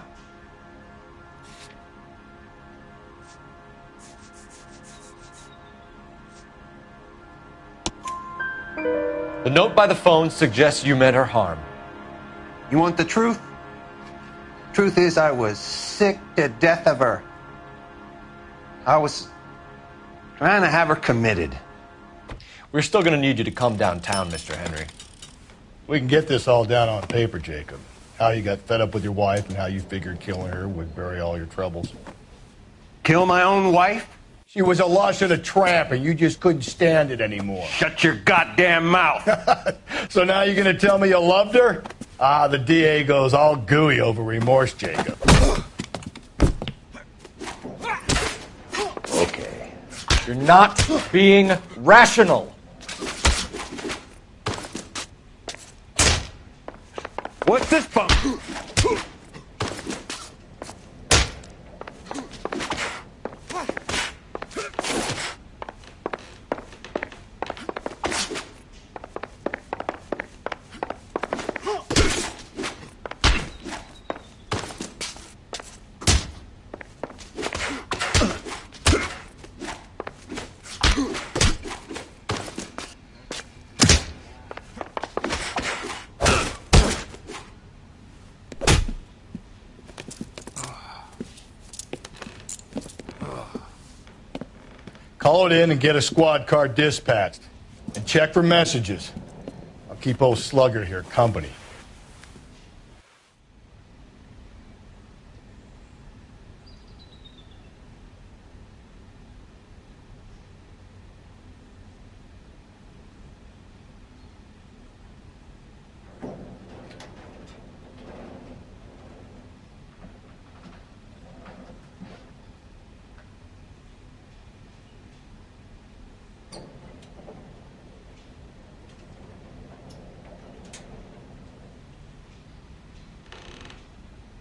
The note by the phone suggests you meant her harm. You want the truth? Truth is, I was sick to death of her. I was trying to have her committed. We're still going to need you to come downtown, Mr. Henry. We can get this all down on paper, Jacob. How you got fed up with your wife and how you figured killing her would bury all your troubles. Kill my own wife? She was a lush and a tramp, and you just couldn't stand it anymore. Shut your goddamn mouth. So now you're going to tell me you loved her? Ah, the DA goes all gooey over remorse, Jacob. Okay. You're not being rational. What's this bump? Call it in and get a squad car dispatched. And check for messages. I'll keep old Slugger here company.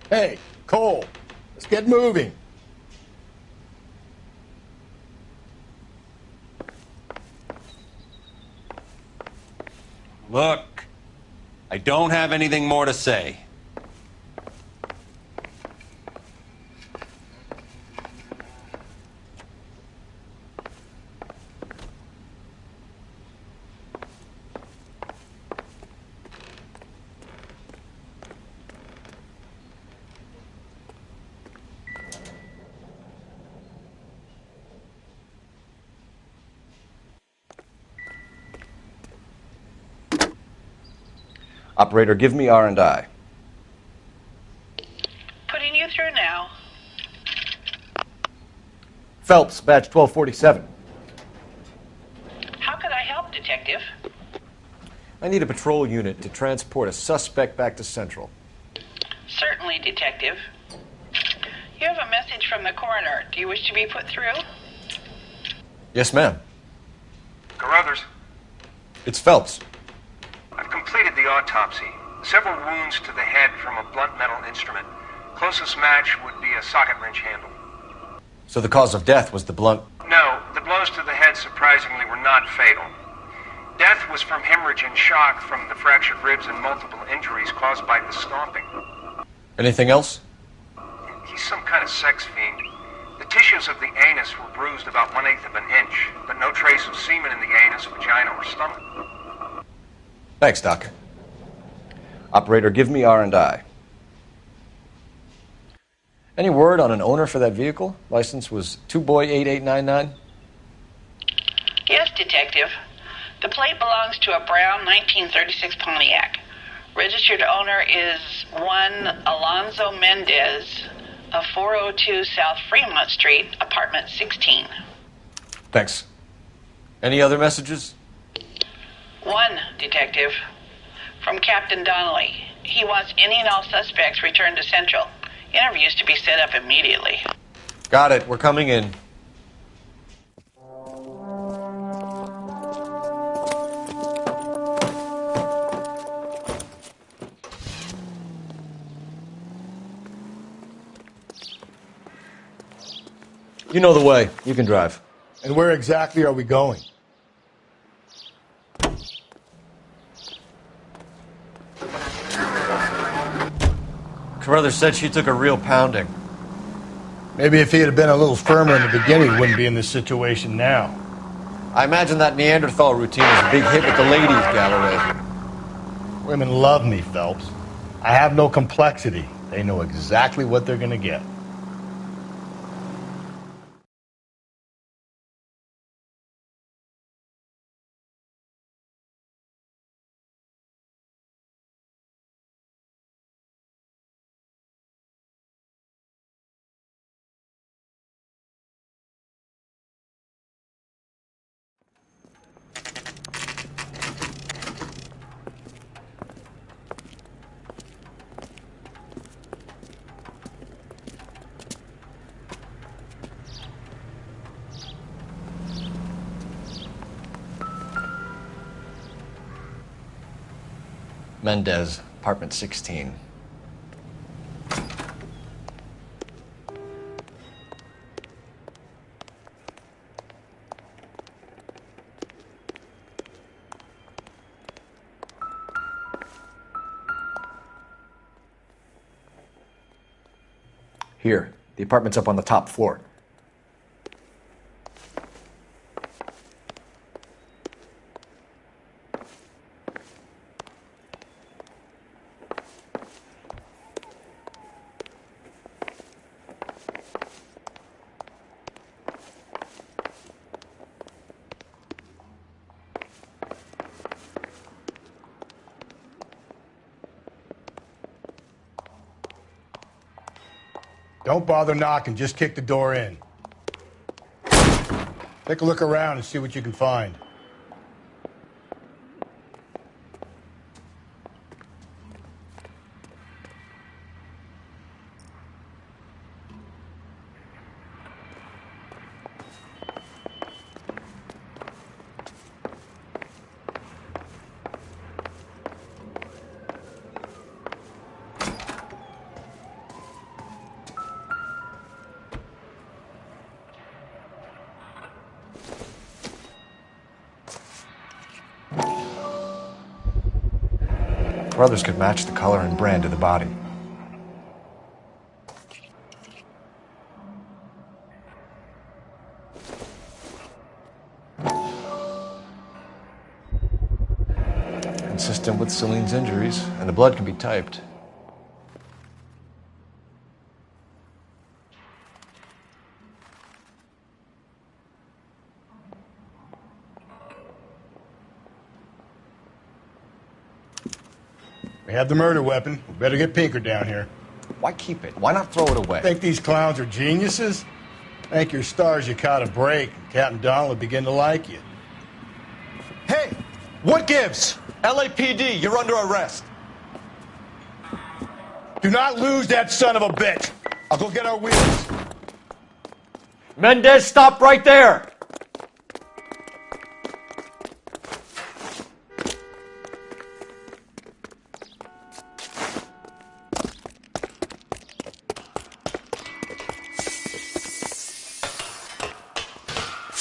Hey, Cole, let's get moving. Look, I don't have anything more to say. Operator, give me R&I. Putting you through now. Phelps, badge 1247. How could I help, Detective? I need a patrol unit to transport a suspect back to Central. Certainly, Detective. You have a message from the coroner. Do you wish to be put through? Yes, ma'am. Carruthers, It's Phelps. I've completed the autopsy. Several wounds to the head from a blunt metal instrument. Closest match would be a socket wrench handle. So the cause of death was the blunt... No, the blows to the head surprisingly were not fatal. Death was from hemorrhage and shock from the fractured ribs and multiple injuries caused by the stomping. Anything else? He's some kind of sex fiend. The tissues of the anus were bruised about 1/8 of an inch, but no trace of semen in the anus, vagina, or stomach. Thanks, Doc. Operator, give me R&I. Any word on an owner for that vehicle? License was 2boy8899. Yes, Detective. The plate belongs to a brown 1936 Pontiac. Registered owner is one Alonzo Mendez of 402 South Fremont Street, apartment 16. Thanks. Any other messages? One, Detective. From Captain Donnelly. He wants any and all suspects returned to Central. Interviews to be set up immediately. Got it. We're coming in. You know the way. You can drive. And where exactly are we going? Carruthers said she took a real pounding. Maybe if he had been a little firmer in the beginning, he wouldn't be in this situation now. I imagine that Neanderthal routine is a big hit with the ladies, Galloway. Women love me, Phelps. I have no complexity. They know exactly what they're going to get. Mendez, apartment 16. Here, the apartment's up on the top floor. Don't bother knocking, just kick the door in. Take a look around and see what you can find. Brothers could match the color and brand of the body. Consistent with Celine's injuries, and the blood can be typed. We have the murder weapon. We better get Pinker down here. Why keep it? Why not throw it away? Think these clowns are geniuses? Thank your stars you caught a break. Captain Donald will begin to like you. Hey! What gives? LAPD, you're under arrest. Do not lose that son of a bitch. I'll go get our wheels. Mendez, stop right there!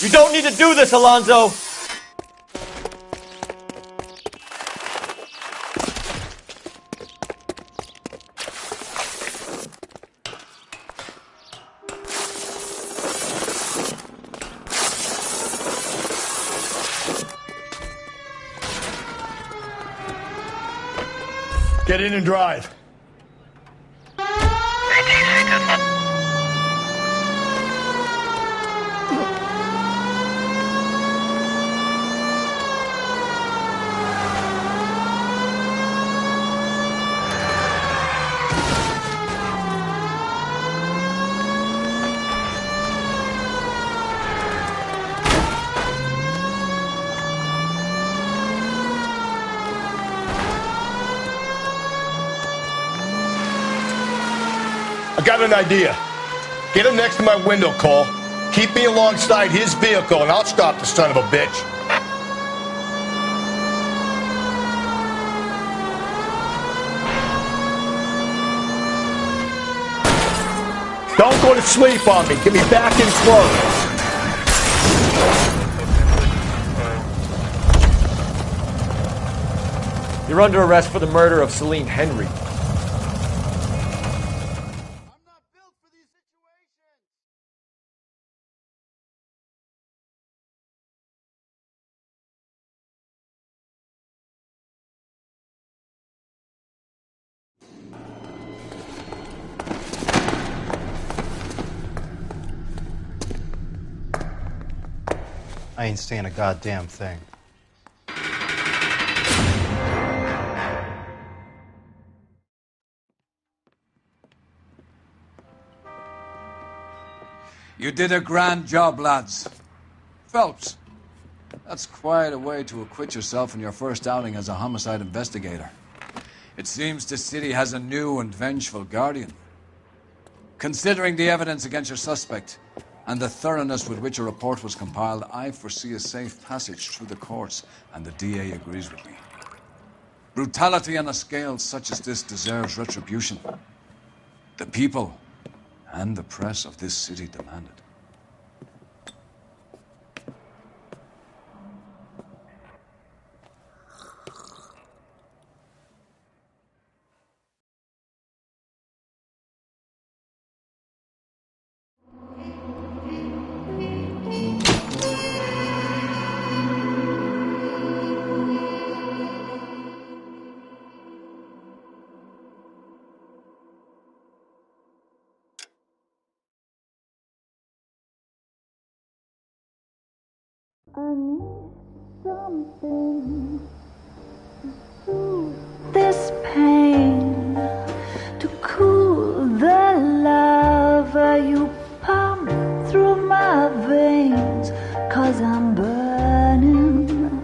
You don't need to do this, Alonzo! Get in and drive. I got an idea. Get him next to my window, Cole. Keep me alongside his vehicle, and I'll stop the son of a bitch. Don't go to sleep on me. Get me back in close. You're under arrest for the murder of Celine Henry. I ain't saying a goddamn thing. You did a grand job, lads. Phelps, that's quite a way to acquit yourself in your first outing as a homicide investigator. It seems the city has a new and vengeful guardian. Considering the evidence against your suspect and the thoroughness with which a report was compiled, I foresee a safe passage through the courts, and the DA agrees with me. Brutality on a scale such as this deserves retribution. The people and the press of this city demand it. I need something to soothe this pain, to cool the lava you pump through my veins, 'cause I'm burning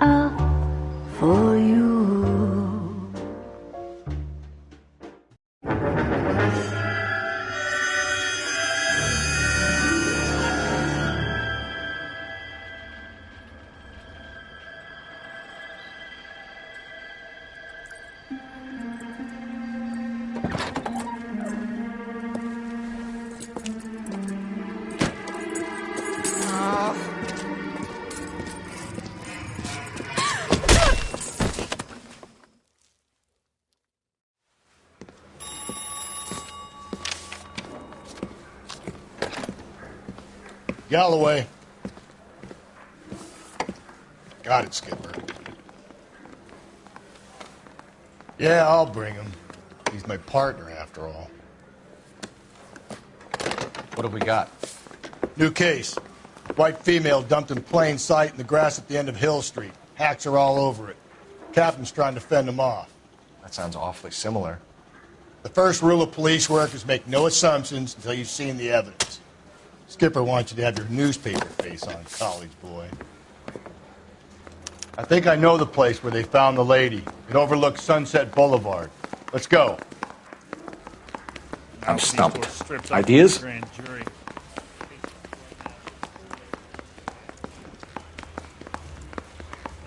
out for you. Galloway. Got it, Skipper. Yeah, I'll bring him. He's my partner, after all. What have we got? New case. White female dumped in plain sight in the grass at the end of Hill Street. Hacks are all over it. Captain's trying to fend them off. That sounds awfully similar. The first rule of police work is make no assumptions until you've seen the evidence. Skipper wants you to have your newspaper face on, college boy. I think I know the place where they found the lady. It overlooks Sunset Boulevard. Let's go. I'm stumped. Ideas?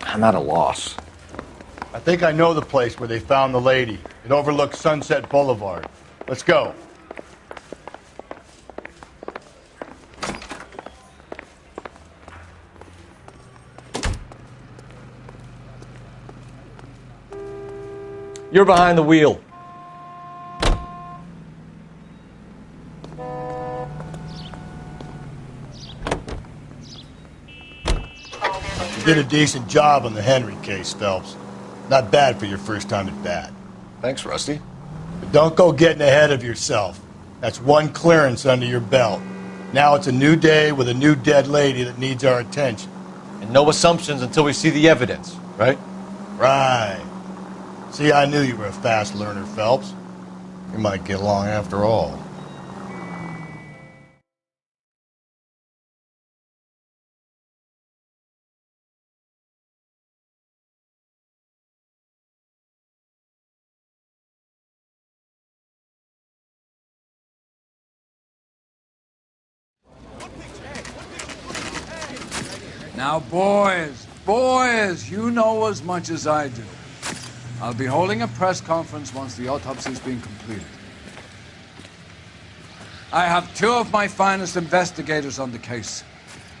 I'm at a loss. I think I know the place where they found the lady. It overlooks Sunset Boulevard. Let's go. You're behind the wheel. You did a decent job on the Henry case, Phelps. Not bad for your first time at bat. Thanks, Rusty. But don't go getting ahead of yourself. That's one clearance under your belt. Now it's a new day with a new dead lady that needs our attention. And no assumptions until we see the evidence, right? Right. See, I knew you were a fast learner, Phelps. We might get along after all. Now, boys, you know as much as I do. I'll be holding a press conference once the autopsy's been completed. I have two of my finest investigators on the case.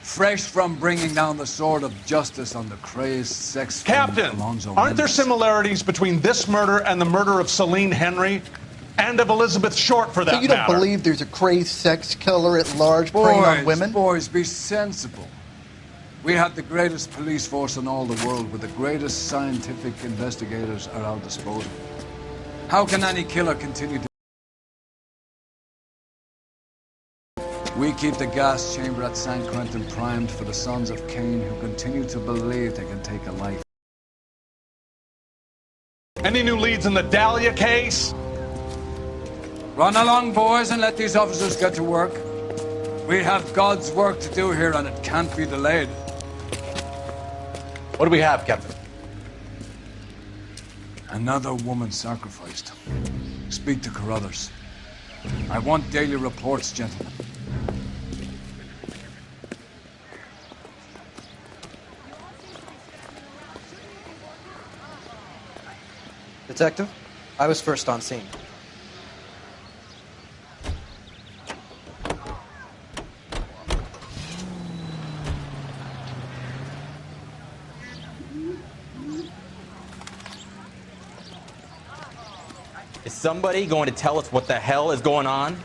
Fresh from bringing down the sword of justice on the crazed sex Captain, Alonzo aren't there Mendes. similarities between this murder and the murder of Celine Henry and of Elizabeth Short, for that So you don't matter? believe there's a crazed sex killer at large preying on women? Boys, be sensible. We have the greatest police force in all the world with the greatest scientific investigators at our disposal. How can any killer continue to... We keep the gas chamber at San Quentin primed for the sons of Cain who continue to believe they can take a life. Any new leads in the Dahlia case? Run along, boys, and let these officers get to work. We have God's work to do here, and it can't be delayed. What do we have, Captain? Another woman sacrificed. Speak to Carruthers. I want daily reports, gentlemen. Detective, I was first on scene. Is somebody going to tell us what the hell is going on?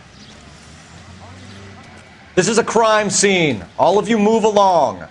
This is a crime scene. All of you move along.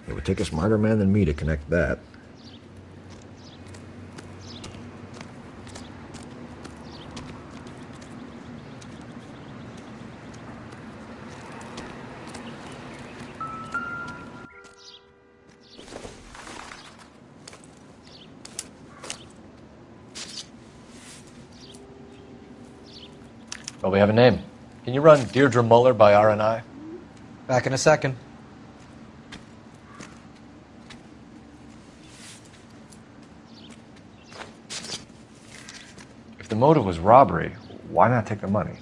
It would take a smarter man than me to connect that. Well, we have a name. Can you run Deirdre Muller by RNI? Back in a second. If the motive was robbery, why not take the money?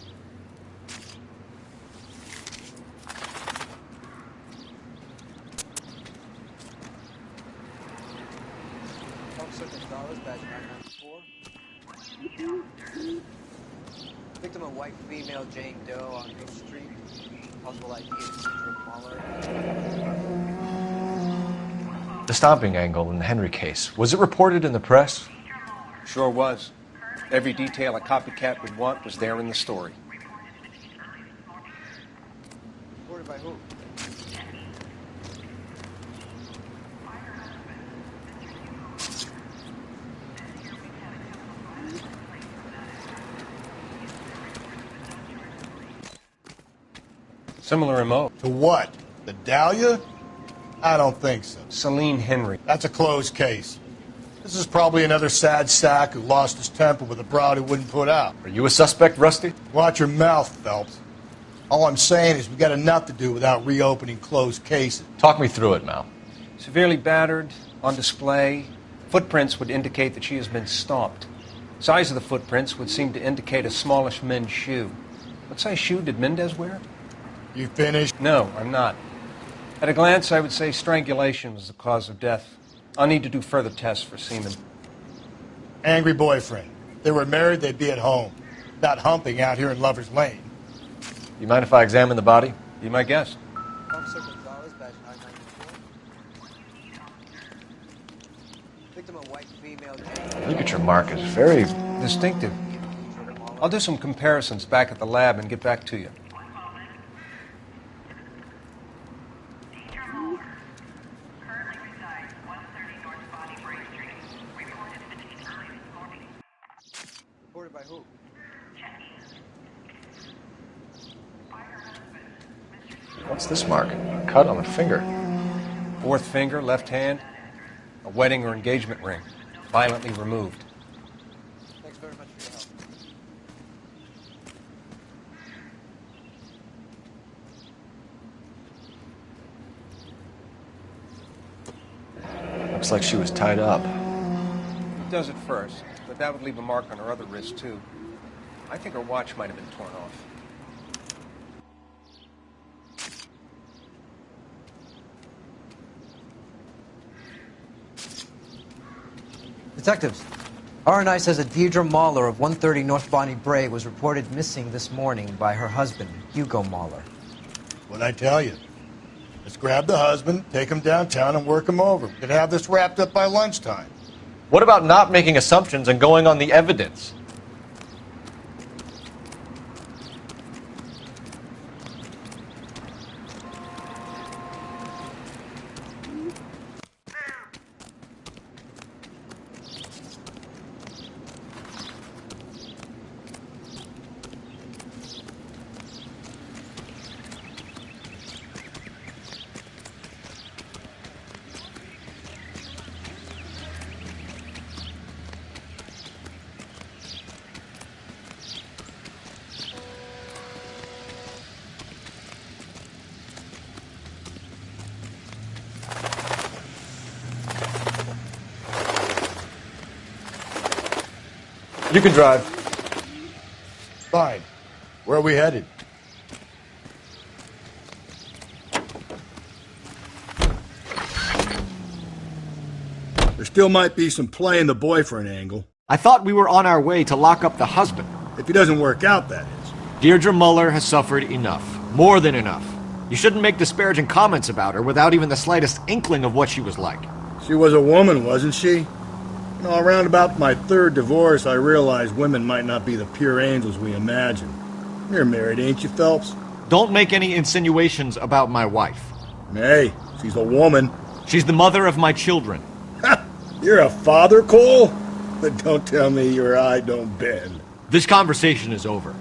Victim a white female Jane Doe on Grove Street. Possible ID is Deirdre Muller. The stomping angle in the Henry case, was it reported in the press? Sure was. Every detail a copycat would want was there in the story. Reported by who? Similar MO. To what? The Dahlia? I don't think so. Celine Henry. That's a closed case. This is probably another sad sack who lost his temper with a broad who wouldn't put out. Are you a suspect, Rusty? Watch your mouth, Phelps. All I'm saying is we got enough to do without reopening closed cases. Talk me through it, Mal. Severely battered, on display. Footprints would indicate that she has been stomped. Size of the footprints would seem to indicate a smallish men's shoe. What size shoe did Mendez wear? You finished? No, I'm not. At a glance, I would say strangulation was the cause of death. I'll need to do further tests for semen. Angry boyfriend. If they were married, they'd be at home. Not humping out here in Lover's Lane. You mind if I examine the body? Be my guest. Officer Gonzalez, badge 994. Victim a white female Jane Doe. Ligature mark is very distinctive. I'll do some comparisons back at the lab and get back to you. Reported by who? What's this mark? A cut on the finger. Fourth finger, left hand. A wedding or engagement ring. Violently removed. Thanks very much for your help. Looks like she was tied up. It does at first, but that would leave a mark on her other wrist, too. I think her watch might have been torn off. Detectives, R&I says a Deirdre Mahler of 130 North Bonnie Brae was reported missing this morning by her husband, Hugo Mahler. What'd I tell you? Let's grab the husband, take him downtown, and work him over. We could have this wrapped up by lunchtime. What about not making assumptions and going on the evidence? You can drive. Fine. Where are we headed? There still might be some play in the boyfriend angle. I thought we were on our way to lock up the husband. If he doesn't work out, that is. Deirdre Muller has suffered enough. More than enough. You shouldn't make disparaging comments about her without even the slightest inkling of what she was like. She was a woman, wasn't she? You know, around about my third divorce, I realized women might not be the pure angels we imagine. You're married, ain't you, Phelps? Don't make any insinuations about my wife. Hey, she's a woman. She's the mother of my children. You're a father, Cole? But don't tell me your eye don't bend. This conversation is over.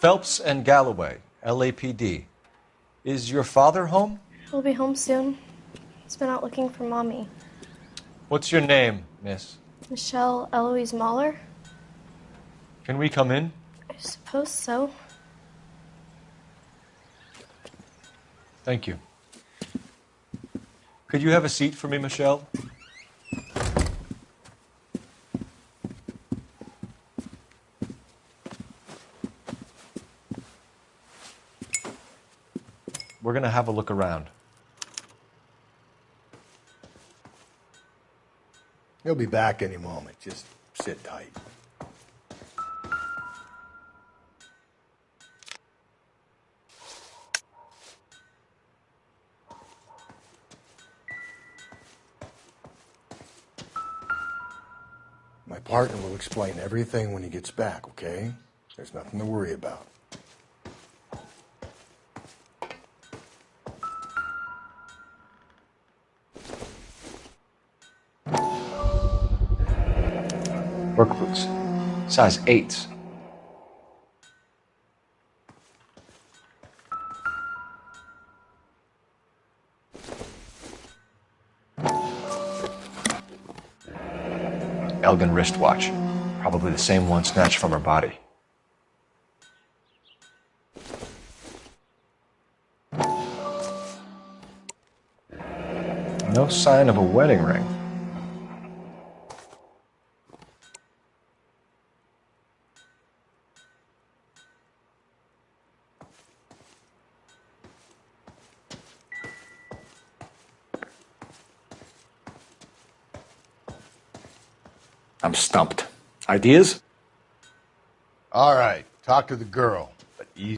Phelps and Galloway, LAPD. Is your father home? He'll be home soon. He's been out looking for Mommy. What's your name, miss? Michelle Eloise Mahler? Can we come in? I suppose so. Thank you. Could you have a seat for me, Michelle? We're going to have a look around. He'll be back any moment. Just sit tight. My partner will explain everything when he gets back, okay? There's nothing to worry about. Work boots. Size 8s. Elgin wristwatch. Probably the same one snatched from her body. No sign of a wedding ring. I'm stumped. Ideas? All right, talk to the girl. But easy.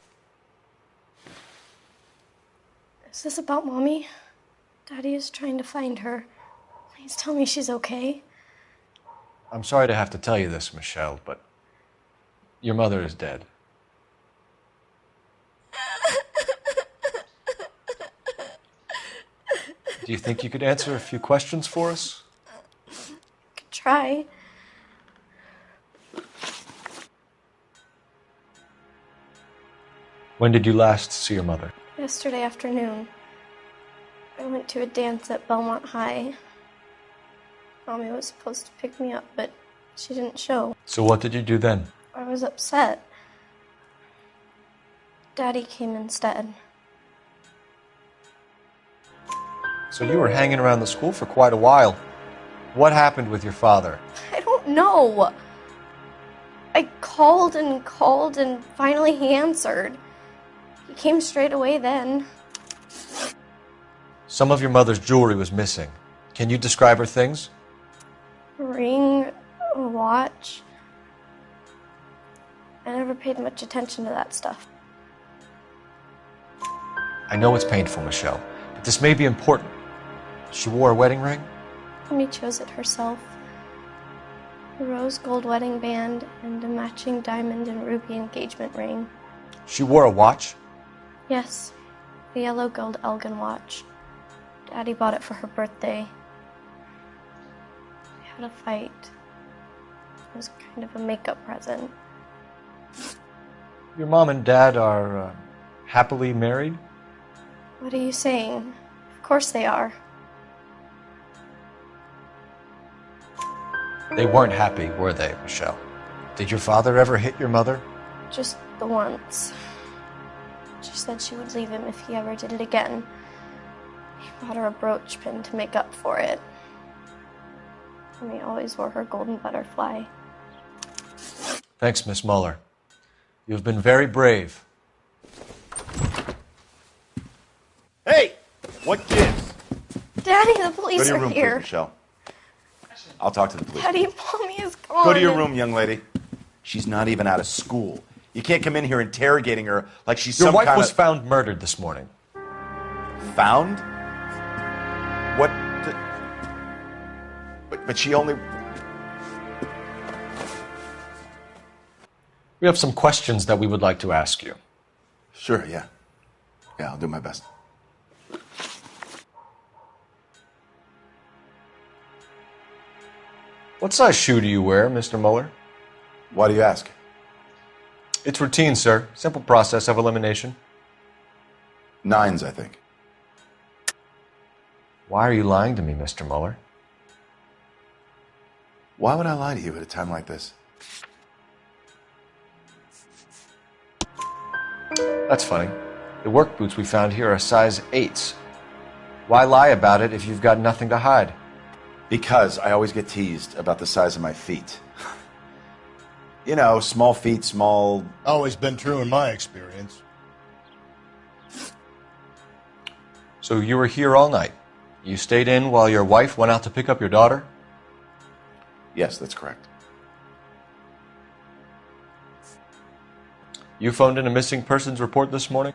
Is this about Mommy? Daddy is trying to find her. Please tell me she's okay. I'm sorry to have to tell you this, Michelle, but your mother is dead. Do you think you could answer a few questions for us? Could try. When did you last see your mother? Yesterday afternoon. I went to a dance at Belmont High. Mommy was supposed to pick me up, but she didn't show. So what did you do then? I was upset. Daddy came instead. So you were hanging around the school for quite a while. What happened with your father? I don't know. I called and finally he answered. He came straight away then. Some of your mother's jewelry was missing. Can you describe her things? A ring, a watch. I never paid much attention to that stuff. I know it's painful, Michelle, but this may be important. She wore a wedding ring? Mommy chose it herself. A rose gold wedding band and a matching diamond and ruby engagement ring. She wore a watch? Yes, the yellow gold Elgin watch. Daddy bought it for her birthday. We had a fight. It was kind of a makeup present. Your mom and dad are happily married? What are you saying? Of course they are. They weren't happy, were they, Michelle? Did your father ever hit your mother? Just the once. She said she would leave him if he ever did it again. He bought her a brooch pin to make up for it. Mommy always wore her golden butterfly. Thanks, Miss Muller. You've been very brave. Hey! What gives? Daddy, the police Go to your are room, here. please, Michelle. I'll talk to the police. Daddy, Mommy is gone. Go to your room, young lady. She's not even out of school. You can't come in here interrogating her like she's Your some wife kind was of... found murdered this morning. Found? What? But she only... We have some questions that we would like to ask you. Sure, yeah. Yeah, I'll do my best. What size shoe do you wear, Mr. Muller? Why do you ask? It's routine, sir. Simple process of elimination. 9s, I think. Why are you lying to me, Mr. Muller? Why would I lie to you at a time like this? That's funny. The work boots we found here are size 8s. Why lie about it if you've got nothing to hide? Because I always get teased about the size of my feet. You know, small feet, small... Always been true in my experience. So you were here all night? You stayed in while your wife went out to pick up your daughter? Yes, that's correct. You phoned in a missing persons report this morning?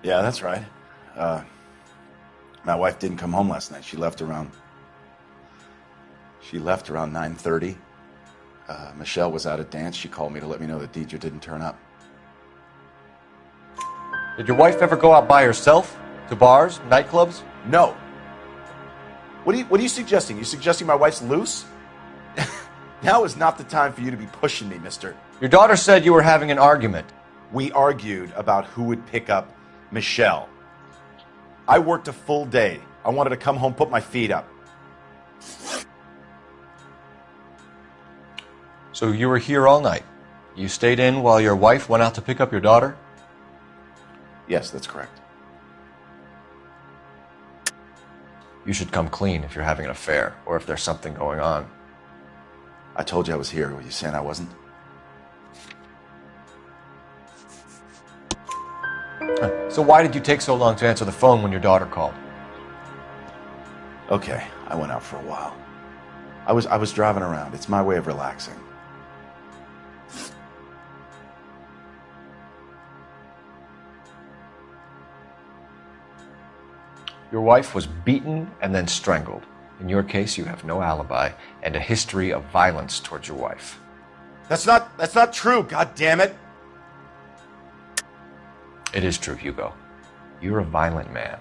Yeah, that's right. My wife didn't come home last night. She left around 9:30. Michelle was out at dance. She called me to let me know that Deidre didn't turn up. Did your wife ever go out by herself? To bars, nightclubs? No. What are you suggesting? You suggesting my wife's loose? Now is not the time for you to be pushing me, mister. Your daughter said you were having an argument. We argued about who would pick up Michelle. I worked a full day. I wanted to come home, put my feet up. So you were here all night? You stayed in while your wife went out to pick up your daughter? Yes, that's correct. You should come clean if you're having an affair, or if there's something going on. I told you I was here. Were you saying I wasn't? So why did you take so long to answer the phone when your daughter called? Okay, I went out for a while. I was driving around. It's my way of relaxing. Your wife was beaten and then strangled. In your case, you have no alibi and a history of violence towards your wife. That's not true, god damn it. It is true, Hugo. You're a violent man.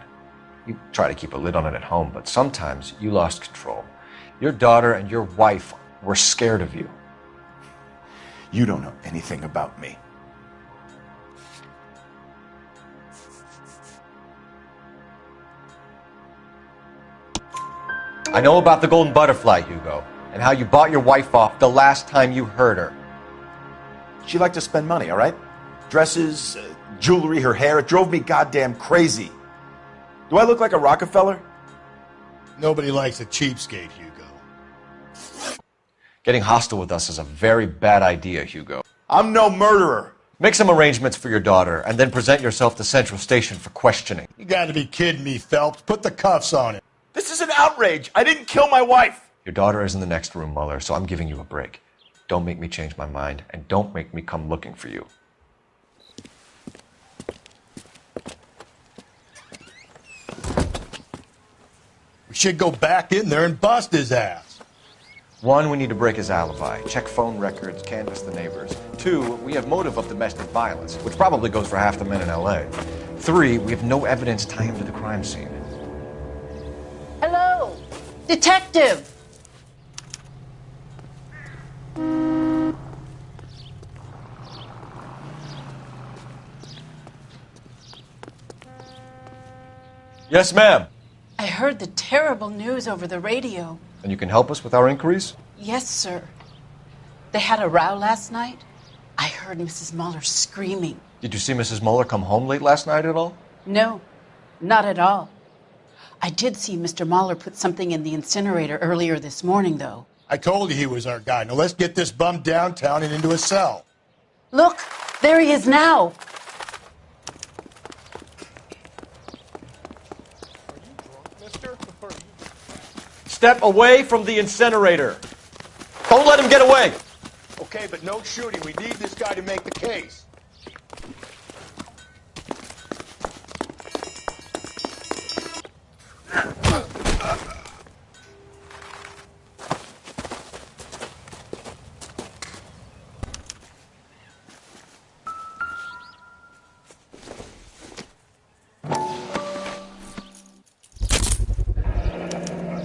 You try to keep a lid on it at home, but sometimes you lost control. Your daughter and your wife were scared of you. You don't know anything about me. I know about the golden butterfly, Hugo, and how you bought your wife off the last time you heard her. She liked to spend money, all right? Dresses, jewelry, her hair. It drove me goddamn crazy. Do I look like a Rockefeller? Nobody likes a cheapskate, Hugo. Getting hostile with us is a very bad idea, Hugo. I'm no murderer. Make some arrangements for your daughter, and then present yourself to Central Station for questioning. You gotta be kidding me, Phelps. Put the cuffs on him. This is an outrage. I didn't kill my wife. Your daughter is in the next room, Muller, so I'm giving you a break. Don't make me change my mind, and don't make me come looking for you. We should go back in there and bust his ass. 1, we need to break his alibi, check phone records, canvass the neighbors. 2, we have motive of domestic violence, which probably goes for half the men in LA. 3, we have no evidence tying him to the crime scene. Hello, detective. Yes, ma'am. I heard the terrible news over the radio. And you can help us with our inquiries? Yes, sir. They had a row last night. I heard Mrs. Muller screaming. Did you see Mrs. Muller come home late last night at all? No, not at all. I did see Mr. Muller put something in the incinerator earlier this morning, though. I told you he was our guy. Now let's get this bum downtown and into a cell. Look, there he is now. Step away from the incinerator. Don't let him get away. Okay, but no shooting. We need this guy to make the case.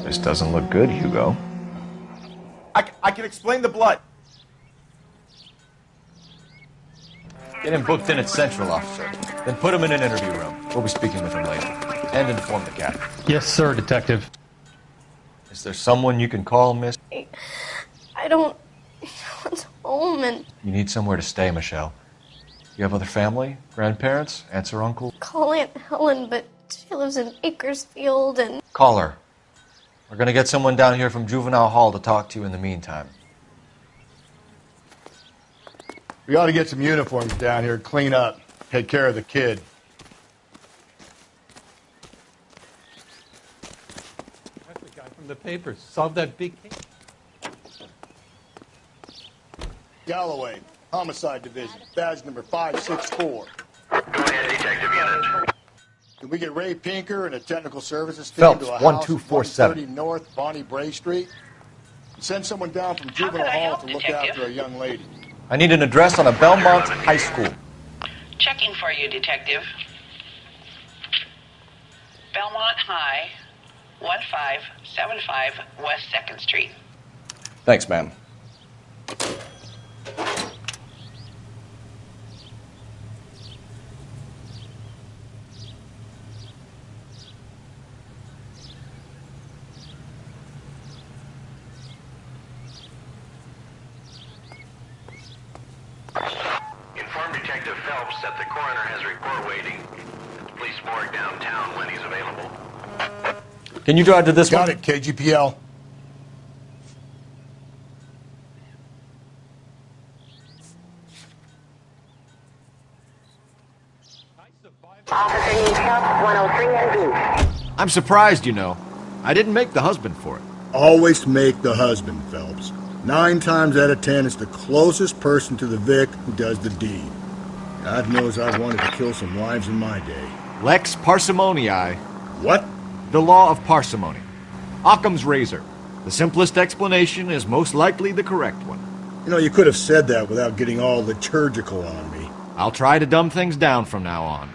This doesn't look good, Hugo. I can explain the blood. Get him booked in at Central, officer. Then put him in an interview room. We'll be speaking with him later. And inform the captain. Yes, sir, detective. Is there someone you can call, miss? I don't want home and You need somewhere to stay, Michelle. You have other family? Grandparents? Aunts or uncles? call Aunt Helen, but she lives in Bakersfield and Call her. We're gonna get someone down here from Juvenile Hall to talk to you in the meantime. We ought to get some uniforms down here, clean up, take care of the kid. That's the guy from the papers. Solved that big case. Galloway, Homicide Division, badge number 564. Go ahead, detective unit. Can we get Ray Pinker and a technical services team Phelps, to a house 1247. 130 North Bonnie Bray Street? Send someone down from How can Juvenile I Hall help, to look detective? after a young lady. I need an address on a Belmont High School. Checking for you, detective. Belmont High, 1575 West 2nd Street. Thanks, ma'am. Inform Detective Phelps that the coroner has a report waiting at the police morgue downtown when he's available. Can you drive to this one? Got it, KGPL. Officer needs help, 103 and B. I'm surprised, you know. I didn't make the husband for it. Always make the husband, Phelps. 9 times out of 10, it's the closest person to the Vic who does the deed. God knows I've wanted to kill some wives in my day. Lex parsimoniae. What? The law of parsimony. Occam's razor. The simplest explanation is most likely the correct one. You know, you could have said that without getting all liturgical on me. I'll try to dumb things down from now on.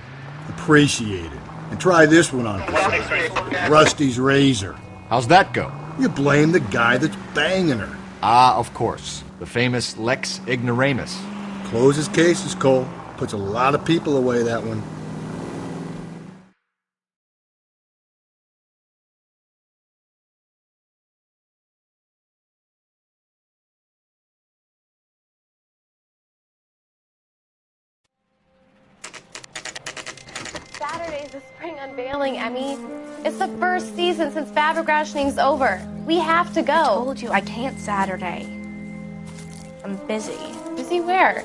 Appreciate it. And try this one on for size. Rusty's razor. How's that go? You blame the guy that's banging her. Ah, of course. The famous Lex ignoramus. Closes cases, Cole. Puts a lot of people away, that one. Saturday's the spring unveiling, Emmy. It's the first season since fabric rationing's over. We have to go. I told you I can't Saturday. I'm busy. Busy where?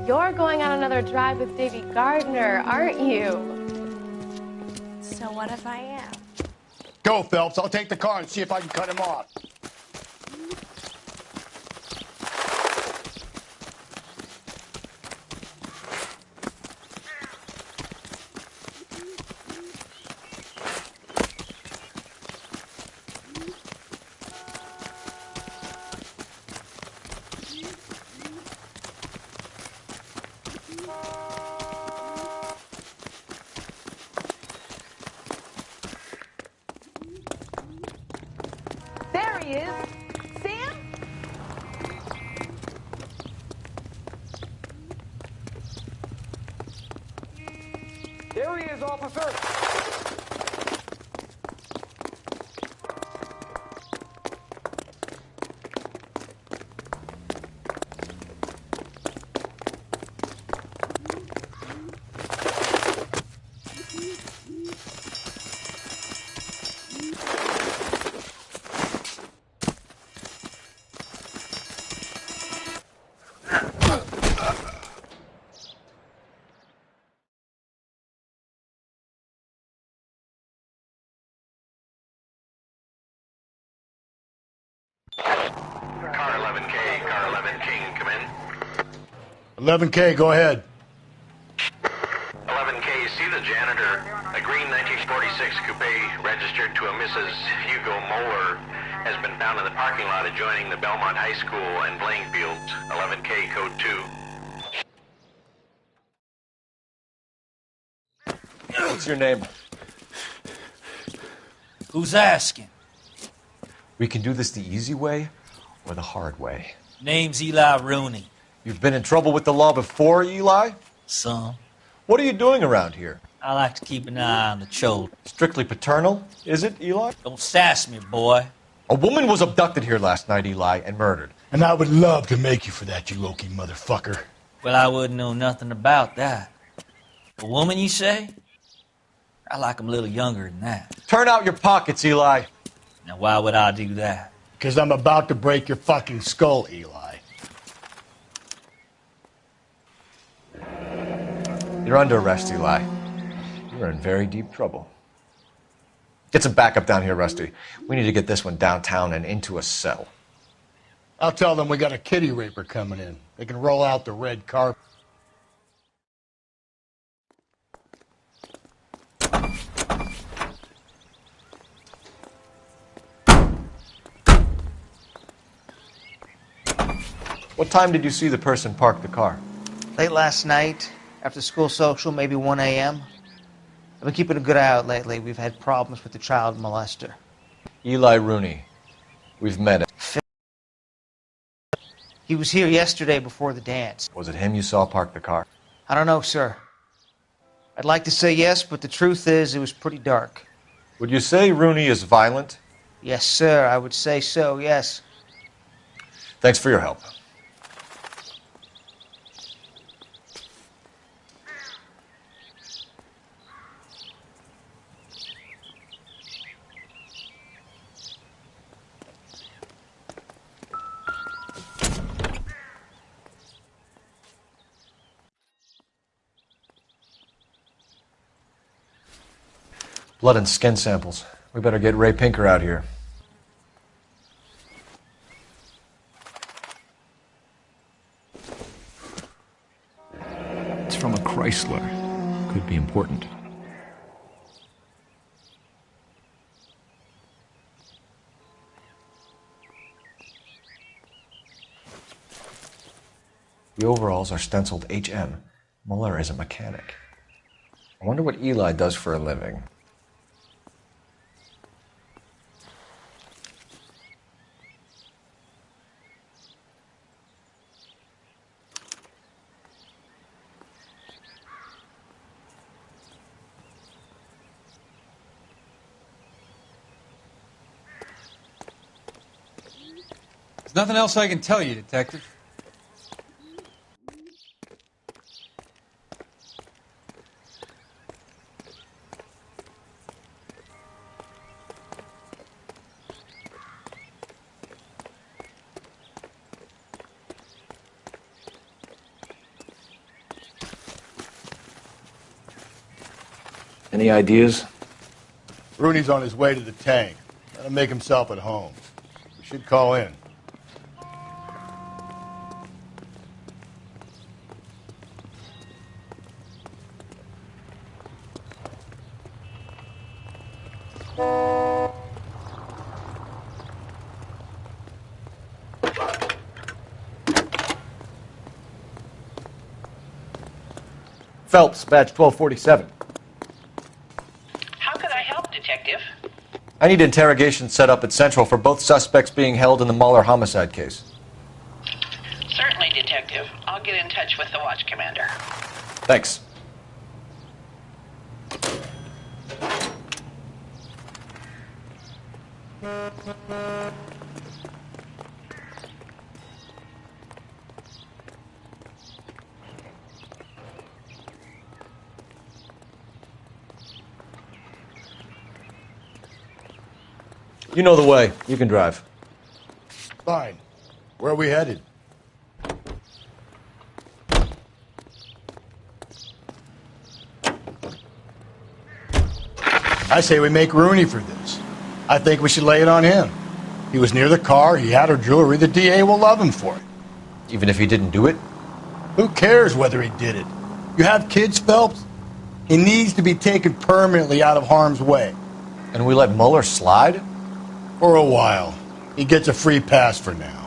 You're going on another drive with Davy Gardner, aren't you? So what if I am? Go, Phelps. I'll take the car and see if I can cut him off. There he is. Sam? There he is, officer! Car 11K, car 11 King, come in. 11K, go ahead. 11K, see the janitor. A green 1946 coupe registered to a Mrs. Hugo Moeller has been found in the parking lot adjoining the Belmont High School and playing fields. 11K, code 2. What's your name? Who's asking? We can do this the easy way or the hard way. Name's Eli Rooney. You've been in trouble with the law before, Eli? Some. What are you doing around here? I like to keep an eye on the children. Strictly paternal, is it, Eli? Don't sass me, boy. A woman was abducted here last night, Eli, and murdered. And I would love to make you for that, you Loki motherfucker. Well, I wouldn't know nothing about that. A woman, you say? I like 'em a little younger than that. Turn out your pockets, Eli. Now, why would I do that? Because I'm about to break your fucking skull, Eli. You're under arrest, Eli. You're in very deep trouble. Get some backup down here, Rusty. We need to get this one downtown and into a cell. I'll tell them we got a kitty raper coming in. They can roll out the red carpet. What time did you see the person park the car? Late last night, after school social, maybe 1 a.m. I've been keeping a good eye out lately. We've had problems with the child molester. Eli Rooney. We've met him. He was here yesterday before the dance. Was it him you saw park the car? I don't know, sir. I'd like to say yes, but the truth is it was pretty dark. Would you say Rooney is violent? Yes, sir. I would say so, yes. Thanks for your help. Blood and skin samples. We better get Ray Pinker out here. It's from a Chrysler. Could be important. The overalls are stenciled HM. Muller is a mechanic. I wonder what Eli does for a living. There's nothing else I can tell you, Detective. Any ideas? Rooney's on his way to the tank. Let him make himself at home. We should call in. Phelps, badge 1247. How could I help, Detective? I need interrogation set up at Central for both suspects being held in the Muller homicide case. Certainly, Detective. I'll get in touch with the watch commander. Thanks. You know the way. You can drive. Fine. Where are we headed? I say we make Rooney for this. I think we should lay it on him. He was near the car, he had her jewelry, the DA will love him for it. Even if he didn't do it? Who cares whether he did it? You have kids, Phelps? He needs to be taken permanently out of harm's way. And we let Muller slide? For a while. He gets a free pass for now.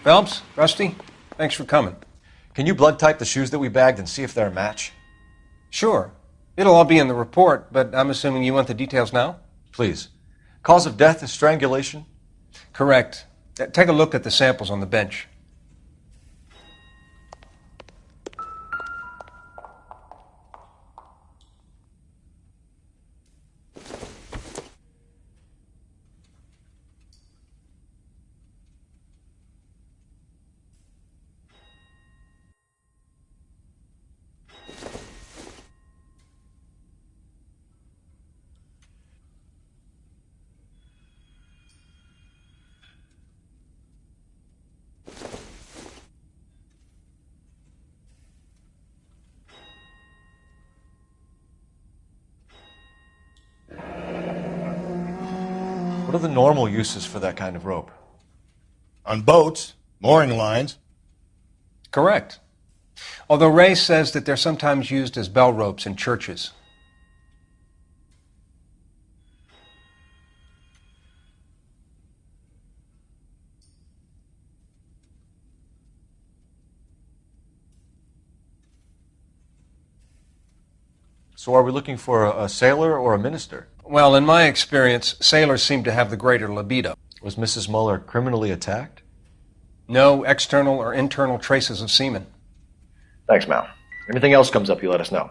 Phelps, Rusty, thanks for coming. Can you blood type the shoes that we bagged and see if they're a match? Sure. It'll all be in the report, but I'm assuming you want the details now? Please. Cause of death is strangulation? Correct. Take a look at the samples on the bench. What are the normal uses for that kind of rope? On boats, mooring lines. Correct. Although Ray says that they're sometimes used as bell ropes in churches. So are we looking for a sailor or a minister? Well, in my experience, sailors seem to have the greater libido. Was Mrs. Muller criminally attacked? No external or internal traces of semen. Thanks, Mal. Anything else comes up, you let us know.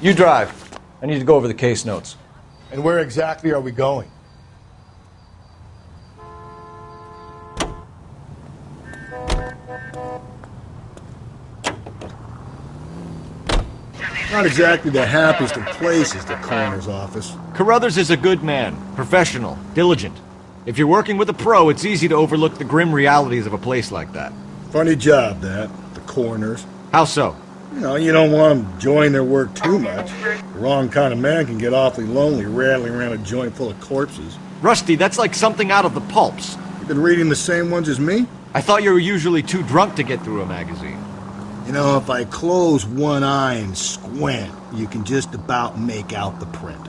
You drive. I need to go over the case notes. And where exactly are we going? Not exactly the happiest of places, the coroner's office. Carruthers is a good man, professional, diligent. If you're working with a pro, it's easy to overlook the grim realities of a place like that. Funny job, that. The coroner's. How so? You don't want them enjoying their work too much. The wrong kind of man can get awfully lonely rattling around a joint full of corpses. Rusty, that's like something out of the pulps. You been reading the same ones as me? I thought you were usually too drunk to get through a magazine. If I close one eye and squint, you can just about make out the print.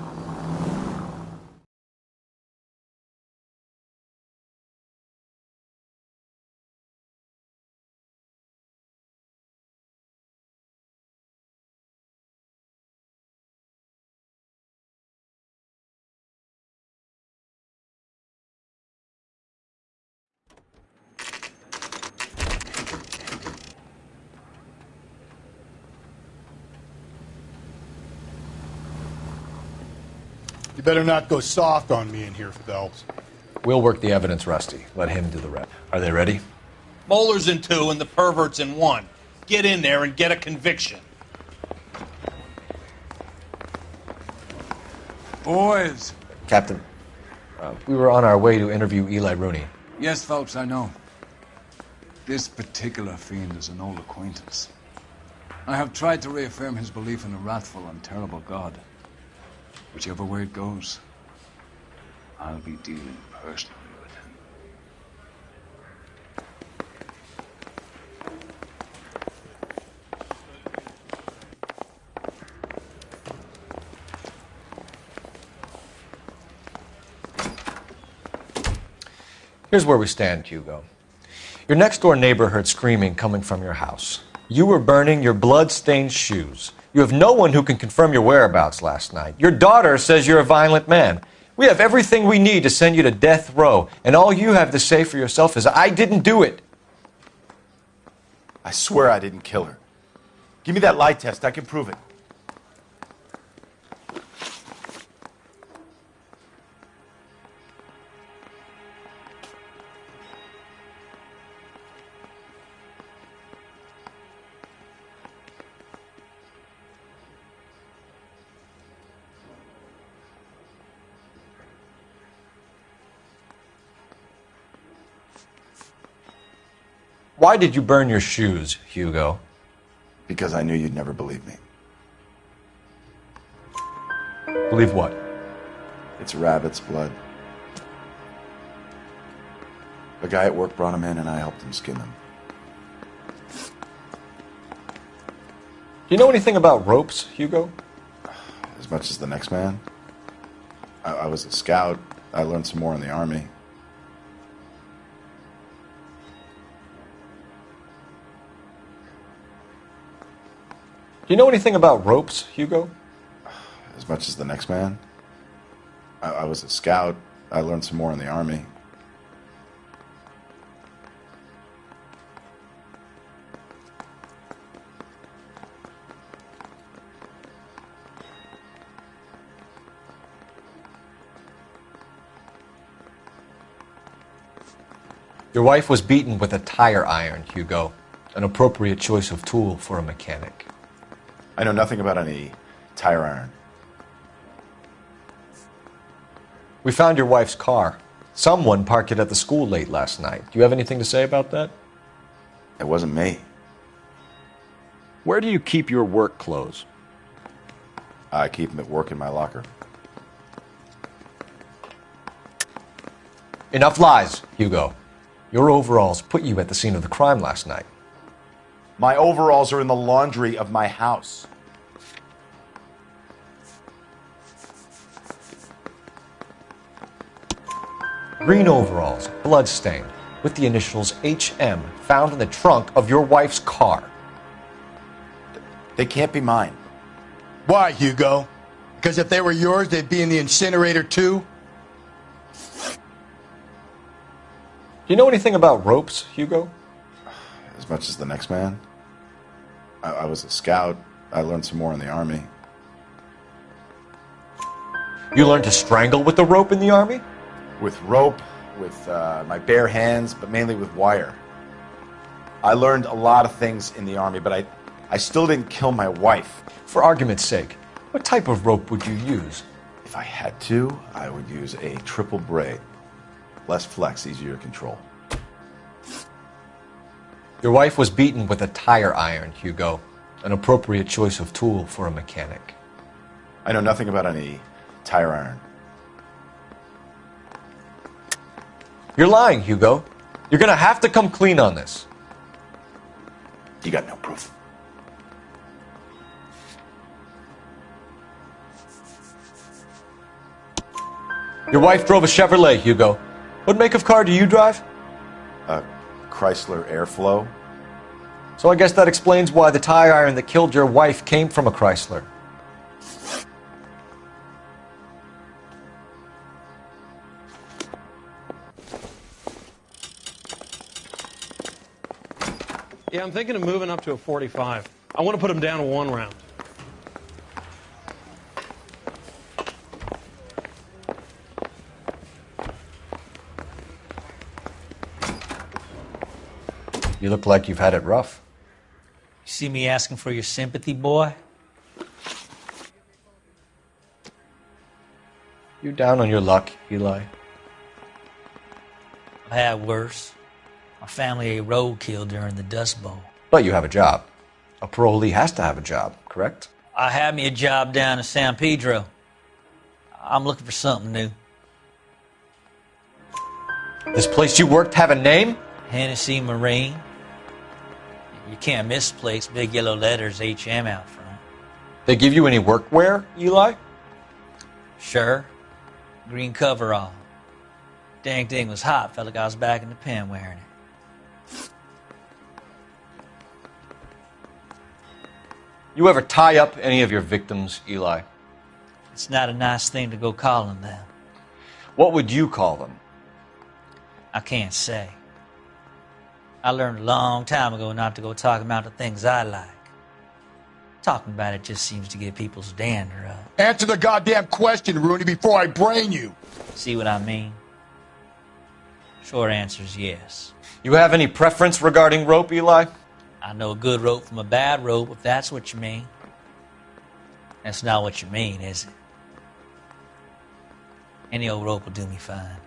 You better not go soft on me in here, Phelps. We'll work the evidence, Rusty. Let him do the rep. Are they ready? Moeller's in 2 and the pervert's in 1. Get in there and get a conviction. Boys. Captain, we were on our way to interview Eli Rooney. Yes, Phelps, I know. This particular fiend is an old acquaintance. I have tried to reaffirm his belief in a wrathful and terrible God. Whichever way it goes, I'll be dealing personally with him. Here's where we stand, Hugo. Your next-door neighbor heard screaming coming from your house. You were burning your blood-stained shoes. You have no one who can confirm your whereabouts last night. Your daughter says you're a violent man. We have everything we need to send you to death row, and all you have to say for yourself is, I didn't do it. I swear I didn't kill her. Give me that lie test. I can prove it. Why did you burn your shoes, Hugo? Because I knew you'd never believe me. Believe what? It's rabbit's blood. A guy at work brought him in and I helped him skin them. Do you know anything about ropes, Hugo? As much as the next man. I was a scout. I learned some more in the Army. Do you know anything about ropes, Hugo? As much as the next man. I was a scout. I learned some more in the Army. Your wife was beaten with a tire iron, Hugo. An appropriate choice of tool for a mechanic. I know nothing about any tire iron. We found your wife's car. Someone parked it at the school late last night. Do you have anything to say about that? It wasn't me. Where do you keep your work clothes? I keep them at work in my locker. Enough lies, Hugo. Your overalls put you at the scene of the crime last night. My overalls are in the laundry of my house. Green overalls, bloodstained, with the initials HM found in the trunk of your wife's car. They can't be mine. Why, Hugo? Because if they were yours, they'd be in the incinerator too? Do you know anything about ropes, Hugo? As much as the next man. I was a scout. I learned some more in the Army. You learned to strangle with the rope in the Army? With rope, with my bare hands, but mainly with wire. I learned a lot of things in the Army, but I still didn't kill my wife. For argument's sake, what type of rope would you use? If I had to, I would use a triple braid. Less flex, easier to control. Your wife was beaten with a tire iron, Hugo. An appropriate choice of tool for a mechanic. I know nothing about any tire iron. You're lying, Hugo. You're gonna have to come clean on this. You got no proof. Your wife drove a Chevrolet, Hugo. What make of car do you drive? A Chrysler Airflow. So I guess that explains why the tire iron that killed your wife came from a Chrysler. Yeah, I'm thinking of moving up to a 45. I want to put them down to 1 round. You look like you've had it rough. You see me asking for your sympathy, boy? You down on your luck, Eli? I've had worse. My family ate roadkill during the Dust Bowl. But you have a job. A parolee has to have a job, correct? I had me a job down in San Pedro. I'm looking for something new. This place you worked have a name? Hennessy Marine. You can't miss the place. Big yellow letters, HM out front. They give you any workwear, Eli? Sure. Green coverall. Dang thing was hot. Felt like I was back in the pen wearing it. You ever tie up any of your victims, Eli? It's not a nice thing to go calling them. What would you call them? I can't say. I learned a long time ago not to go talking about the things I like. Talking about it just seems to get people's dander up. Answer the goddamn question, Rooney, before I brain you. See what I mean? Short answer is yes. You have any preference regarding rope, Eli? I know a good rope from a bad rope, if that's what you mean. That's not what you mean, is it? Any old rope will do me fine.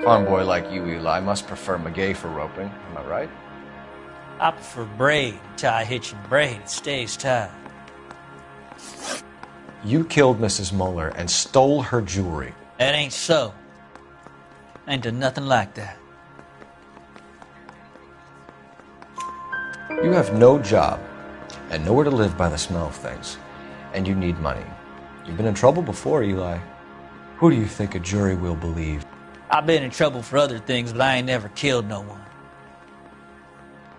Farm boy like you, Eli, must prefer Magay for roping. Am I right? I prefer braid. Tie hitch and braid. It stays tied. You killed Mrs. Moeller and stole her jewelry. That ain't so. I ain't done nothing like that. You have no job and nowhere to live by the smell of things. And you need money. You've been in trouble before, Eli. Who do you think a jury will believe? I've been in trouble for other things, but I ain't never killed no one.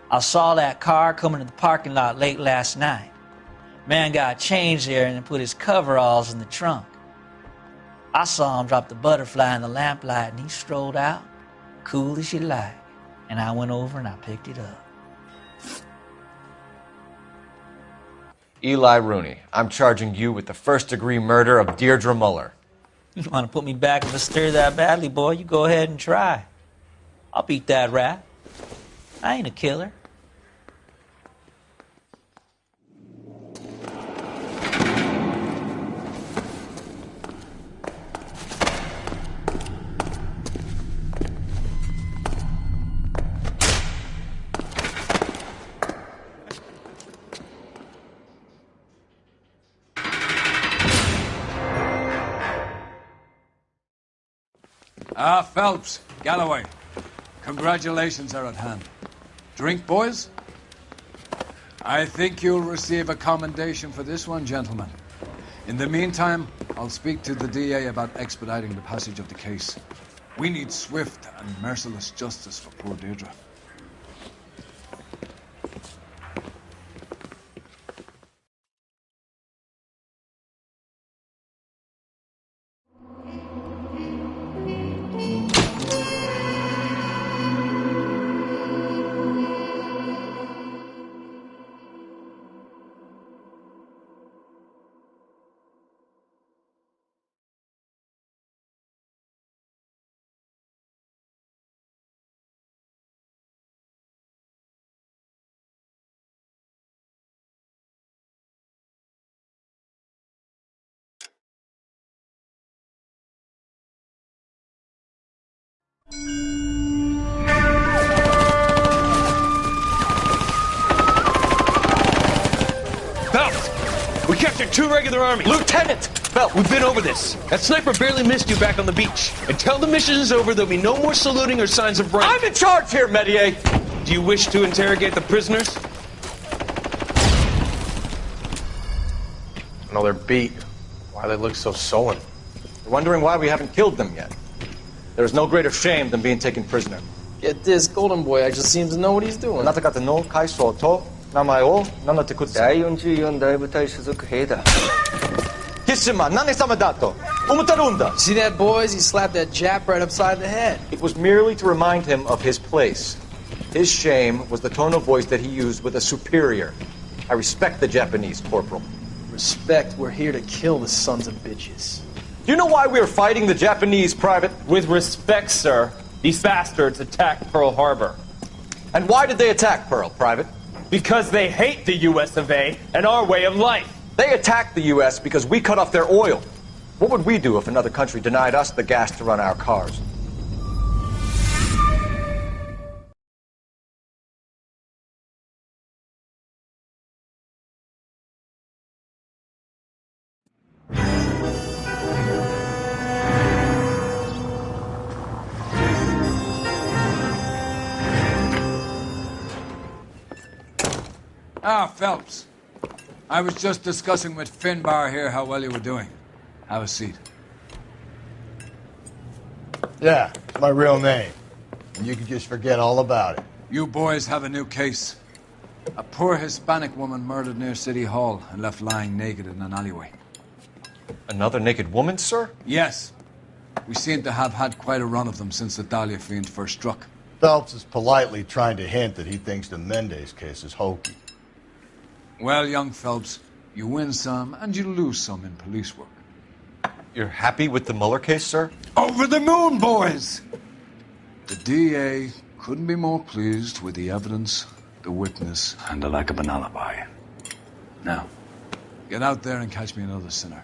I saw that car coming to the parking lot late last night. Man got changed there and then put his coveralls in the trunk. I saw him drop the butterfly in the lamplight and he strolled out, cool as you like. And I went over and I picked it up. Eli Rooney, I'm charging you with the first-degree murder of Deirdre Muller. You want to put me back in the stir that badly, boy? You go ahead and try. I'll beat that rap. I ain't a killer. Phelps, Galloway. Congratulations are at hand. Drink, boys? I think you'll receive a commendation for this one, gentlemen. In the meantime, I'll speak to the DA about expediting the passage of the case. We need swift and merciless justice for poor Deirdre. Phelps! We captured 2 regular army. Lieutenant! Phelps! We've been over this. That sniper barely missed you back on the beach. Until the mission is over, there'll be no more saluting or signs of rank. I'm in charge here, Medier! Do you wish to interrogate the prisoners? No, they're beat. Why they look so sullen? You're wondering why we haven't killed them yet. There's no greater shame than being taken prisoner. Get this, Golden Boy actually seems to know what he's doing. あなた方の階層と名前を名乗ってください。第44大部隊所属兵だ。キスマ何様だと思ってるんだ。 See that, boys? He slapped that Jap right upside the head. It was merely to remind him of his place. His shame was the tone of voice that he used with a superior. I respect the Japanese, Corporal. Respect, we're here to kill the sons of bitches. Do you know why we are fighting the Japanese, Private? With respect, sir, these bastards attacked Pearl Harbor. And why did they attack Pearl, Private? Because they hate the US of A and our way of life. They attacked the US because we cut off their oil. What would we do if another country denied us the gas to run our cars? Phelps. I was just discussing with Finbar here how well you were doing. Have a seat. Yeah, it's my real name. And you can just forget all about it. You boys have a new case. A poor Hispanic woman murdered near City Hall and left lying naked in an alleyway. Another naked woman, sir? Yes. We seem to have had quite a run of them since the Dahlia fiend first struck. Phelps is politely trying to hint that he thinks the Mendez case is hokey. Well, young Phelps, you win some and you lose some in police work. You're happy with the Mueller case, sir? Over the moon, boys! The DA couldn't be more pleased with the evidence, the witness, and the lack of an alibi. Now, get out there and catch me another sinner.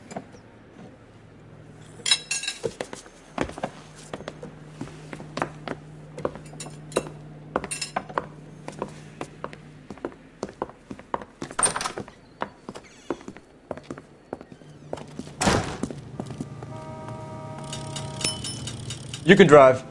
You can drive.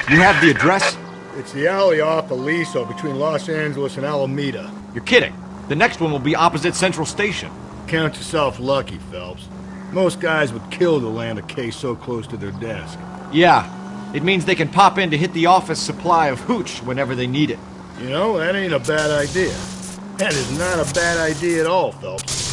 You have the address? It's the alley off Aliso between Los Angeles and Alameda. You're kidding. The next one will be opposite Central Station. Count yourself lucky, Phelps. Most guys would kill to land a case so close to their desk. Yeah. It means they can pop in to hit the office supply of hooch whenever they need it. You know, that ain't a bad idea. That is not a bad idea at all, Phelps.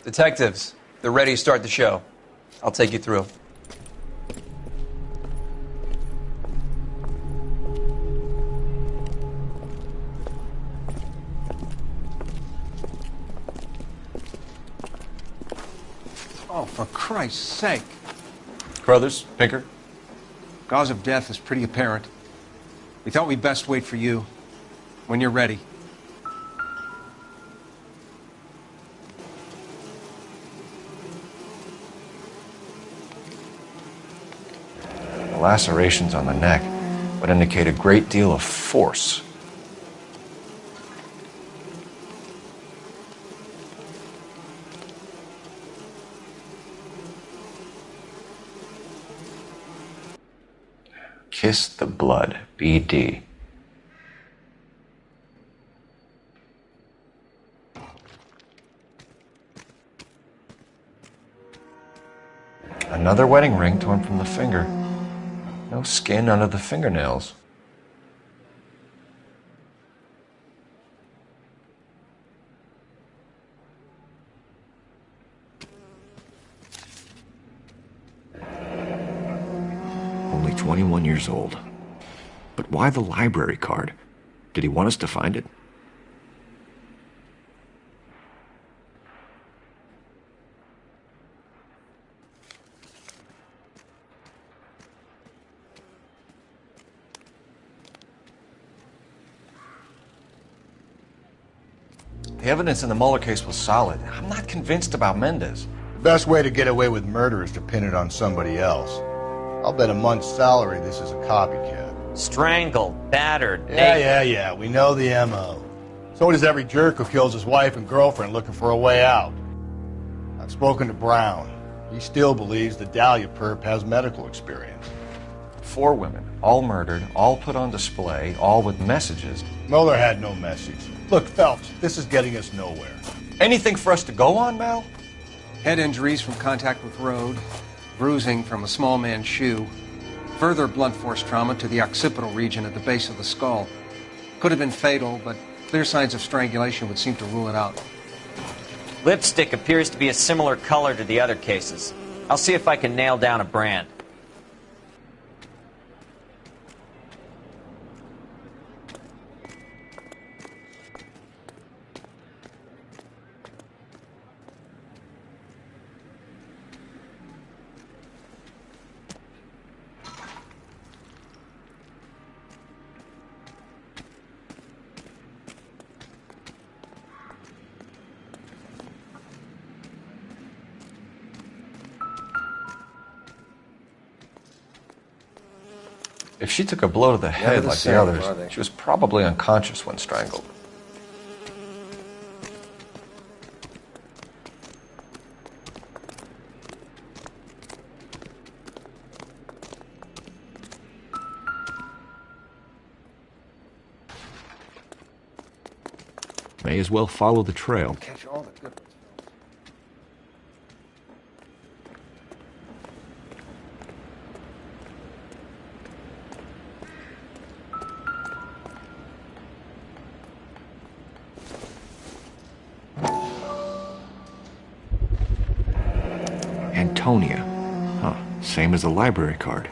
Detectives, they're ready to start the show. I'll take you through. Oh, for Christ's sake. Carruthers, Pinker. Cause of death is pretty apparent. We thought we'd best wait for you. When you're ready. The lacerations on the neck would indicate a great deal of force. Kiss the blood, BD. Another wedding ring torn from the finger. No skin under the fingernails. Only 21 years old. But why the library card? Did he want us to find it? The evidence in the Mueller case was solid. I'm not convinced about Mendez. The best way to get away with murder is to pin it on somebody else. I'll bet a month's salary this is a copycat. Strangled, battered, Yeah, we know the M.O. So does every jerk who kills his wife and girlfriend looking for a way out. I've spoken to Brown. He still believes the Dahlia perp has medical experience. 4 women, all murdered, all put on display, all with messages. Mueller had no message. Look, Phelps, this is getting us nowhere. Anything for us to go on, Mal? Head injuries from contact with road, bruising from a small man's shoe, further blunt force trauma to the occipital region at the base of the skull. Could have been fatal, but clear signs of strangulation would seem to rule it out. Lipstick appears to be a similar color to the other cases. I'll see if I can nail down a brand. If she took a blow to the head like the others, she was probably unconscious when strangled. May as well follow the trail. Catch all the good ones. Antonia. Huh. Same as the library card.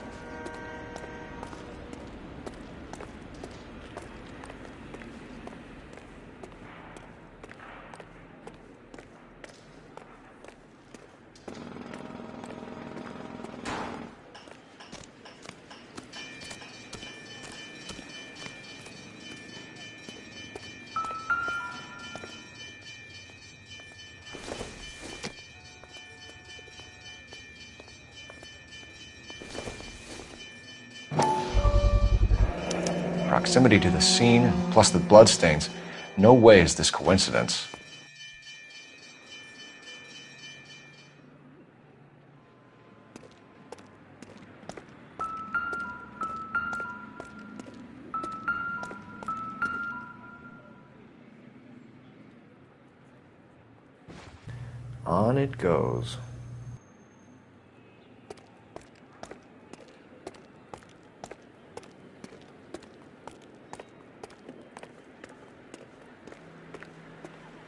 Proximity to the scene, plus the bloodstains. No way is this coincidence. On it goes.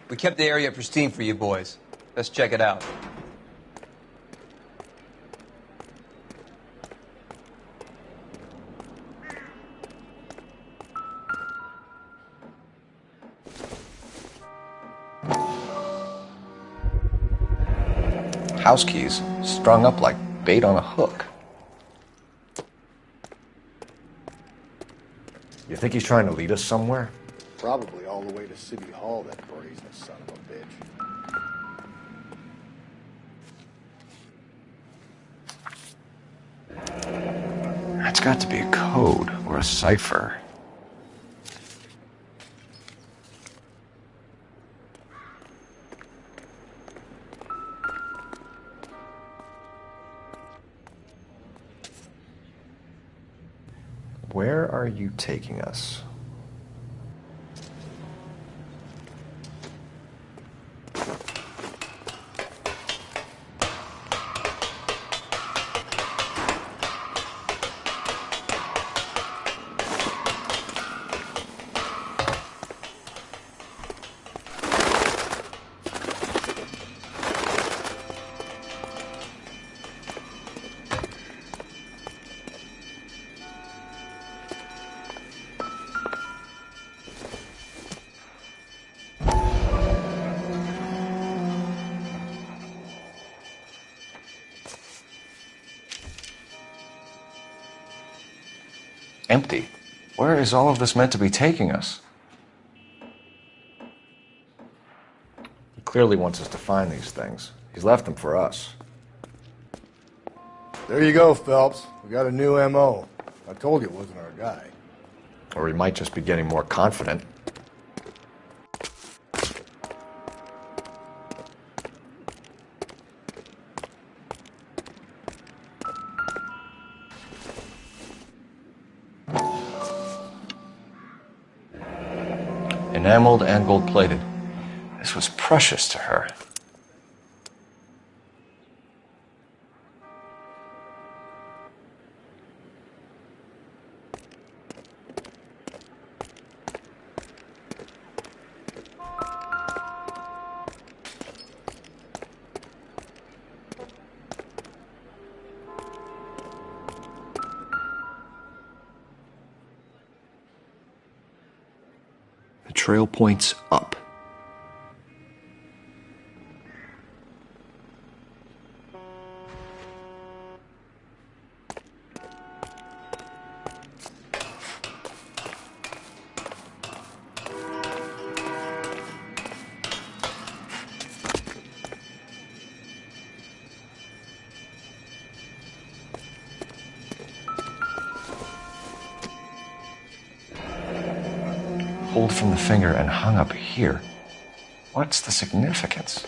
We kept the area pristine for you boys. Let's check it out. House keys strung up like bait on a hook. You think he's trying to lead us somewhere? Probably all the way to City Hall, that brazen son of a bitch. That's got to be a code or a cipher. Where are you taking us? Empty. Where is all of this meant to be taking us? He clearly wants us to find these things. He's left them for us. There you go, Phelps. We got a new M.O. I told you it wasn't our guy. Or he might just be getting more confident. Enameled and gold-plated. This was precious to her. The trail points up. Pulled from the finger and hung up here. What's the significance?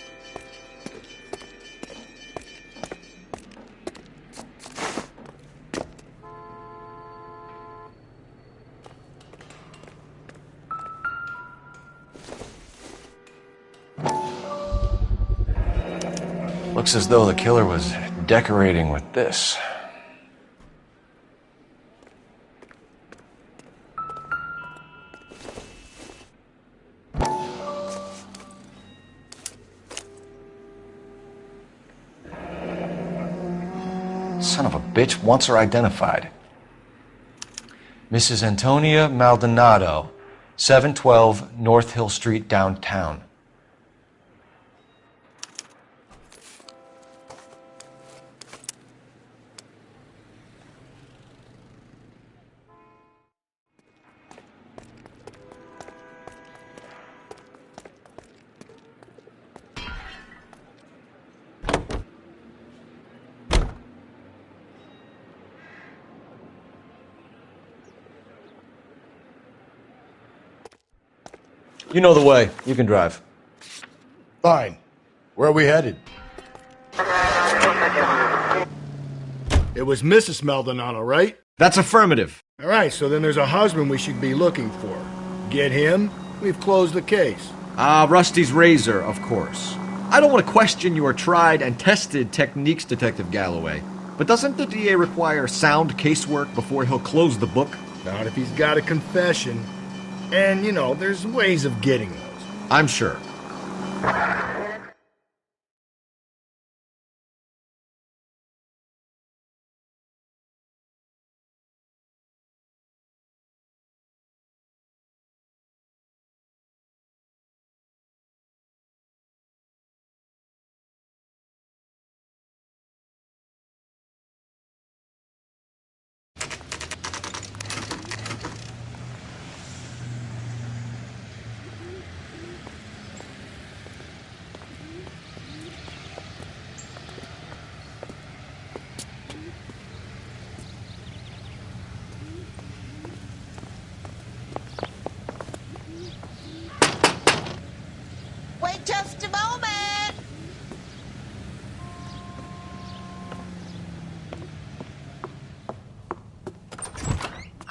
Looks as though the killer was decorating with this. Son of a bitch wants her identified. Mrs. Antonia Maldonado, 712 North Hill Street, downtown. You know the way. You can drive. Fine. Where are we headed? It was Mrs. Maldonado, right? That's affirmative. All right, so then there's a husband we should be looking for. Get him, we've closed the case. Rusty's razor, of course. I don't want to question your tried and tested techniques, Detective Galloway. But doesn't the DA require sound casework before he'll close the book? Not if he's got a confession. And, you know, there's ways of getting those. I'm sure.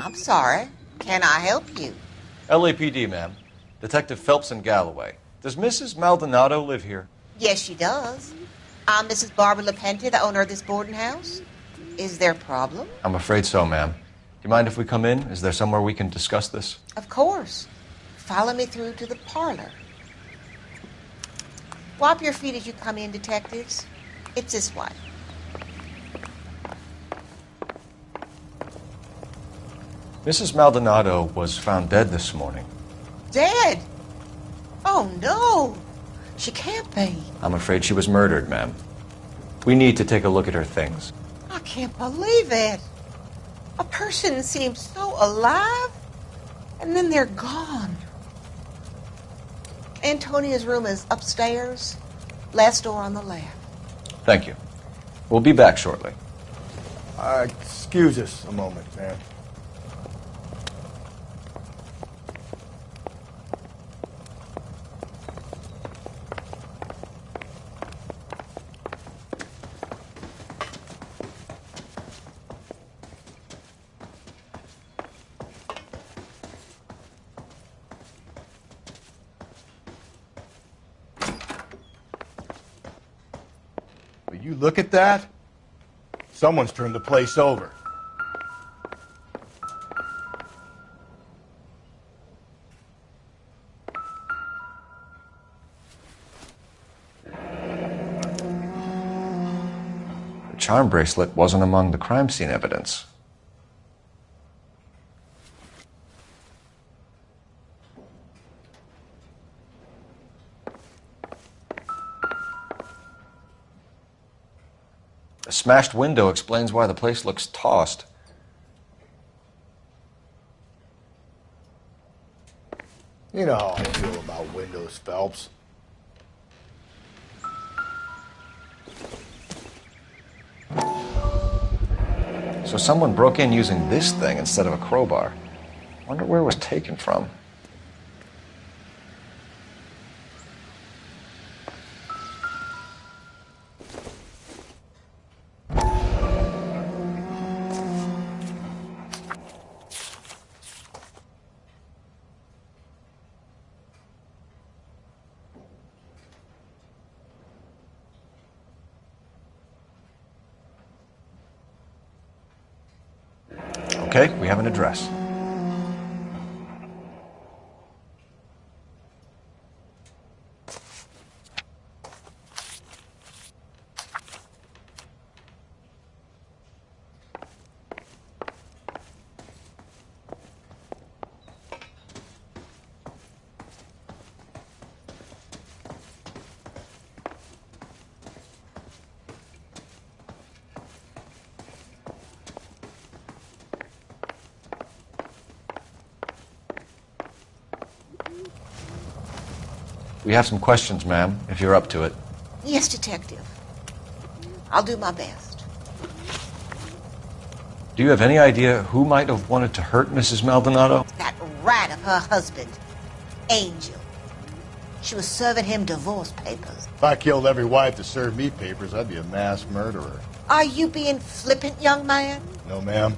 I'm sorry. Can I help you? LAPD, ma'am. Detective Phelps in Galloway. Does Mrs. Maldonado live here? Yes, she does. I'm Mrs. Barbara LaPente, the owner of this boarding house. Is there a problem? I'm afraid so, ma'am. Do you mind if we come in? Is there somewhere we can discuss this? Of course. Follow me through to the parlor. Wipe your feet as you come in, detectives. It's this way. Mrs. Maldonado was found dead this morning. Dead? Oh, no. She can't be. I'm afraid she was murdered, ma'am. We need to take a look at her things. I can't believe it. A person seems so alive, and then they're gone. Antonia's room is upstairs, last door on the left. Thank you. We'll be back shortly. Excuse us a moment, ma'am. You look at that? Someone's turned the place over. The charm bracelet wasn't among the crime scene evidence. A smashed window explains why the place looks tossed. You know how I feel about windows, Phelps. So someone broke in using this thing instead of a crowbar. Wonder where it was taken from. Okay, we have an address. We have some questions, ma'am, if you're up to it. Yes, detective. I'll do my best. Do you have any idea who might have wanted to hurt Mrs. Maldonado? That rat of her husband, Angel. She was serving him divorce papers. If I killed every wife to serve me papers, I'd be a mass murderer. Are you being flippant, young man? No, ma'am.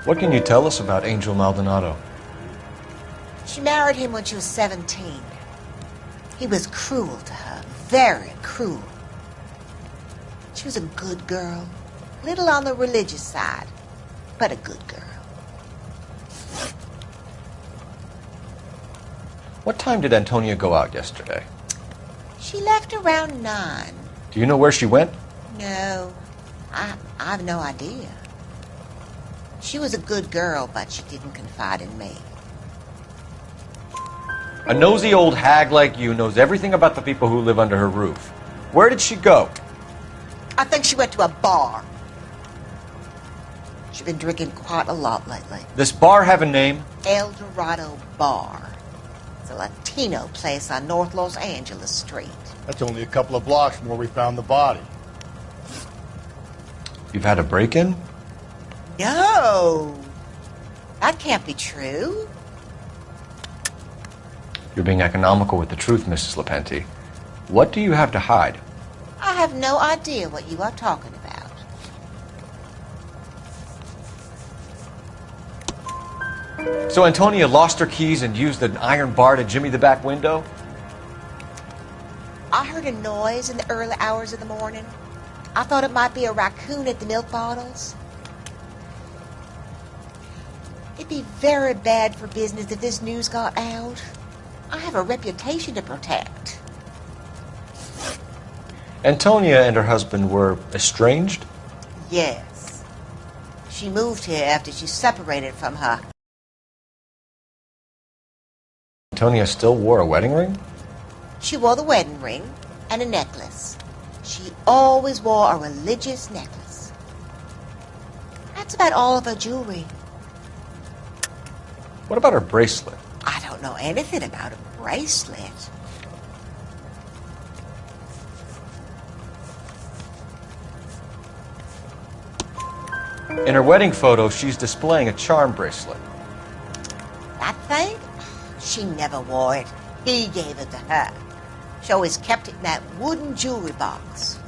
What can you tell us about Angel Maldonado? She married him when she was 17. He was cruel to her, very cruel. She was a good girl, little on the religious side, but a good girl. What time did Antonia go out yesterday? She left around 9. Do you know where she went? No, I have no idea. She was a good girl, but she didn't confide in me. A nosy old hag like you knows everything about the people who live under her roof. Where did she go? I think she went to a bar. She's been drinking quite a lot lately. This bar have a name? El Dorado Bar. It's a Latino place on North Los Angeles Street. That's only a couple of blocks from where we found the body. You've had a break-in? No. That can't be true. You're being economical with the truth, Mrs. LaPente. What do you have to hide? I have no idea what you are talking about. So Antonia lost her keys and used an iron bar to jimmy the back window? I heard a noise in the early hours of the morning. I thought it might be a raccoon at the milk bottles. It'd be very bad for business if this news got out. I have a reputation to protect. Antonia and her husband were estranged? Yes. She moved here after she separated from her. Antonia still wore a wedding ring? She wore the wedding ring and a necklace. She always wore a religious necklace. That's about all of her jewelry. What about her bracelet? I don't know anything about a bracelet. In her wedding photo, she's displaying a charm bracelet. That thing? She never wore it. He gave it to her. She always kept it in that wooden jewelry box.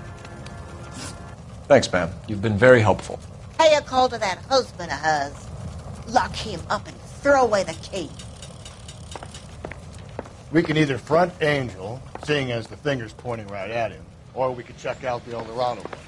Thanks, ma'am. You've been very helpful. Pay a call to that husband of hers. Lock him up and throw away the key. We can either front Angel, seeing as the finger's pointing right at him, or we could check out the Eldorado one.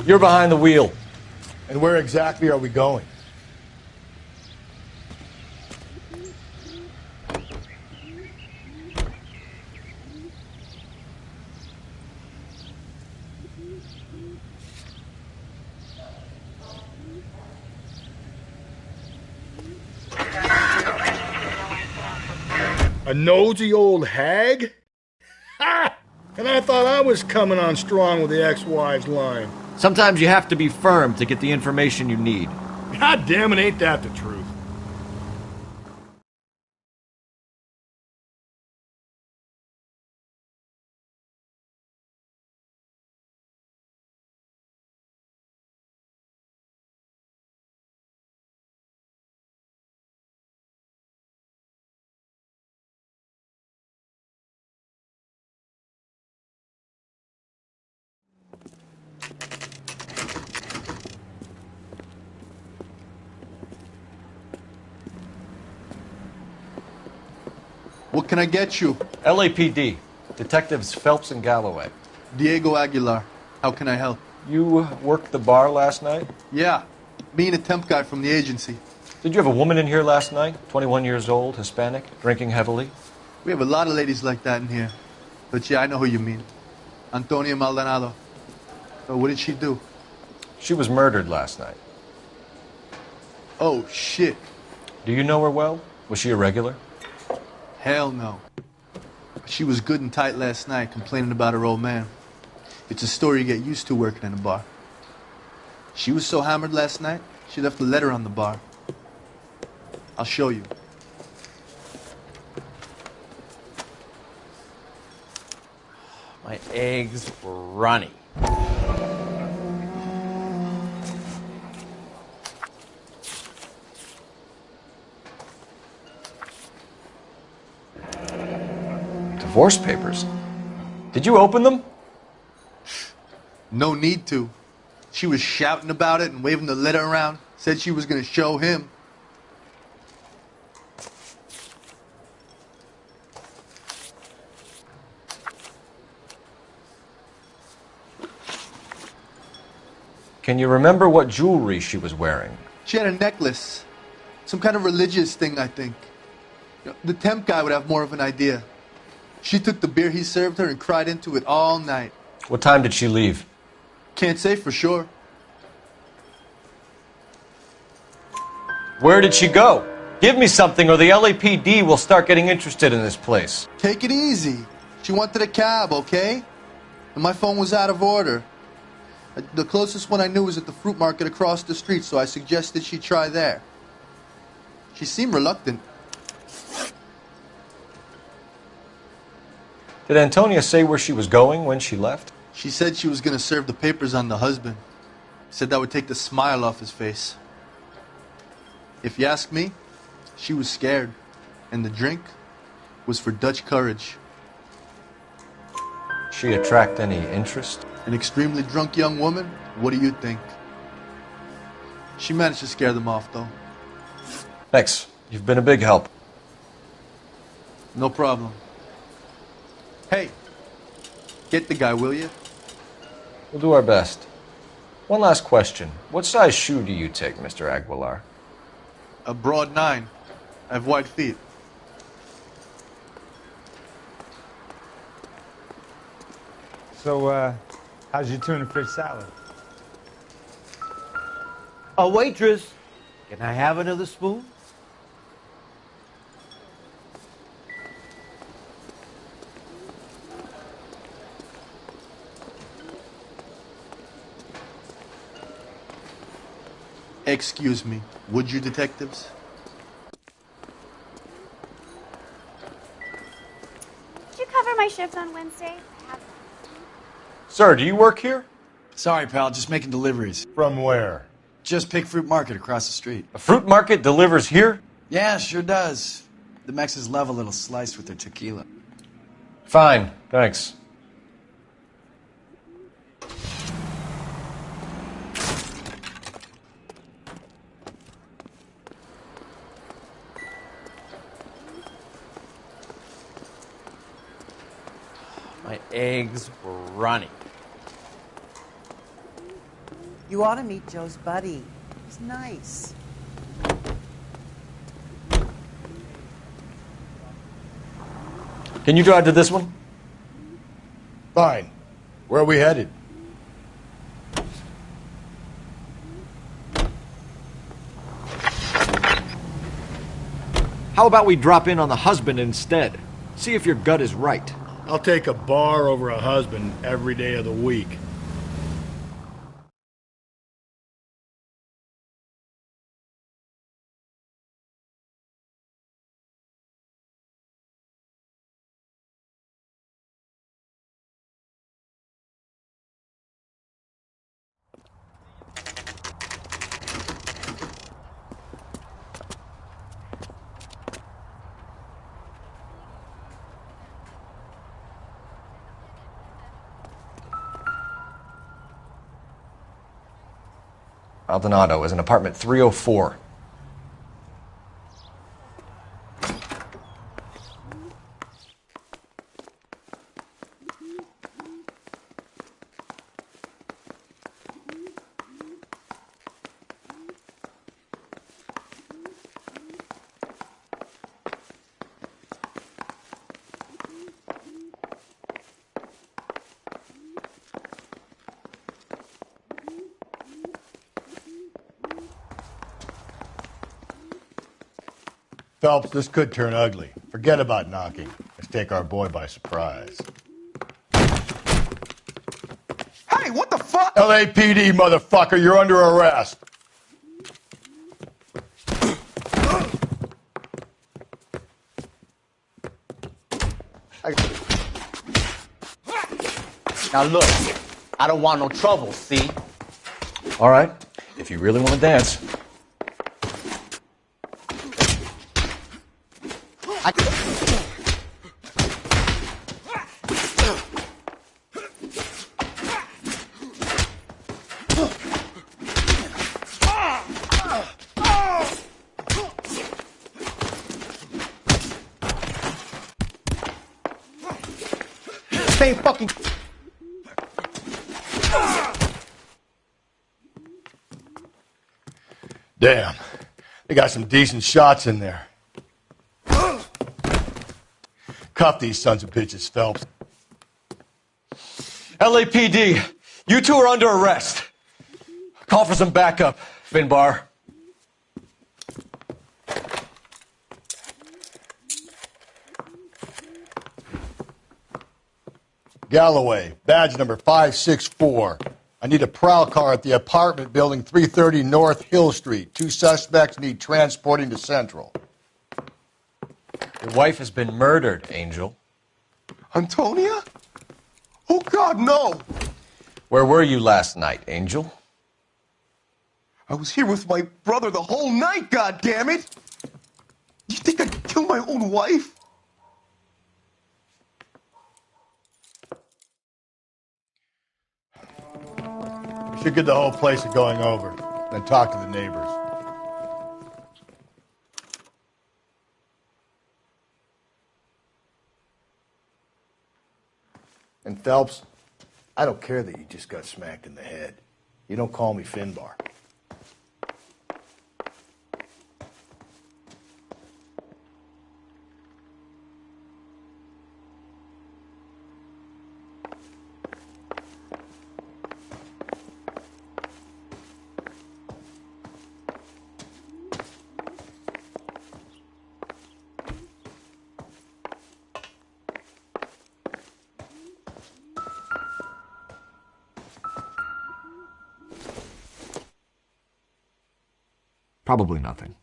You're behind the wheel. And where exactly are we going? A nosy old hag? Ha! And I thought I was coming on strong with the ex-wives line. Sometimes you have to be firm to get the information you need. God damn it, ain't that the truth? What can I get you? LAPD. Detectives Phelps and Galloway. Diego Aguilar. How can I help? You worked the bar last night? Yeah. Me and a temp guy from the agency. Did you have a woman in here last night? 21 years old, Hispanic, drinking heavily? We have a lot of ladies like that in here. But yeah, I know who you mean. Antonia Maldonado. So what did she do? She was murdered last night. Oh, shit. Do you know her well? Was she a regular? Hell no. She was good and tight last night, complaining about her old man. It's a story you get used to working in a bar. She was so hammered last night, she left a letter on the bar. I'll show you. My eggs were runny. Divorce papers. Did you open them? No need to. She was shouting about it and waving the letter around. Said she was going to show him. Can you remember what jewelry she was wearing? She had a necklace. Some kind of religious thing, I think. The temp guy would have more of an idea. She took the beer he served her and cried into it all night. What time did she leave? Can't say for sure. Where did she go? Give me something or the LAPD will start getting interested in this place. Take it easy. She wanted a cab, okay? And my phone was out of order. The closest one I knew was at the fruit market across the street, so I suggested she try there. She seemed reluctant. Did Antonia say where she was going when she left? She said she was going to serve the papers on the husband. Said that would take the smile off his face. If you ask me, she was scared, and the drink was for Dutch courage. She attract any interest? An extremely drunk young woman? What do you think? She managed to scare them off, though. Thanks. You've been a big help. No problem. Hey, get the guy, will you? We'll do our best. One last question. What size shoe do you take, Mr. Aguilar? A broad 9. I have wide feet. So, how's your tuna fish salad? A waitress, can I have another spoon? Excuse me, would you, detectives? Did you cover my shift on Wednesday? Sir, do you work here? Sorry, pal, just making deliveries. From where? Just Pick Fruit Market across the street. A fruit market delivers here? Yeah, sure does. The Mexes love a little slice with their tequila. Fine, thanks. My eggs were running. You ought to meet Joe's buddy. He's nice. Can you drive to this one? Fine. Where are we headed? How about we drop in on the husband instead? See if your gut is right. I'll take a bar over a husband every day of the week. Maldonado is in apartment 304. Phelps, this could turn ugly. Forget about knocking. Let's take our boy by surprise. Hey, what the fuck? LAPD, motherfucker, you're under arrest. Now look, I don't want no trouble, see? All right, if you really want to dance. Same fucking... Damn, they got some decent shots in there. Cuff these sons of bitches, Phelps. LAPD, you two are under arrest. Call for some backup, Finbar. Galloway, badge number 564. I need a prowl car at the apartment building 330 North Hill Street. 2 suspects need transporting to Central. Your wife has been murdered, Angel. Antonia? Oh, God, no. Where were you last night, Angel? I was here with my brother the whole night, goddammit! You think I'd kill my own wife? We should get the whole place going over, then talk to the neighbors. And Phelps, I don't care that you just got smacked in the head. You don't call me Finbar. Probably nothing.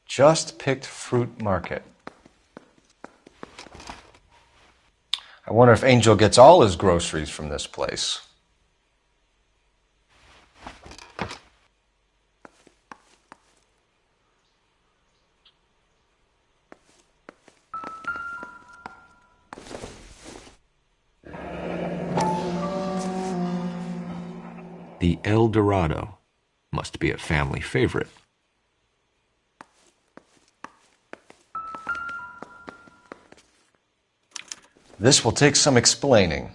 Just picked fruit market. I wonder if Angel gets all his groceries from this place. The El Dorado must be a family favorite. This will take some explaining.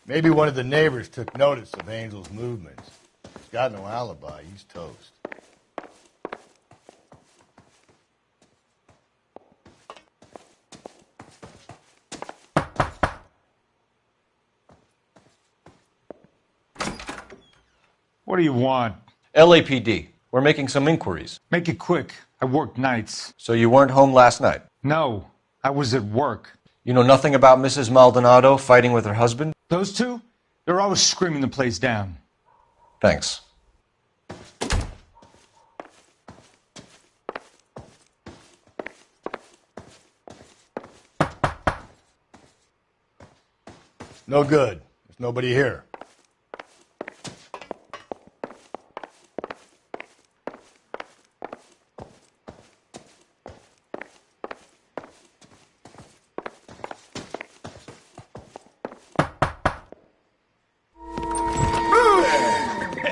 Maybe one of the neighbors took notice of Angel's movements. He's got no alibi. He's toast. What do you want? LAPD. We're making some inquiries. Make it quick. I work nights. So you weren't home last night? No, I was at work. You know nothing about Mrs. Maldonado fighting with her husband? Those two? They're always screaming the place down. Thanks. No good. There's nobody here.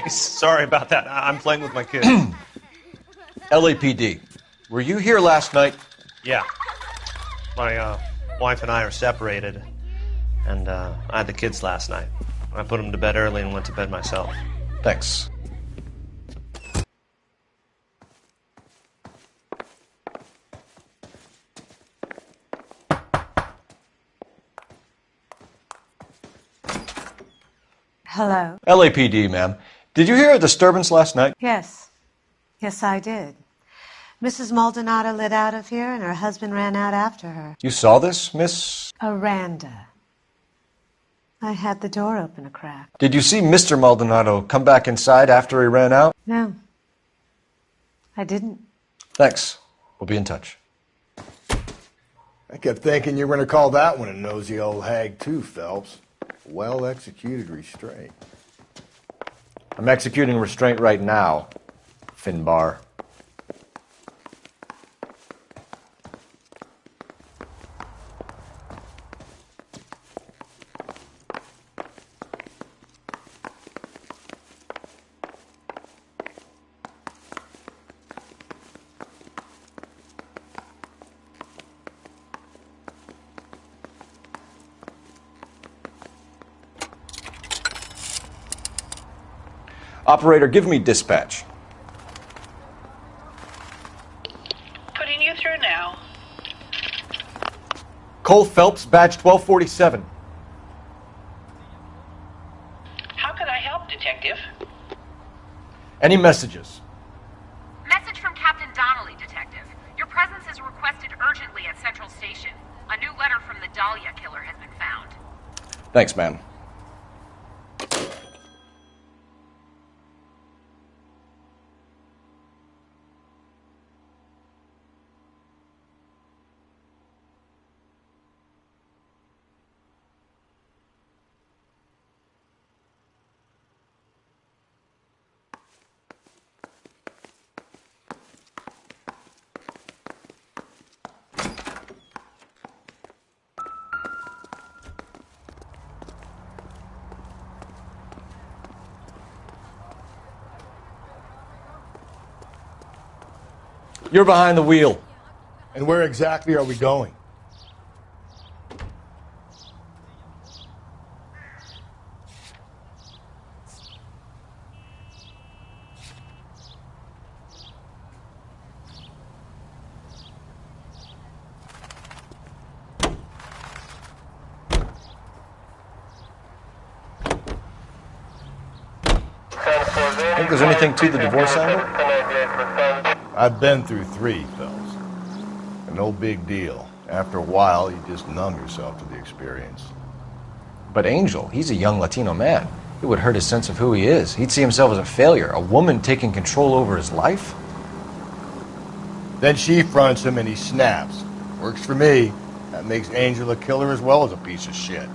Sorry about that. I'm playing with my kids. LAPD. Were you here last night? Yeah. My wife and I are separated, and I had the kids last night. I put them to bed early and went to bed myself. Thanks. Hello? LAPD, ma'am. Did you hear a disturbance last night? Yes. Yes, I did. Mrs. Maldonado lit out of here, and her husband ran out after her. You saw this, Miss? Aranda. I had the door open a crack. Did you see Mr. Maldonado come back inside after he ran out? No. I didn't. Thanks. We'll be in touch. I kept thinking you were going to call that one a nosy old hag too, Phelps. Well-executed restraint. I'm executing restraint right now, Finbar. Operator, give me dispatch. Putting you through now. Cole Phelps, badge 1247. How could I Any messages? Message from Captain Donnelly, Detective. Your presence is requested urgently at Central Station. A new letter from the Dahlia killer has been found. Thanks, man. You're behind the wheel. And where exactly are we going? Think there's anything to the divorce angle? I've been through 3, Phelps. No big deal. After a while, you just numb yourself to the experience. But Angel, he's a young Latino man. It would hurt his sense of who he is. He'd see himself as a failure, a woman taking control over his life. Then she fronts him and he snaps. Works for me. That makes Angel a killer as well as a piece of shit.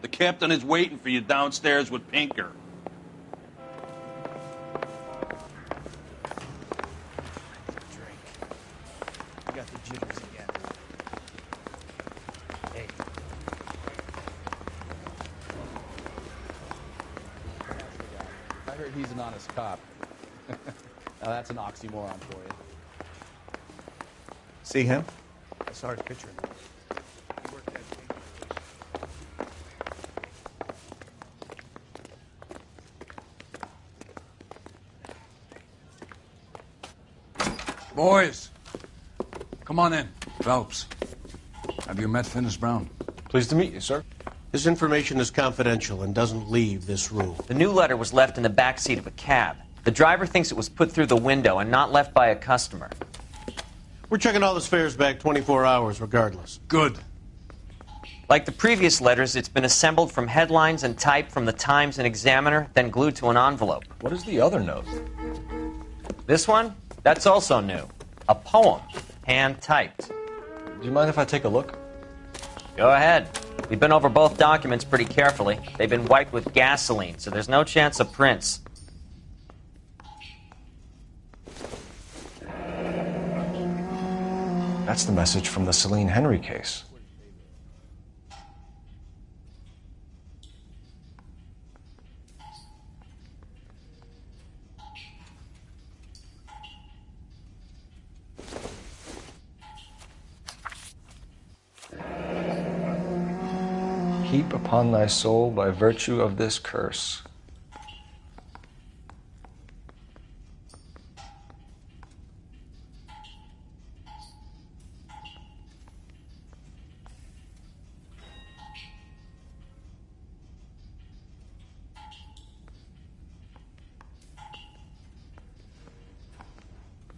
The captain is waiting for you downstairs with Pinker. You got the jitters again. Hey. I heard he's an honest cop. Now that's an oxymoron for you. See him? I saw his picture. Boys, come on in. Phelps, have you met Finis Brown? Pleased to meet you, sir. This information is confidential and doesn't leave this room. The new letter was left in the back seat of a cab. The driver thinks it was put through the window and not left by a customer. We're checking all this fares back 24 hours regardless. Good. Like the previous letters, it's been assembled from headlines and typed from the Times and Examiner, then glued to an envelope. What is the other note? This one? That's also new. A poem, hand-typed. Do you mind if I take a look? Go ahead. We've been over both documents pretty carefully. They've been wiped with gasoline, so there's no chance of prints. That's the message from the Celine Henry case. Heap upon thy soul by virtue of this curse.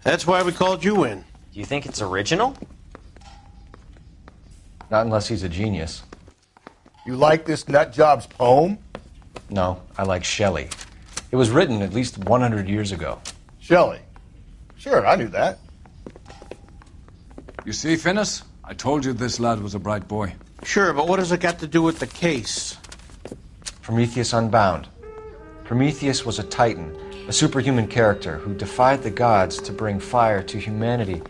That's why we called you in. Do you think it's original? Not unless he's a genius. You like this nutjob's poem? No, I like Shelley. It was written at least 100 years ago. Shelley? Sure, I knew that. You see, Finis? I told you this lad was a bright boy. Sure, but what has it got to do with the case? Prometheus Unbound. Prometheus was a titan, a superhuman character who defied the gods to bring fire to humanity.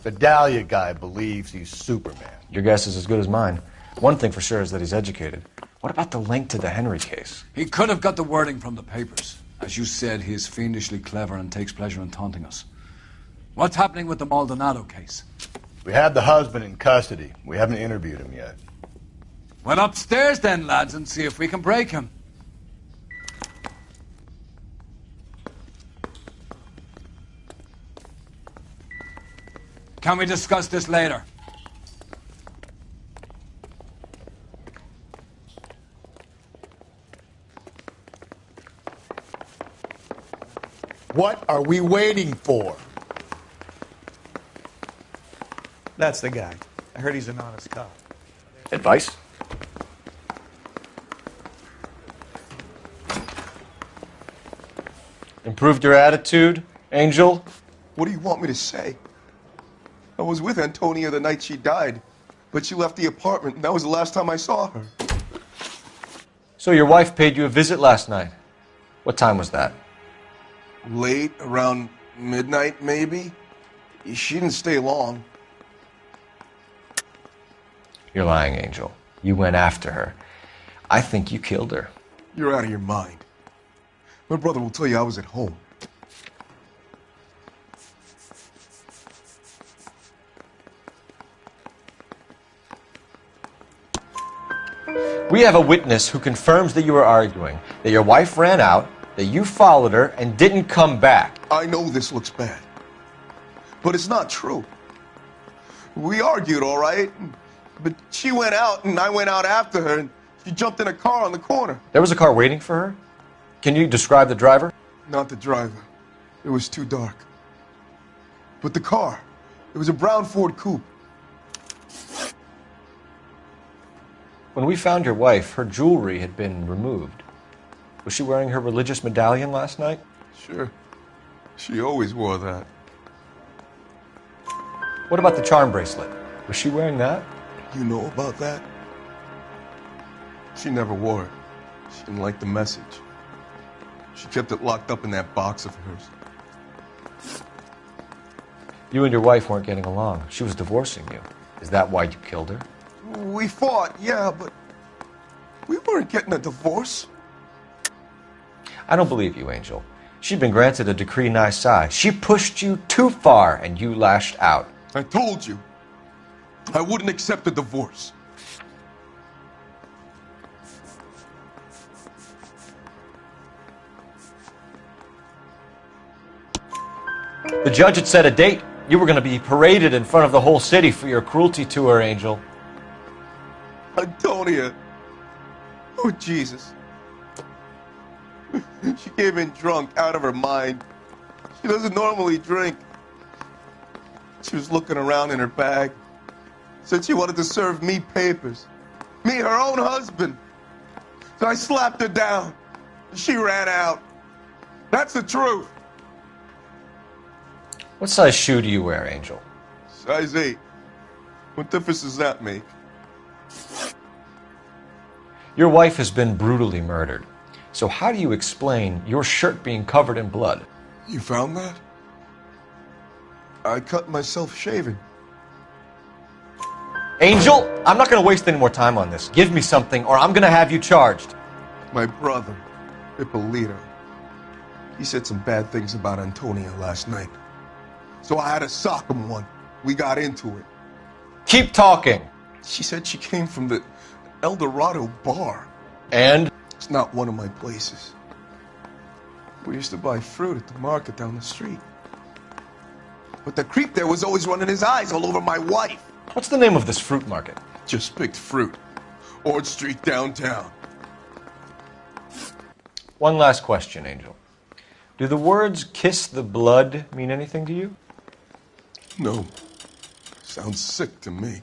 The Dahlia guy believes he's Superman. Your guess is as good as mine. One thing for sure is that he's educated. What about the link to the Henry case? He could have got the wording from the papers. As you said, he is fiendishly clever and takes pleasure in taunting us. What's happening with the Maldonado case? We have the husband in custody. We haven't interviewed him yet. Well, upstairs then, lads, and see if we can break him. Can we discuss this later? What are we waiting for? That's the guy. I heard he's an honest cop. Advice? Improved your attitude, Angel? What do you want me to say? I was with Antonia the night she died, but she left the apartment, and that was the last time I saw her. So your wife paid you a visit last night. What time was that? Late, around midnight, maybe. She didn't stay long. You're lying, Angel. You went after her. I think you killed her. You're out of your mind. My brother will tell you I was at home. We have a witness who confirms that you were arguing, that your wife ran out, that you followed her and didn't come back. I know this looks bad, but it's not true. We argued, all right, but she went out and I went out after her and she jumped in a car on the corner. There was a car waiting for her? Can you describe the driver? Not the driver. It was too dark. But the car, it was a brown Ford coupe. When we found your wife, her jewelry had been removed. Was she wearing her religious medallion last night? Sure. She always wore that. What about the charm bracelet? Was she wearing that? You know about that? She never wore it. She didn't like the message. She kept it locked up in that box of hers. You and your wife weren't getting along. She was divorcing you. Is that why you killed her? We fought, yeah, but we weren't getting a divorce. I don't believe you, Angel. She'd been granted a decree nisi. She pushed you too far and you lashed out. I told you. I wouldn't accept a divorce. The judge had set a date. You were going to be paraded in front of the whole city for your cruelty to her, Angel. Antonia. Oh, Jesus. She came in drunk, out of her mind. She doesn't normally drink. She was looking around in her bag. Said she wanted to serve me papers. Me, her own husband. So I slapped her down. She ran out. That's the truth. What size shoe do you wear, Angel? Size 8. What difference does that make? Your wife has been brutally murdered. So how do you explain your shirt being covered in blood? You found that? I cut myself shaving. Angel, I'm not going to waste any more time on this. Give me something or I'm going to have you charged. My brother, Ippolito, he said some bad things about Antonia last night. So I had to sock him one. We got into it. Keep talking. She said she came from the El Dorado bar. And? It's not one of my places. We used to buy fruit at the market down the street. But the creep there was always running his eyes all over my wife. What's the name of this fruit market? Just picked fruit. Ord Street downtown. One last question, Angel. Do the words kiss the blood mean anything to you? No. Sounds sick to me.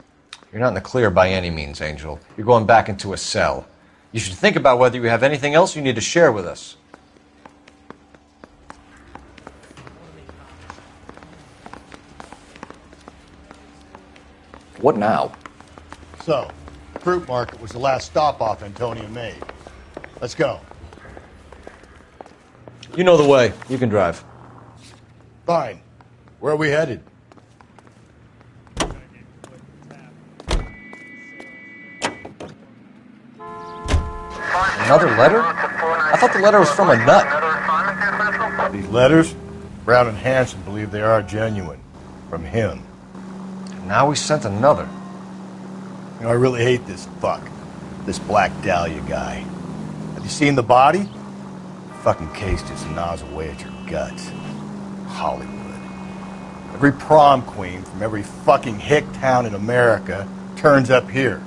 You're not in the clear by any means, Angel. You're going back into a cell. You should think about whether you have anything else you need to share with us. What now? So, fruit market was the last stop off Antonia made. Let's go. You know the way. You can drive. Fine. Where are we headed? Another letter? I thought the letter was from a nut. These letters, Brown and Hanson believe they are genuine. From him. Now we sent another. You know, I really hate this fuck. This Black Dahlia guy. Have you seen the body? Fucking case just gnaws away at your guts. Hollywood. Every prom queen from every fucking hick town in America turns up here.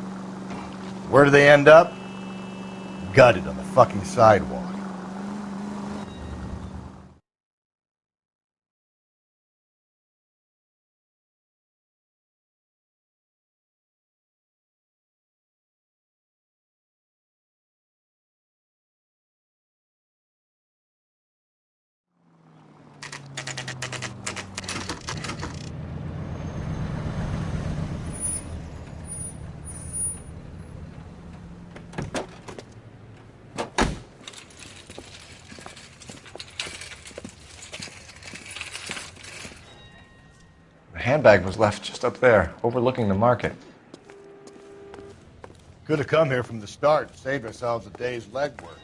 Where do they end up? Gutted on the fucking sidewalk. The handbag was left just up there, overlooking the market. Could have come here from the start and saved ourselves a day's legwork.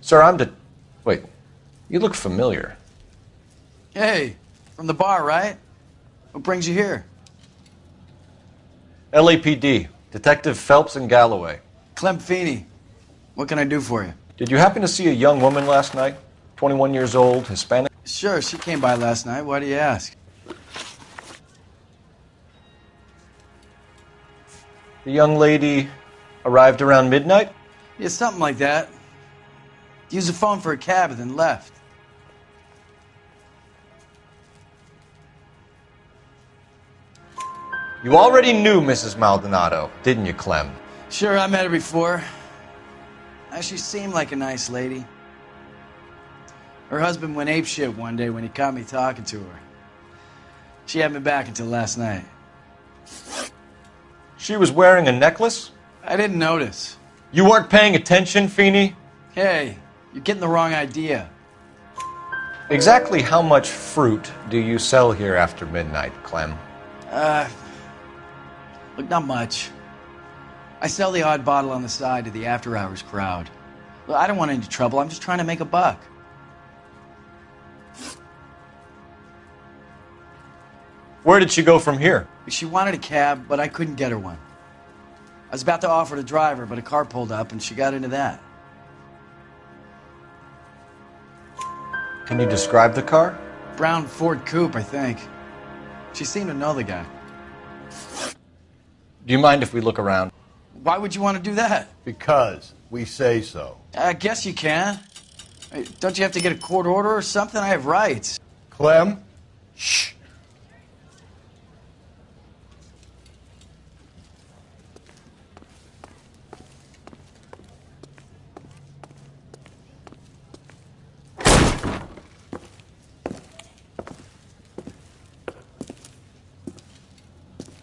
Sir, Wait, you look familiar. Hey, from the bar, right? What brings you here? LAPD, Detective Phelps and Galloway. Clem Feeney. What can I do for you? Did you happen to see a young woman last night? 21 years old, Hispanic? Sure, she came by last night. Why do you ask? The young lady arrived around midnight? Yeah, something like that. Used the phone for a cab and then left. You already knew Mrs. Maldonado, didn't you, Clem? Sure, I met her before. She seemed like a nice lady. Her husband went apeshit one day when he caught me talking to her. She had me back until last night. She was wearing a necklace? I didn't notice. You weren't paying attention, Feeney? Hey, you're getting the wrong idea. Exactly how much fruit do you sell here after midnight, Clem? Look, not much. I sell the odd bottle on the side to the after-hours crowd. Look, I don't want any trouble. I'm just trying to make a buck. Where did she go from here? She wanted a cab, but I couldn't get her one. I was about to offer to drive her, but a car pulled up and she got into that. Can you describe the car? Brown Ford Coupe, I think. She seemed to know the guy. Do you mind if we look around? Why would you want to do that? Because we say so. I guess you can. Hey, don't you have to get a court order or something? I have rights. Clem? Shh.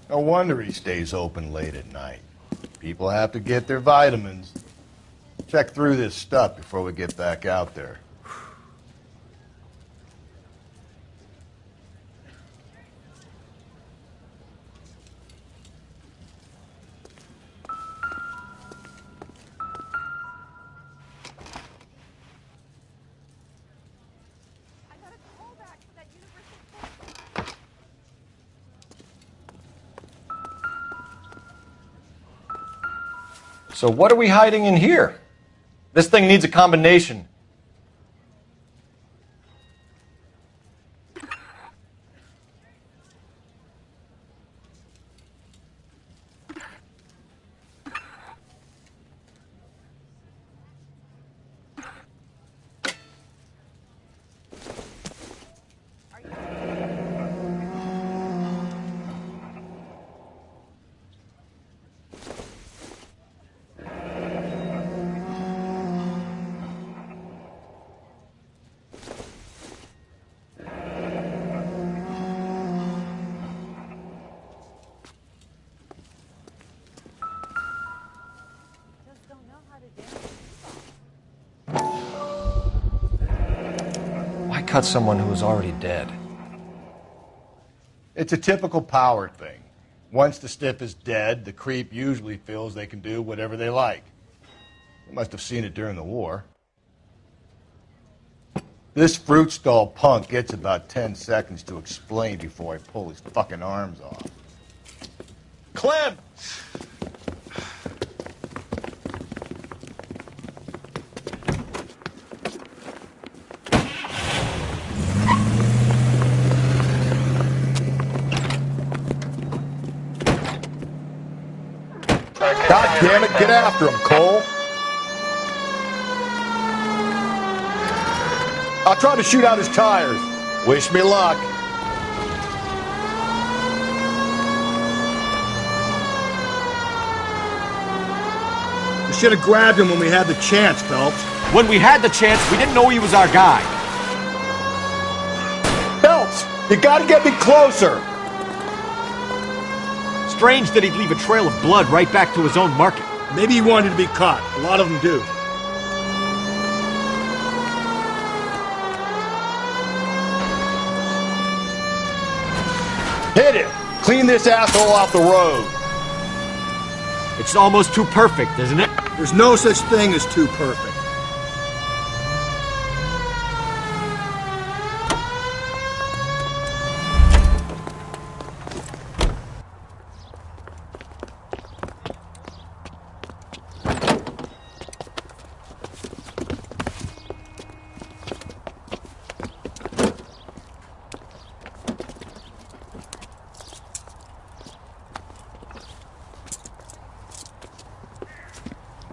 No wonder he stays open late at night. People have to get their vitamins. Check through this stuff before we get back out there. So what are we hiding in here? This thing needs a combination. Why cut someone who was already dead? It's a typical power thing. Once the stiff is dead, the creep usually feels they can do whatever they like. You must have seen it during the war. This fruit stall punk gets about 10 seconds to explain before I pull his fucking arms off. Clem! God damn it, get after him, Cole. I'll try to shoot out his tires. Wish me luck. We should have grabbed him when we had the chance, Phelps. When we had the chance, we didn't know he was our guy. Phelps, you gotta get me closer. Strange that he'd leave a trail of blood right back to his own market. Maybe he wanted to be caught. A lot of them do. Hit him! Clean this asshole off the road. It's almost too perfect, isn't it? There's no such thing as too perfect.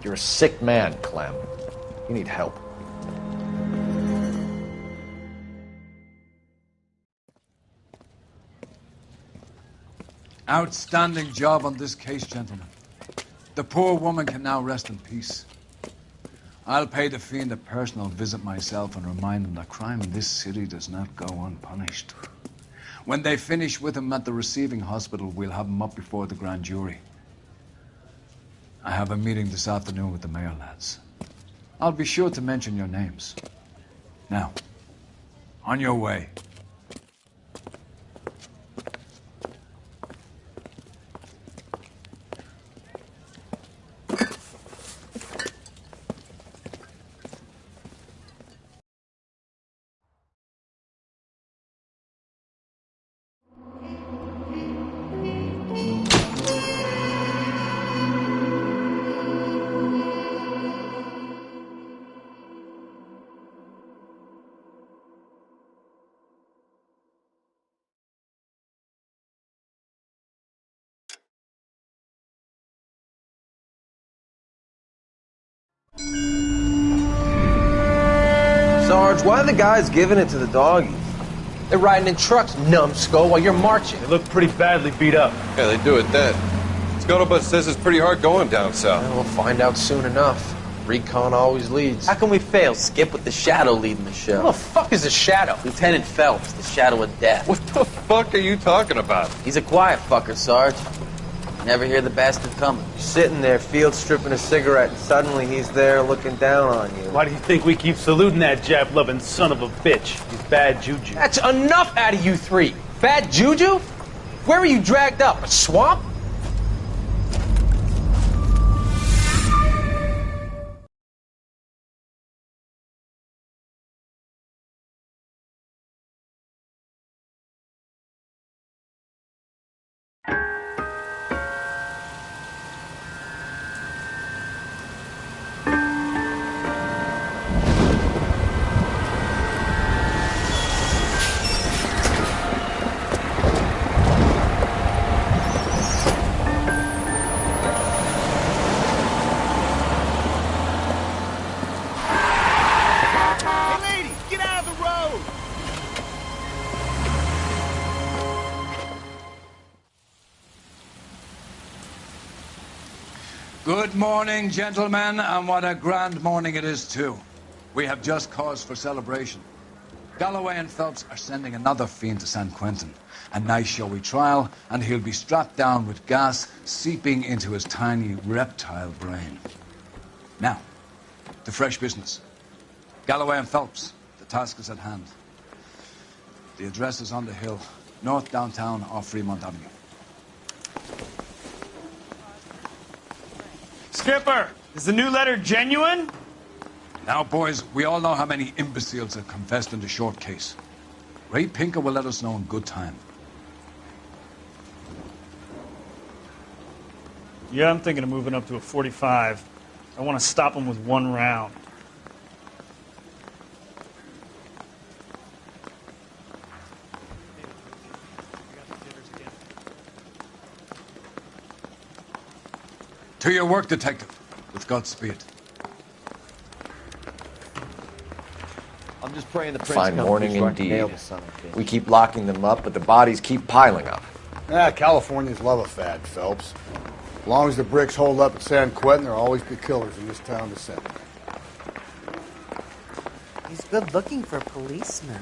You're a sick man, Clem. You need help. Outstanding job on this case, gentlemen. The poor woman can now rest in peace. I'll pay the fiend a personal visit myself and remind him that crime in this city does not go unpunished. When they finish with him at the receiving hospital, we'll have him up before the grand jury. I have a meeting this afternoon with the mayor lads. I'll be sure to mention your names. Now, on your way. Sarge, why are the guys giving it to the doggies? They're riding in trucks, numbskull, while you're marching. They look pretty badly beat up. Yeah, they do at that. Scuttlebutt says it's pretty hard going down south. Well, we'll find out soon enough. Recon always leads. How can we fail, Skip, with the Shadow leading the show? Who the fuck is the Shadow? Lieutenant Phelps, the Shadow of Death. What the fuck are you talking about? He's a quiet fucker, Sarge. Never hear the bastard coming. You're sitting there, field stripping a cigarette, and suddenly he's there looking down on you. Why do you think we keep saluting that Jap-loving son of a bitch? He's bad juju. That's enough out of you three. Bad juju? Where were you dragged up? A swamp? Good morning, gentlemen, and what a grand morning it is, too. We have just cause for celebration. Galloway and Phelps are sending another fiend to San Quentin. A nice showy trial, and he'll be strapped down with gas seeping into his tiny reptile brain. Now, to fresh business. Galloway and Phelps, the task is at hand. The address is on the hill, north downtown off Fremont Avenue. Skipper, is the new letter genuine? Now, boys, we all know how many imbeciles have confessed in the short case. Ray Pinker will let us know in good time. Yeah, I'm thinking of moving up to a 45. I want to stop him with one round. To your work, detective. With Godspeed. I'm just praying the prince Fine comes morning through so I can nail indeed. the son of a bitch. We keep locking them up, but the bodies keep piling up. Californians love a fad, Phelps. As long as the bricks hold up at San Quentin, there'll always be killers in this town to send. He's good looking for a policeman.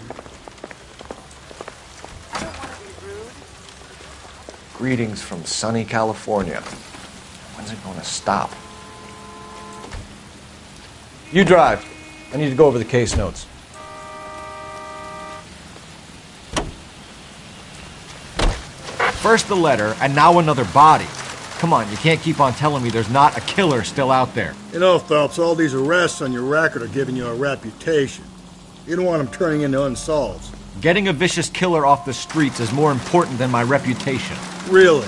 Greetings from sunny California. When's it going to stop? You drive. I need to go over the case notes. First the letter, and now another body. Come on, you can't keep on telling me there's not a killer still out there. You know, Phelps, all these arrests on your record are giving you a reputation. You don't want them turning into unsolveds. Getting a vicious killer off the streets is more important than my reputation. Really?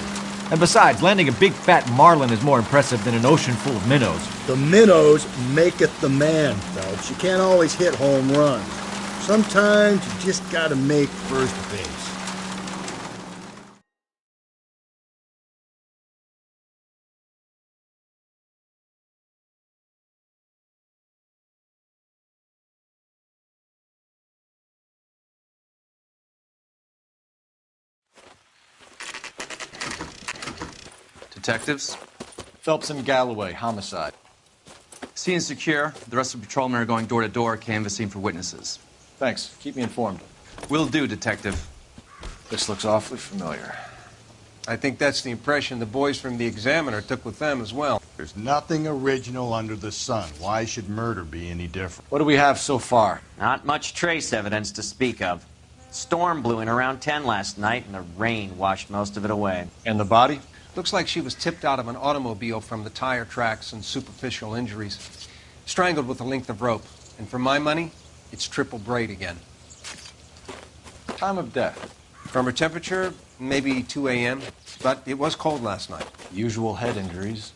And besides, landing a big fat marlin is more impressive than an ocean full of minnows. The minnows make it the man, Phelps. You can't always hit home runs. Sometimes you just gotta make first base. Detectives? Phelps and Galloway, homicide. Scene secure. The rest of the patrolmen are going door to door, canvassing for witnesses. Thanks. Keep me informed. Will do, Detective. This looks awfully familiar. I think that's the impression the boys from the Examiner took with them as well. There's nothing original under the sun. Why should murder be any different? What do we have so far? Not much trace evidence to speak of. Storm blew in around 10 last night, and the rain washed most of it away. And the body? Looks like she was tipped out of an automobile from the tire tracks and superficial injuries. Strangled with a length of rope. And for my money, it's triple braid again. Time of death? From her temperature, maybe 2 a.m., but it was cold last night. Usual head injuries.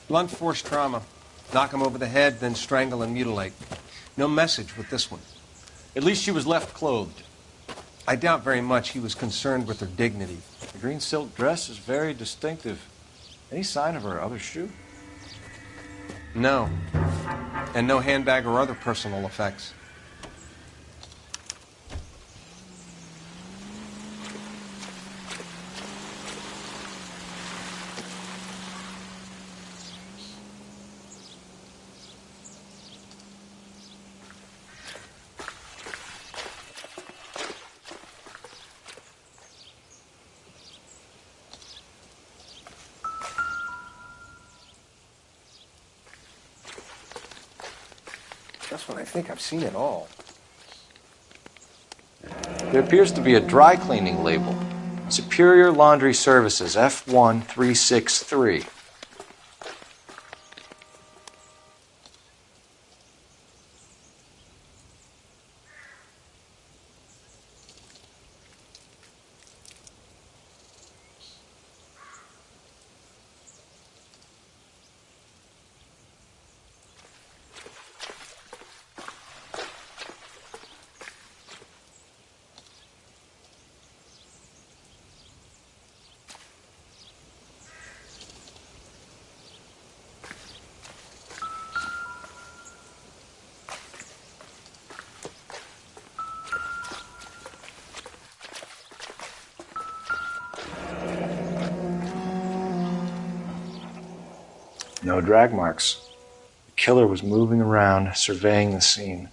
Blunt force trauma. Knock him over the head, then strangle and mutilate. No message with this one. At least she was left clothed. I doubt very much he was concerned with her dignity. The green silk dress is very distinctive. Any sign of her other shoe? No. And no handbag or other personal effects. That's what I think. I've seen it all. There appears to be a dry cleaning label. Superior Laundry Services, F1363. No drag marks. The killer was moving around, surveying the scene.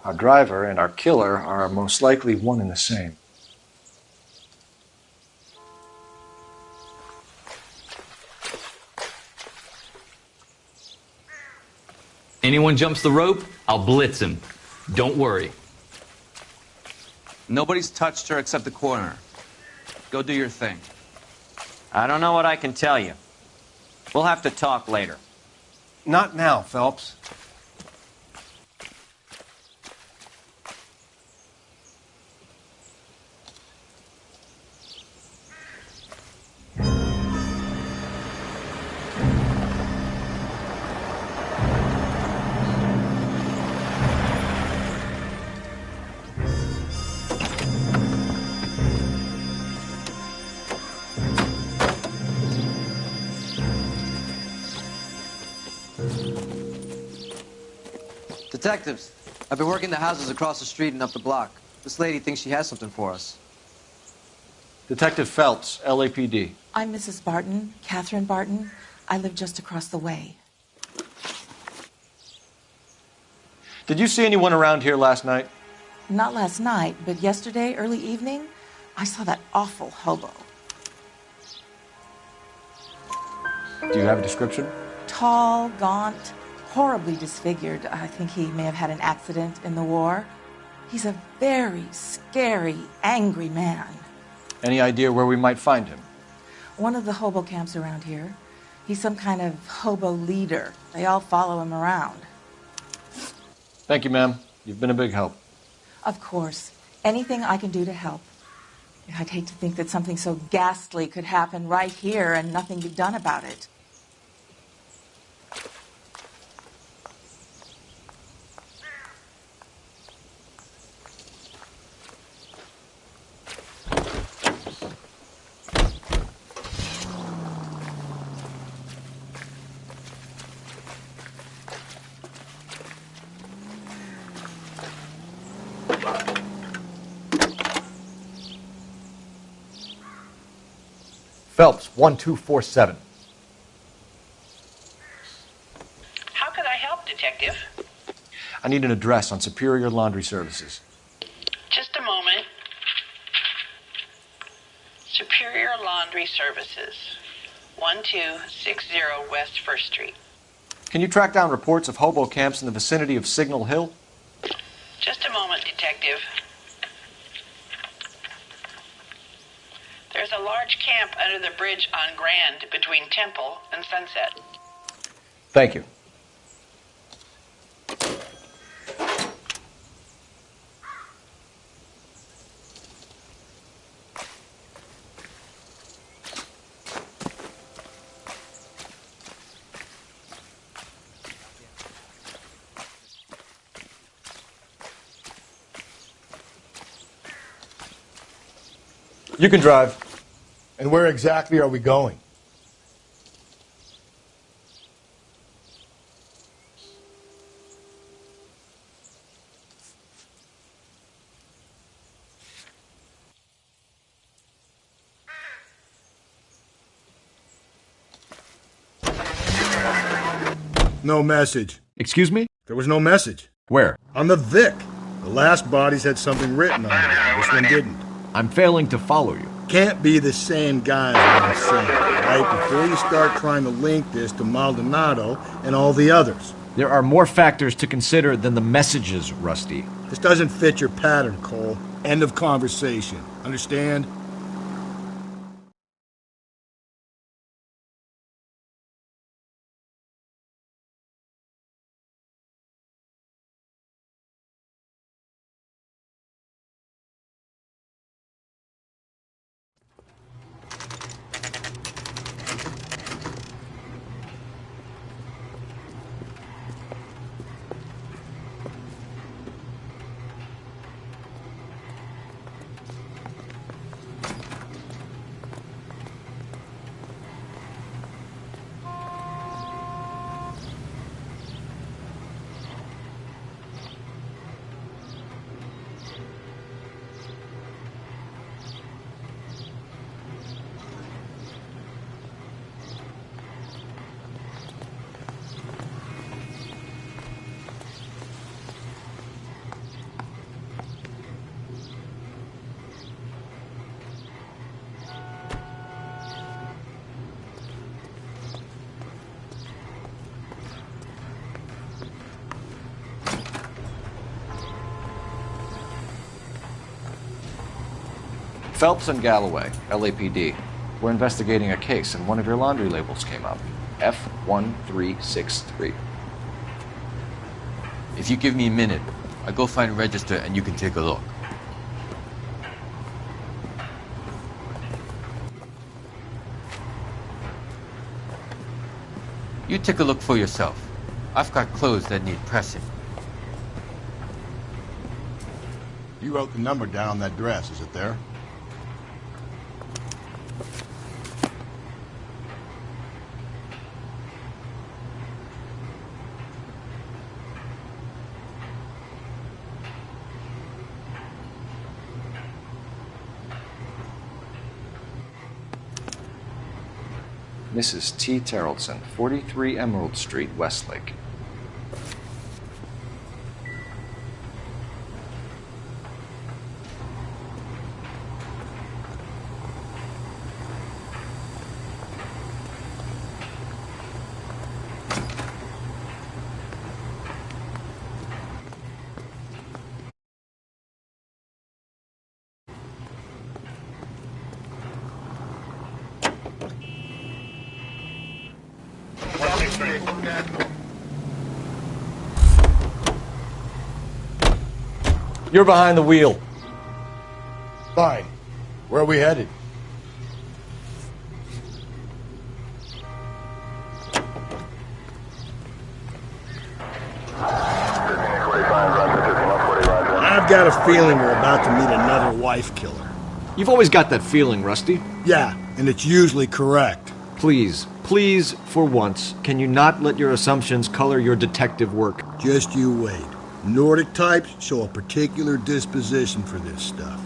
Our driver and our killer are most likely one and the same. Anyone jumps the rope, I'll blitz him. Don't worry. Nobody's touched her except the coroner. Go do your thing. I don't know what I can tell you. We'll have to talk later. Not now, Phelps. Detectives, I've been working the houses across the street and up the block. This lady thinks she has something for us. Detective Phelps, LAPD. I'm Mrs. Barton, Catherine Barton. I live just across the way. Did you see anyone around here last night? Not last night, but yesterday, early evening, I saw that awful hobo. Do you have a description? Tall, gaunt, horribly disfigured. I think he may have had an accident in the war. He's a very scary, angry man. Any idea where we might find him? One of the hobo camps around here. He's some kind of hobo leader. They all follow him around. Thank you, ma'am. You've been a big help. Of course. Anything I can do to help. I'd hate to think that something so ghastly could happen right here and nothing be done about it. Phelps, 1247. How could I help, Detective? I need an address on Superior Laundry Services. Just a moment. Superior Laundry Services, 1260 West 1st Street. Can you track down reports of hobo camps in the vicinity of Signal Hill? Just a moment, Detective. There's a large camp under the bridge on Grand between Temple and Sunset. Thank you. You can drive. And where exactly are we going? No message. Excuse me? There was no message. Where? On the Vic. The last bodies had something written on it. This one didn't. I'm failing to follow you. Can't be the same guy as what I'm saying, right? Before you start trying to link this to Maldonado and all the others. There are more factors to consider than the messages, Rusty. This doesn't fit your pattern, Cole. End of conversation. Understand? Phelps and Galloway, LAPD. We're investigating a case, and one of your laundry labels came up. F1363. If you give me a minute, I'll go find a register and you can take a look. You take a look for yourself. I've got clothes that need pressing. You wrote the number down on that dress, is it there? Mrs. T. Terrellson, 43 Emerald Street, Westlake. You're behind the wheel. Fine. Where are we headed? I've got a feeling we're about to meet another wife killer. You've always got that feeling, Rusty. Yeah, and it's usually correct. Please, for once, can you not let your assumptions color your detective work? Just you wait. Nordic types show a particular disposition for this stuff.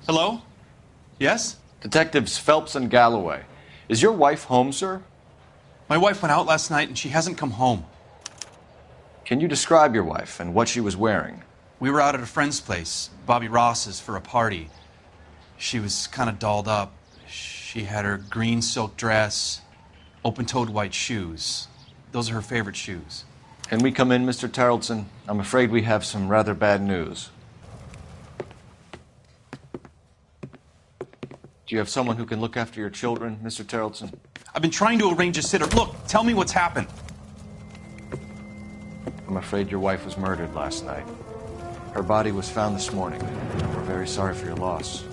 Hello? Yes? Detectives Phelps and Galloway. Is your wife home, sir? My wife went out last night and she hasn't come home. Can you describe your wife and what she was wearing? We were out at a friend's place, Bobby Ross's, for a party. She was kind of dolled up. She had her green silk dress, open-toed white shoes. Those are her favorite shoes. Can we come in, Mr. Terrellson? I'm afraid we have some rather bad news. Do you have someone who can look after your children, Mr. Terrellson? I've been trying to arrange a sitter. Look, tell me what's happened. I'm afraid your wife was murdered last night. Her body was found this morning. We're very sorry for your loss.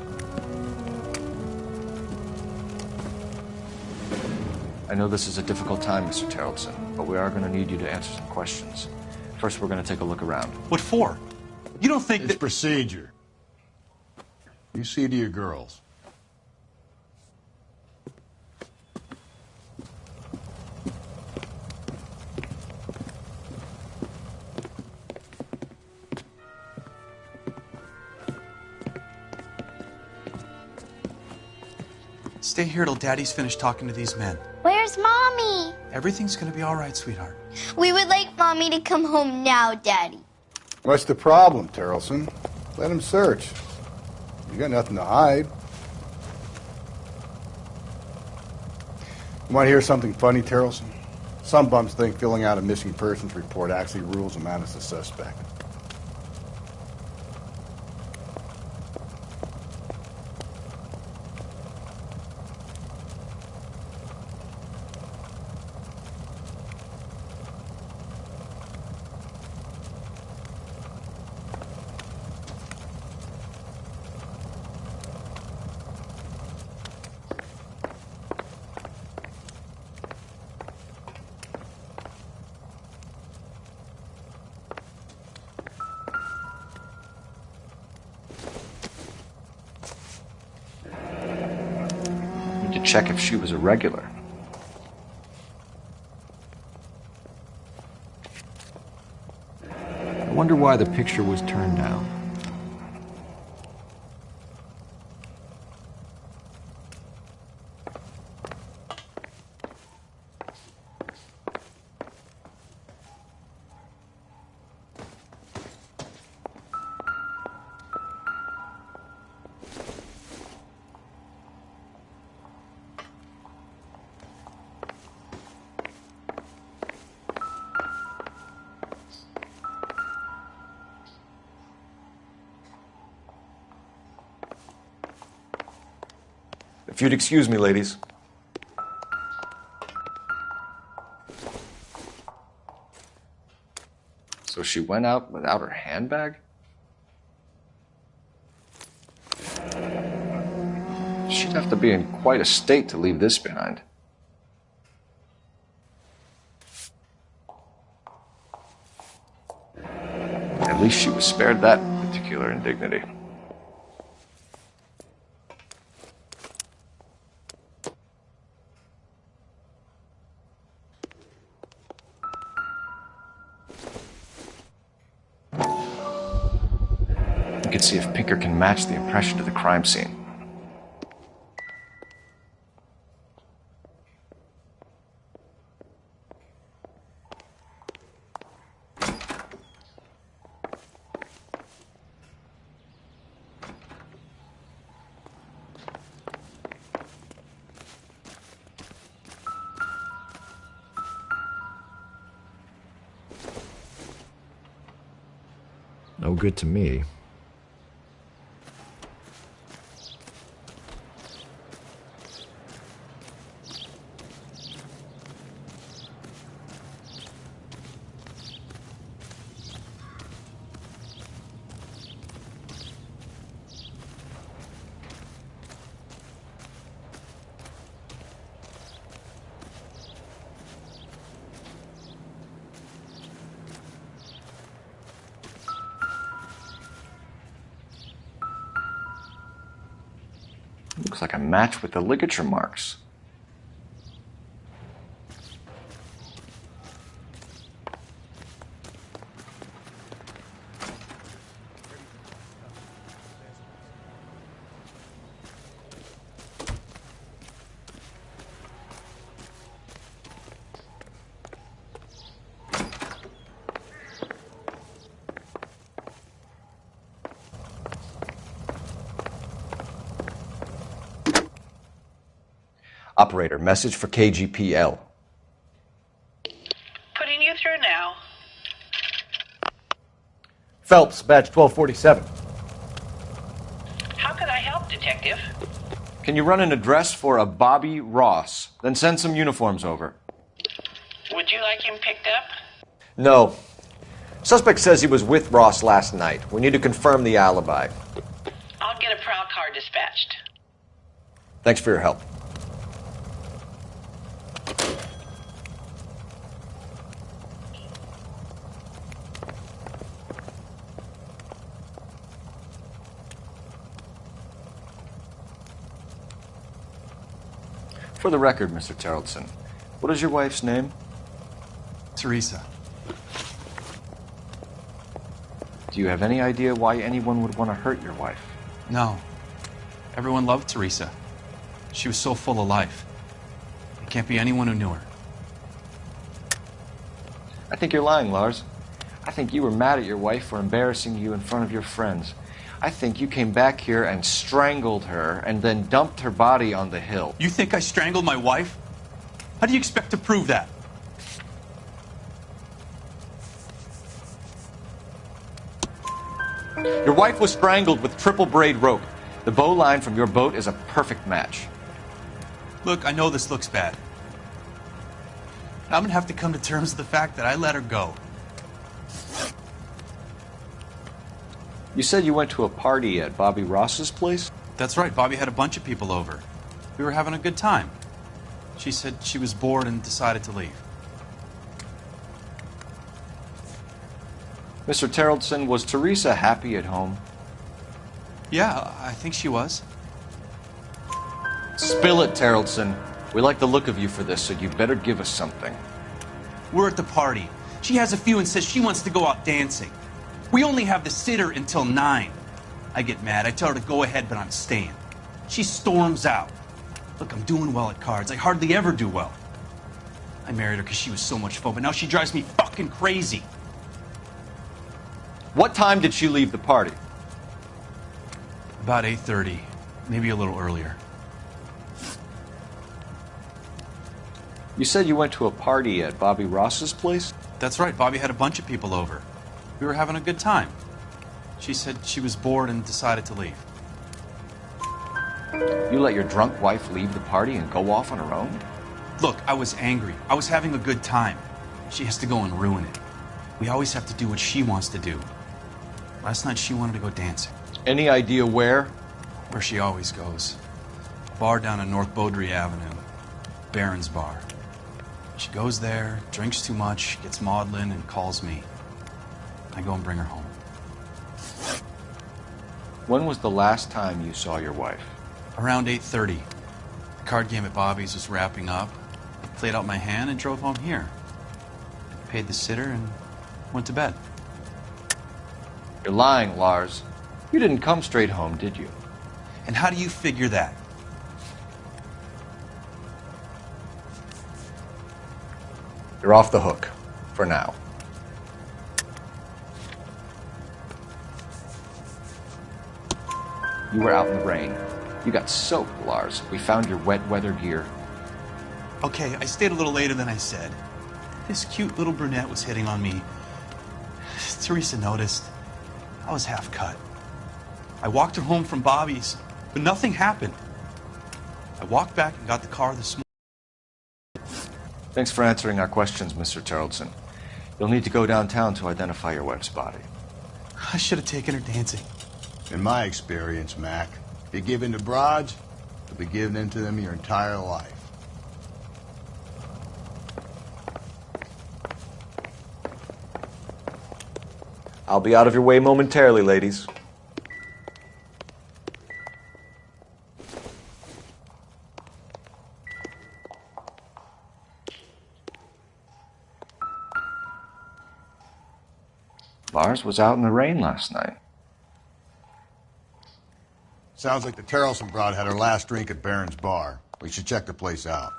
I know this is a difficult time, Mr. Terrellson, but we are going to need you to answer some questions. First, we're going to take a look around. What for? You don't think It's procedure. You see to your girls. Stay here till Daddy's finished talking to these men. Where's Mommy? Everything's gonna be all right, sweetheart. We would like Mommy to come home now, Daddy. What's the problem, Terrellson? Let him search. You got nothing to hide. You want to hear something funny, Terrellson? Some bums think filling out a missing persons report actually rules a man as a suspect. Check if she was a regular. wonder why the picture was turned down. If you'd excuse me, ladies. So she went out without her handbag? She'd have to be in quite a state to leave this behind. At least she was spared that particular indignity. We could see if Pinker can match the impression to the crime scene. No good to me. Looks like a match with the ligature marks. Operator, message for KGPL. Putting you through now. Phelps, badge 1247. How can I help, Detective? Can you run an address for a Bobby Ross? Then send some uniforms over. Would you like him picked up? No. Suspect says he was with Ross last night. We need to confirm the alibi. I'll get a prowl car dispatched. Thanks for your help. For the record, Mr. Terrelson, what is your wife's name? Teresa. Do you have any idea why anyone would want to hurt your wife? No. Everyone loved Teresa. She was so full of life. There can't be anyone who knew her. I think you're lying, Lars. I think you were mad at your wife for embarrassing you in front of your friends. I think you came back here and strangled her and then dumped her body on the hill. You think I strangled my wife? How do you expect to prove that? Your wife was strangled with triple braid rope. The bow line from your boat is a perfect match. Look, I know this looks bad. I'm gonna have to come to terms with the fact that I let her go. You said you went to a party at Bobby Ross's place? That's right, Bobby had a bunch of people over. We were having a good time. She said she was bored and decided to leave. Mr. Terrelson, was Teresa happy at home? Yeah, I think she was. Spill it, Terrelson. We like the look of you for this, so you better give us something. We're at the party. She has a few and says she wants to go out dancing. We only have the sitter until 9. I get mad. I tell her to go ahead, but I'm staying. She storms out. Look, I'm doing well at cards. I hardly ever do well. I married her because she was so much fun, but now she drives me fucking crazy. What time did she leave the party? About 8:30, maybe a little earlier. You said you went to a party at Bobby Ross's place? That's right. Bobby had a bunch of people over. We were having a good time. She said she was bored and decided to leave. You let your drunk wife leave the party and go off on her own? Look, I was angry. I was having a good time. She has to go and ruin it. We always have to do what she wants to do. Last night she wanted to go dancing. Any idea where? Where she always goes. A bar down on North Beaudry Avenue. Baron's Bar. She goes there, drinks too much, gets maudlin, and calls me. I go and bring her home. When was the last time you saw your wife? Around 8:30. The card game at Bobby's was wrapping up. I played out my hand and drove home here. Paid the sitter and went to bed. You're lying, Lars. You didn't come straight home, did you? And how do you figure that? You're off the hook. For now. You were out in the rain. You got soaked, Lars. We found your wet weather gear. Okay, I stayed a little later than I said. This cute little brunette was hitting on me. Teresa noticed. I was half cut. I walked her home from Bobby's, but nothing happened. I walked back and got the car this morning. Thanks for answering our questions, Mr. Terrelson. You'll need to go downtown to identify your wife's body. I should have taken her dancing. In my experience, Mac, you give in to broads, you'll be giving in to them your entire life. I'll be out of your way momentarily, ladies. Lars was out in the rain last night. Sounds like the Terrelson broad had her last drink at Baron's Bar. We should check the place out.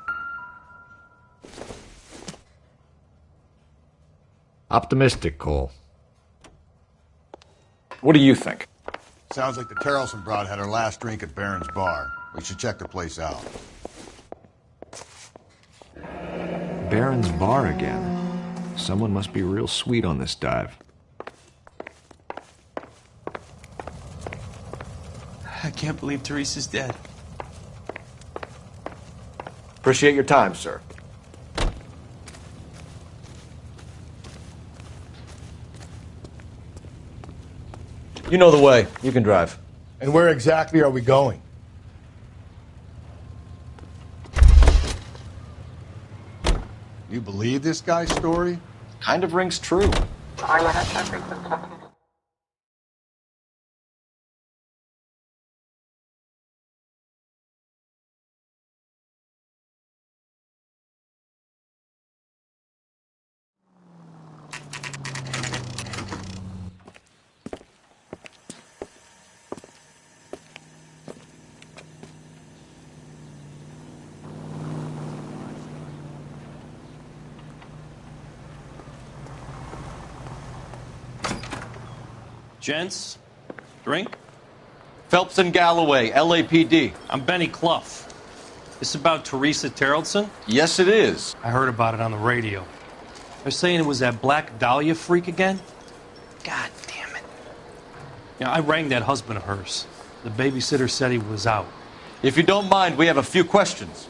Optimistic, Cole. What do you think? Sounds like the Terrelson broad had her last drink at Baron's Bar. We should check the place out. Baron's Bar again. Someone must be real sweet on this dive. I can't believe Teresa's dead. Appreciate your time, sir. You know the way. You can drive. And where exactly are we going? You believe this guy's story? Kind of rings true. Gents, drink? Phelps and Galloway, LAPD. I'm Benny Clough. This about Teresa Terrelson? Yes, it is. I heard about it on the radio. They're saying it was that Black Dahlia freak again? God damn it. Yeah, I rang that husband of hers. The babysitter said he was out. If you don't mind, we have a few questions.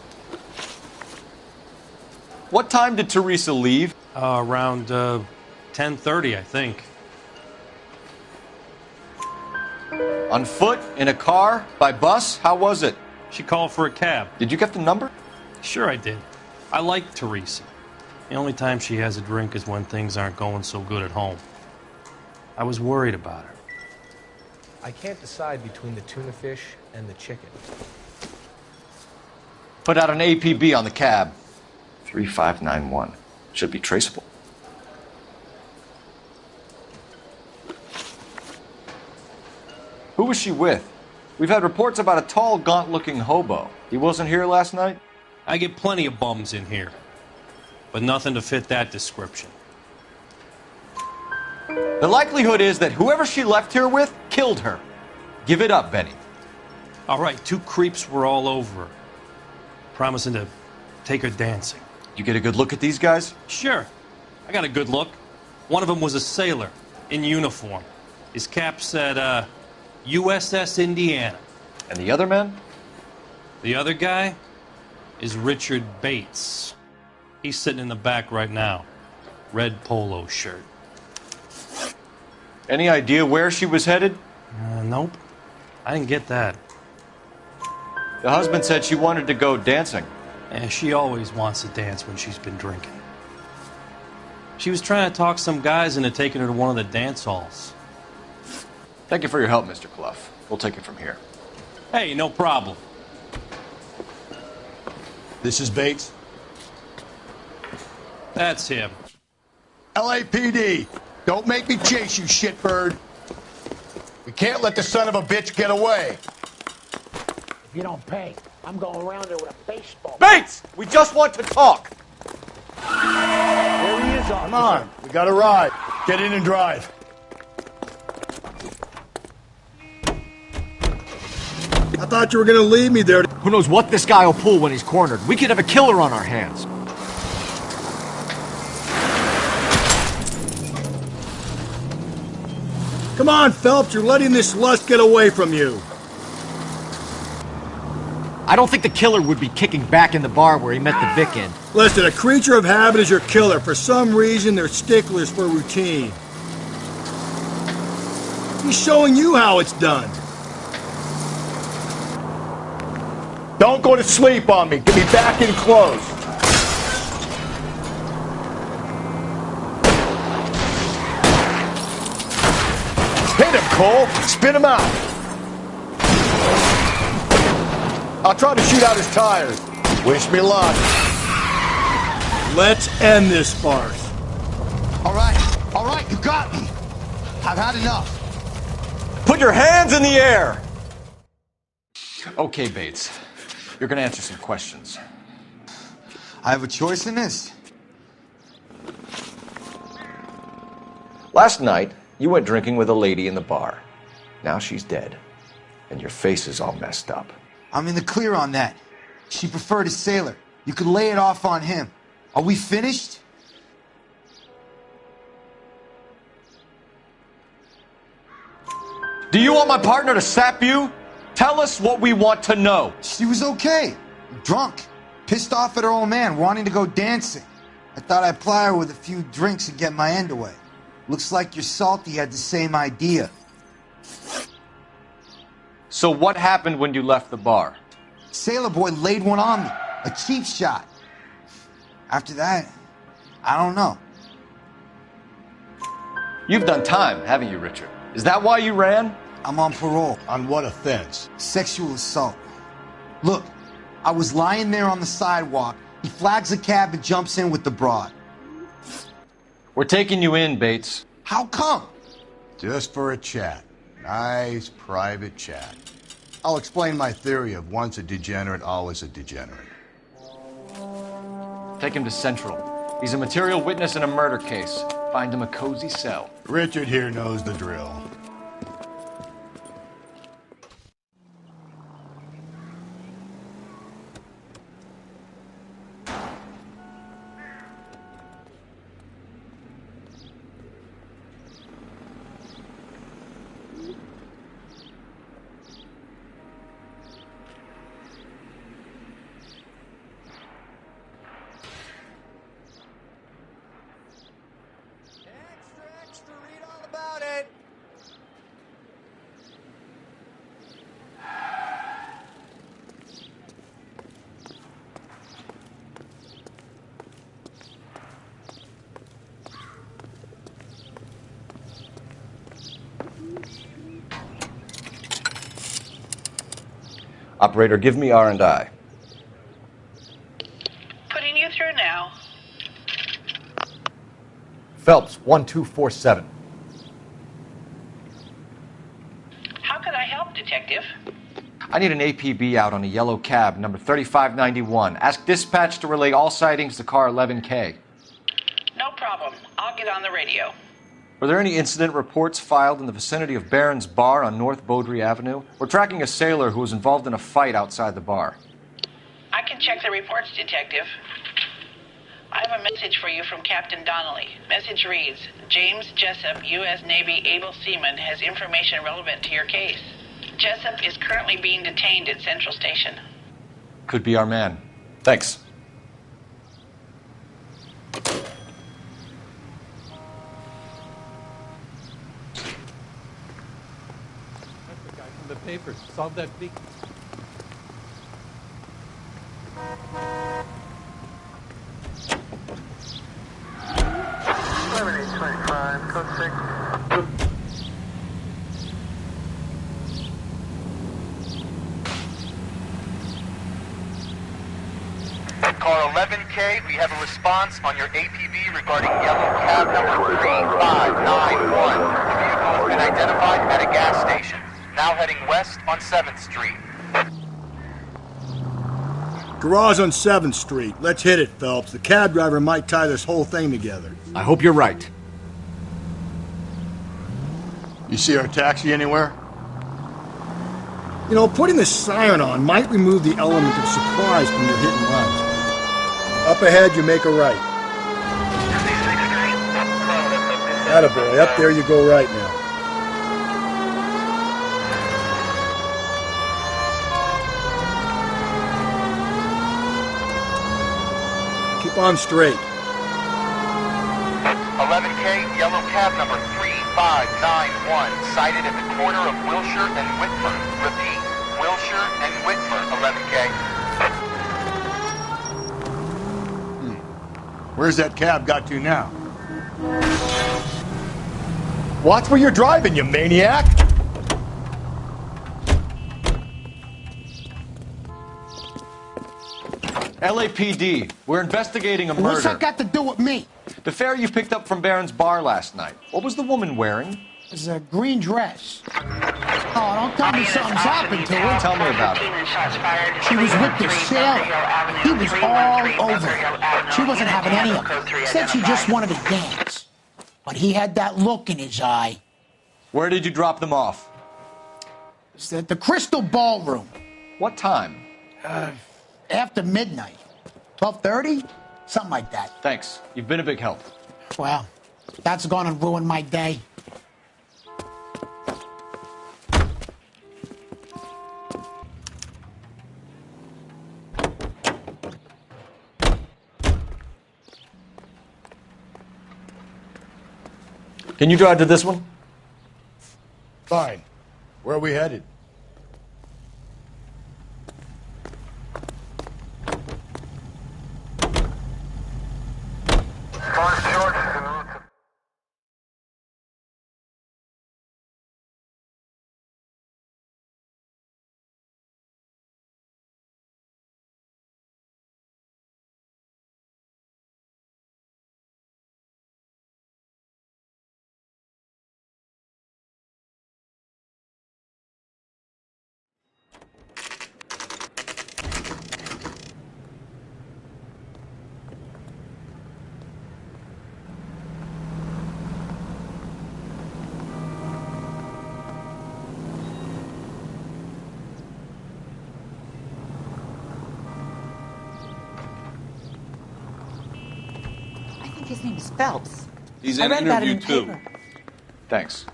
What time did Teresa leave? Around 10:30, I think. On foot? In a car? By bus? How was it? She called for a cab. Did you get the number? Sure I did. I like Teresa. The only time she has a drink is when things aren't going so good at home. I was worried about her. I can't decide between the tuna fish and the chicken. Put out an APB on the cab. 3591. Should be traceable. Who was she with? We've had reports about a tall, gaunt-looking hobo. He wasn't here last night? I get plenty of bums in here, but nothing to fit that description. The likelihood is that whoever she left here with killed her. Give it up, Benny. All right, 2 creeps were all over her, promising to take her dancing. You get a good look at these guys? Sure. I got a good look. One of them was a sailor, in uniform. His cap said, USS Indiana. And the other man? The other guy is Richard Bates. He's sitting in the back right now. Red polo shirt. Any idea where she was headed? Nope. I didn't get that. The husband said she wanted to go dancing. And she always wants to dance when she's been drinking. She was trying to talk some guys into taking her to one of the dance halls. Thank you for your help, Mr. Clough. We'll take it from here. Hey, no problem. This is Bates. That's him. LAPD, don't make me chase you, shitbird. We can't let the son of a bitch get away. If you don't pay, I'm going around there with a baseball. Bates! We just want to talk! There he is, officer. Come on, we got a ride. Get in and drive. I thought you were gonna leave me there. Who knows what this guy will pull when he's cornered? We could have a killer on our hands. Come on, Phelps, you're letting this lust get away from you. I don't think the killer would be kicking back in the bar where he met the Vic in. Listen, a creature of habit is your killer. For some reason, they're sticklers for routine. He's showing you how it's done. Don't go to sleep on me. Get me back in close. Hit him, Cole. Spin him out. I'll try to shoot out his tires. Wish me luck. Let's end this farce. All right, you got me. I've had enough. Put your hands in the air! Okay, Bates. You're gonna answer some questions. I have a choice in this. Last night, you went drinking with a lady in the bar. Now she's dead. And your face is all messed up. I'm in the clear on that. She preferred a sailor. You could lay it off on him. Are we finished? Do you want my partner to sap you? Tell us what we want to know. She was okay. Drunk. Pissed off at her old man, wanting to go dancing. I thought I'd ply her with a few drinks and get my end away. Looks like your salty had the same idea. So what happened when you left the bar? Sailor boy laid one on me. A cheap shot. After that, I don't know. You've done time, haven't you, Richard? Is that why you ran? I'm on parole. On what offense? Sexual assault. Look, I was lying there on the sidewalk. He flags a cab and jumps in with the broad. We're taking you in, Bates. How come? Just for a chat. Nice private chat. I'll explain my theory of once a degenerate, always a degenerate. Take him to Central. He's a material witness in a murder case. Find him a cozy cell. Richard here knows the drill. Operator, give me R&I. Putting you through now. Phelps, 1247. How can I help, Detective? I need an APB out on a yellow cab, number 3591. Ask dispatch to relay all sightings to car 11K. No problem. I'll get on the radio. Were there any incident reports filed in the vicinity of Barron's Bar on North Beaudry Avenue? We're tracking a sailor who was involved in a fight outside the bar. I can check the reports, Detective. I have a message for you from Captain Donnelly. Message reads, James Jessup, U.S. Navy able seaman, has information relevant to your case. Jessup is currently being detained at Central Station. Could be our man. Thanks. The papers. Solve that beak. Code 6. Car 11K, we have a response on your APB regarding yellow cab number 3591. The vehicle has been identified at a gas station. Now heading west on 7th Street. Garage on 7th Street. Let's hit it, Phelps. The cab driver might tie this whole thing together. I hope you're right. You see our taxi anywhere? You know, putting the siren on might remove the element of surprise from your hit and runs. Up ahead, you make a right. Attaboy, up there you go right now. Keep on straight. 11K, yellow cab number 3591, sighted at the corner of Wilshire and Whitford. Repeat, Wilshire and Whitford, 11K. Where's that cab got to now? Watch where you're driving, you maniac! LAPD, we're investigating a murder. What's that got to do with me? The fare you picked up from Barron's Bar last night. What was the woman wearing? It's a green dress. Oh, don't tell me something's happened to her. Tell me about it. She was with this sailor. He was all over her. She wasn't having any of it. Said she just wanted to dance. But he had that look in his eye. Where did you drop them off? It's at the Crystal Ballroom. What time? After midnight. 12:30? Something like that. Thanks. You've been a big help. Well, that's gonna ruin my day. Can you drive to this one? Fine. Where are we headed? His name is Phelps. He's I in read an that interview in the too. paper. Thanks.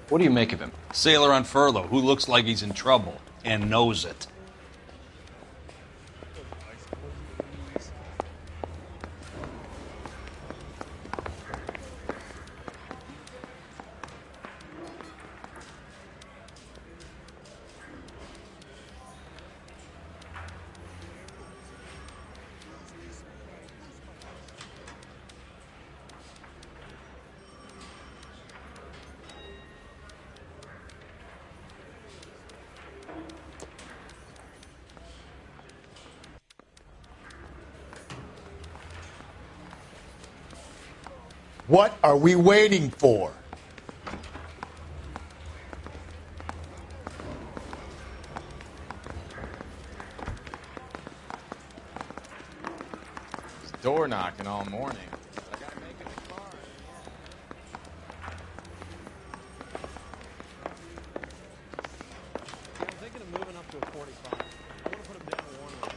What do you make of him? Sailor on furlough who looks like he's in trouble and knows it. What are we waiting for? door knocking all morning. I gotta make it in the car. I'm thinking of moving up to a 45. I want to put him down to one way.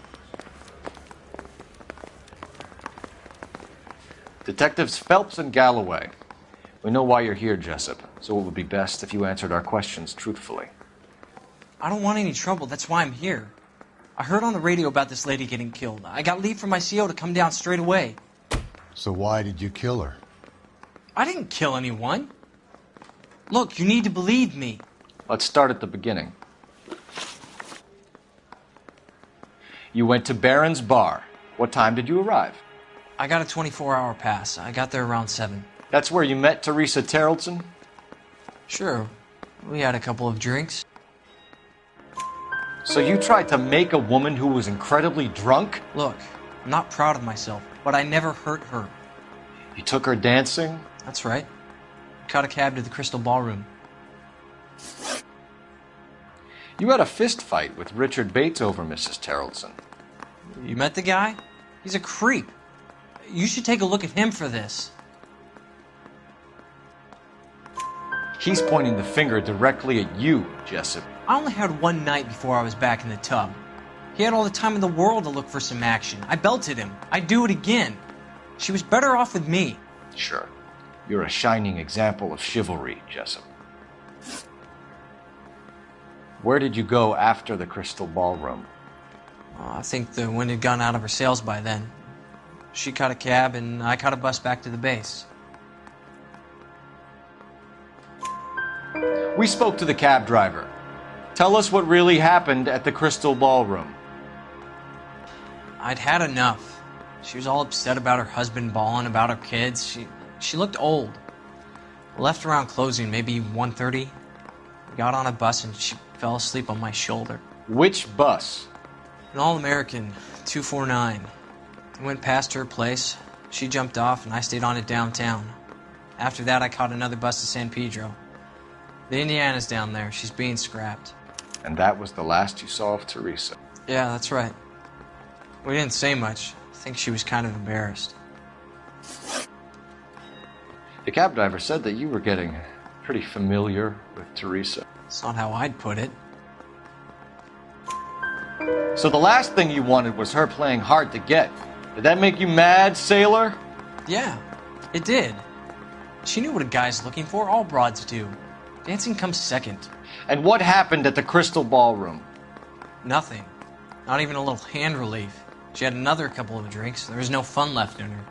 Detectives Phelps and Galloway. We know why you're here, Jessup, so it would be best if you answered our questions truthfully. I don't want any trouble. That's why I'm here. I heard on the radio about this lady getting killed. I got leave from my CO to come down straight away. So why did you kill her? I didn't kill anyone. Look, you need to believe me. Let's start at the beginning. You went to Barron's Bar. What time did you arrive? I got a 24-hour pass. I got there around 7. That's where you met Teresa Terrellson? Sure. We had a couple of drinks. So you tried to make a woman who was incredibly drunk? Look, I'm not proud of myself, but I never hurt her. You took her dancing? That's right. Caught a cab to the Crystal Ballroom. You had a fist fight with Richard Bates over Mrs. Terrellson. You met the guy? He's a creep. You should take a look at him for this. He's pointing the finger directly at you, Jessup. I only had one night before I was back in the tub. He had all the time in the world to look for some action. I belted him. I'd do it again. She was better off with me. Sure. You're a shining example of chivalry, Jessup. Where did you go after the Crystal Ballroom? I think the wind had gone out of her sails by then. She caught a cab, and I caught a bus back to the base. We spoke to the cab driver. Tell us what really happened at the Crystal Ballroom. I'd had enough. She was all upset about her husband bawling about her kids. She looked old. Left around closing, maybe 1:30. Got on a bus and she fell asleep on my shoulder. Which bus? An All-American, 249. I went past her place. She jumped off and I stayed on it downtown. After that, I caught another bus to San Pedro. The Indiana's down there. She's being scrapped. And that was the last you saw of Teresa? Yeah, that's right. We didn't say much. I think she was kind of embarrassed. The cab driver said that you were getting pretty familiar with Teresa. It's not how I'd put it. So the last thing you wanted was her playing hard to get. Did that make you mad, sailor? Yeah, it did. She knew what a guy's looking for. All broads do. Dancing comes second. And what happened at the Crystal Ballroom? Nothing. Not even a little hand relief. She had another couple of drinks. There was no fun left in her.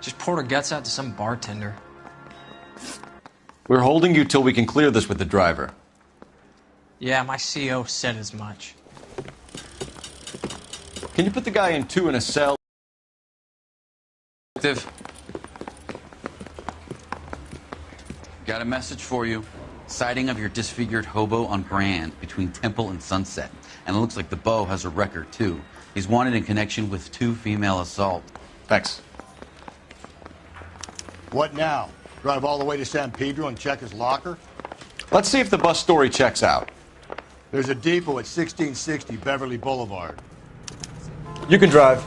Just poured her guts out to some bartender. We're holding you till we can clear this with the driver. Yeah, my CO said as much. Can you put the guy in 2 in a cell? Detective. Got a message for you. Sighting of your disfigured hobo on Grand between Temple and Sunset. And it looks like the beau has a record, too. He's wanted in connection with 2 female assault. Thanks. What now? Drive all the way to San Pedro and check his locker? Let's see if the bus story checks out. There's a depot at 1660 Beverly Boulevard. You can drive.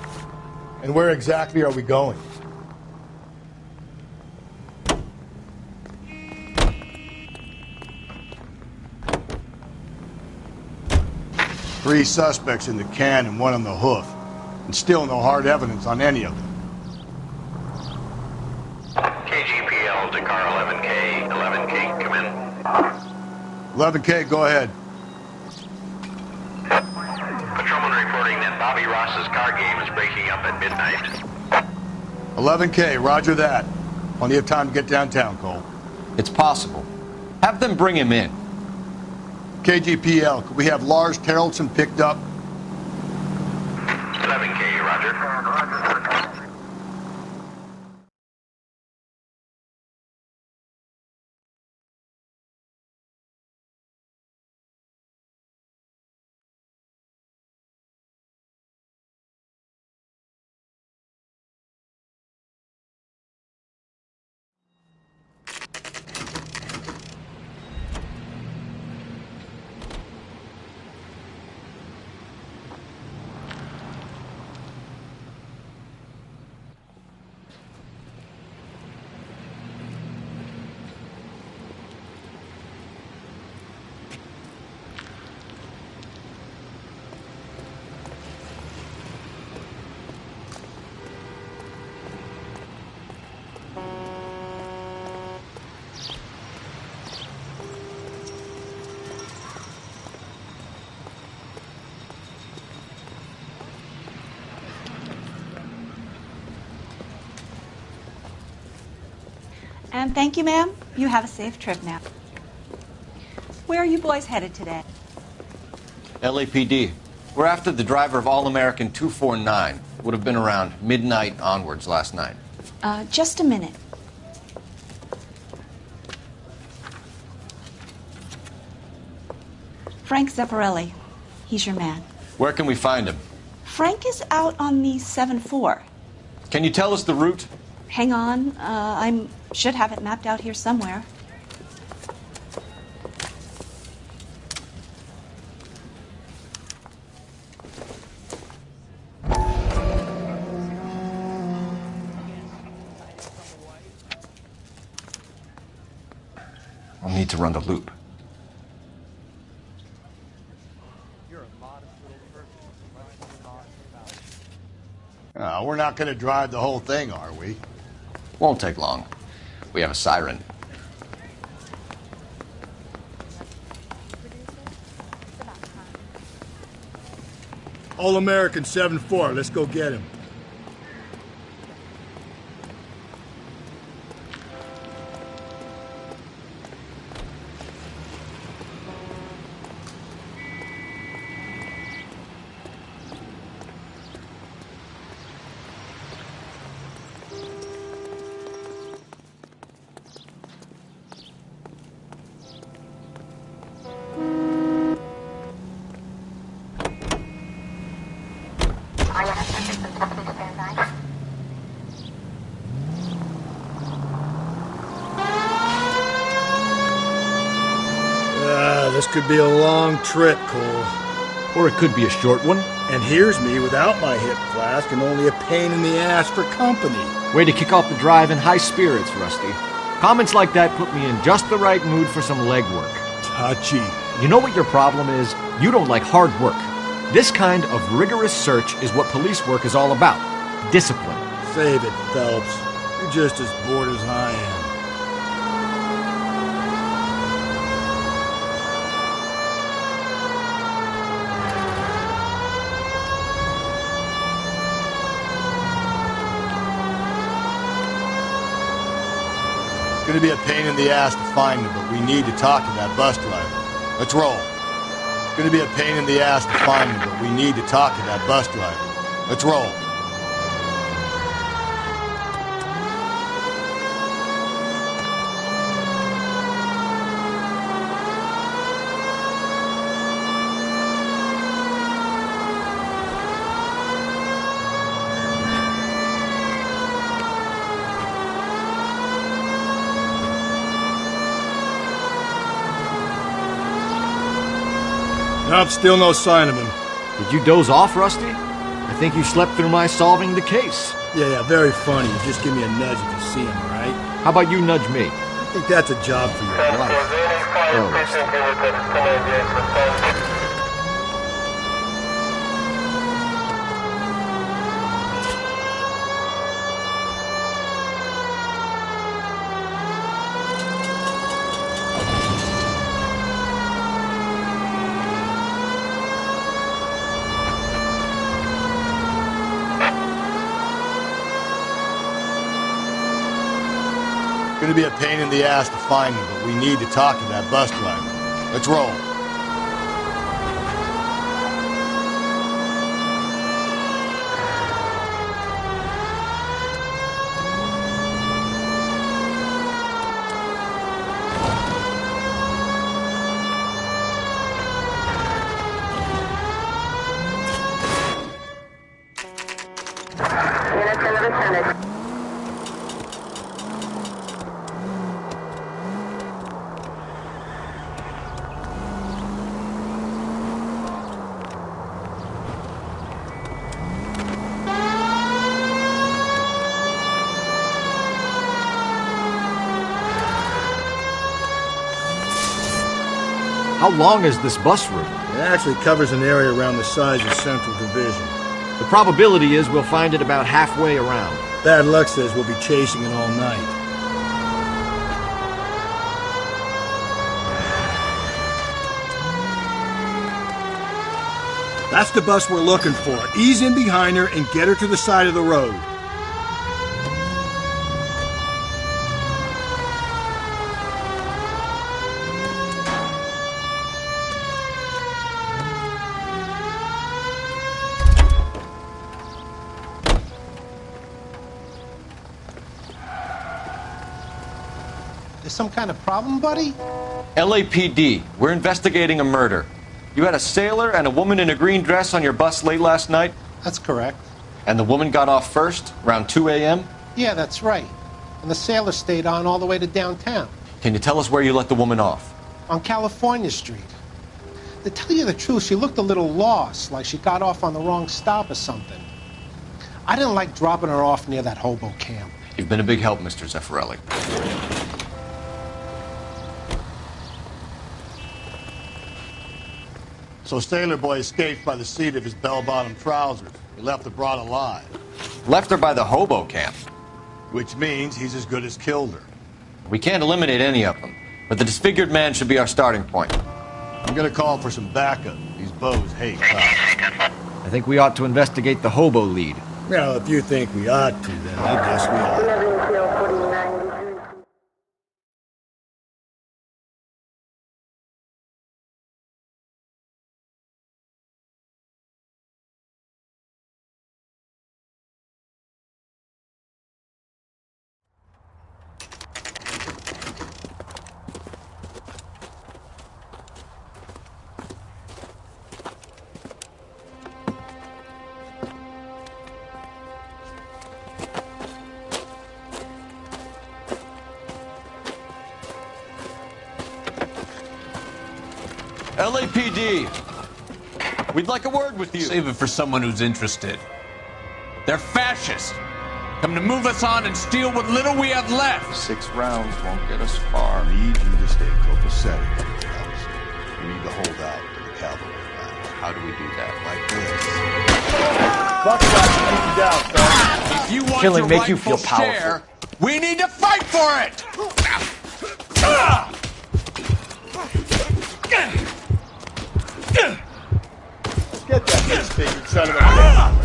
And where exactly are we going? Three suspects in the can and one on the hoof. And still no hard evidence on any of them. KGPL to car 11K. 11K, come in. 11K, go ahead. Patrolman reporting that Bobby Ross's car game is breaking up at midnight. 11K, roger that. Plenty of time to get downtown, Cole. It's possible. Have them bring him in. KGPL, could we have Lars Terrellson picked up? 11K, roger. And thank you, ma'am. You have a safe trip now. Where are you boys headed today? LAPD. We're after the driver of All-American 249. Would have been around midnight onwards last night. Just a minute. Frank Zeffirelli. He's your man. Where can we find him? Frank is out on the 7-4. Can you tell us the route? Hang on. I should have it mapped out here somewhere. I'll need to run the loop. We're not going to drive the whole thing, are we? Won't take long. We have a siren. All-American 7-4. Let's go get him. This could be a long trip, Cole. Or it could be a short one. And here's me without my hip flask and only a pain in the ass for company. Way to kick off the drive in high spirits, Rusty. Comments like that put me in just the right mood for some legwork. Touchy. You know what your problem is? You don't like hard work. This kind of rigorous search is what police work is all about. Discipline. Save it, Phelps. You're just as bored as I am. It's going to be a pain in the ass to find him, but we need to talk to that bus driver. Let's roll. It's going to be a pain in the ass to find him, but we need to talk to that bus driver. Let's roll. Nope, still no sign of him. Did you doze off, Rusty? I think you slept through my solving the case. Yeah, very funny. You just give me a nudge if you see him, all right? How about you nudge me? I think that's a job for your wife. Oh, Rusty. It's going to be a pain in the ass to find him, but we need to talk to that bus driver. Let's roll. How long is this bus route? It actually covers an area around the size of Central Division. The probability is we'll find it about halfway around. Bad luck says we'll be chasing it all night. That's the bus we're looking for. Ease in behind her and get her to the side of the road. some kind of problem, buddy? LAPD, we're investigating a murder. You had a sailor and a woman in a green dress on your bus late last night? That's correct. And the woman got off first, around 2 a.m.? Yeah, that's right. And the sailor stayed on all the way to downtown. Can you tell us where you let the woman off? On California Street. To tell you the truth, she looked a little lost, like she got off on the wrong stop or something. I didn't like dropping her off near that hobo camp. You've been a big help, Mr. Zeffirelli. So Sailor Boy escaped by the seat of his bell-bottom trousers. He left the broad alive. Left her by the hobo camp. Which means he's as good as killed her. We can't eliminate any of them, but the disfigured man should be our starting point. I'm gonna call for some backup. These bows hate cops. I think we ought to investigate the hobo lead. Well, if you think we ought to, then I guess we ought. LAPD, we'd like a word with you. Save it for someone who's interested. They're fascists. Come to move us on and steal what little we have left. 6 rounds won't get us far. I need you to stay copacetic, Phelps. You need to hold out to the cavalry line. How do we do that? Like this. Buckshot, keep you down, Phelps. If you want Killing your make you feel rightful powerful. share, we need to fight for it. Get that disfigured son of a bitch.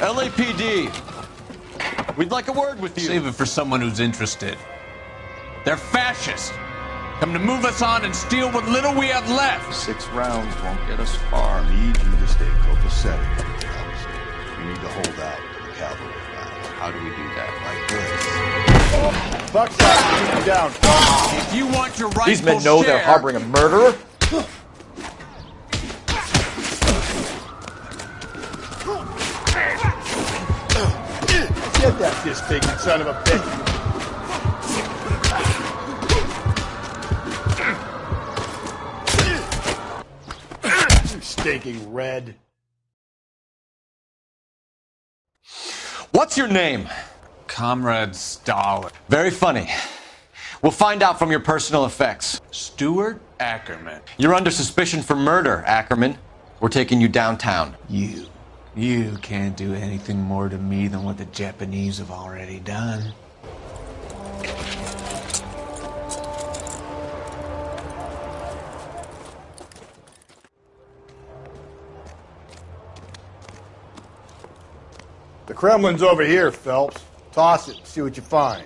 LAPD, we'd like a word with you. Save it for someone who's interested. They're fascists. Come to move us on and steal what little we have left. 6 rounds won't get us far. I need you to stay copacetic, Phelps. You need to hold out to the cavalry line. How do we do that? Like this. Buckshot, keep you down. If you want your rightful These men know share, they're harboring a murderer? Get that disfigured son of a bitch. You stinking red. What's your name? Comrade Stalin. Very funny. We'll find out from your personal effects. Stuart Ackerman. You're under suspicion for murder, Ackerman. We're taking you downtown. You can't do anything more to me than what the Japanese have already done. The Kremlin's over here, Phelps. Toss it, see what you find.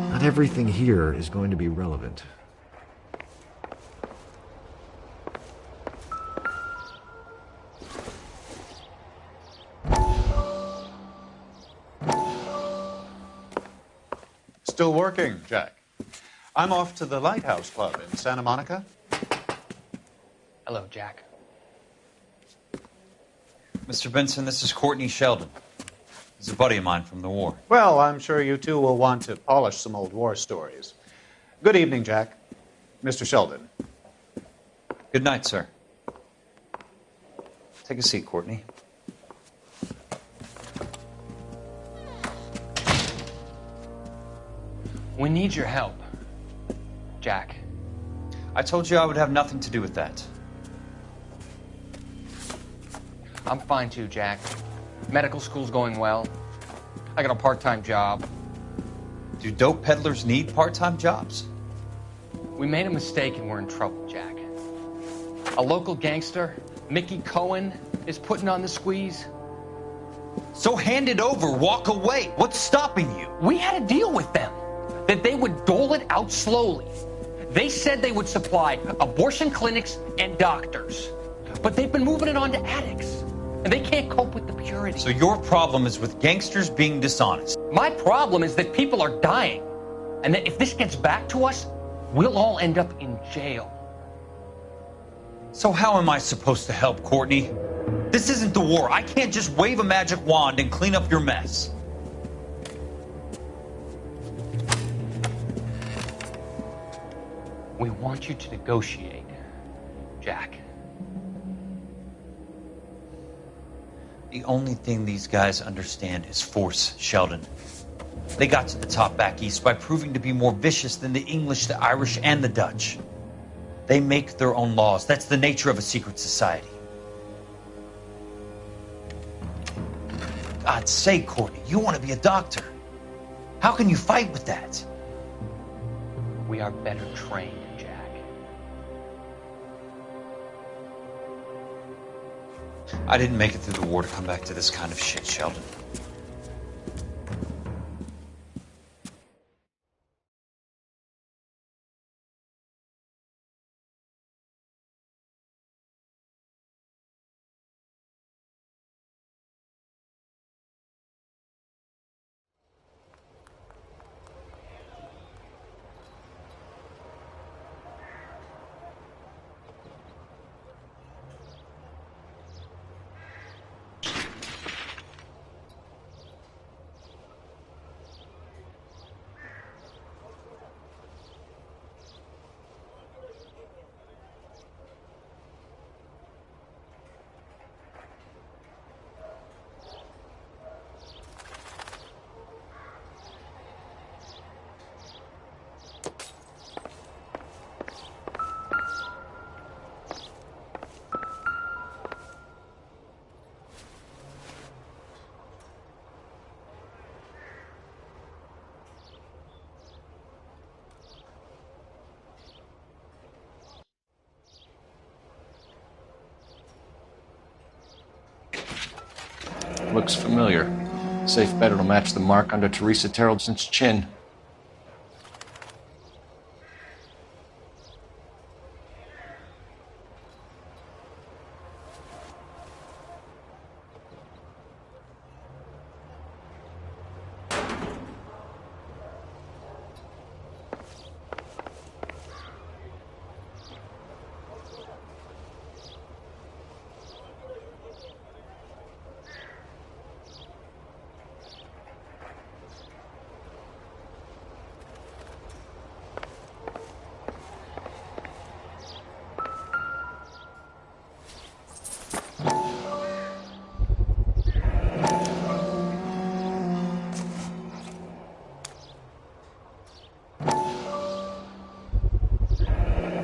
Not everything here is going to be relevant. Still working, Jack. I'm off to the Lighthouse Club in Santa Monica. Hello, Jack. Mr. Benson, this is Courtney Sheldon. He's a buddy of mine from the war. Well, I'm sure you two will want to polish some old war stories. Good evening, Jack. Mr. Sheldon. Good night, sir. Take a seat, Courtney. We need your help, Jack. I told you I would have nothing to do with that. I'm fine too, Jack. Medical school's going well. I got a part-time job. Do dope peddlers need part-time jobs? We made a mistake and we're in trouble, Jack. A local gangster, Mickey Cohen, is putting on the squeeze. So hand it over, walk away. What's stopping you? We had a deal with them that they would dole it out slowly. They said they would supply abortion clinics and doctors, but they've been moving it on to addicts, and they can't cope with the purity. So your problem is with gangsters being dishonest. My problem is that people are dying, and that if this gets back to us, we'll all end up in jail. So how am I supposed to help, Courtney? This isn't the war. I can't just wave a magic wand and clean up your mess. We want you to negotiate, Jack. The only thing these guys understand is force, Sheldon. They got to the top back east by proving to be more vicious than the English, the Irish, and the Dutch. They make their own laws. That's the nature of a secret society. God's sake, Courtney, you want to be a doctor. How can you fight with that? We are better trained, Jack. I didn't make it through the war to come back to this kind of shit, Sheldon. Looks familiar. Safe bet it'll match the mark under Teresa Terrelson's chin.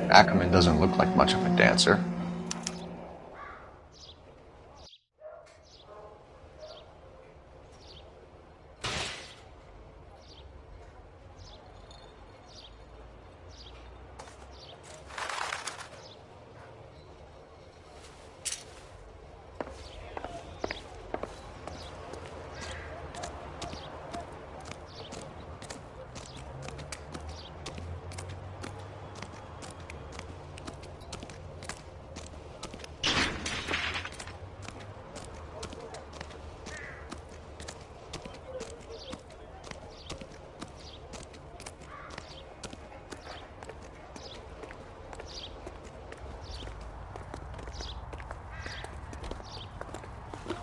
Ackerman doesn't look like much of a dancer.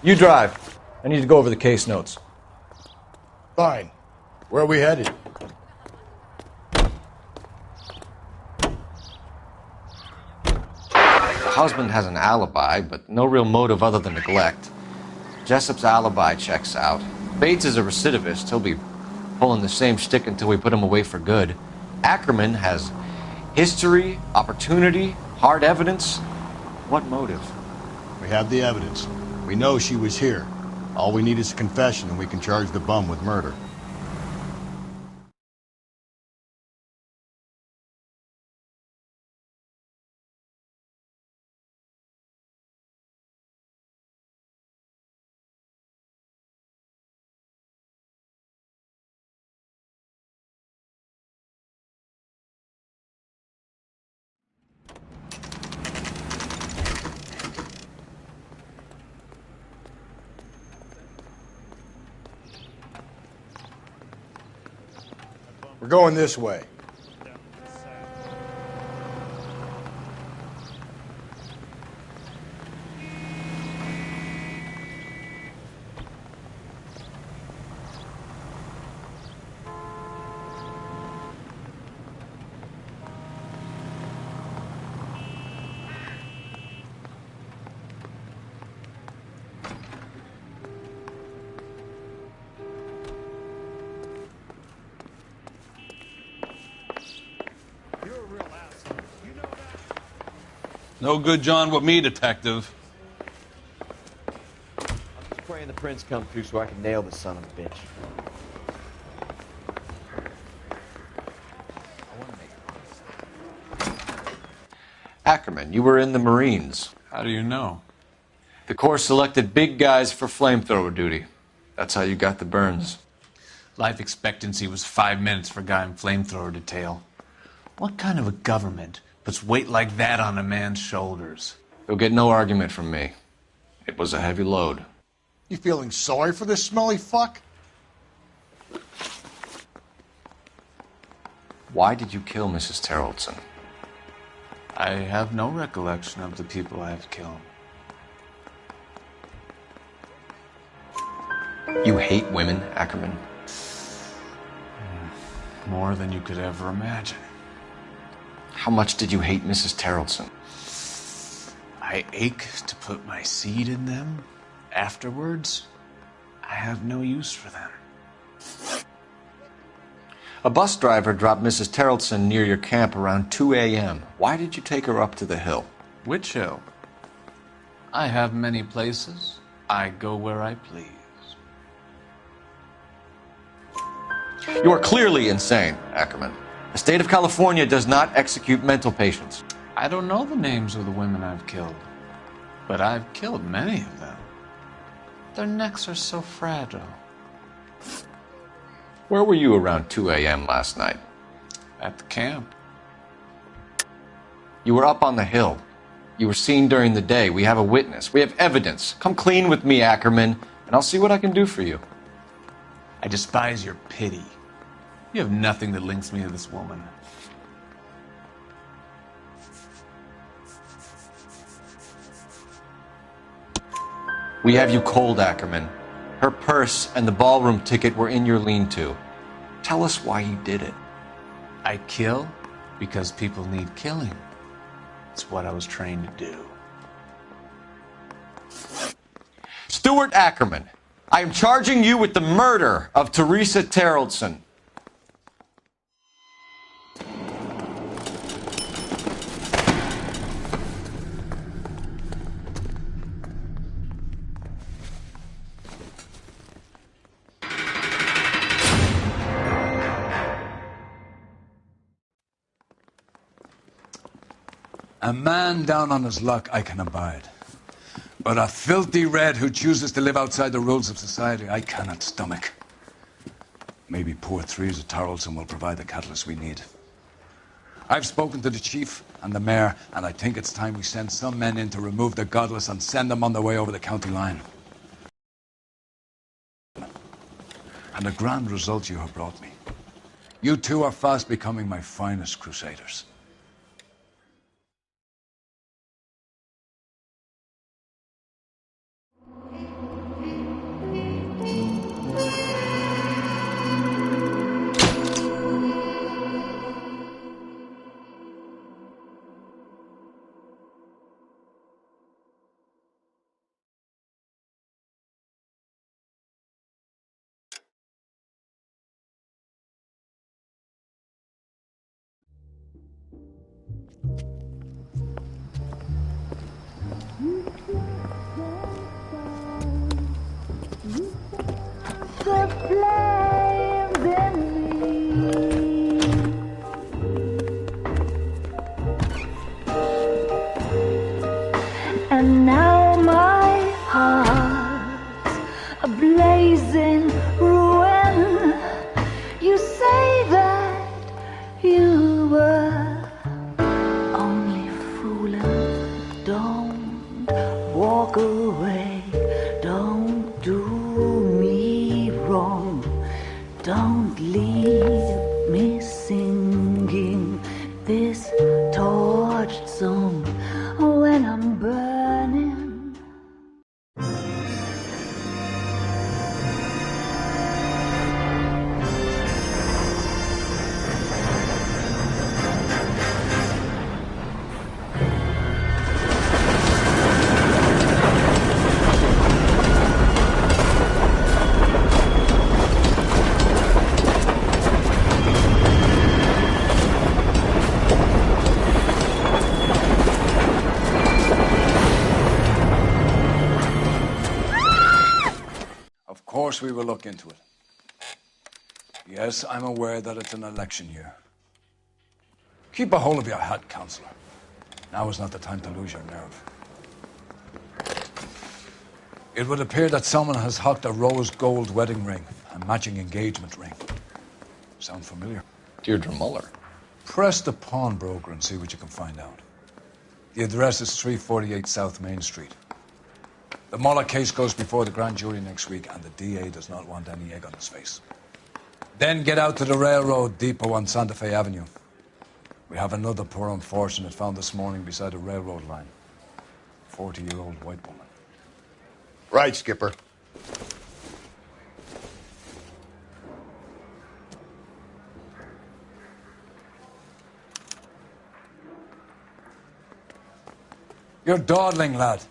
You drive. I need to go over the case notes. Fine. Where are we headed? The husband has an alibi, but no real motive other than neglect. Jessup's alibi checks out. Bates is a recidivist. He'll be pulling the same shtick until we put him away for good. Ackerman has history, opportunity, hard evidence. What motive? We have the evidence. We know she was here. All we need is a confession, and we can charge the bum with murder. We're going this way. No good John with me, detective. I'm just praying the prints come through so I can nail this son of a bitch. Ackerman, you were in the Marines. How do you know? The Corps selected big guys for flamethrower duty. That's how you got the burns. Life expectancy was 5 minutes for a guy in flamethrower detail. What kind of a government puts weight like that on a man's shoulders? You'll get no argument from me. It was a heavy load. You feeling sorry for this smelly fuck? Why did you kill Mrs. Terrellson? I have no recollection of the people I have killed. You hate women, Ackerman? More than you could ever imagine. How much did you hate Mrs. Terrellson? I ache to put my seed in them. Afterwards, I have no use for them. A bus driver dropped Mrs. Terrellson near your camp around 2 a.m. Why did you take her up to the hill? Which hill? I have many places. I go where I please. You are clearly insane, Ackerman. The state of California does not execute mental patients. I don't know the names of the women I've killed, but I've killed many of them. Their necks are so fragile. Where were you around 2 a.m. last night? At the camp. You were up on the hill. You were seen during the day. We have a witness. We have evidence. Come clean with me, Ackerman, and I'll see what I can do for you. I despise your pity. You have nothing that links me to this woman. We have you cold, Ackerman. Her purse and the ballroom ticket were in your lean-to. Tell us why you did it. I kill because people need killing. It's what I was trained to do. Stuart Ackerman, I am charging you with the murder of Teresa Terrellson. A man down on his luck I can abide. But a filthy red who chooses to live outside the rules of society, I cannot stomach. Maybe poor Teresa Terrellson will provide the catalyst we need. I've spoken to the chief and the mayor, and I think it's time we send some men in to remove the godless and send them on their way over the county line. And a grand result you have brought me. You two are fast becoming my finest crusaders. And now my heart's a blazing ruin. You say that you were only fooling. Don't walk away. Don't do me wrong. Don't leave me washed song when I'm burning. Of course we will look into it. Yes, I'm aware that it's an election year. Keep a hold of your hat, Counselor. Now is not the time to lose your nerve. It would appear that someone has hocked a rose gold wedding ring, a matching engagement ring. Sound familiar? Deirdre Muller. Press the pawnbroker and see what you can find out. The address is 348 South Main Street. The Muller case goes before the grand jury next week, and the DA does not want any egg on his face. Then get out to the railroad depot on Santa Fe Avenue. We have another poor unfortunate found this morning beside a railroad line. 40-year-old white woman. Right, Skipper. You're dawdling, lad.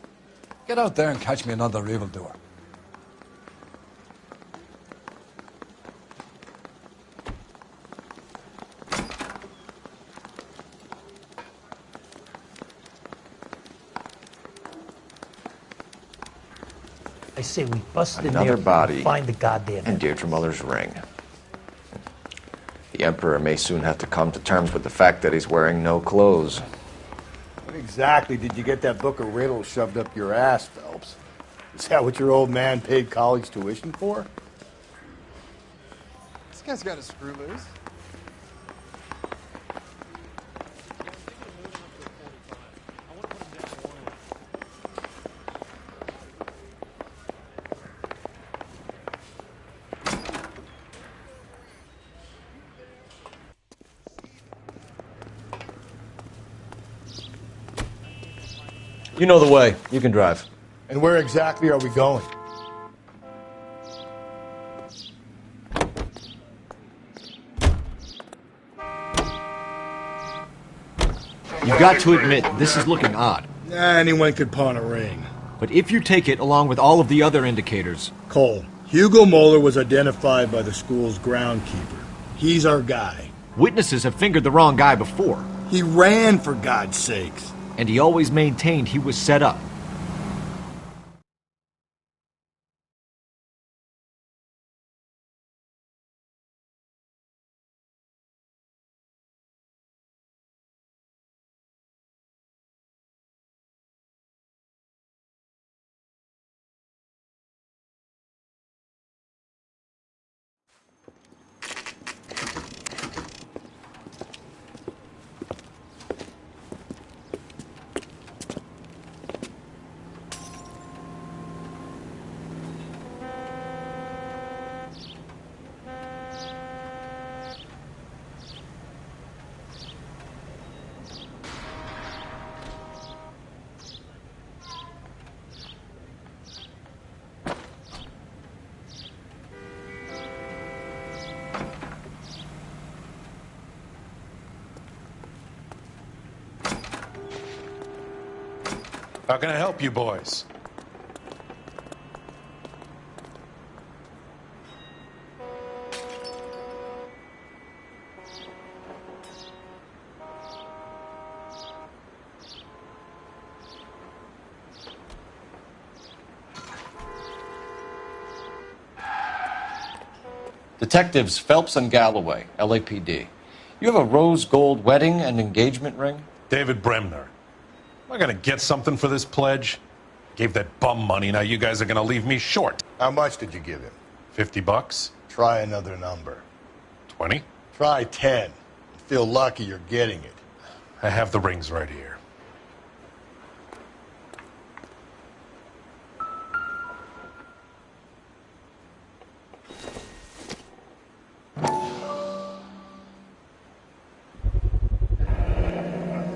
Get out there and catch me another evildoer. I say we bust in Another there body and find the goddamn and Deirdre Muller's ring. The Emperor may soon have to come to terms with the fact that he's wearing no clothes. What exactly did you get that book of riddles shoved up your ass, Phelps? Is that what your old man paid college tuition for? This guy's got a screw loose. You know the way. You can drive. And where exactly are we going? You've got to admit, this is looking odd. Anyone could pawn a ring. But if you take it along with all of the other indicators... Cole, Hugo Moeller was identified by the school's groundkeeper. He's our guy. Witnesses have fingered the wrong guy before. He ran, for God's sakes. And he always maintained he was set up. How can I help you boys? Detectives Phelps and Galloway, LAPD. You have a rose gold wedding and engagement ring? David Bremner. Am I going to get something for this pledge? Gave that bum money, now you guys are going to leave me short. How much did you give him? $50? Try another number. 20? Try 10. Feel lucky you're getting it. I have the rings right here.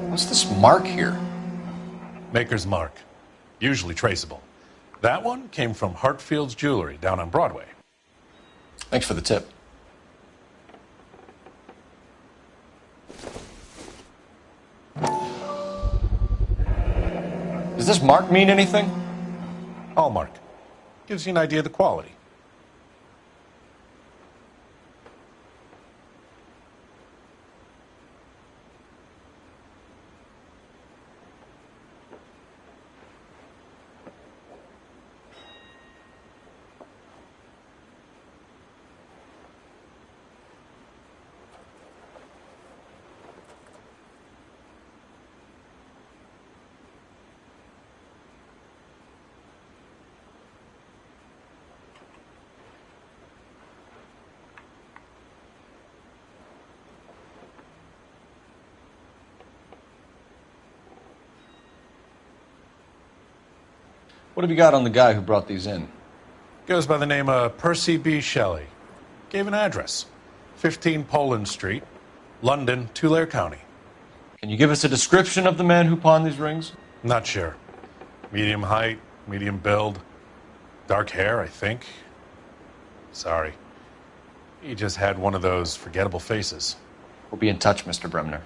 What's this this mark here? Maker's mark. Usually traceable. That one came from Hartfield's Jewelry down on Broadway. Thanks for the tip. Does this mark mean anything? Hallmark. Gives you an idea of the quality. What have you got on the guy who brought these in? Goes by the name of Percy B. Shelley. Gave an address. 15 Poland Street, London, Tulare County. Can you give us a description of the man who pawned these rings? Not sure. Medium height, medium build. Dark hair, I think. Sorry. He just had one of those forgettable faces. We'll be in touch, Mr. Bremner.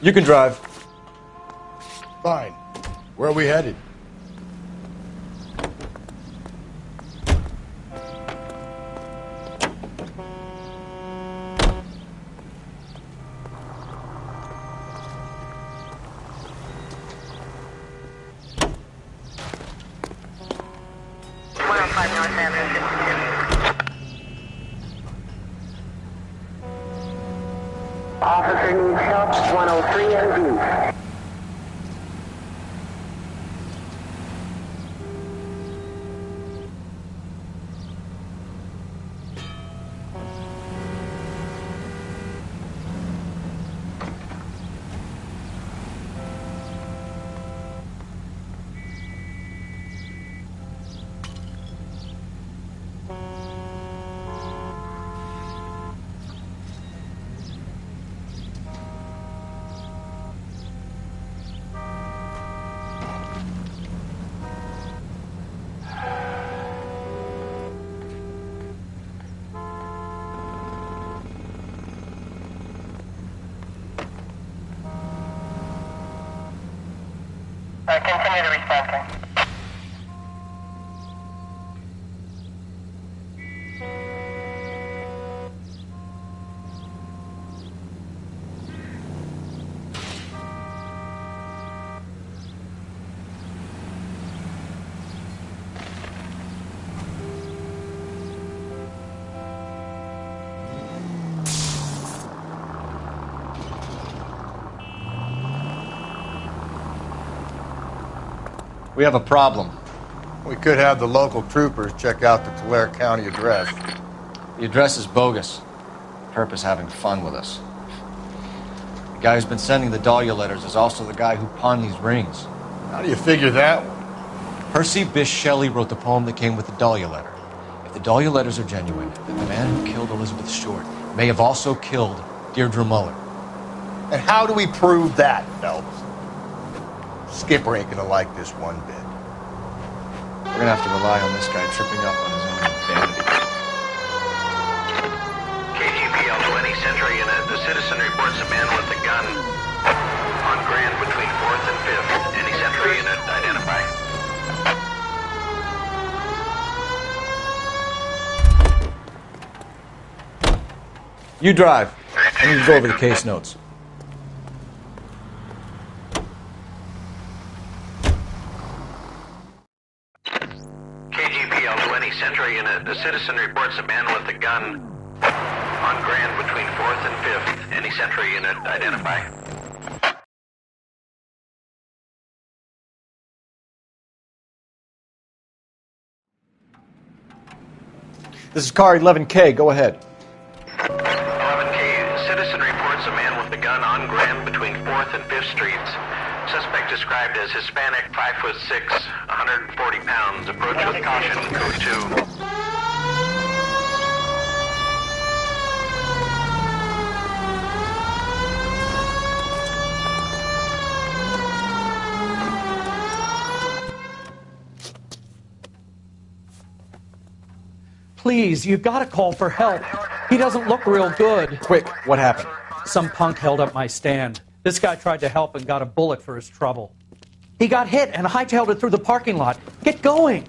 You can drive. Fine. Where are we headed? Officer needs help, 103 and D. Continue to respond. We have a problem. We could have the local troopers check out the Tulare County address. The address is bogus. Perp is having fun with us. The guy who's been sending the Dahlia letters is also the guy who pawned these rings. How do you figure that one? Percy Bysshe Shelley wrote the poem that came with the Dahlia letter. If the Dahlia letters are genuine, then the man who killed Elizabeth Short may have also killed Deirdre Muller. And how do we prove that, Phelps? Skipper ain't gonna like this one bit. We're gonna have to rely on this guy tripping up on his own vanity. KGPL 20 Central Unit. The citizen reports a man with a gun on Grand between 4th and 5th. Any Central Unit identify. You drive. I need to go over the case notes. Central Unit, the citizen reports a man with a gun on Grand between 4th and 5th. Any Central Unit identify. This is car 11K. Go ahead. 11K, citizen reports a man with a gun on Grand between 4th and 5th Streets. Suspect described as Hispanic, 5'6", 140 pounds. Approach with caution, code 2. Please, you've got to call for help. He doesn't look real good. Quick, what happened? Some punk held up my stand. This guy tried to help and got a bullet for his trouble. He got hit and hightailed it through the parking lot. Get going!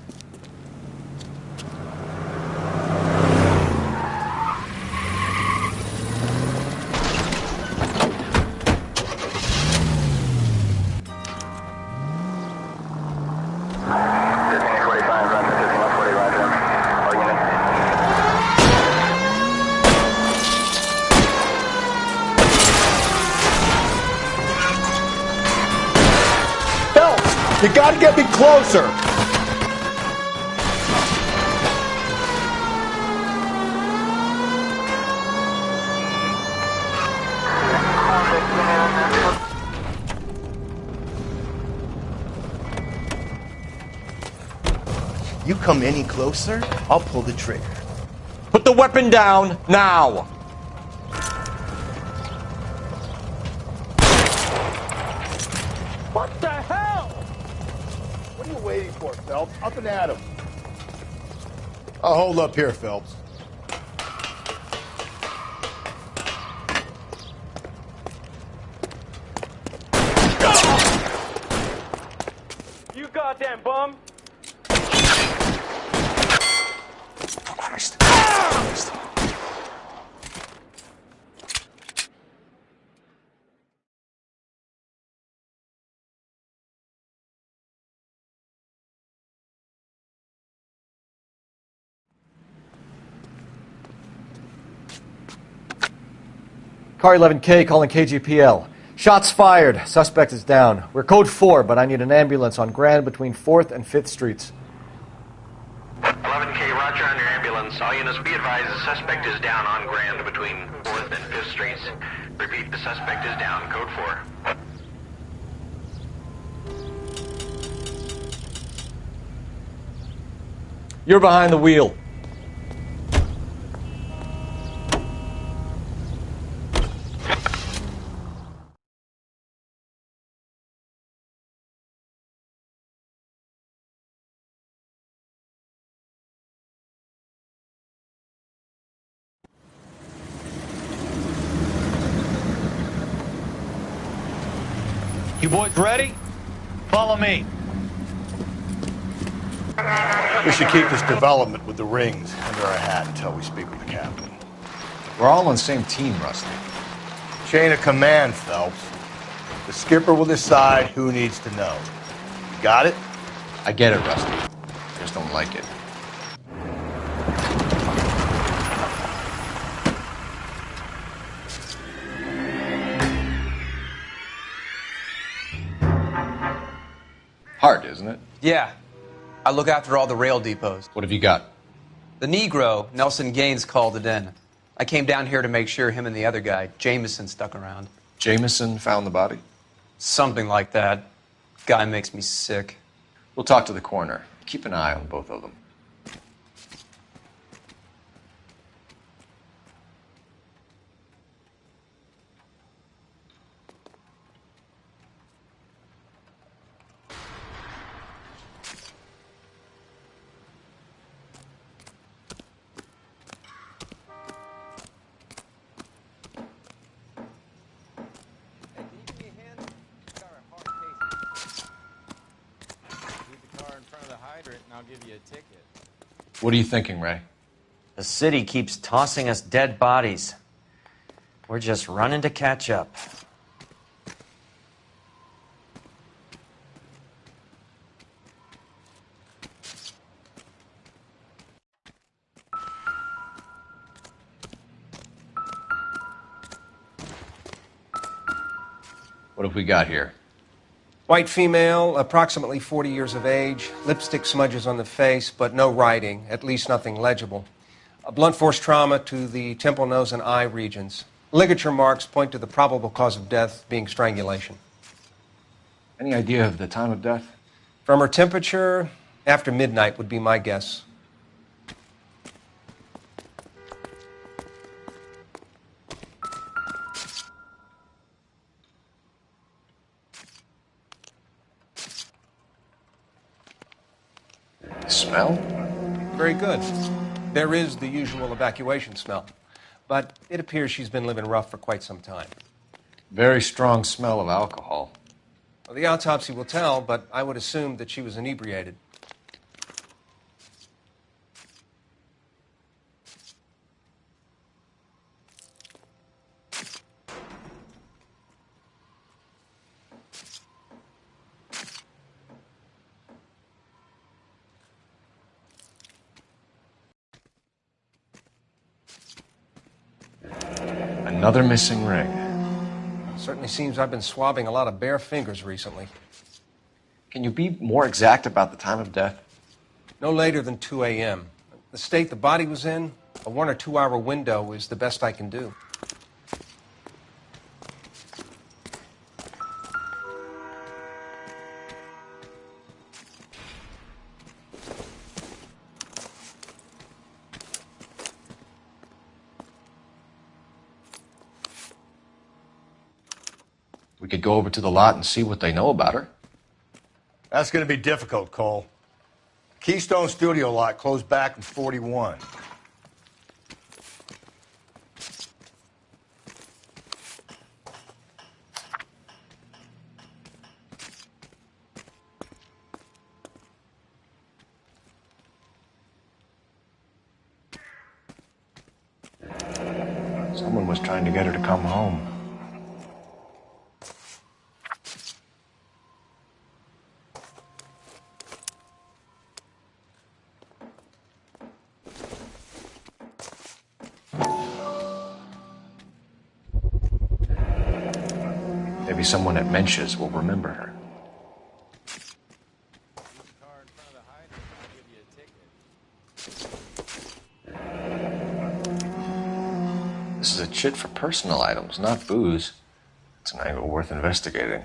You gotta get me closer! You come any closer, I'll pull the trigger. Put the weapon down, now! What the hell? What are you waiting for, Phelps? Up and at him. I'll hold up here, Phelps. You goddamn bum! Christ. Car 11K calling KGPL. Shots fired. Suspect is down. We're code 4, but I need an ambulance on Grand between 4th and 5th Streets. 11K, roger on your ambulance. All units be advised the suspect is down on Grand between 4th and 5th Streets. Repeat, the suspect is down. Code 4. You're behind the wheel. You boys ready? Follow me. We should keep this development with the rings under our hat until we speak with the captain. We're all on the same team, Rusty. Chain of command, Phelps. The skipper will decide who needs to know. You got it? I get it, Rusty. I just don't like it. Hard, isn't it? Yeah. I look after all the rail depots. What have you got? The Negro, Nelson Gaines, called it in. I came down here to make sure him and the other guy, Jameson, stuck around. Jameson found the body? Something like that. Guy makes me sick. We'll talk to the coroner. Keep an eye on both of them. I'll give you a ticket. What are you thinking, Ray? The city keeps tossing us dead bodies. We're just running to catch up. What have we got here? White female, approximately 40 years of age, lipstick smudges on the face, but no writing, at least nothing legible. A blunt force trauma to the temple, nose, and eye regions. Ligature marks point to the probable cause of death being strangulation. Any idea of the time of death? From her temperature, after midnight would be my guess. Smell? Very good. There is the usual evacuation smell, but it appears she's been living rough for quite some time. Very strong smell of alcohol. Well, the autopsy will tell, but I would assume that she was inebriated. Another missing ring. Certainly seems I've been swabbing a lot of bare fingers recently. Can you be more exact about the time of death? No later than 2 a.m. The state the body was in, a 1 or 2 hour window is the best I can do. We could go over to the lot and see what they know about her. That's going to be difficult, Cole. Keystone Studio lot closed back in 41. Someone was trying to get her to come home. Maybe someone at Mensch's will remember her. This is a chit for personal items, not booze. It's an angle worth investigating.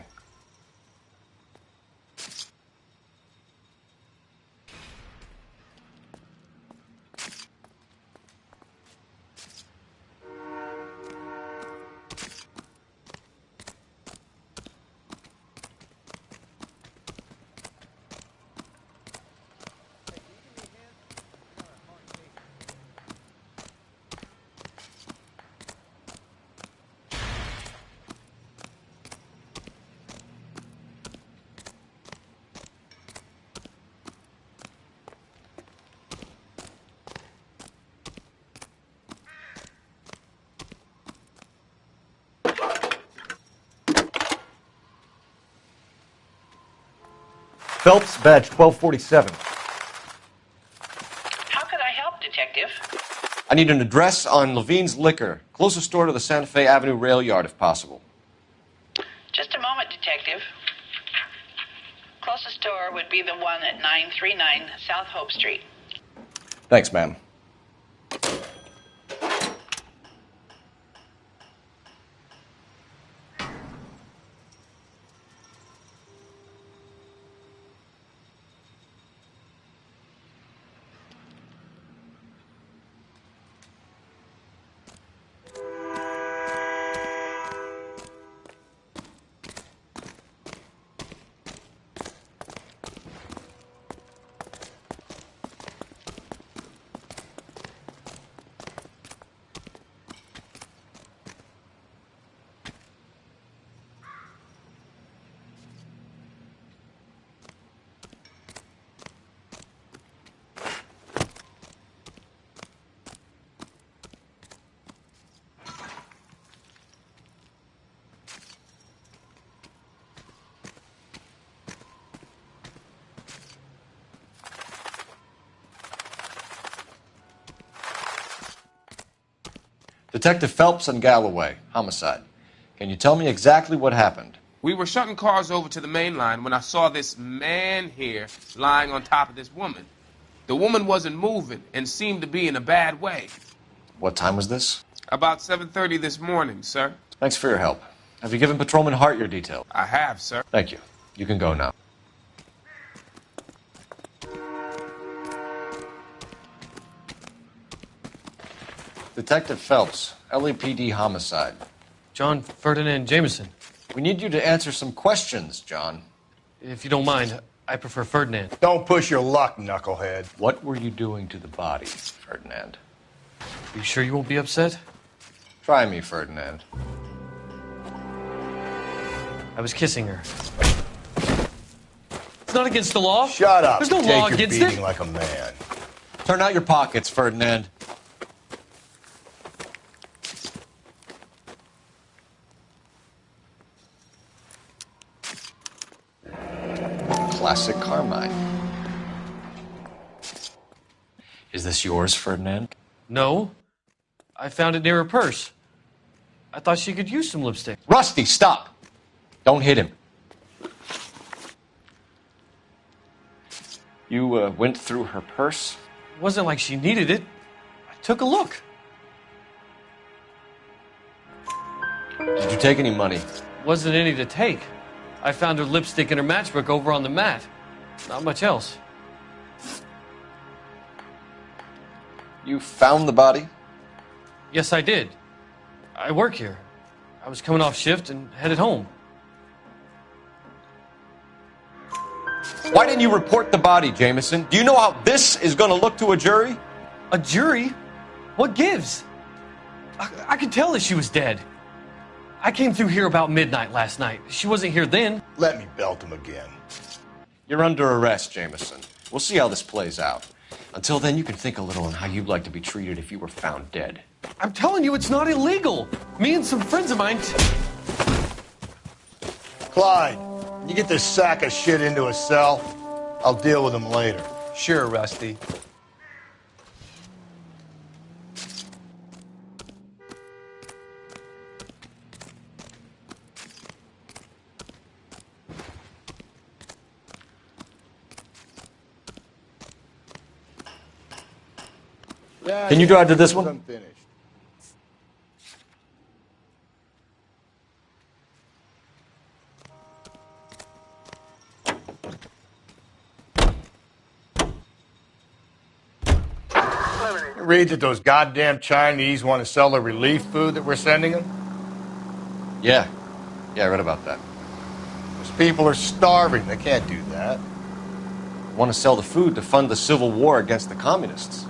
Phelps, badge 1247. How can I help, Detective? I need an address on Levine's Liquor. Closest store to the Santa Fe Avenue rail yard, if possible. Just a moment, Detective. Closest store would be the one at 939 South Hope Street. Thanks, ma'am. Detective Phelps and Galloway, homicide. Can you tell me exactly what happened? We were shunting cars over to the main line when I saw this man here lying on top of this woman. The woman wasn't moving and seemed to be in a bad way. What time was this? About 7:30 this morning, sir. Thanks for your help. Have you given Patrolman Hart your detail? I have, sir. Thank you. You can go now. Detective Phelps, LAPD homicide. John Ferdinand Jameson. We need you to answer some questions, John. If you don't mind, I prefer Ferdinand. Don't push your luck, knucklehead. What were you doing to the body, Ferdinand? You sure you won't be upset? Try me, Ferdinand. I was kissing her. It's not against the law. Shut up. There's no Take law your against beating it. like a man. Turn out your pockets, Ferdinand. Classic Carmine. Is this yours, Ferdinand? No. I found it near her purse. I thought she could use some lipstick. Rusty, stop! Don't hit him. You went through her purse? It wasn't like she needed it. I took a look. Did you take any money? Wasn't any to take. I found her lipstick and her matchbook over on the mat. Not much else. You found the body? Yes, I did. I work here. I was coming off shift and headed home. Why didn't you report the body, Jameson? Do you know how this is going to look to a jury? A jury? What gives? I could tell that she was dead. I came through here about midnight last night. She wasn't here then. Let me belt him again. You're under arrest, Jameson. We'll see how this plays out. Until then, you can think a little on how you'd like to be treated if you were found dead. I'm telling you, it's not illegal. Me and some friends of mine... Clyde, you get this sack of shit into a cell. I'll deal with him later. Sure, Rusty. Can you drive to this one? Unfinished. Read that those goddamn Chinese want to sell the relief food that we're sending them? Yeah. Yeah, I read about that. Those people are starving. They can't do that. They want to sell the food to fund the civil war against the communists.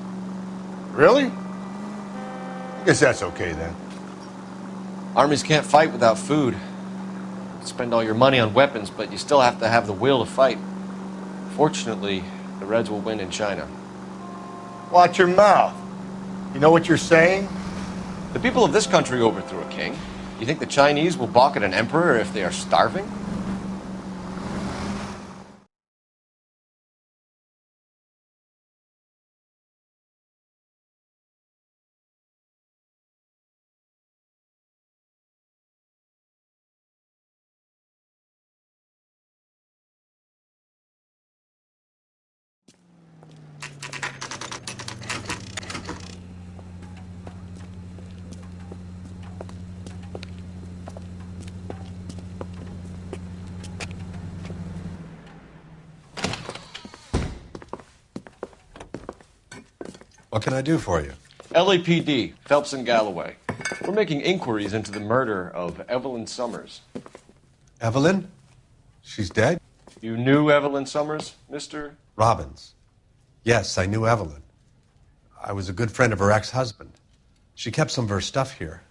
Really? I guess that's okay then. Armies can't fight without food. You spend all your money on weapons, but you still have to have the will to fight. Fortunately, the Reds will win in China. Watch your mouth. You know what you're saying? The people of this country overthrew a king. You think the Chinese will balk at an emperor if they are starving? What can I do for you? LAPD, Phelps and Galloway. We're making inquiries into the murder of Evelyn Summers. Evelyn? She's dead? You knew Evelyn Summers, Mr. Robbins. Yes, I knew Evelyn. I was a good friend of her ex-husband. She kept some of her stuff here.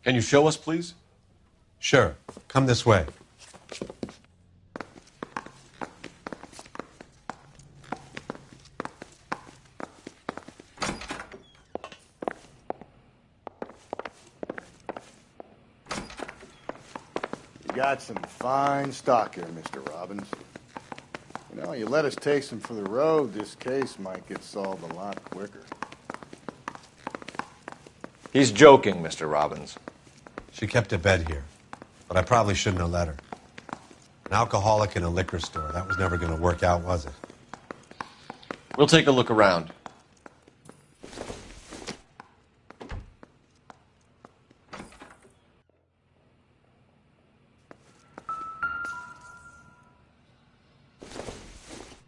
Can you show us, please? Sure. Come this way. You got some fine stock here, Mr. Robbins. You know, you let us take some for the road, this case might get solved a lot quicker. He's joking, Mr. Robbins. She kept a bed here, but I probably shouldn't have let her. An alcoholic in a liquor store. That was never going to work out, was it? We'll take a look around.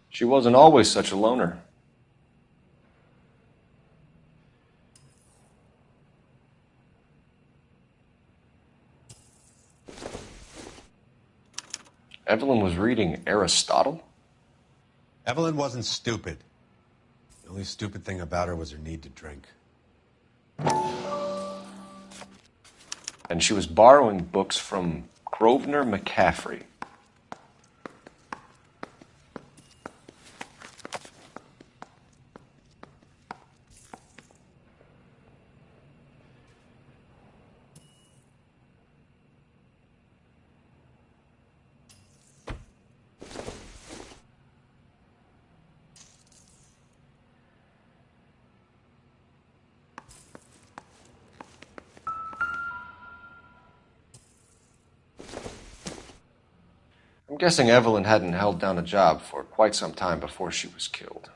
She wasn't always such a loner. Evelyn was reading Aristotle? Evelyn wasn't stupid. The only stupid thing about her was her need to drink. And she was borrowing books from Grosvenor McCaffrey. I'm guessing Evelyn hadn't held down a job for quite some time before she was killed.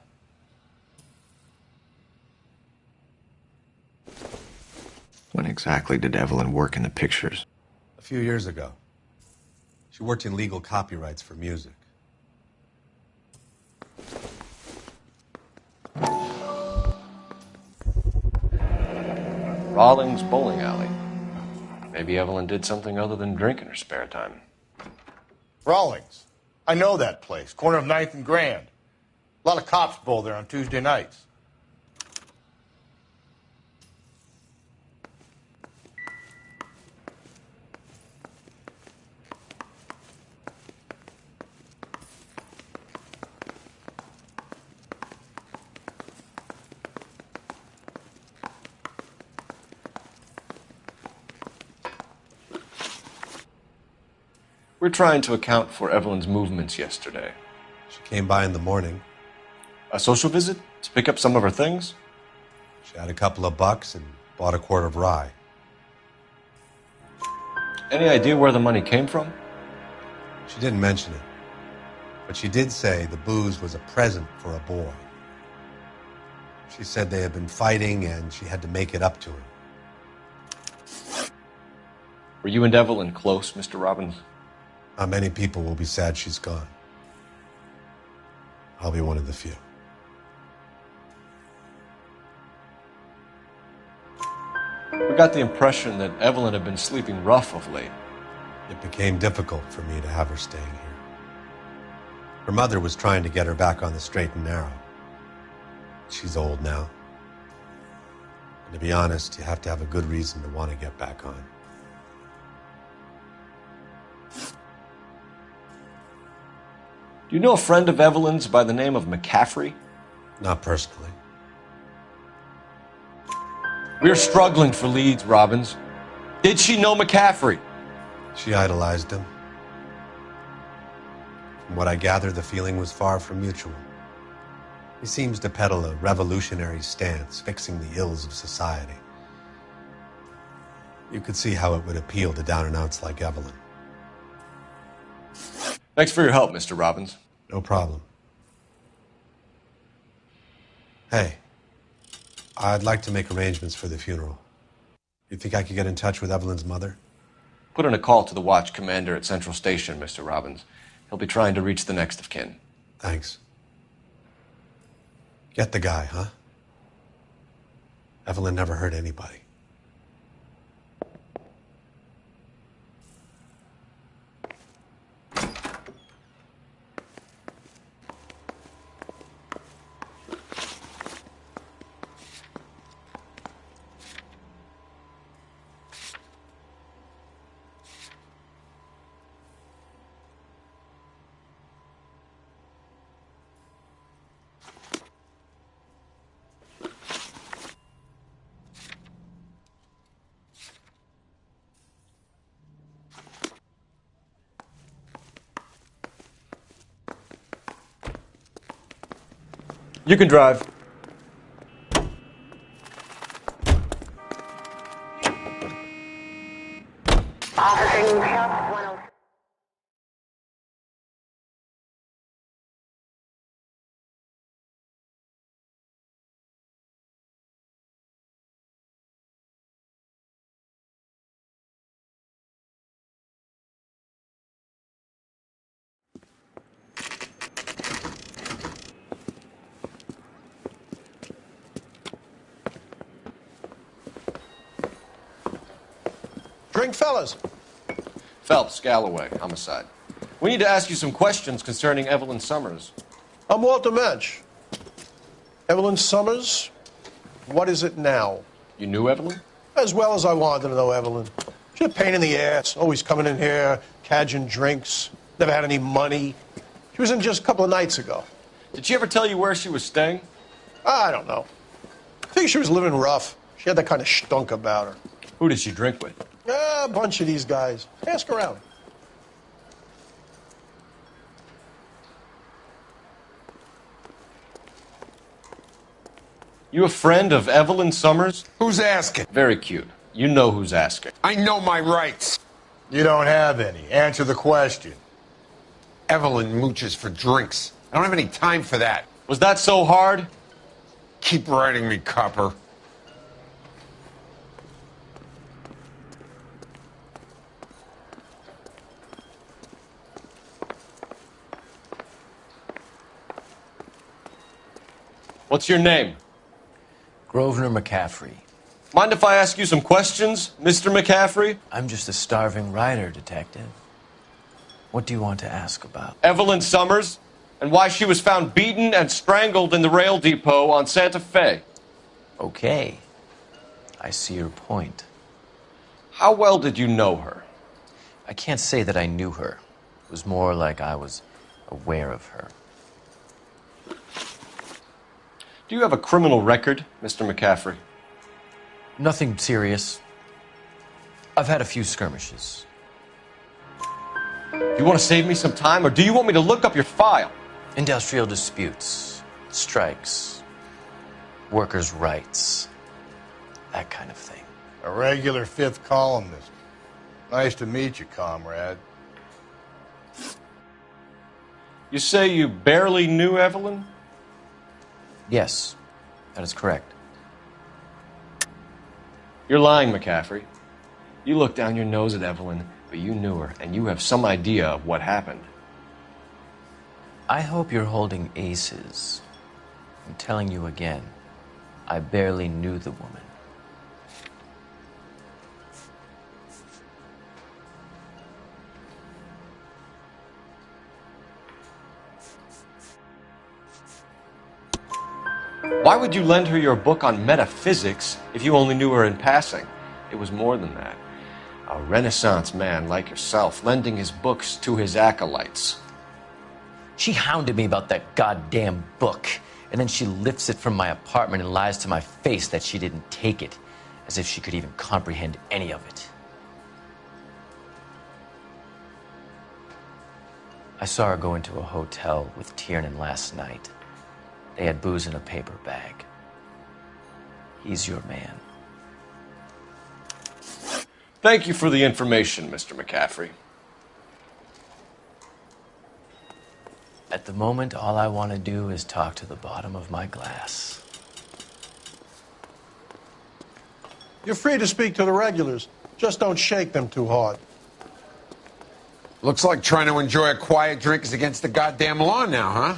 When exactly did Evelyn work in the pictures? A few years ago. She worked in legal copyrights for music. Rawlings Bowling Alley. Maybe Evelyn did something other than drink in her spare time. Rawlings. I know that place. Corner of 9th and Grand. A lot of cops bowl there on Tuesday nights. We're trying to account for Evelyn's movements yesterday. She came by in the morning. A social visit? To pick up some of her things? She had a couple of bucks and bought a quart of rye. Any idea where the money came from? She didn't mention it. But she did say the booze was a present for a boy. She said they had been fighting and she had to make it up to him. Were you and Evelyn close, Mr. Robbins? Not many people will be sad she's gone. I'll be one of the few. We got the impression that Evelyn had been sleeping rough of late. It became difficult for me to have her staying here. Her mother was trying to get her back on the straight and narrow. She's old now. And to be honest, you have to have a good reason to want to get back on. Do you know a friend of Evelyn's by the name of McCaffrey? Not personally. We're struggling for leads, Robbins. Did she know McCaffrey? She idolized him. From what I gather, the feeling was far from mutual. He seems to peddle a revolutionary stance, fixing the ills of society. You could see how it would appeal to down-and-outs like Evelyn. Thanks for your help, Mr. Robbins. No problem. Hey, I'd like to make arrangements for the funeral. You think I could get in touch with Evelyn's mother? Put in a call to the watch commander at Central Station, Mr. Robbins. He'll be trying to reach the next of kin. Thanks. Get the guy, huh? Evelyn never hurt anybody. You can drive. Drink, fellas. Phelps, Galloway, homicide. We need to ask you some questions concerning Evelyn Summers. I'm Walter Mensch. Evelyn Summers, what is it now? You knew Evelyn? As well as I wanted to know Evelyn. She's a pain in the ass, always coming in here, cadging drinks, never had any money. She was in just a couple of nights ago. Did she ever tell you where she was staying? I don't know. I think she was living rough. She had that kind of stunk about her. Who did she drink with? A bunch of these guys. Ask around. You a friend of Evelyn Summers? Who's asking? Very cute. You know who's asking. I know my rights. You don't have any. Answer the question. Evelyn mooches for drinks. I don't have any time for that. Was that so hard? Keep writing me, copper. What's your name? Grosvenor McCaffrey. Mind if I ask you some questions, Mr. McCaffrey? I'm just a starving writer, Detective. What do you want to ask about? Evelyn Summers, and why she was found beaten and strangled in the rail depot on Santa Fe. Okay. I see your point. How well did you know her? I can't say that I knew her. It was more like I was aware of her. Do you have a criminal record, Mr. McCaffrey? Nothing serious. I've had a few skirmishes. Do you want to save me some time, or do you want me to look up your file? Industrial disputes, strikes, workers' rights, that kind of thing. A regular fifth columnist. Nice to meet you, comrade. You say you barely knew Evelyn? Yes, that is correct. You're lying, McCaffrey. You looked down your nose at Evelyn, but you knew her, and you have some idea of what happened. I hope you're holding aces. I'm telling you again, I barely knew the woman. Why would you lend her your book on metaphysics if you only knew her in passing? It was more than that. A Renaissance man like yourself lending his books to his acolytes. She hounded me about that goddamn book, and then she lifts it from my apartment and lies to my face that she didn't take it, as if she could even comprehend any of it. I saw her go into a hotel with Tiernan last night. They had booze in a paper bag. He's your man. Thank you for the information, Mr. McCaffrey. At the moment, all I want to do is talk to the bottom of my glass. You're free to speak to the regulars. Just don't shake them too hard. Looks like trying to enjoy a quiet drink is against the goddamn law now, huh?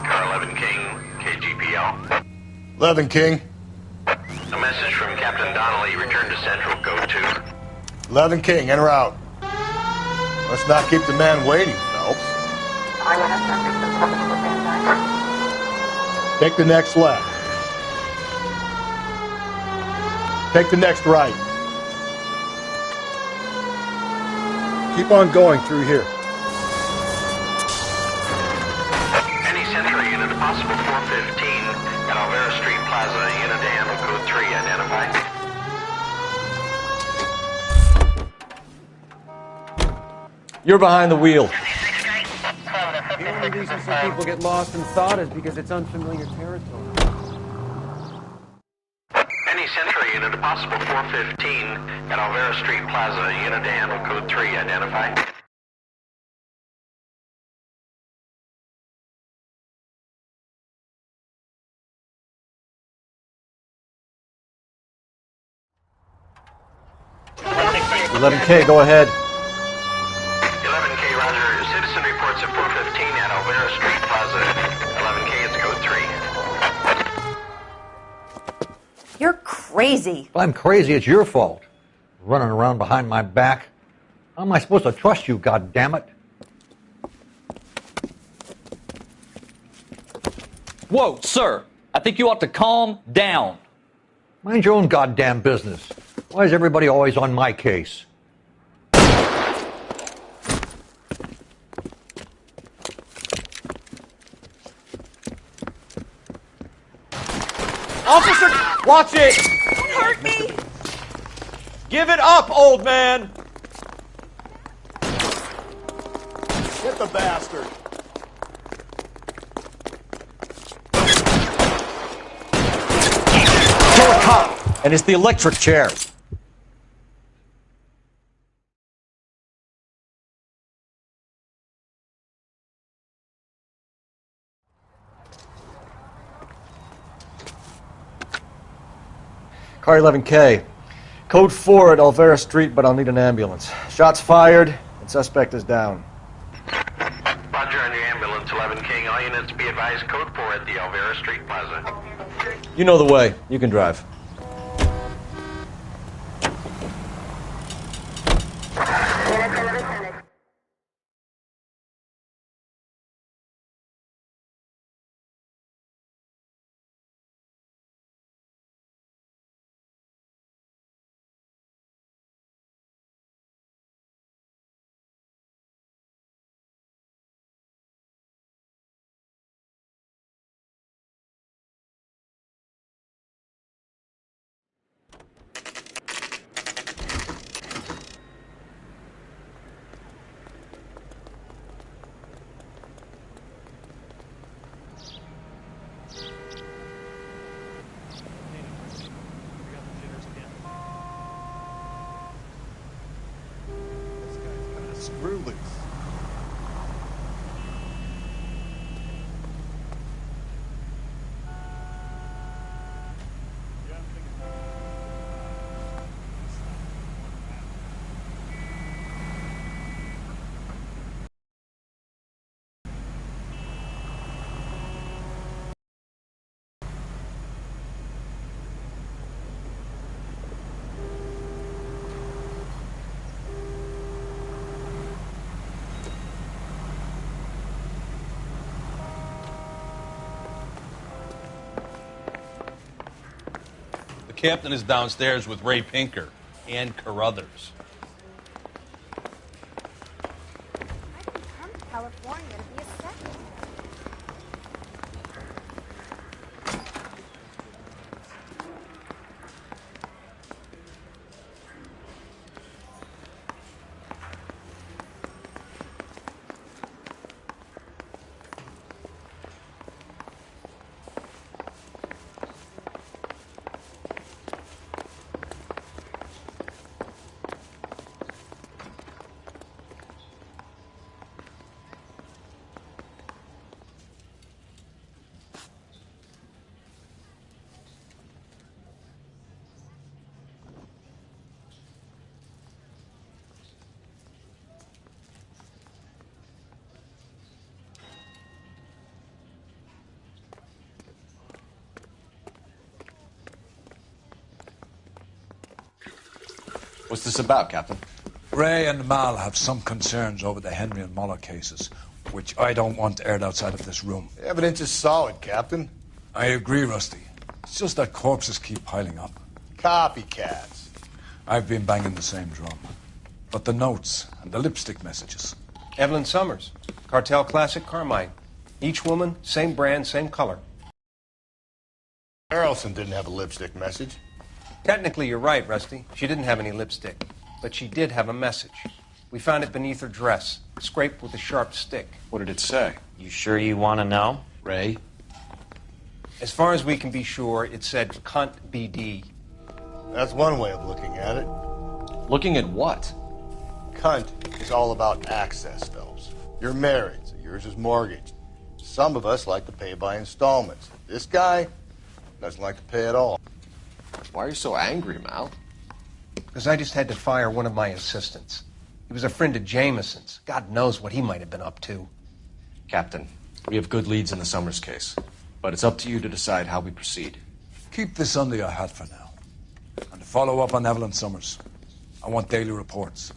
Car 11 King, KGPL. 11 King. A message from Captain Donnelly. Return to Central. Go to. 11 King, en route. Let's not keep the man waiting, Phelps. Take the next left. Take the next right. Keep on going through here. Any Century unit, possible 415 at Alvera Street Plaza, unit to handle code 3, identified. You're behind the wheel. The only reason some people get lost in thought is because it's unfamiliar territory. Any Century unit, possible 415 at Alvera Street Plaza, unit to handle code 3, identified. 11K, go ahead. 11K, roger. Citizen reports at 415 at Alvera Street Plaza. 11K, it's code 3. You're crazy. If I'm crazy, it's your fault. Running around behind my back. How am I supposed to trust you, goddammit? Whoa, sir. I think you ought to calm down. Mind your own goddamn business. Why is everybody always on my case? Officer, watch it! Don't hurt me! Give it up, old man! Get the bastard. Kill a cop! And it's the electric chair. Car 11K. Code 4 at Alvera Street, but I'll need an ambulance. Shots fired, and suspect is down. Roger on your ambulance, 11K. All units be advised, code 4 at the Alvera Street Plaza. You know the way. You can drive. Screw loose. The captain is downstairs with Ray Pinker and Carruthers. Come to California to be a second. What's this about, Captain? Ray and Mal have some concerns over the Henry and Muller cases, which I don't want aired outside of this room. The evidence is solid, Captain. I agree, Rusty. It's just that corpses keep piling up. Copycats. I've been banging the same drum. But the notes and the lipstick messages. Evelyn Summers, Cartel Classic Carmine. Each woman, same brand, same color. Harrelson didn't have a lipstick message. Technically, you're right, Rusty. She didn't have any lipstick. But she did have a message. We found it beneath her dress, scraped with a sharp stick. What did it say? You sure you want to know? Ray? As far as we can be sure, it said cunt BD. That's one way of looking at it. Looking at what? Cunt is all about access, Phelps. You're married, so yours is mortgaged. Some of us like to pay by installments. This guy doesn't like to pay at all. Why are you so angry, Mal? Because I just had to fire one of my assistants. He was a friend of Jameson's. God knows what he might have been up to. Captain, we have good leads in the Summers case, but it's up to you to decide how we proceed. Keep this under your hat for now. And to follow up on Evelyn Summers, I want daily reports.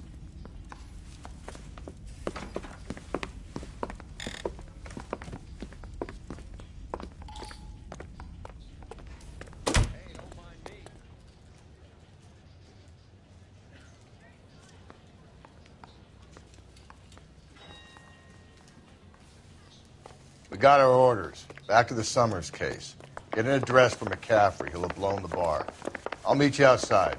We got our orders. Back to the Summers case. Get an address for McCaffrey. He'll have blown the bar. I'll meet you outside.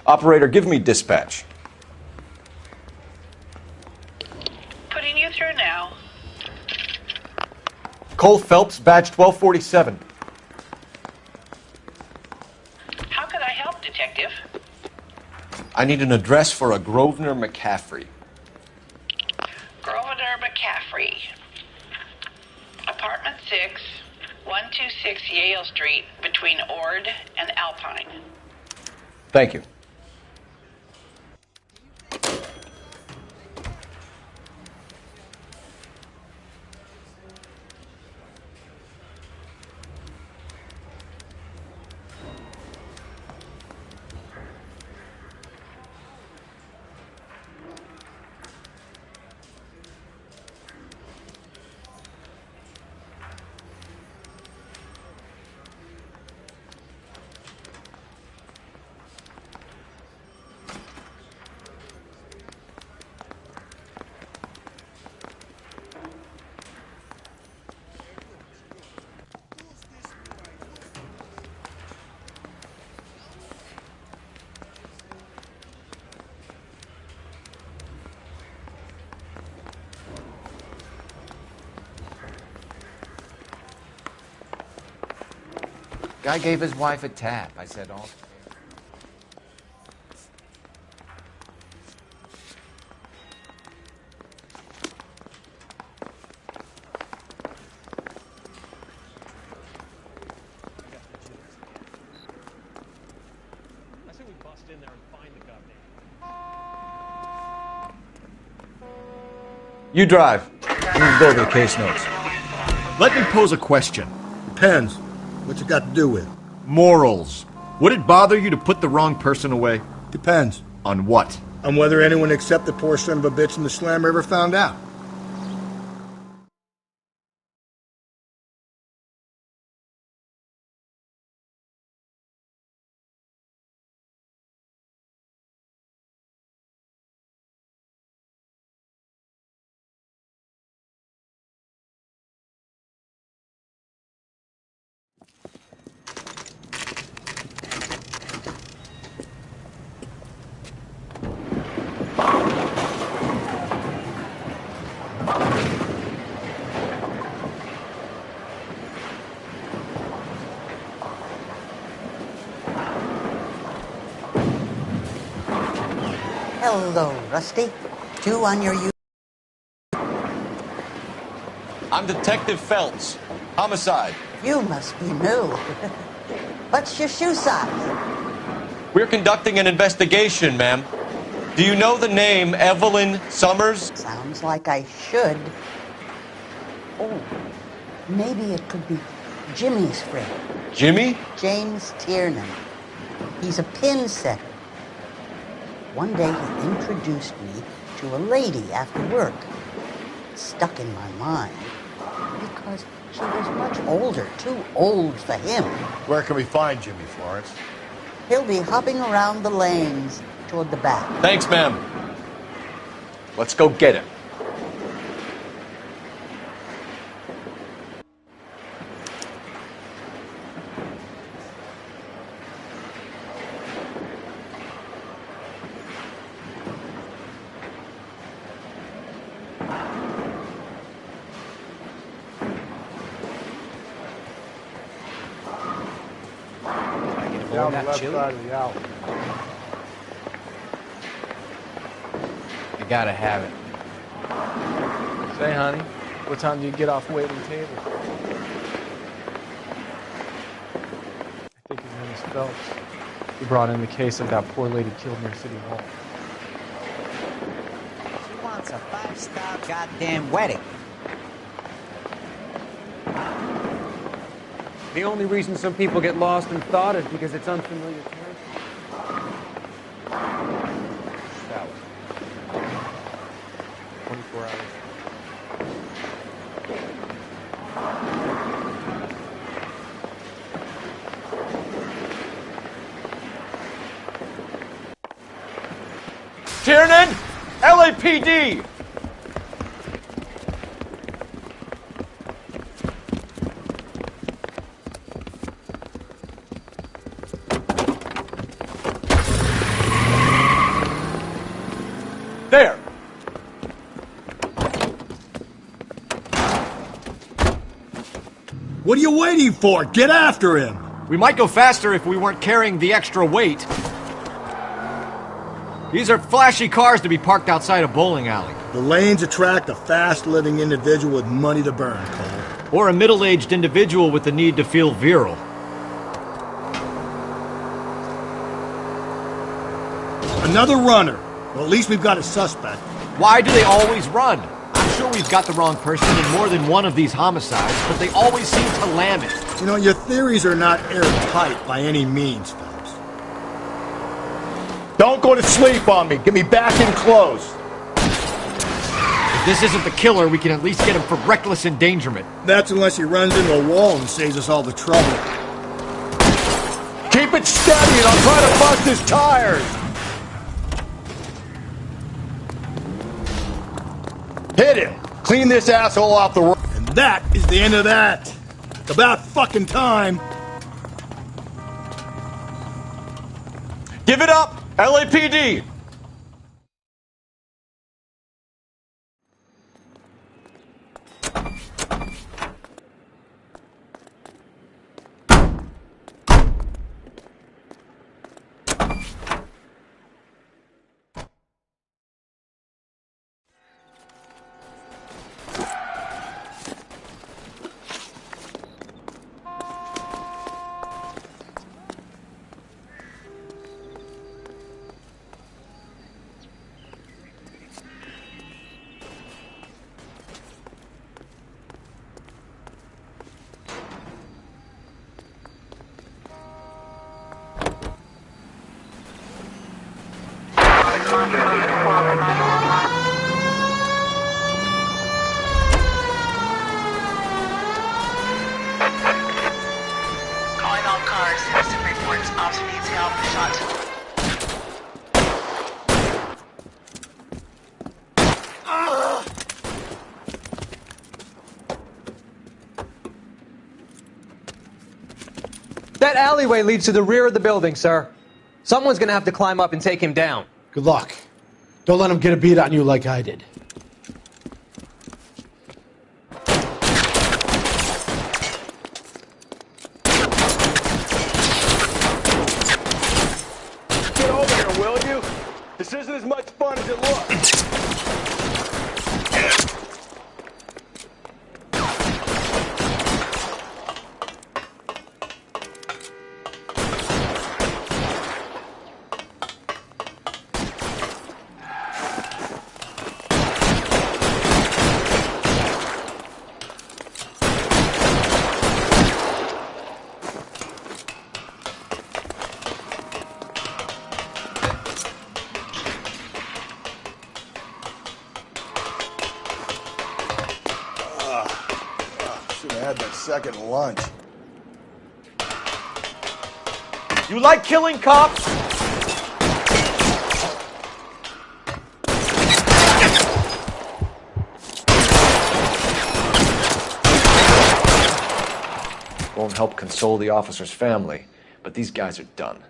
Operator, give me dispatch. Putting you through now. Cole Phelps, badge 1247. How could I help, Detective? I need an address for a Grosvenor McCaffrey. Grosvenor McCaffrey. Apartment 6, 126 Yale Street, between Ord and Alpine. Thank you. Guy gave his wife a tap. I said, oh. You drive. I'm going to go over the case notes. Let me pose a question. Depends. What's it got to do with? Morals. Would it bother you to put the wrong person away? Depends. On what? On whether anyone except the poor son of a bitch in the slammer ever found out. Hello, Rusty. 2 on your U. I'm Detective Phelps. Homicide. You must be new. What's your shoe size? We're conducting an investigation, ma'am. Do you know the name Evelyn Summers? Sounds like I should. Oh, maybe it could be Jimmy's friend. Jimmy? James Tiernan. He's a pin setter. One day he introduced me to a lady after work. It stuck in my mind because she was much older, too old for him. Where can we find Jimmy, Florence? He'll be hopping around the lanes toward the back. Thanks, ma'am. Let's go get him. Down the that left chili? side of the alley. You gotta have it. Say, honey, what time do you get off waiting table? I think his name is Phelps. He brought in the case of that poor lady killed near City Hall. She wants a 5-star goddamn wedding. The only reason some people get lost in thought is because it's unfamiliar territory. That one. 24 hours. Tiernan! LAPD! There! What are you waiting for? Get after him! We might go faster if we weren't carrying the extra weight. These are flashy cars to be parked outside a bowling alley. The lanes attract a fast-living individual with money to burn, Cole. Or a middle-aged individual with the need to feel virile. Another runner. Well, at least we've got a suspect. Why do they always run? I'm sure we've got the wrong person in more than one of these homicides, but they always seem to lam it. You know, your theories are not airtight by any means, Phelps. Don't go to sleep on me. Get me back in close. If this isn't the killer, we can at least get him for reckless endangerment. That's unless he runs into a wall and saves us all the trouble. Keep it steady and I'll try to bust his tires. Hit him. Clean this asshole off the road. And that is the end of that. It's about fucking time. Give it up, LAPD! Calling all cars. Citizen reports. Officer needs help. Shot. That alleyway leads to the rear of the building, sir. Someone's gonna have to climb up and take him down. Good luck. Don't let him get a beat on you like I did. Get over here, will you? This isn't as much fun as it looks. Should have had that second lunch. You like killing cops? Won't help console the officer's family, but these guys are done.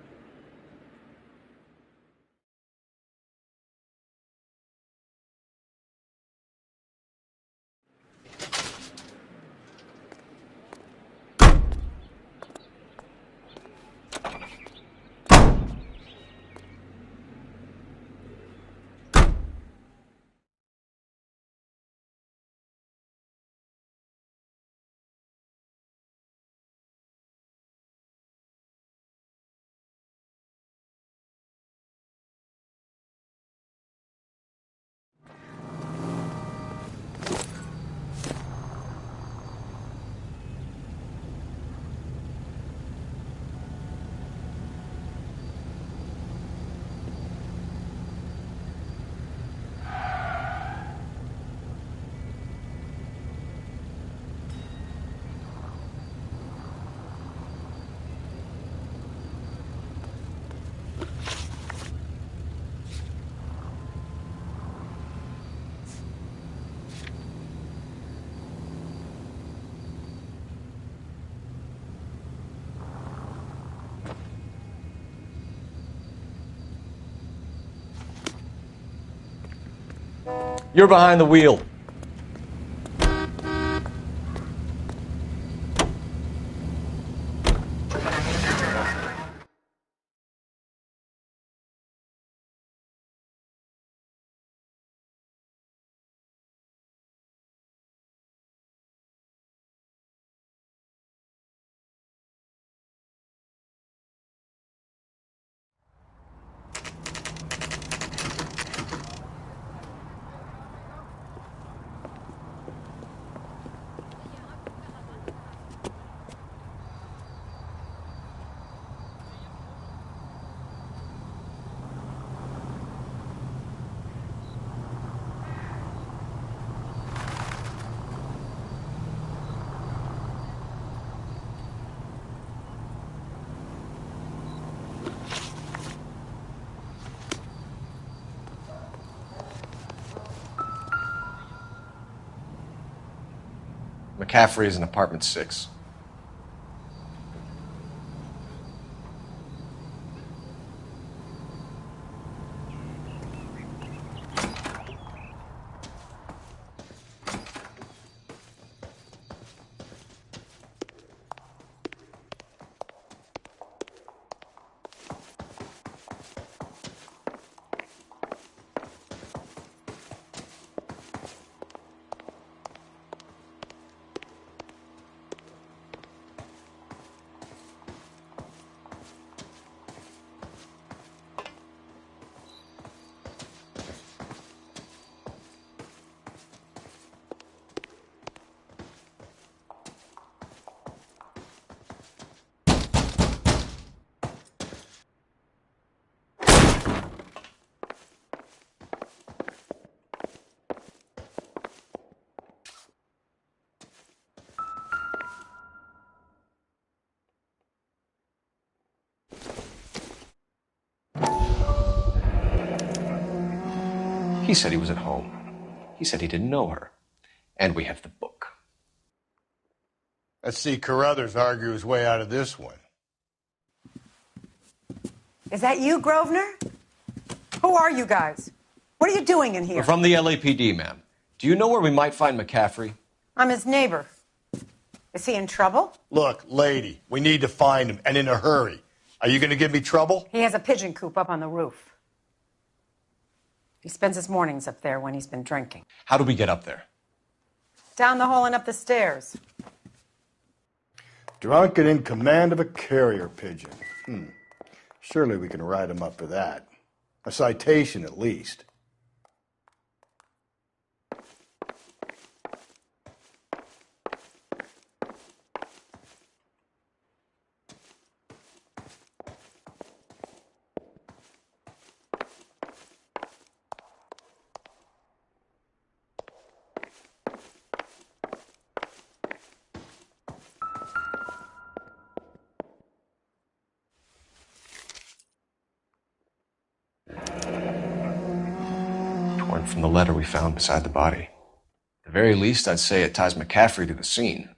You're behind the wheel. McCaffrey is in apartment 6. He said he was at home. He said he didn't know her. And we have the book. Let's see Carruthers argue his way out of this one. Is that you, Grosvenor? Who are you guys? What are you doing in here? We're from the LAPD, ma'am. Do you know where we might find McCaffrey? I'm his neighbor. Is he in trouble? Look, lady, we need to find him, and in a hurry. Are you going to give me trouble? He has a pigeon coop up on the roof. He spends his mornings up there when he's been drinking. How do we get up there? Down the hall and up the stairs. Drunk and in command of a carrier pigeon. Surely we can write him up for that. A citation, at least. From the letter we found beside the body. At the very least, I'd say it ties McCaffrey to the scene.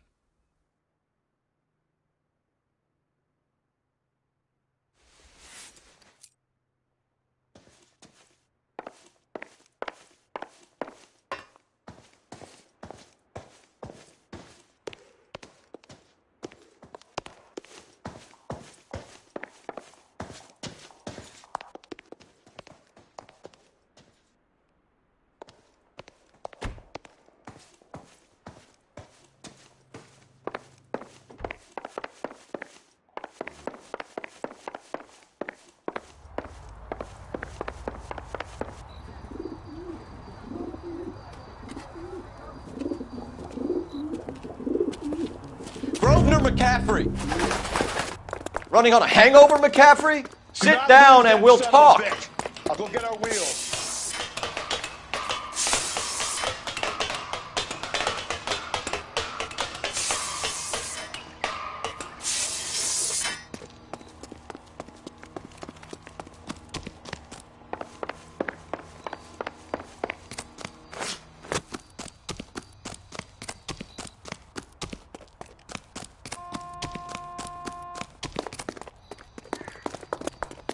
McCaffrey! Running on a hangover, McCaffrey? Sit down and we'll talk. I'll go get our wheels.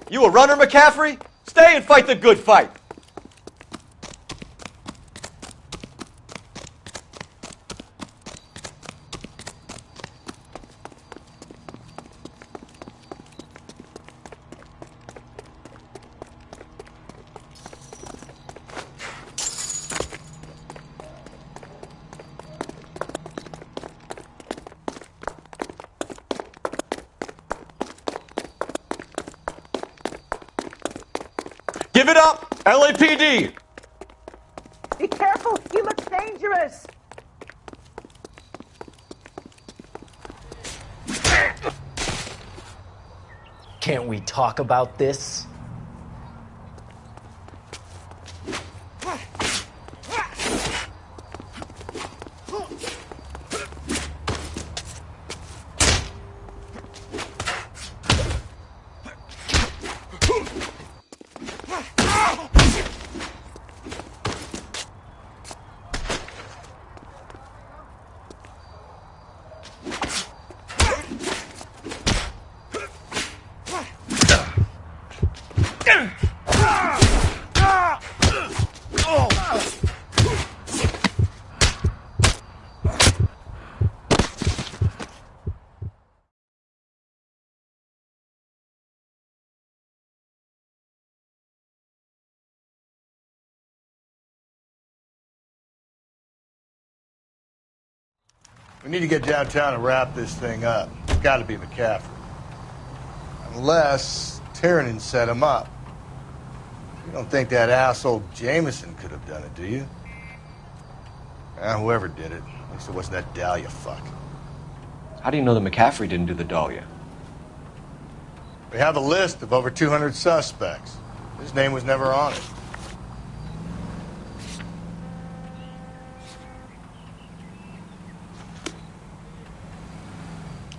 You a runner, McCaffrey? Stay and fight the good fight. Give it up! LAPD! Be careful! He looks dangerous! Can't we talk about this? We need to get downtown and wrap this thing up. It's got to be McCaffrey. Unless Tiernan set him up. You don't think that asshole Jameson could have done it, do you? Whoever did it. At least it wasn't that Dahlia fuck. How do you know that McCaffrey didn't do the Dahlia? We have a list of over 200 suspects. His name was never on it.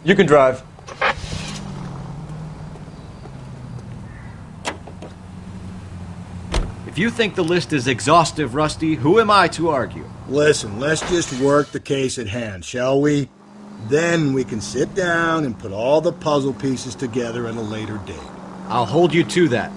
You can drive. If you think the list is exhaustive, Rusty, who am I to argue? Listen, let's just work the case at hand, shall we? Then we can sit down and put all the puzzle pieces together at a later date. I'll hold you to that.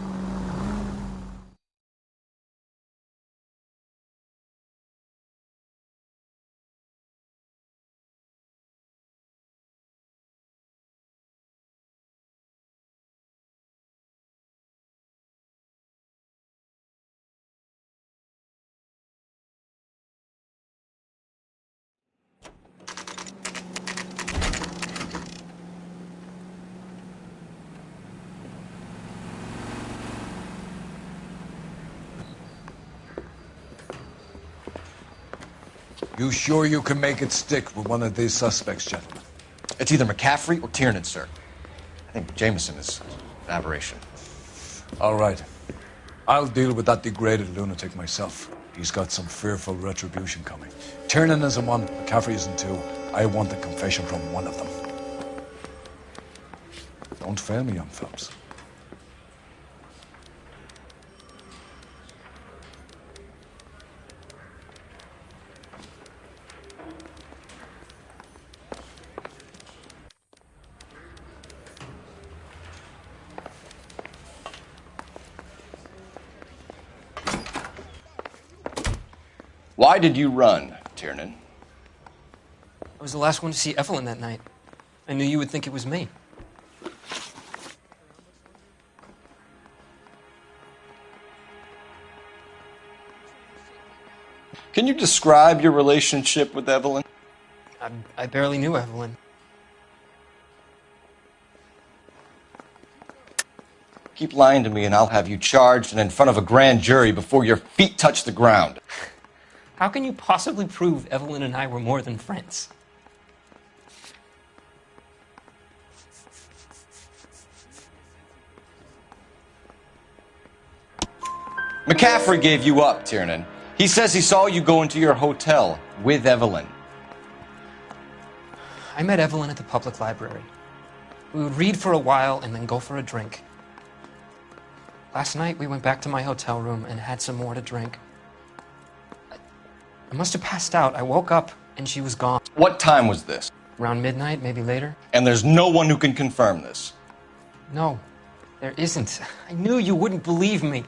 You sure you can make it stick with one of these suspects, gentlemen? It's either McCaffrey or Tiernan, sir. I think Jameson is an aberration. All right. I'll deal with that degraded lunatic myself. He's got some fearful retribution coming. Tiernan isn't one, McCaffrey isn't two. I want a confession from one of them. Don't fail me, young Phelps. Why did you run, Tiernan? I was the last one to see Evelyn that night. I knew you would think it was me. Can you describe your relationship with Evelyn? I barely knew Evelyn. Keep lying to me and I'll have you charged and in front of a grand jury before your feet touch the ground. How can you possibly prove Evelyn and I were more than friends? McCaffrey gave you up, Tiernan. He says he saw you go into your hotel with Evelyn. I met Evelyn at the public library. We would read for a while and then go for a drink. Last night we went back to my hotel room and had some more to drink. I must have passed out. I woke up and she was gone. What time was this? Around midnight, maybe later. And there's no one who can confirm this? No, there isn't. I knew you wouldn't believe me.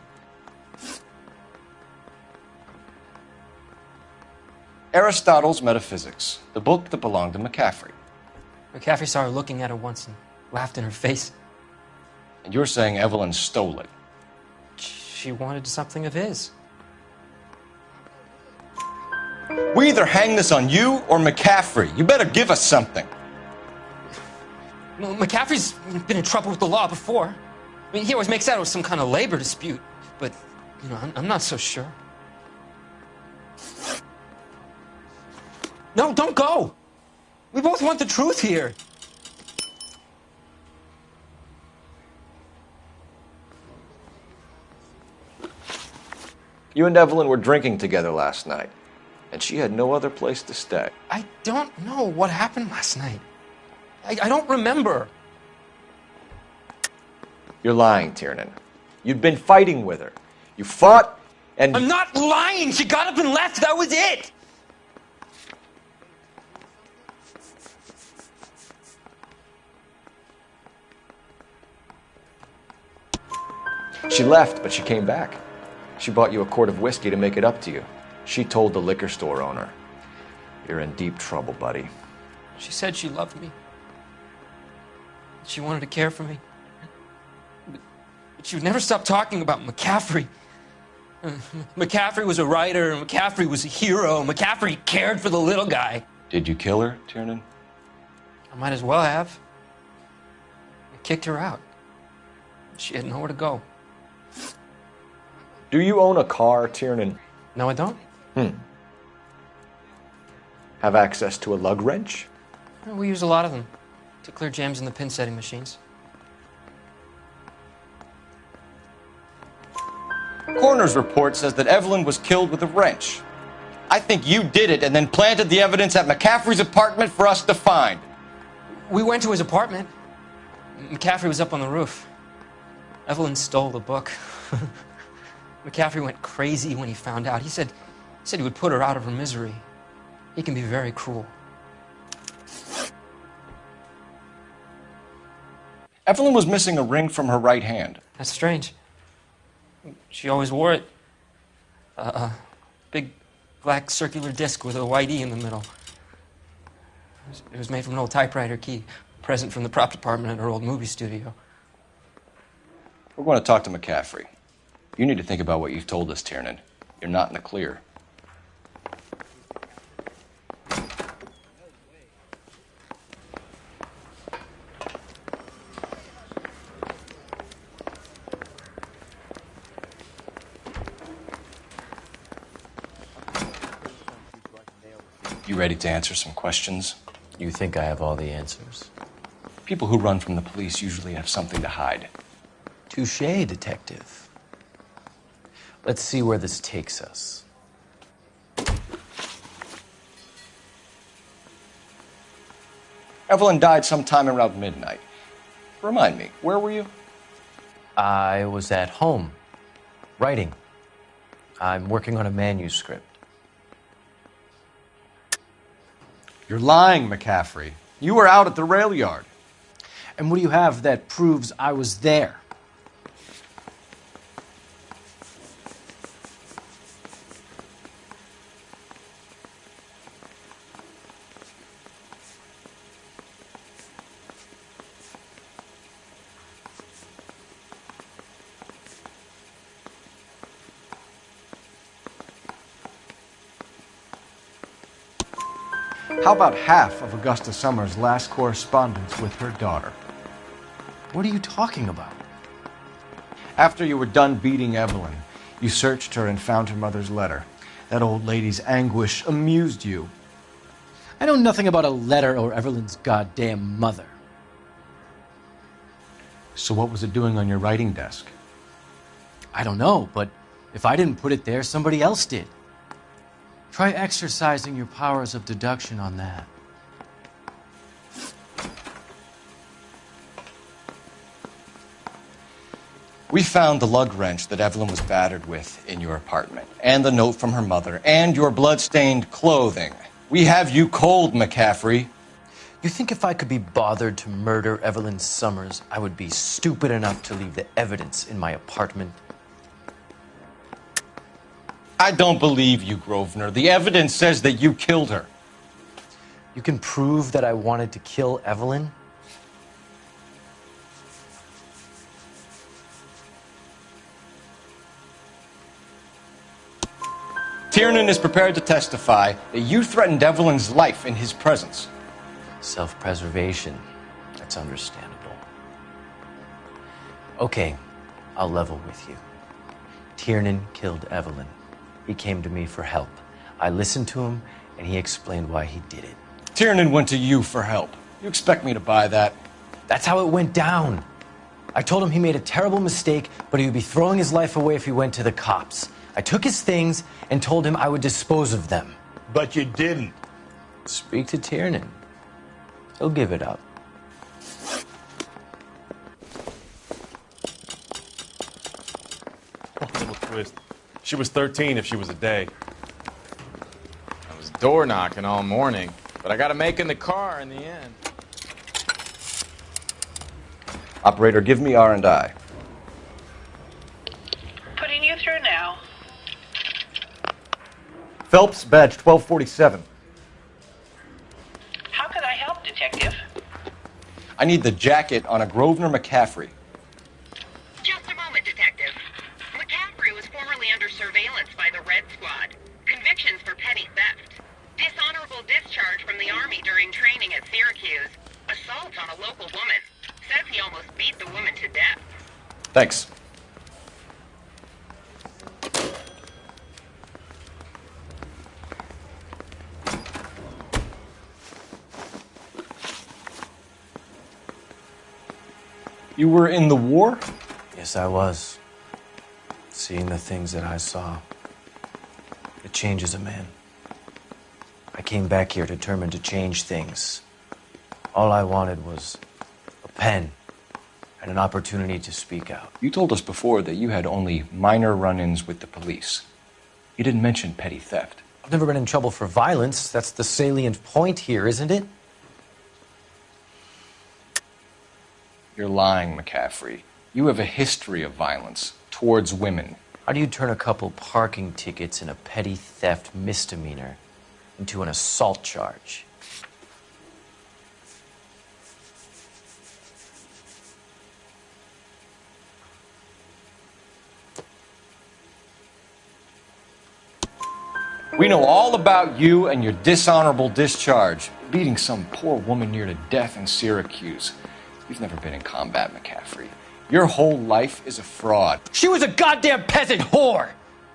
Aristotle's Metaphysics, the book that belonged to McCaffrey. McCaffrey saw her looking at her once and laughed in her face. And you're saying Evelyn stole it? She wanted something of his. We either hang this on you or McCaffrey. You better give us something. Well, McCaffrey's been in trouble with the law before. I mean, he always makes out it was some kind of labor dispute. but, you know, I'm not so sure. No, don't go! We both want the truth here. You and Evelyn were drinking together last night, and she had no other place to stay. I don't know what happened last night. I don't remember. You're lying, Tiernan. You'd been fighting with her. You fought, and... I'm not lying! She got up and left! That was it! She left, but she came back. She bought you a quart of whiskey to make it up to you. She told the liquor store owner. You're in deep trouble, buddy. She said she loved me. She wanted to care for me. But she would never stop talking about McCaffrey. McCaffrey was a writer, and McCaffrey was a hero. McCaffrey cared for the little guy. Did you kill her, Tiernan? I might as well have. I kicked her out. She had nowhere to go. Do you own a car, Tiernan? No, I don't. Have access to a lug wrench? We use a lot of them to clear jams in the pin setting machines. Coroner's report says that Evelyn was killed with a wrench. I think you did it and then planted the evidence at McCaffrey's apartment for us to find. We went to his apartment. McCaffrey was up on the roof. Evelyn stole the book. McCaffrey went crazy when he found out. He said he would put her out of her misery. He can be very cruel. Evelyn was missing a ring from her right hand. That's strange. She always wore it. A big black circular disc with a white E in the middle. It was made from an old typewriter key, a present from the prop department at her old movie studio. We're going to talk to McCaffrey. You need to think about what you've told us, Tiernan. You're not in the clear. You ready to answer some questions? You think I have all the answers? People who run from the police usually have something to hide. Touché, detective. Let's see where this takes us. Evelyn died sometime around midnight. Remind me, where were you? I was at home, writing. I'm working on a manuscript. You're lying, McCaffrey. You were out at the rail yard. And what do you have that proves I was there? How about half of Augusta Summers' last correspondence with her daughter? What are you talking about? After you were done beating Evelyn, you searched her and found her mother's letter. That old lady's anguish amused you. I know nothing about a letter or Evelyn's goddamn mother. So what was it doing on your writing desk? I don't know, but if I didn't put it there, somebody else did. Try exercising your powers of deduction on that. We found the lug wrench that Evelyn was battered with in your apartment, and the note from her mother, and your blood-stained clothing. We have you cold, McCaffrey. You think if I could be bothered to murder Evelyn Summers, I would be stupid enough to leave the evidence in my apartment? I don't believe you, Grosvenor. The evidence says that you killed her. You can prove that I wanted to kill Evelyn? Tiernan is prepared to testify that you threatened Evelyn's life in his presence. Self-preservation. That's understandable. Okay, I'll level with you. Tiernan killed Evelyn. He came to me for help. I listened to him, and he explained why he did it. Tiernan went to you for help. You expect me to buy that? That's how it went down. I told him he made a terrible mistake, but he would be throwing his life away if he went to the cops. I took his things and told him I would dispose of them. But you didn't. Speak to Tiernan. He'll give it up. Little twist. She was 13 if she was a day. I was door knocking all morning, but I got to make in the car in the end. Operator, give me R&I. Putting you through now. Phelps, badge 1247. How could I help, Detective? I need the jacket on a Grosvenor McCaffrey. Just a moment, Detective. McCaffrey was formerly under surveillance by the Red Squad. Convictions for petty theft. Dishonorable discharge from the Army during training at Syracuse. Assault on a local woman. Says he almost beat the woman to death. Thanks. You were in the war? Yes, I was. Seeing the things that I saw, it changes a man. I came back here determined to change things. All I wanted was a pen and an opportunity to speak out. You told us before that you had only minor run-ins with the police. You didn't mention petty theft. I've never been in trouble for violence. That's the salient point here, isn't it? You're lying, McCaffrey. You have a history of violence towards women. How do you turn a couple parking tickets and a petty theft misdemeanor into an assault charge? We know all about you and your dishonorable discharge, beating some poor woman near to death in Syracuse. You've never been in combat, McCaffrey. Your whole life is a fraud. She was a goddamn peasant whore!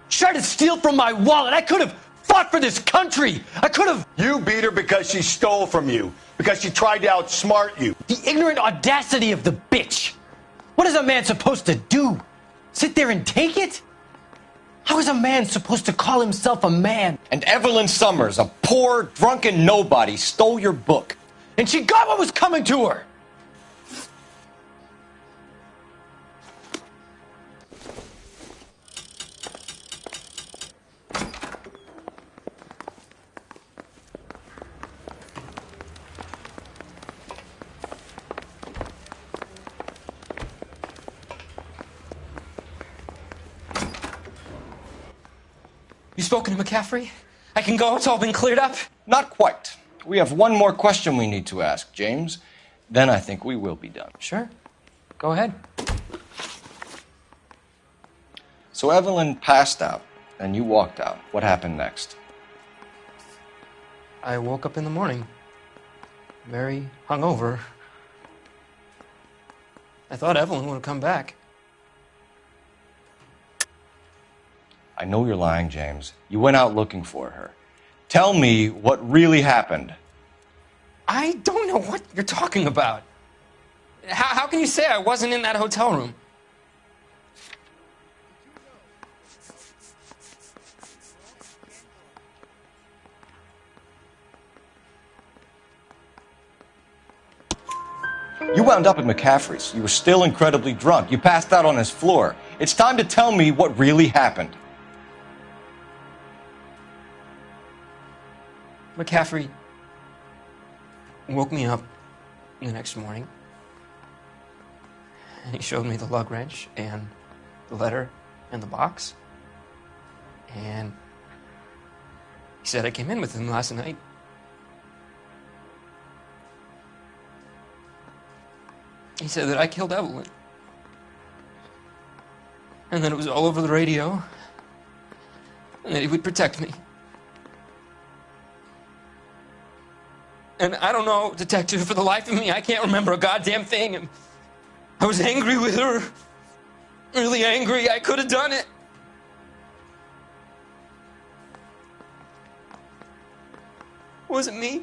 She tried to steal from my wallet! I could have fought for this country! I could have... You beat her because she stole from you. Because she tried to outsmart you. The ignorant audacity of the bitch! What is a man supposed to do? Sit there and take it? How is a man supposed to call himself a man? And Evelyn Summers, a poor, drunken nobody, stole your book. And she got what was coming to her! You spoken to McCaffrey? I can go? It's all been cleared up? Not quite. We have one more question we need to ask, James. Then I think we will be done. Sure. Go ahead. So Evelyn passed out, and you walked out. What happened next? I woke up in the morning, very hungover. I thought Evelyn would have come back. I know you're lying, James. You went out looking for her. Tell me what really happened. I don't know what you're talking about. How can you say I wasn't in that hotel room? You wound up at McCaffrey's. You were still incredibly drunk. You passed out on his floor. It's time to tell me what really happened. McCaffrey woke me up the next morning, and he showed me the lug wrench and the letter and the box, and he said I came in with him last night. He said that I killed Evelyn, and that it was all over the radio, and that he would protect me. And I don't know, Detective, for the life of me, I can't remember a goddamn thing. And I was angry with her. Really angry. I could have done it. wasn't me.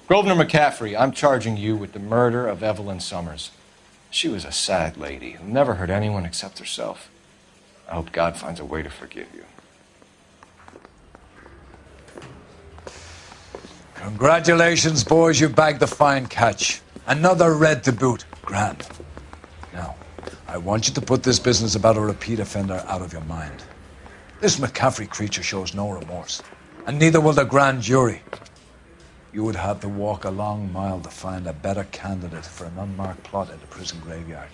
Grosvenor McCaffrey, I'm charging you with the murder of Evelyn Summers. She was a sad lady who never hurt anyone except herself. I hope God finds a way to forgive you. Congratulations, boys, you bagged the fine catch. Another red to boot. Grand. Now, I want you to put this business about a repeat offender out of your mind. This McCaffrey creature shows no remorse, and neither will the grand jury. You would have to walk a long mile to find a better candidate for an unmarked plot in the prison graveyard.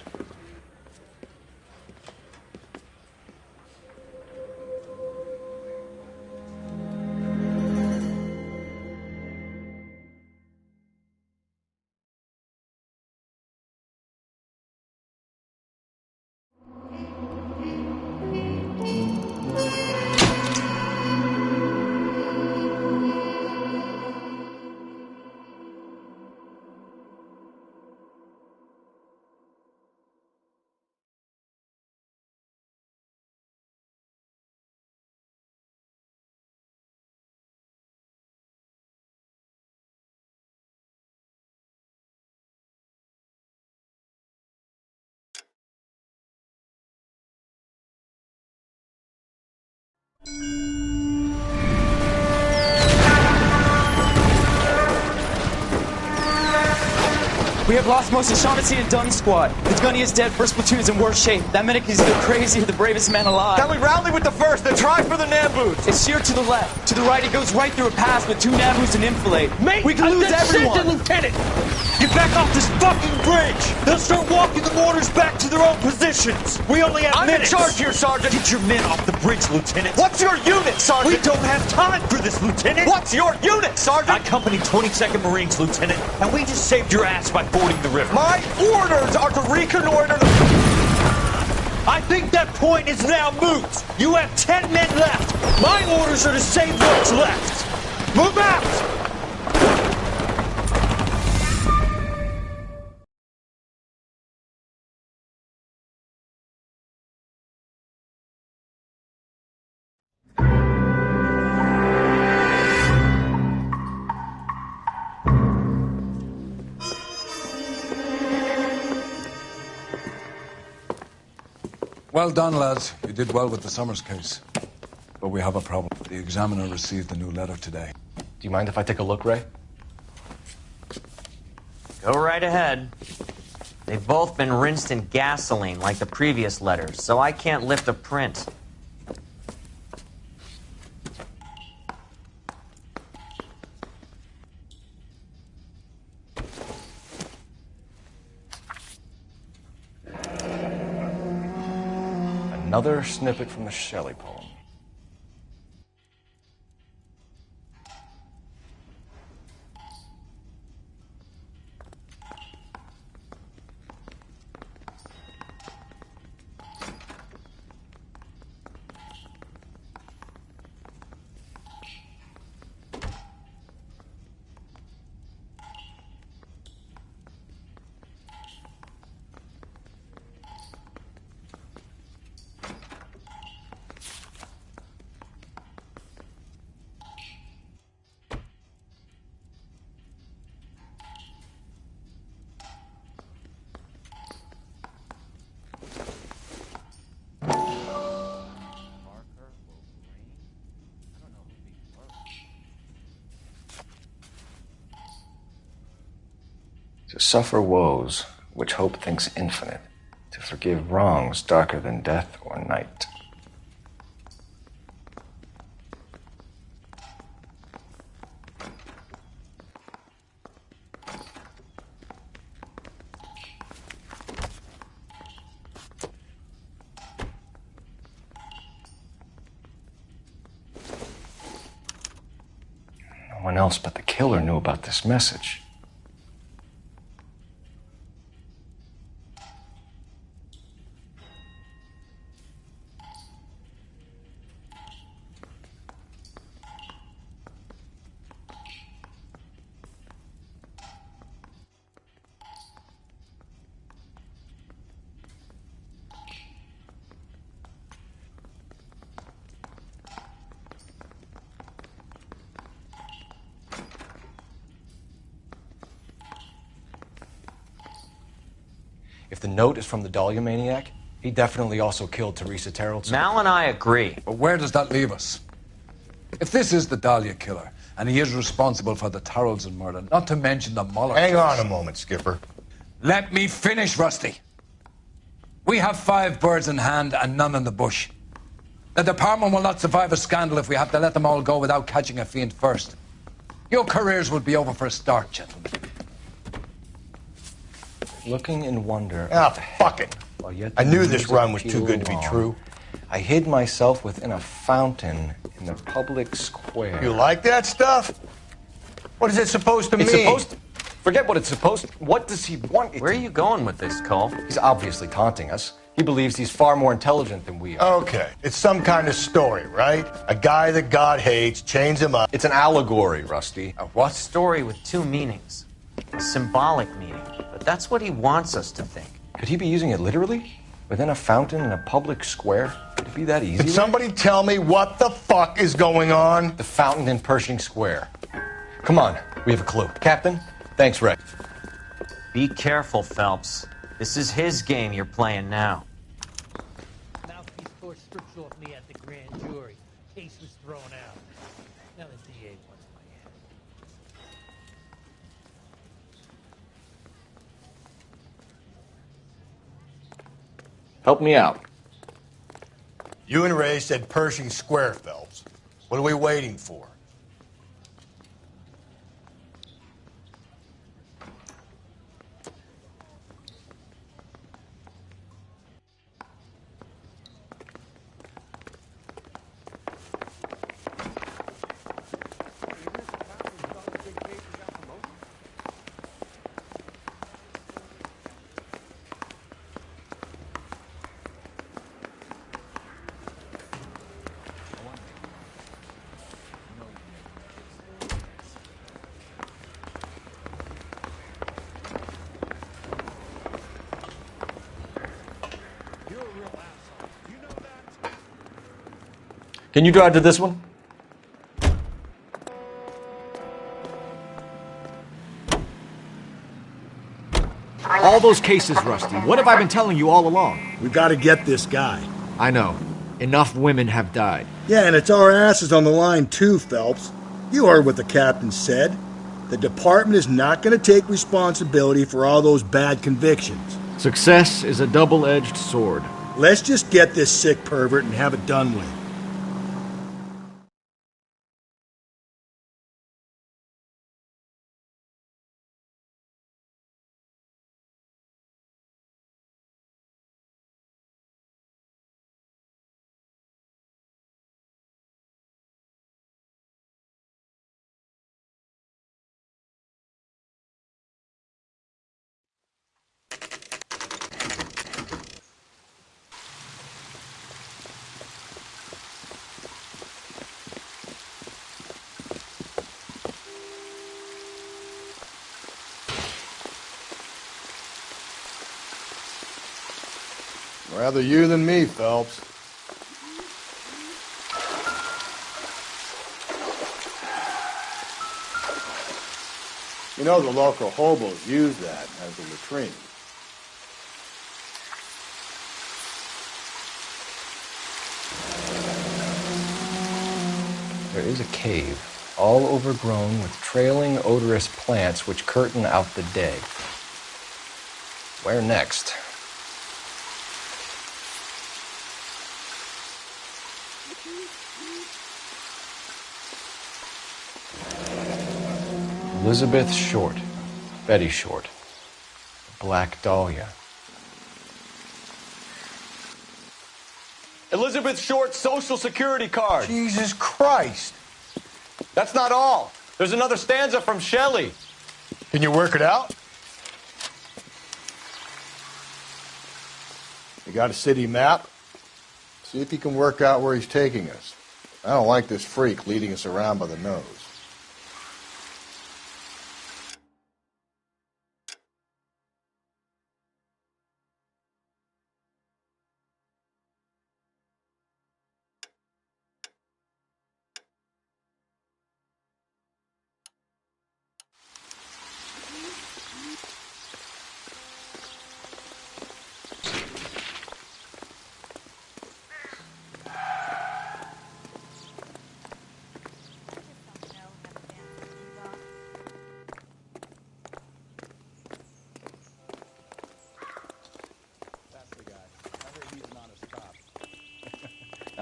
We have lost most of Shaughnessy and Dunn's squad. The gunny is dead, first platoon is in worse shape. That medic is either crazy or the bravest man alive. Then we rally with the first, then try for the Nambus. It's sheer to the left. To the right, it goes right through a pass with 2 Nambus and infilade. Mate, we can lose everyone. Lieutenant! Get back off this fucking bridge! They'll start walking the mortars back to their own positions! We only have minutes! I'm in charge here, Sergeant! Get your men off the bridge, Lieutenant! What's your unit, Sergeant? We don't have time for this, Lieutenant! What's your unit, Sergeant? I company 22nd Marines, Lieutenant, and we just saved your ass by fording the river. My orders are to reconnoiter the... I think that point is now moot! You have 10 men left! My orders are to save what's left! Move out! Well done, lads. You did well with the Summers case. But we have a problem. The examiner received a new letter today. Do you mind if I take a look, Ray? Go right ahead. They've both been rinsed in gasoline like the previous letters, so I can't lift a print. Another snippet from the Shelley poem. To suffer woes which hope thinks infinite, to forgive wrongs darker than death or night. No one else but the killer knew about this message. If the note is from the Dahlia maniac, he definitely also killed Teresa Terrellson. Mal and I agree. But where does that leave us? If this is the Dahlia killer, and he is responsible for the Tarrelson murder, not to mention the Muller... Hang on a moment, Skipper. Let me finish, Rusty. We have 5 birds in hand and none in the bush. The department will not survive a scandal if we have to let them all go without catching a fiend first. Your careers will be over for a start, gentlemen. Looking in wonder... Ah, fuck it. I knew this run was too good to be true. I hid myself within a fountain in the public square. You like that stuff? What is it supposed to mean? It's supposed to... Forget what it's supposed to... What does he want it Where are you going with this, Cole? He's obviously taunting us. He believes he's far more intelligent than we are. Okay, it's some kind of story, right? A guy that God hates, chains him up. It's an allegory, Rusty. A what? Story with 2 meanings. A symbolic meaning. But that's what he wants us to think. Could he be using it literally? Within a fountain in a public square? Could it be that easy? Can somebody tell me what the fuck is going on? The fountain in Pershing Square. Come on, we have a clue. Captain, thanks, Ray. Be careful, Phelps. This is his game you're playing now. Mouthpiece tore strips off me at the grand jury. Case was thrown out. Now the DA wants my head. Help me out. You and Ray said Pershing Square, Phelps. What are we waiting for? Can you drive to this one? All those cases, Rusty. What have I been telling you all along? We gotta get this guy. I know. Enough women have died. Yeah, and it's our asses on the line too, Phelps. You heard what the captain said. The department is not gonna take responsibility for all those bad convictions. Success is a double-edged sword. Let's just get this sick pervert and have it done with. Rather you than me, Phelps. You know the local hobos use that as a latrine. There is a cave, all overgrown with trailing, odorous plants which curtain out the day. Where next? Elizabeth Short, Betty Short, Black Dahlia. Elizabeth Short's Social Security card. Jesus Christ. That's not all. There's another stanza from Shelley. Can you work it out? You got a city map? See if you can work out where he's taking us. I don't like this freak leading us around by the nose.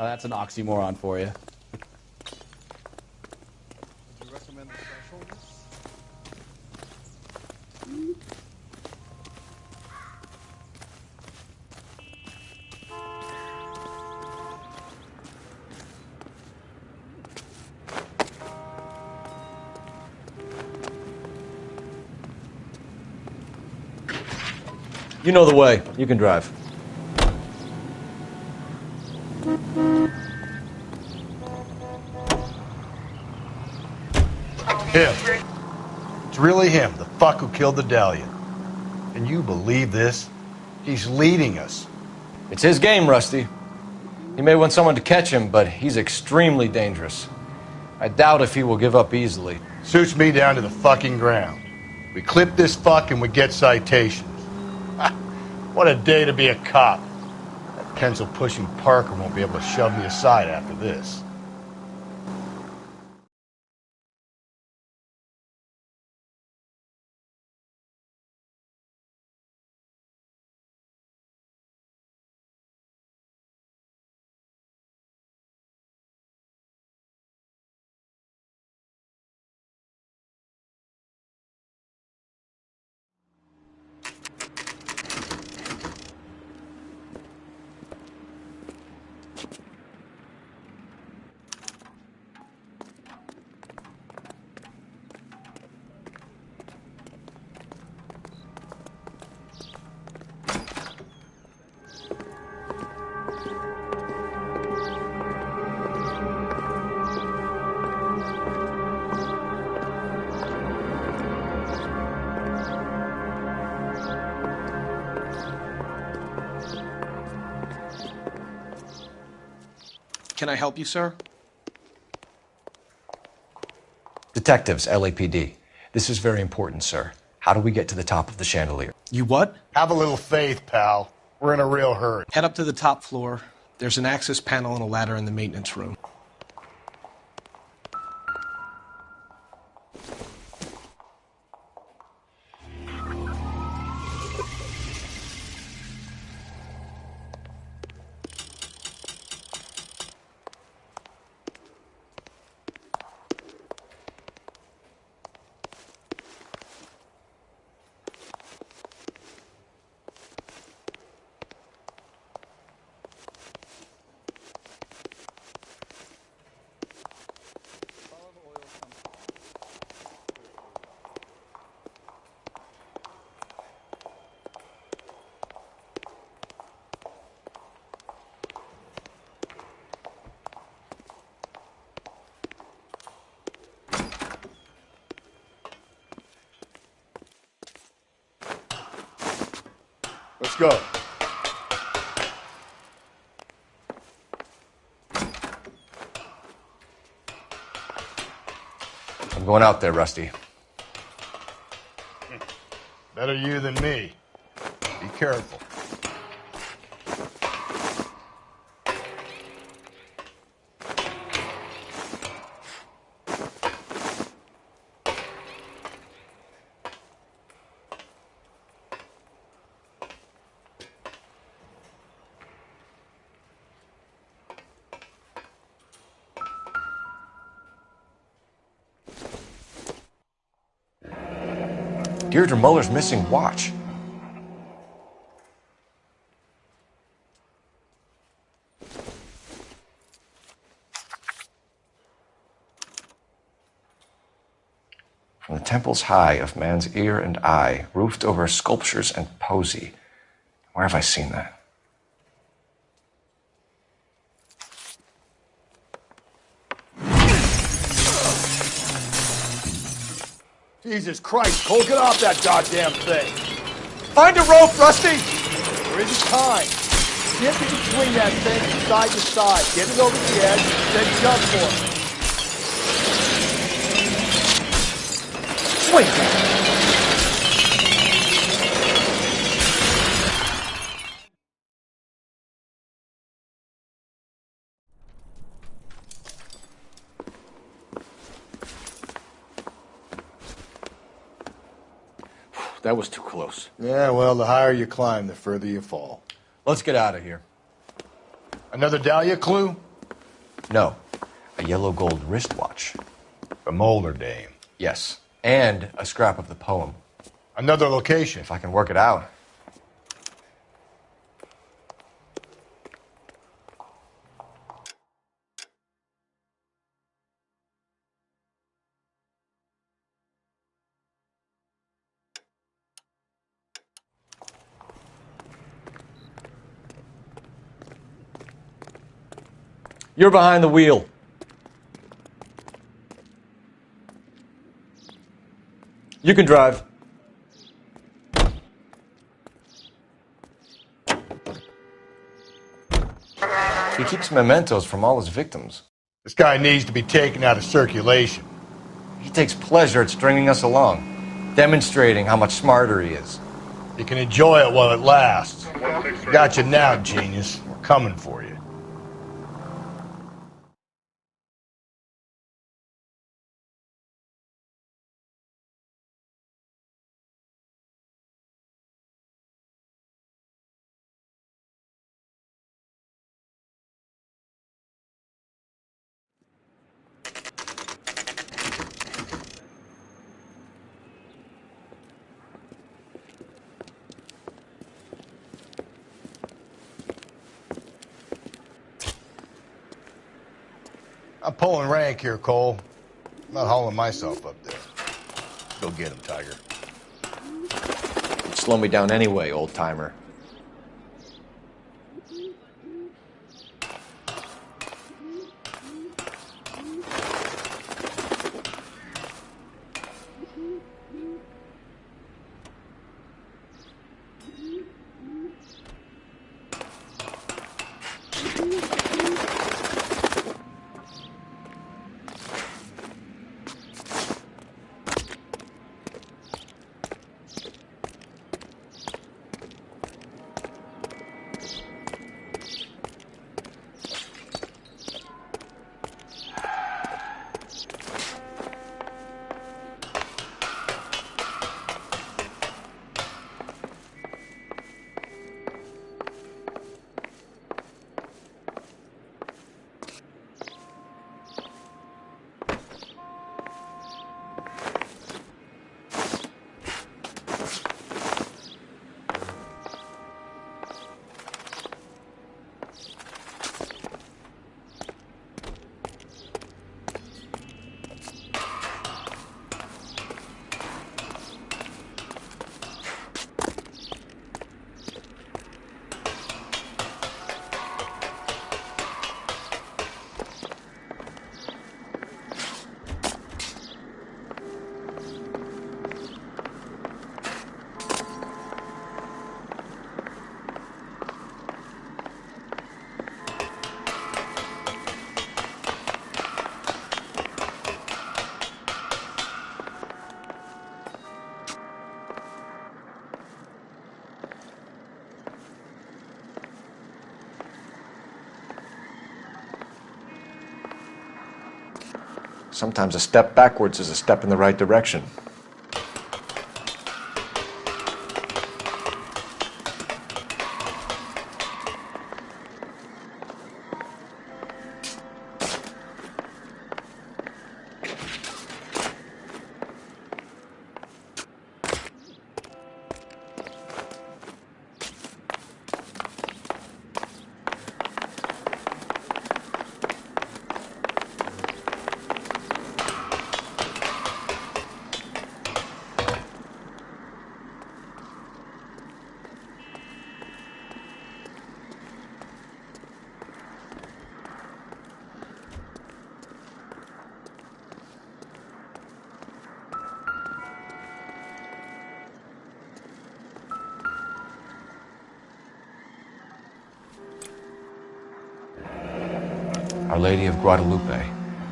Now that's an oxymoron for you. Would you recommend the threshold? You know the way. You can drive. Him. It's really him, the fuck who killed the Dahlia. Can you believe this? He's leading us. It's his game, Rusty. He may want someone to catch him, but he's extremely dangerous. I doubt if he will give up easily. Suits me down to the fucking ground. We clip this fuck and we get citations. What a day to be a cop. That pencil-pushing Parker won't be able to shove me aside after this. Can I help you, sir? Detectives, LAPD. This is very important, sir. How do we get to the top of the chandelier? You what? Have a little faith, pal. We're in a real hurry. Head up to the top floor. There's an access panel and a ladder in the maintenance room. Let's go. I'm going out there, Rusty. Better you than me. Be careful. Deirdre Muller's missing watch. From the temples high of man's ear and eye, roofed over sculptures and poesy. Where have I seen that? Jesus Christ, Cole, get off that goddamn thing. Find a rope, Rusty! There isn't time. See if you can swing that thing from side to side. Get it over the edge, then jump for it. Wait! That was too close. Yeah, well, the higher you climb, the further you fall. Let's get out of here. Another Dahlia clue? No, a yellow gold wristwatch. A Molder dame. Yes, and a scrap of the poem. Another location. If I can work it out. You're behind the wheel. You can drive. He keeps mementos from all his victims. This guy needs to be taken out of circulation. He takes pleasure at stringing us along, demonstrating how much smarter he is. You can enjoy it while it lasts. Got you now, genius. We're coming for you. I'm pulling rank here, Cole. I'm not hauling myself up there. Go get him, Tiger. You'd slow me down anyway, old-timer. Sometimes a step backwards is a step in the right direction. Our Lady of Guadalupe,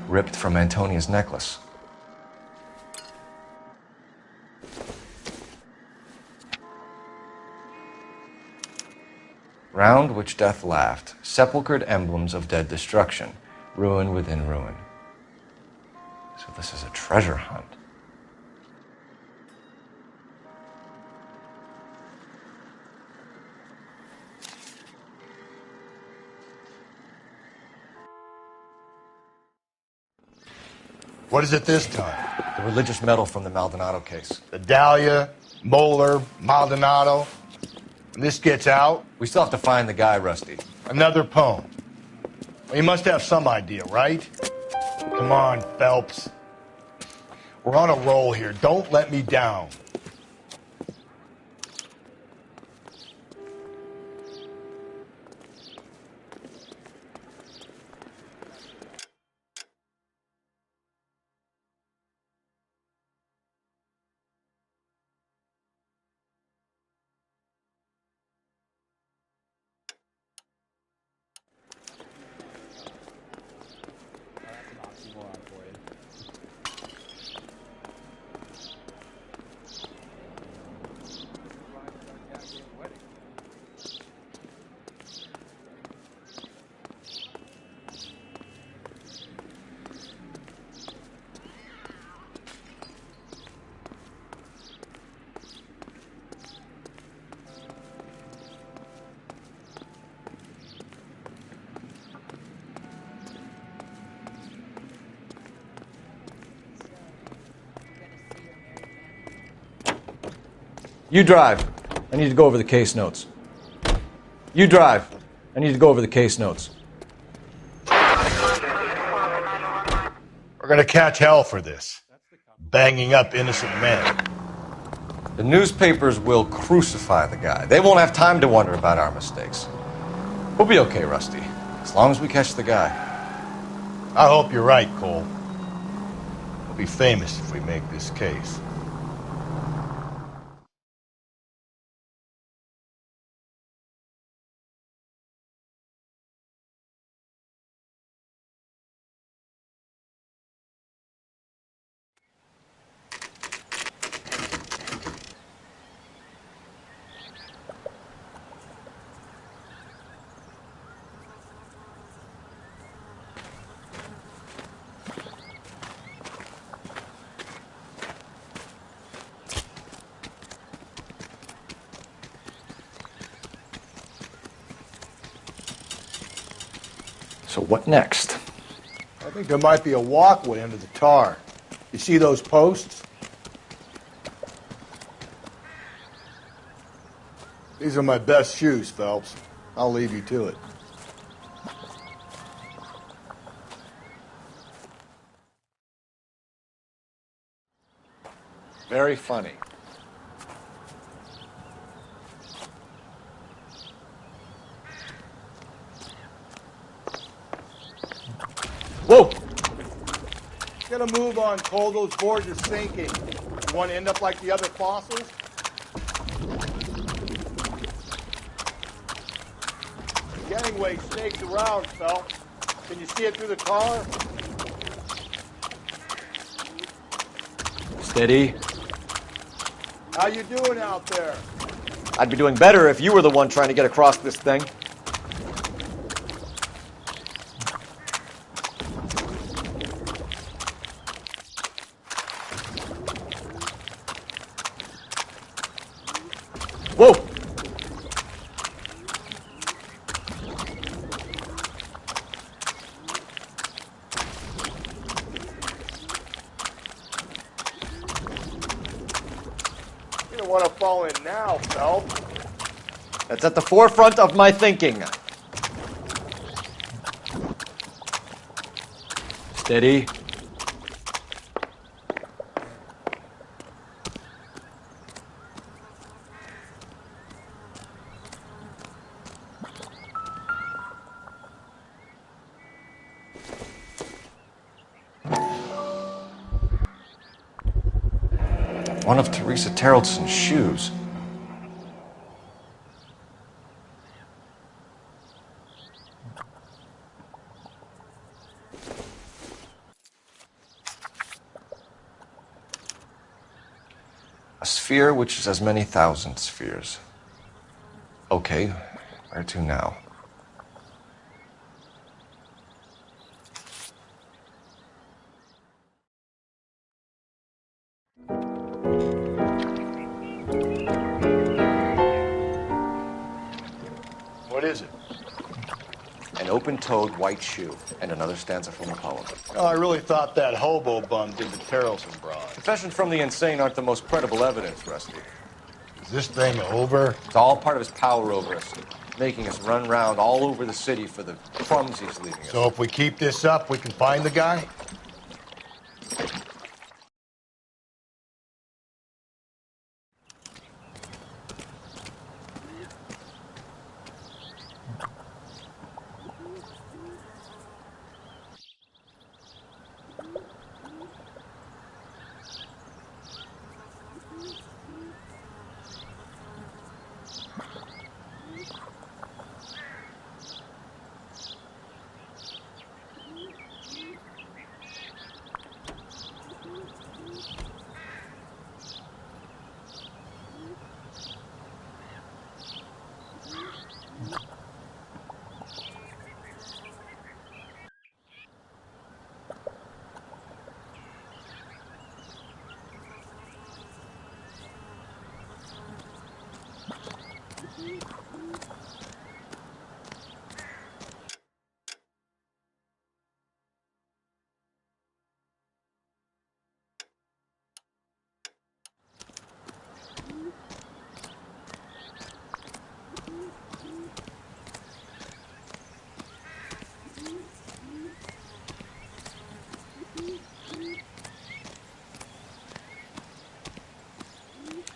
ripped from Antonia's necklace. Round which death laughed, sepulchred emblems of dead destruction, ruin within ruin. So this is a treasure hunt. What is it this time? The religious medal from the Maldonado case. The Dahlia, Moeller, Maldonado. When this gets out... We still have to find the guy, Rusty. Another poem. Well, you must have some idea, right? Come on, Phelps. We're on a roll here. Don't let me down. You drive. I need to go over the case notes. You drive. I need to go over the case notes. We're gonna catch hell for this. Banging up innocent men. The newspapers will crucify the guy. They won't have time to wonder about our mistakes. We'll be okay, Rusty, as long as we catch the guy. I hope you're right, Cole. We'll be famous if we make this case. So what next? I think there might be a walkway under the tar. You see those posts? These are my best shoes, Phelps. I'll leave you to it. Very funny. Whoa! Get a move on, Cole. Those boards are sinking. You want to end up like the other fossils? The gangway snakes around, Phelps. Can you see it through the car? Steady. How you doing out there? I'd be doing better if you were the one trying to get across this thing. Whoa! You don't want to fall in now, Phelps. That's at the forefront of my thinking. Steady. One of Teresa Terreldson's shoes. A sphere which is as many thousand spheres. Okay, where to now? What is it? An an open-toed white shoe, and another stanza from a poem. Oh, I really thought that hobo bum did the Terrelson broad. Confessions from the insane aren't the most credible evidence, Rusty. Is this thing over? It's all part of his power over us, making us run around all over the city for the crumbs he's leaving us. So if we keep this up, we can find the guy?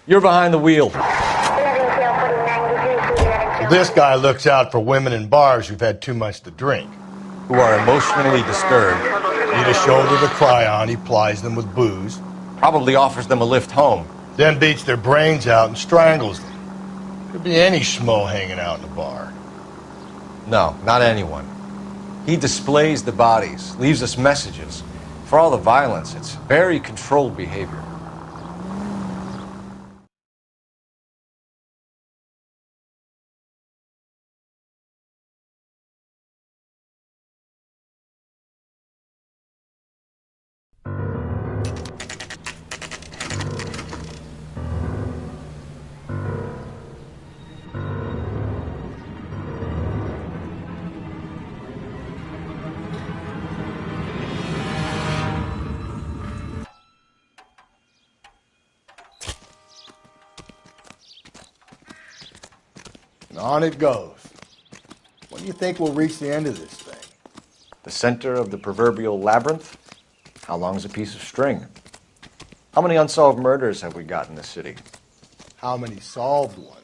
You're behind the wheel. So this guy looks out for women in bars who've had too much to drink. Who are emotionally disturbed. Need a shoulder to cry on, he plies them with booze. Probably offers them a lift home. Then beats their brains out and strangles them. Could be any schmo hanging out in the bar. No, not anyone. He displays the bodies, leaves us messages. For all the violence, it's very controlled behavior. And on it goes. When do you think we'll reach the end of this thing? The center of the proverbial labyrinth? How long is a piece of string? How many unsolved murders have we got in the city? How many solved ones?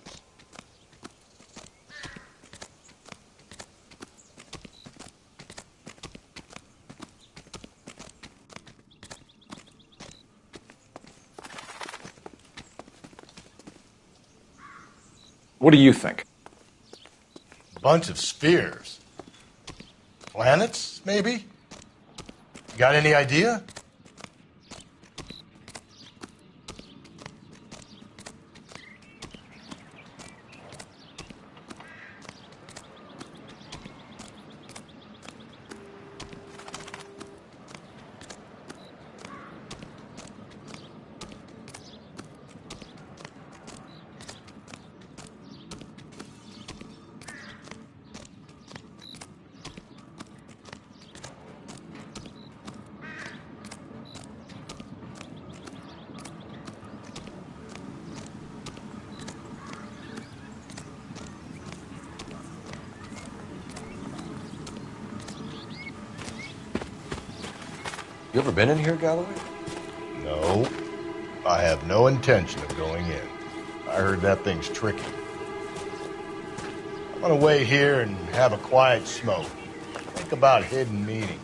What do you think? Bunch of spheres. Planets, maybe? Got any idea? You ever been in here, Galloway? No. I have no intention of going in. I heard that thing's tricky. I'm gonna wait here and have a quiet smoke. Think about hidden meanings.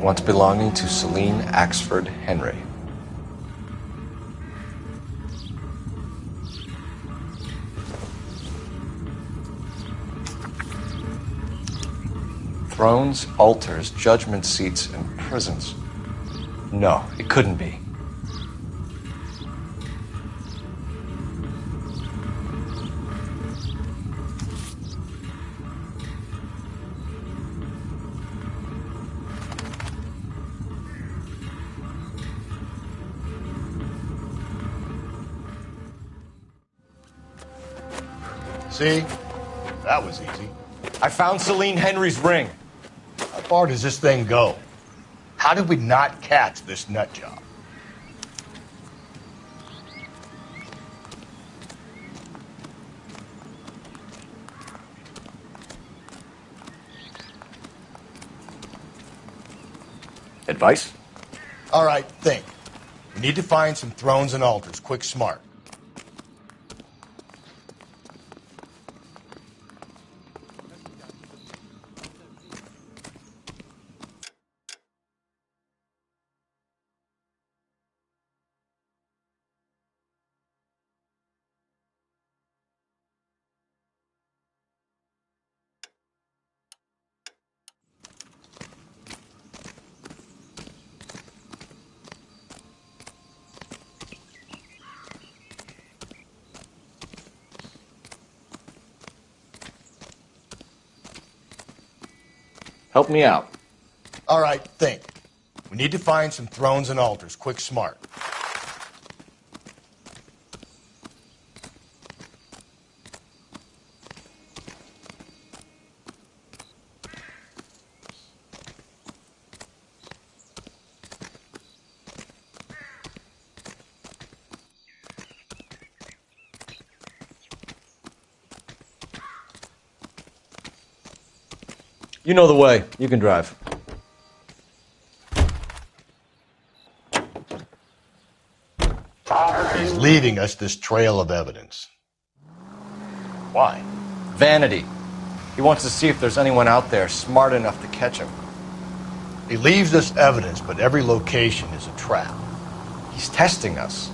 once belonging to Celine Axford Henry. Thrones, altars, judgment seats, and prisons. No, it couldn't be. See? That was easy. I found Celine Henry's ring. How far does this thing go? How did we not catch this nut job? Advice? All right, think. We need to find some thrones and altars. Quick, smart. Help me out. All right, think. We need to find some thrones and altars. Quick, smart. You know the way. You can drive. He's leaving us this trail of evidence. Why? Vanity. He wants to see if there's anyone out there smart enough to catch him. He leaves us evidence, but every location is a trap. He's testing us,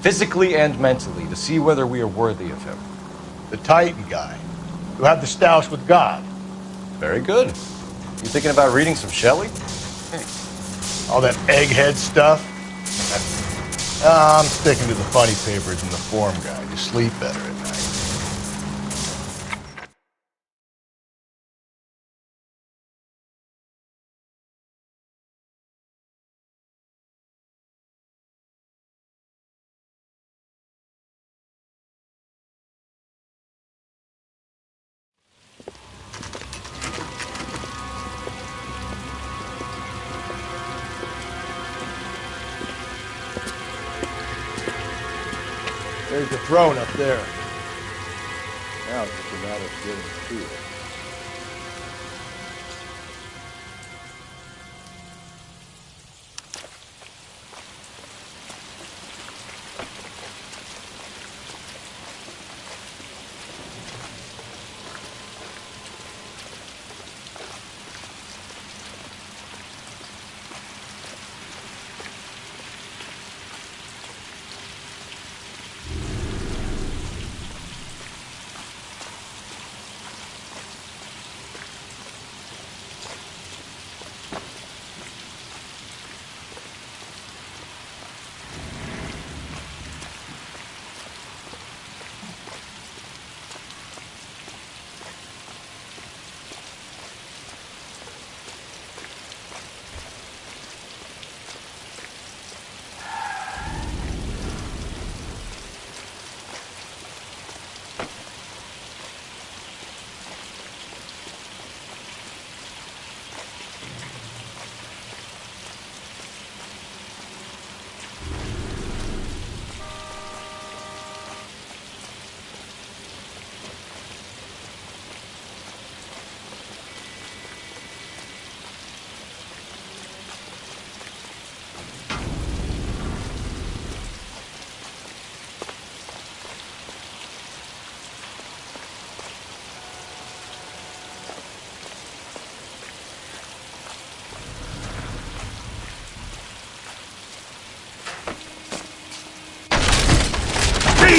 physically and mentally, to see whether we are worthy of him. The Titan guy, who had the stoush with God. Very good. You thinking about reading some Shelley? All that egghead stuff? I'm sticking to the funny papers and the form guide. You sleep better at night. There's the throne up there. Now it's just a matter of getting to it.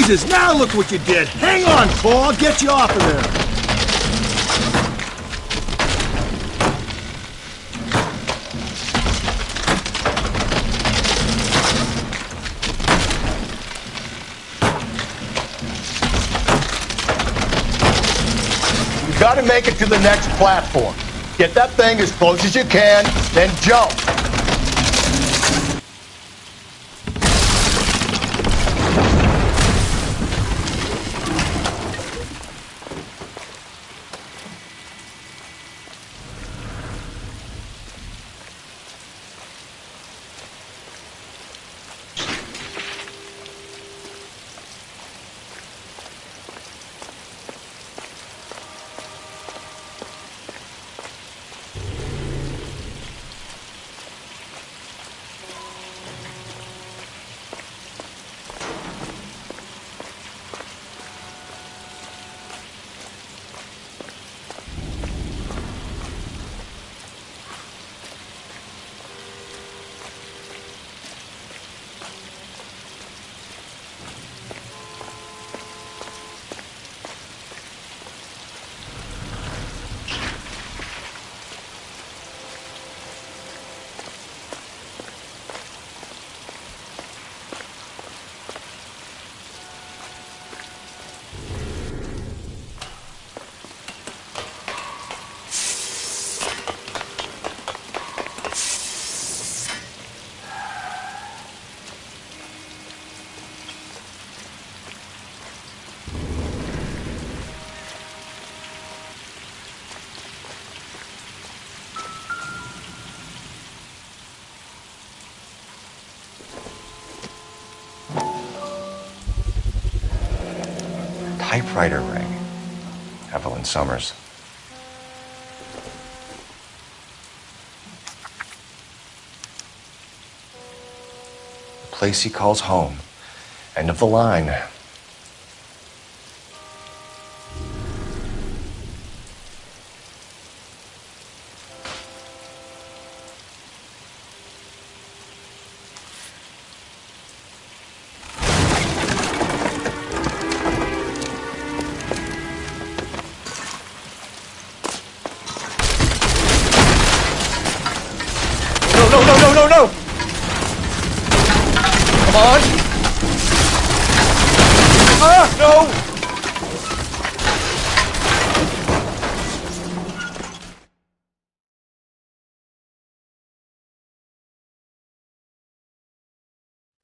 Jesus, now look what you did. Hang on, Paul, I'll get you off of there. You gotta make it to the next platform. Get that thing as close as you can, then jump. Typewriter ring. Evelyn Summers. The place he calls home. End of the line. No! Come on! Ah, no!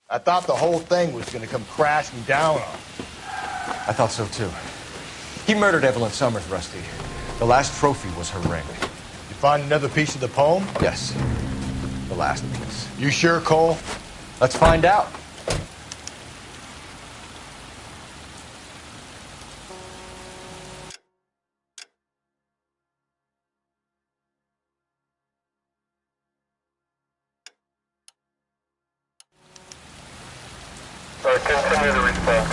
I thought the whole thing was gonna come crashing down on him. I thought so too. He murdered Evelyn Summers, Rusty. The last trophy was her ring. You find another piece of the poem? Yes. The last piece. You sure, Cole? Let's find out. Continue to respond.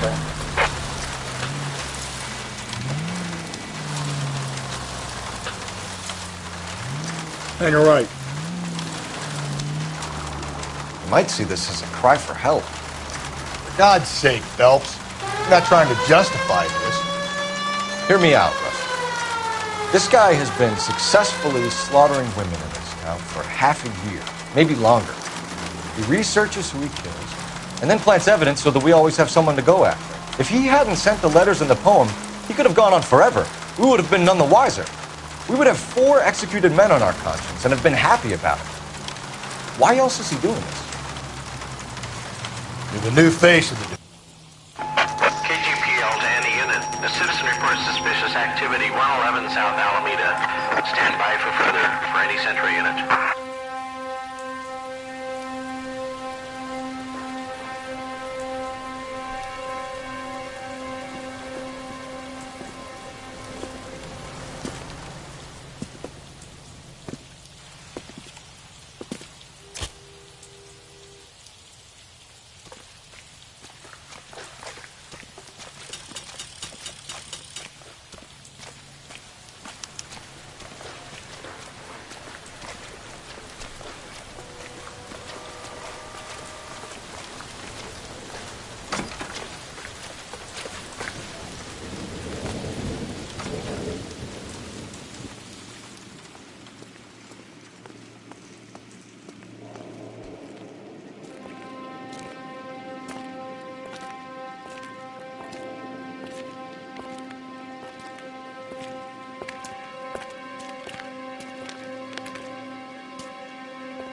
Hang her right. You might see this as a cry for help. For God's sake, Phelps. You're not trying to justify this. Hear me out, Rusty. This guy has been successfully slaughtering women in this town for half a year, maybe longer. He researches who he kills, and then plants evidence so that we always have someone to go after. If he hadn't sent the letters in the poem, he could have gone on forever. We would have been none the wiser. We would have 4 executed men on our conscience and have been happy about it. Why else is he doing this? You're the new face of the... KGPL to any unit. A citizen reports suspicious activity 111 South Alameda. Stand by for any Sentry unit.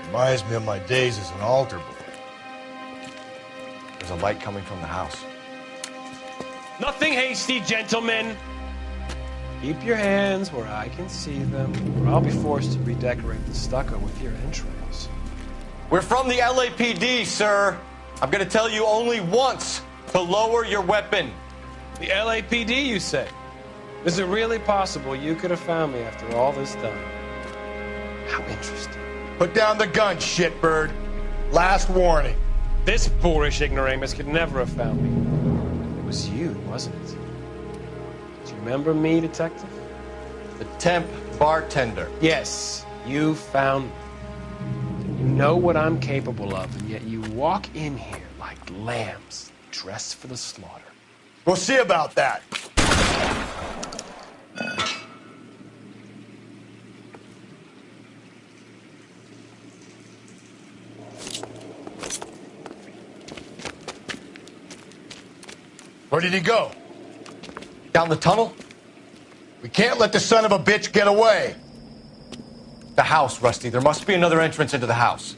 Reminds me of my days as an altar boy. There's a light coming from the house. Nothing hasty, gentlemen. Keep your hands where I can see them, or I'll be forced to redecorate the stucco with your entrails. We're from the LAPD, sir. I'm gonna tell you only once to lower your weapon. The LAPD, you say? Is it really possible you could have found me after all this time? How interesting. Put down the gun, shitbird. Last warning. This boorish ignoramus could never have found me. It was you, wasn't it? Do you remember me, detective? The temp bartender. Yes, you found me. You know what I'm capable of, and yet you walk in here like lambs dressed for the slaughter. We'll see about that. Where did he go? Down the tunnel? We can't let the son of a bitch get away. The house, Rusty. There must be another entrance into the house.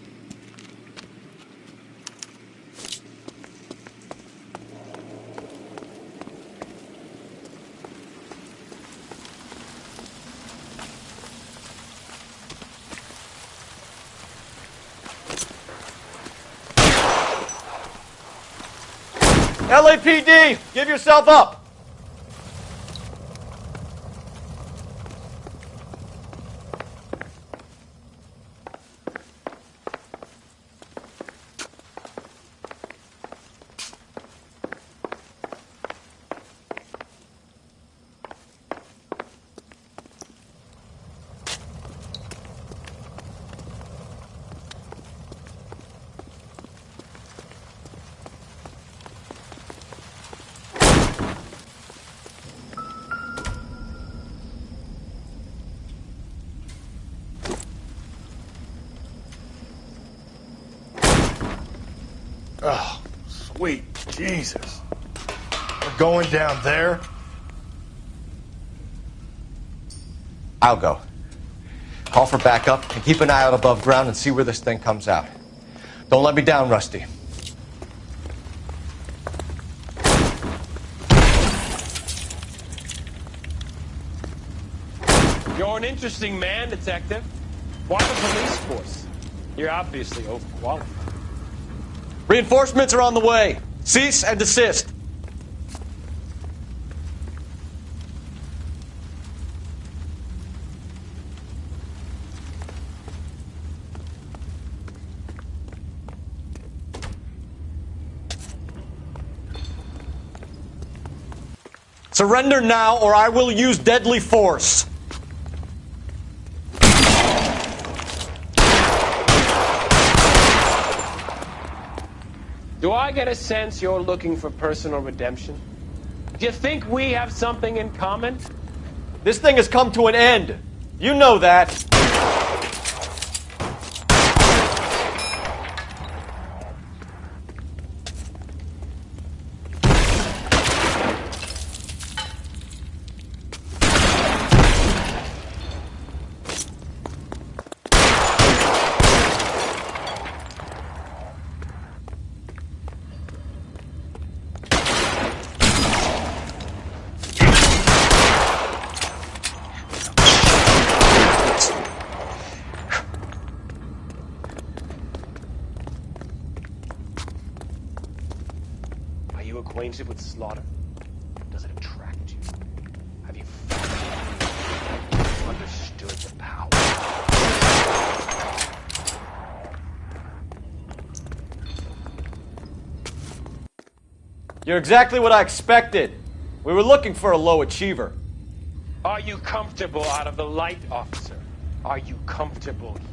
LAPD, give yourself up. Oh, sweet Jesus. We're going down there? I'll go. Call for backup and keep an eye out above ground and see where this thing comes out. Don't let me down, Rusty. You're an interesting man, detective. Why the police force? You're obviously overqualified. Reinforcements are on the way. Cease and desist. Surrender now, or I will use deadly force. Do I get a sense you're looking for personal redemption? Do you think we have something in common? This thing has come to an end. You know that. Acquainted with slaughter? Does it attract you? Have you understood the power? You're exactly what I expected. We were looking for a low achiever. Are you comfortable out of the light, officer? Are you comfortable here?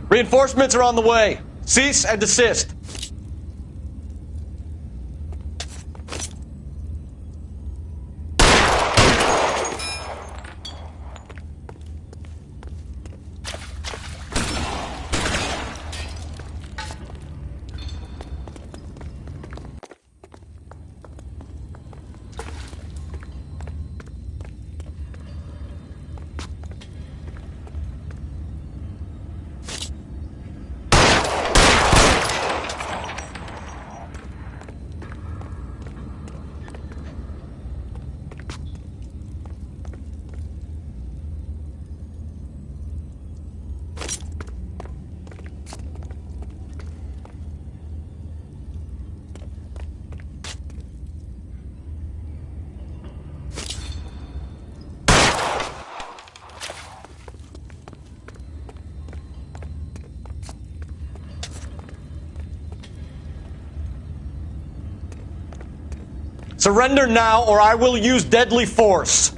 Reinforcements are on the way. Cease and desist. Surrender now, or I will use deadly force.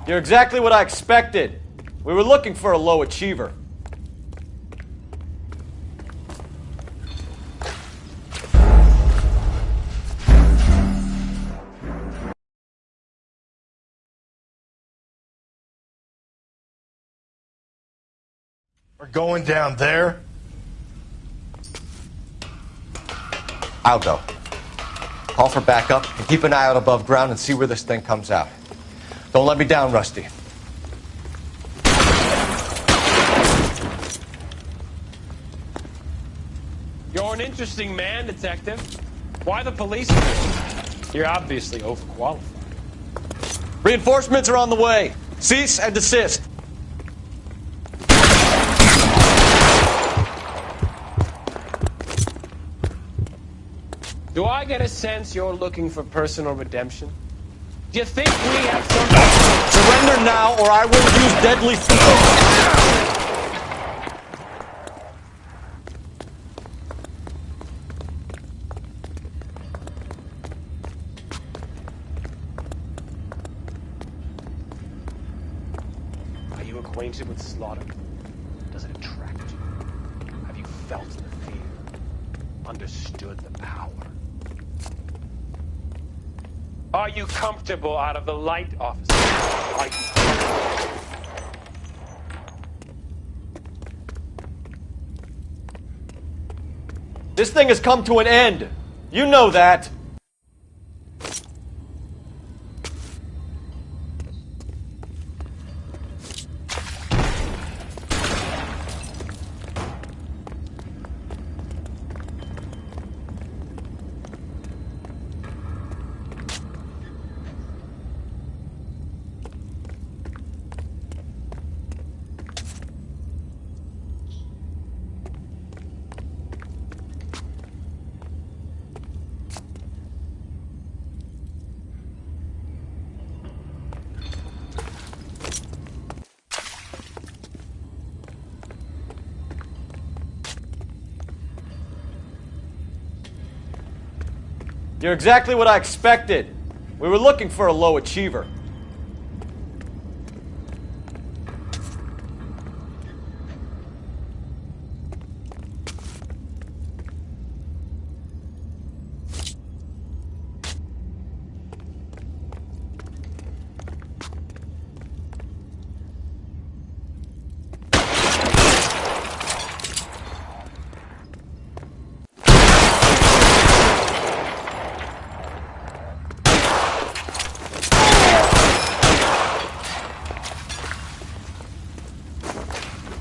You're exactly what I expected. We were looking for a low achiever. We're going down there? I'll go. Call for backup and keep an eye out above ground and see where this thing comes out. Don't let me down, Rusty. You're an interesting man, Detective. Why the police? You're obviously overqualified. Reinforcements are on the way. Cease and desist. Do I get a sense you're looking for personal redemption? Do you think we have some... Surrender now, or I will use deadly force. Are you acquainted with slaughter? Does it attract you? Have you felt the fear? Understood the power? Are you comfortable out of the light, officer? Are you comfortable? This thing has come to an end. You know that. You're exactly what I expected. We were looking for a low achiever.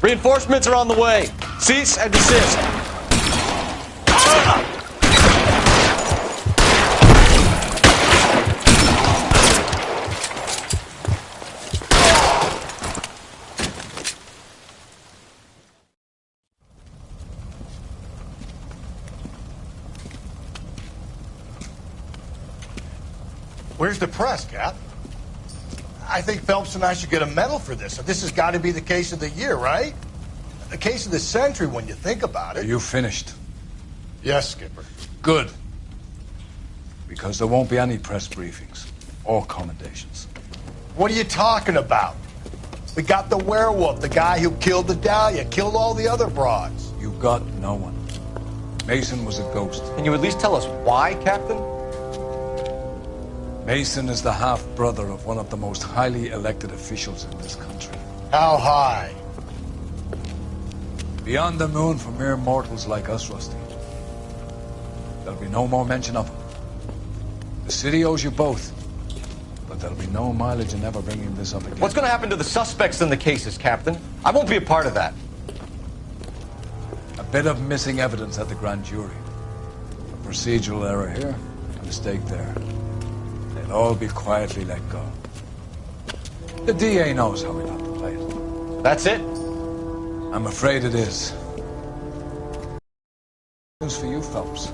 Reinforcements are on the way. Cease and desist. Where's the press, Cap? I think Phelps and I should get a medal for this. This has got to be the case of the year, right? The case of the century when you think about it. Are you finished? Yes, Skipper. Good. Because there won't be any press briefings or commendations. What are you talking about? We got the werewolf, the guy who killed the Dahlia, killed all the other broads. You got no one. Mason was a ghost. Can you at least tell us why, Captain? Mason is the half-brother of one of the most highly elected officials in this country. How high? Beyond the moon for mere mortals like us, Rusty. There'll be no more mention of him. The city owes you both. But there'll be no mileage in ever bringing this up again. What's going to happen to the suspects in the cases, Captain? I won't be a part of that. A bit of missing evidence at the grand jury. A procedural error here, a mistake there. They'll all be quietly let go. The DA knows how we'll have to play it. That's it? I'm afraid it is. News for you, Phelps.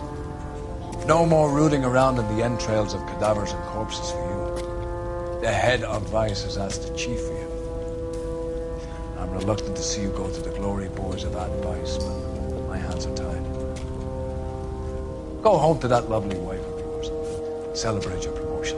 No more rooting around in the entrails of cadavers and corpses for you. The head of Vice has asked the chief for you. I'm reluctant to see you go to the glory boys of advice, but my hands are tied. Go home to that lovely wife of yours. Celebrate your promotion.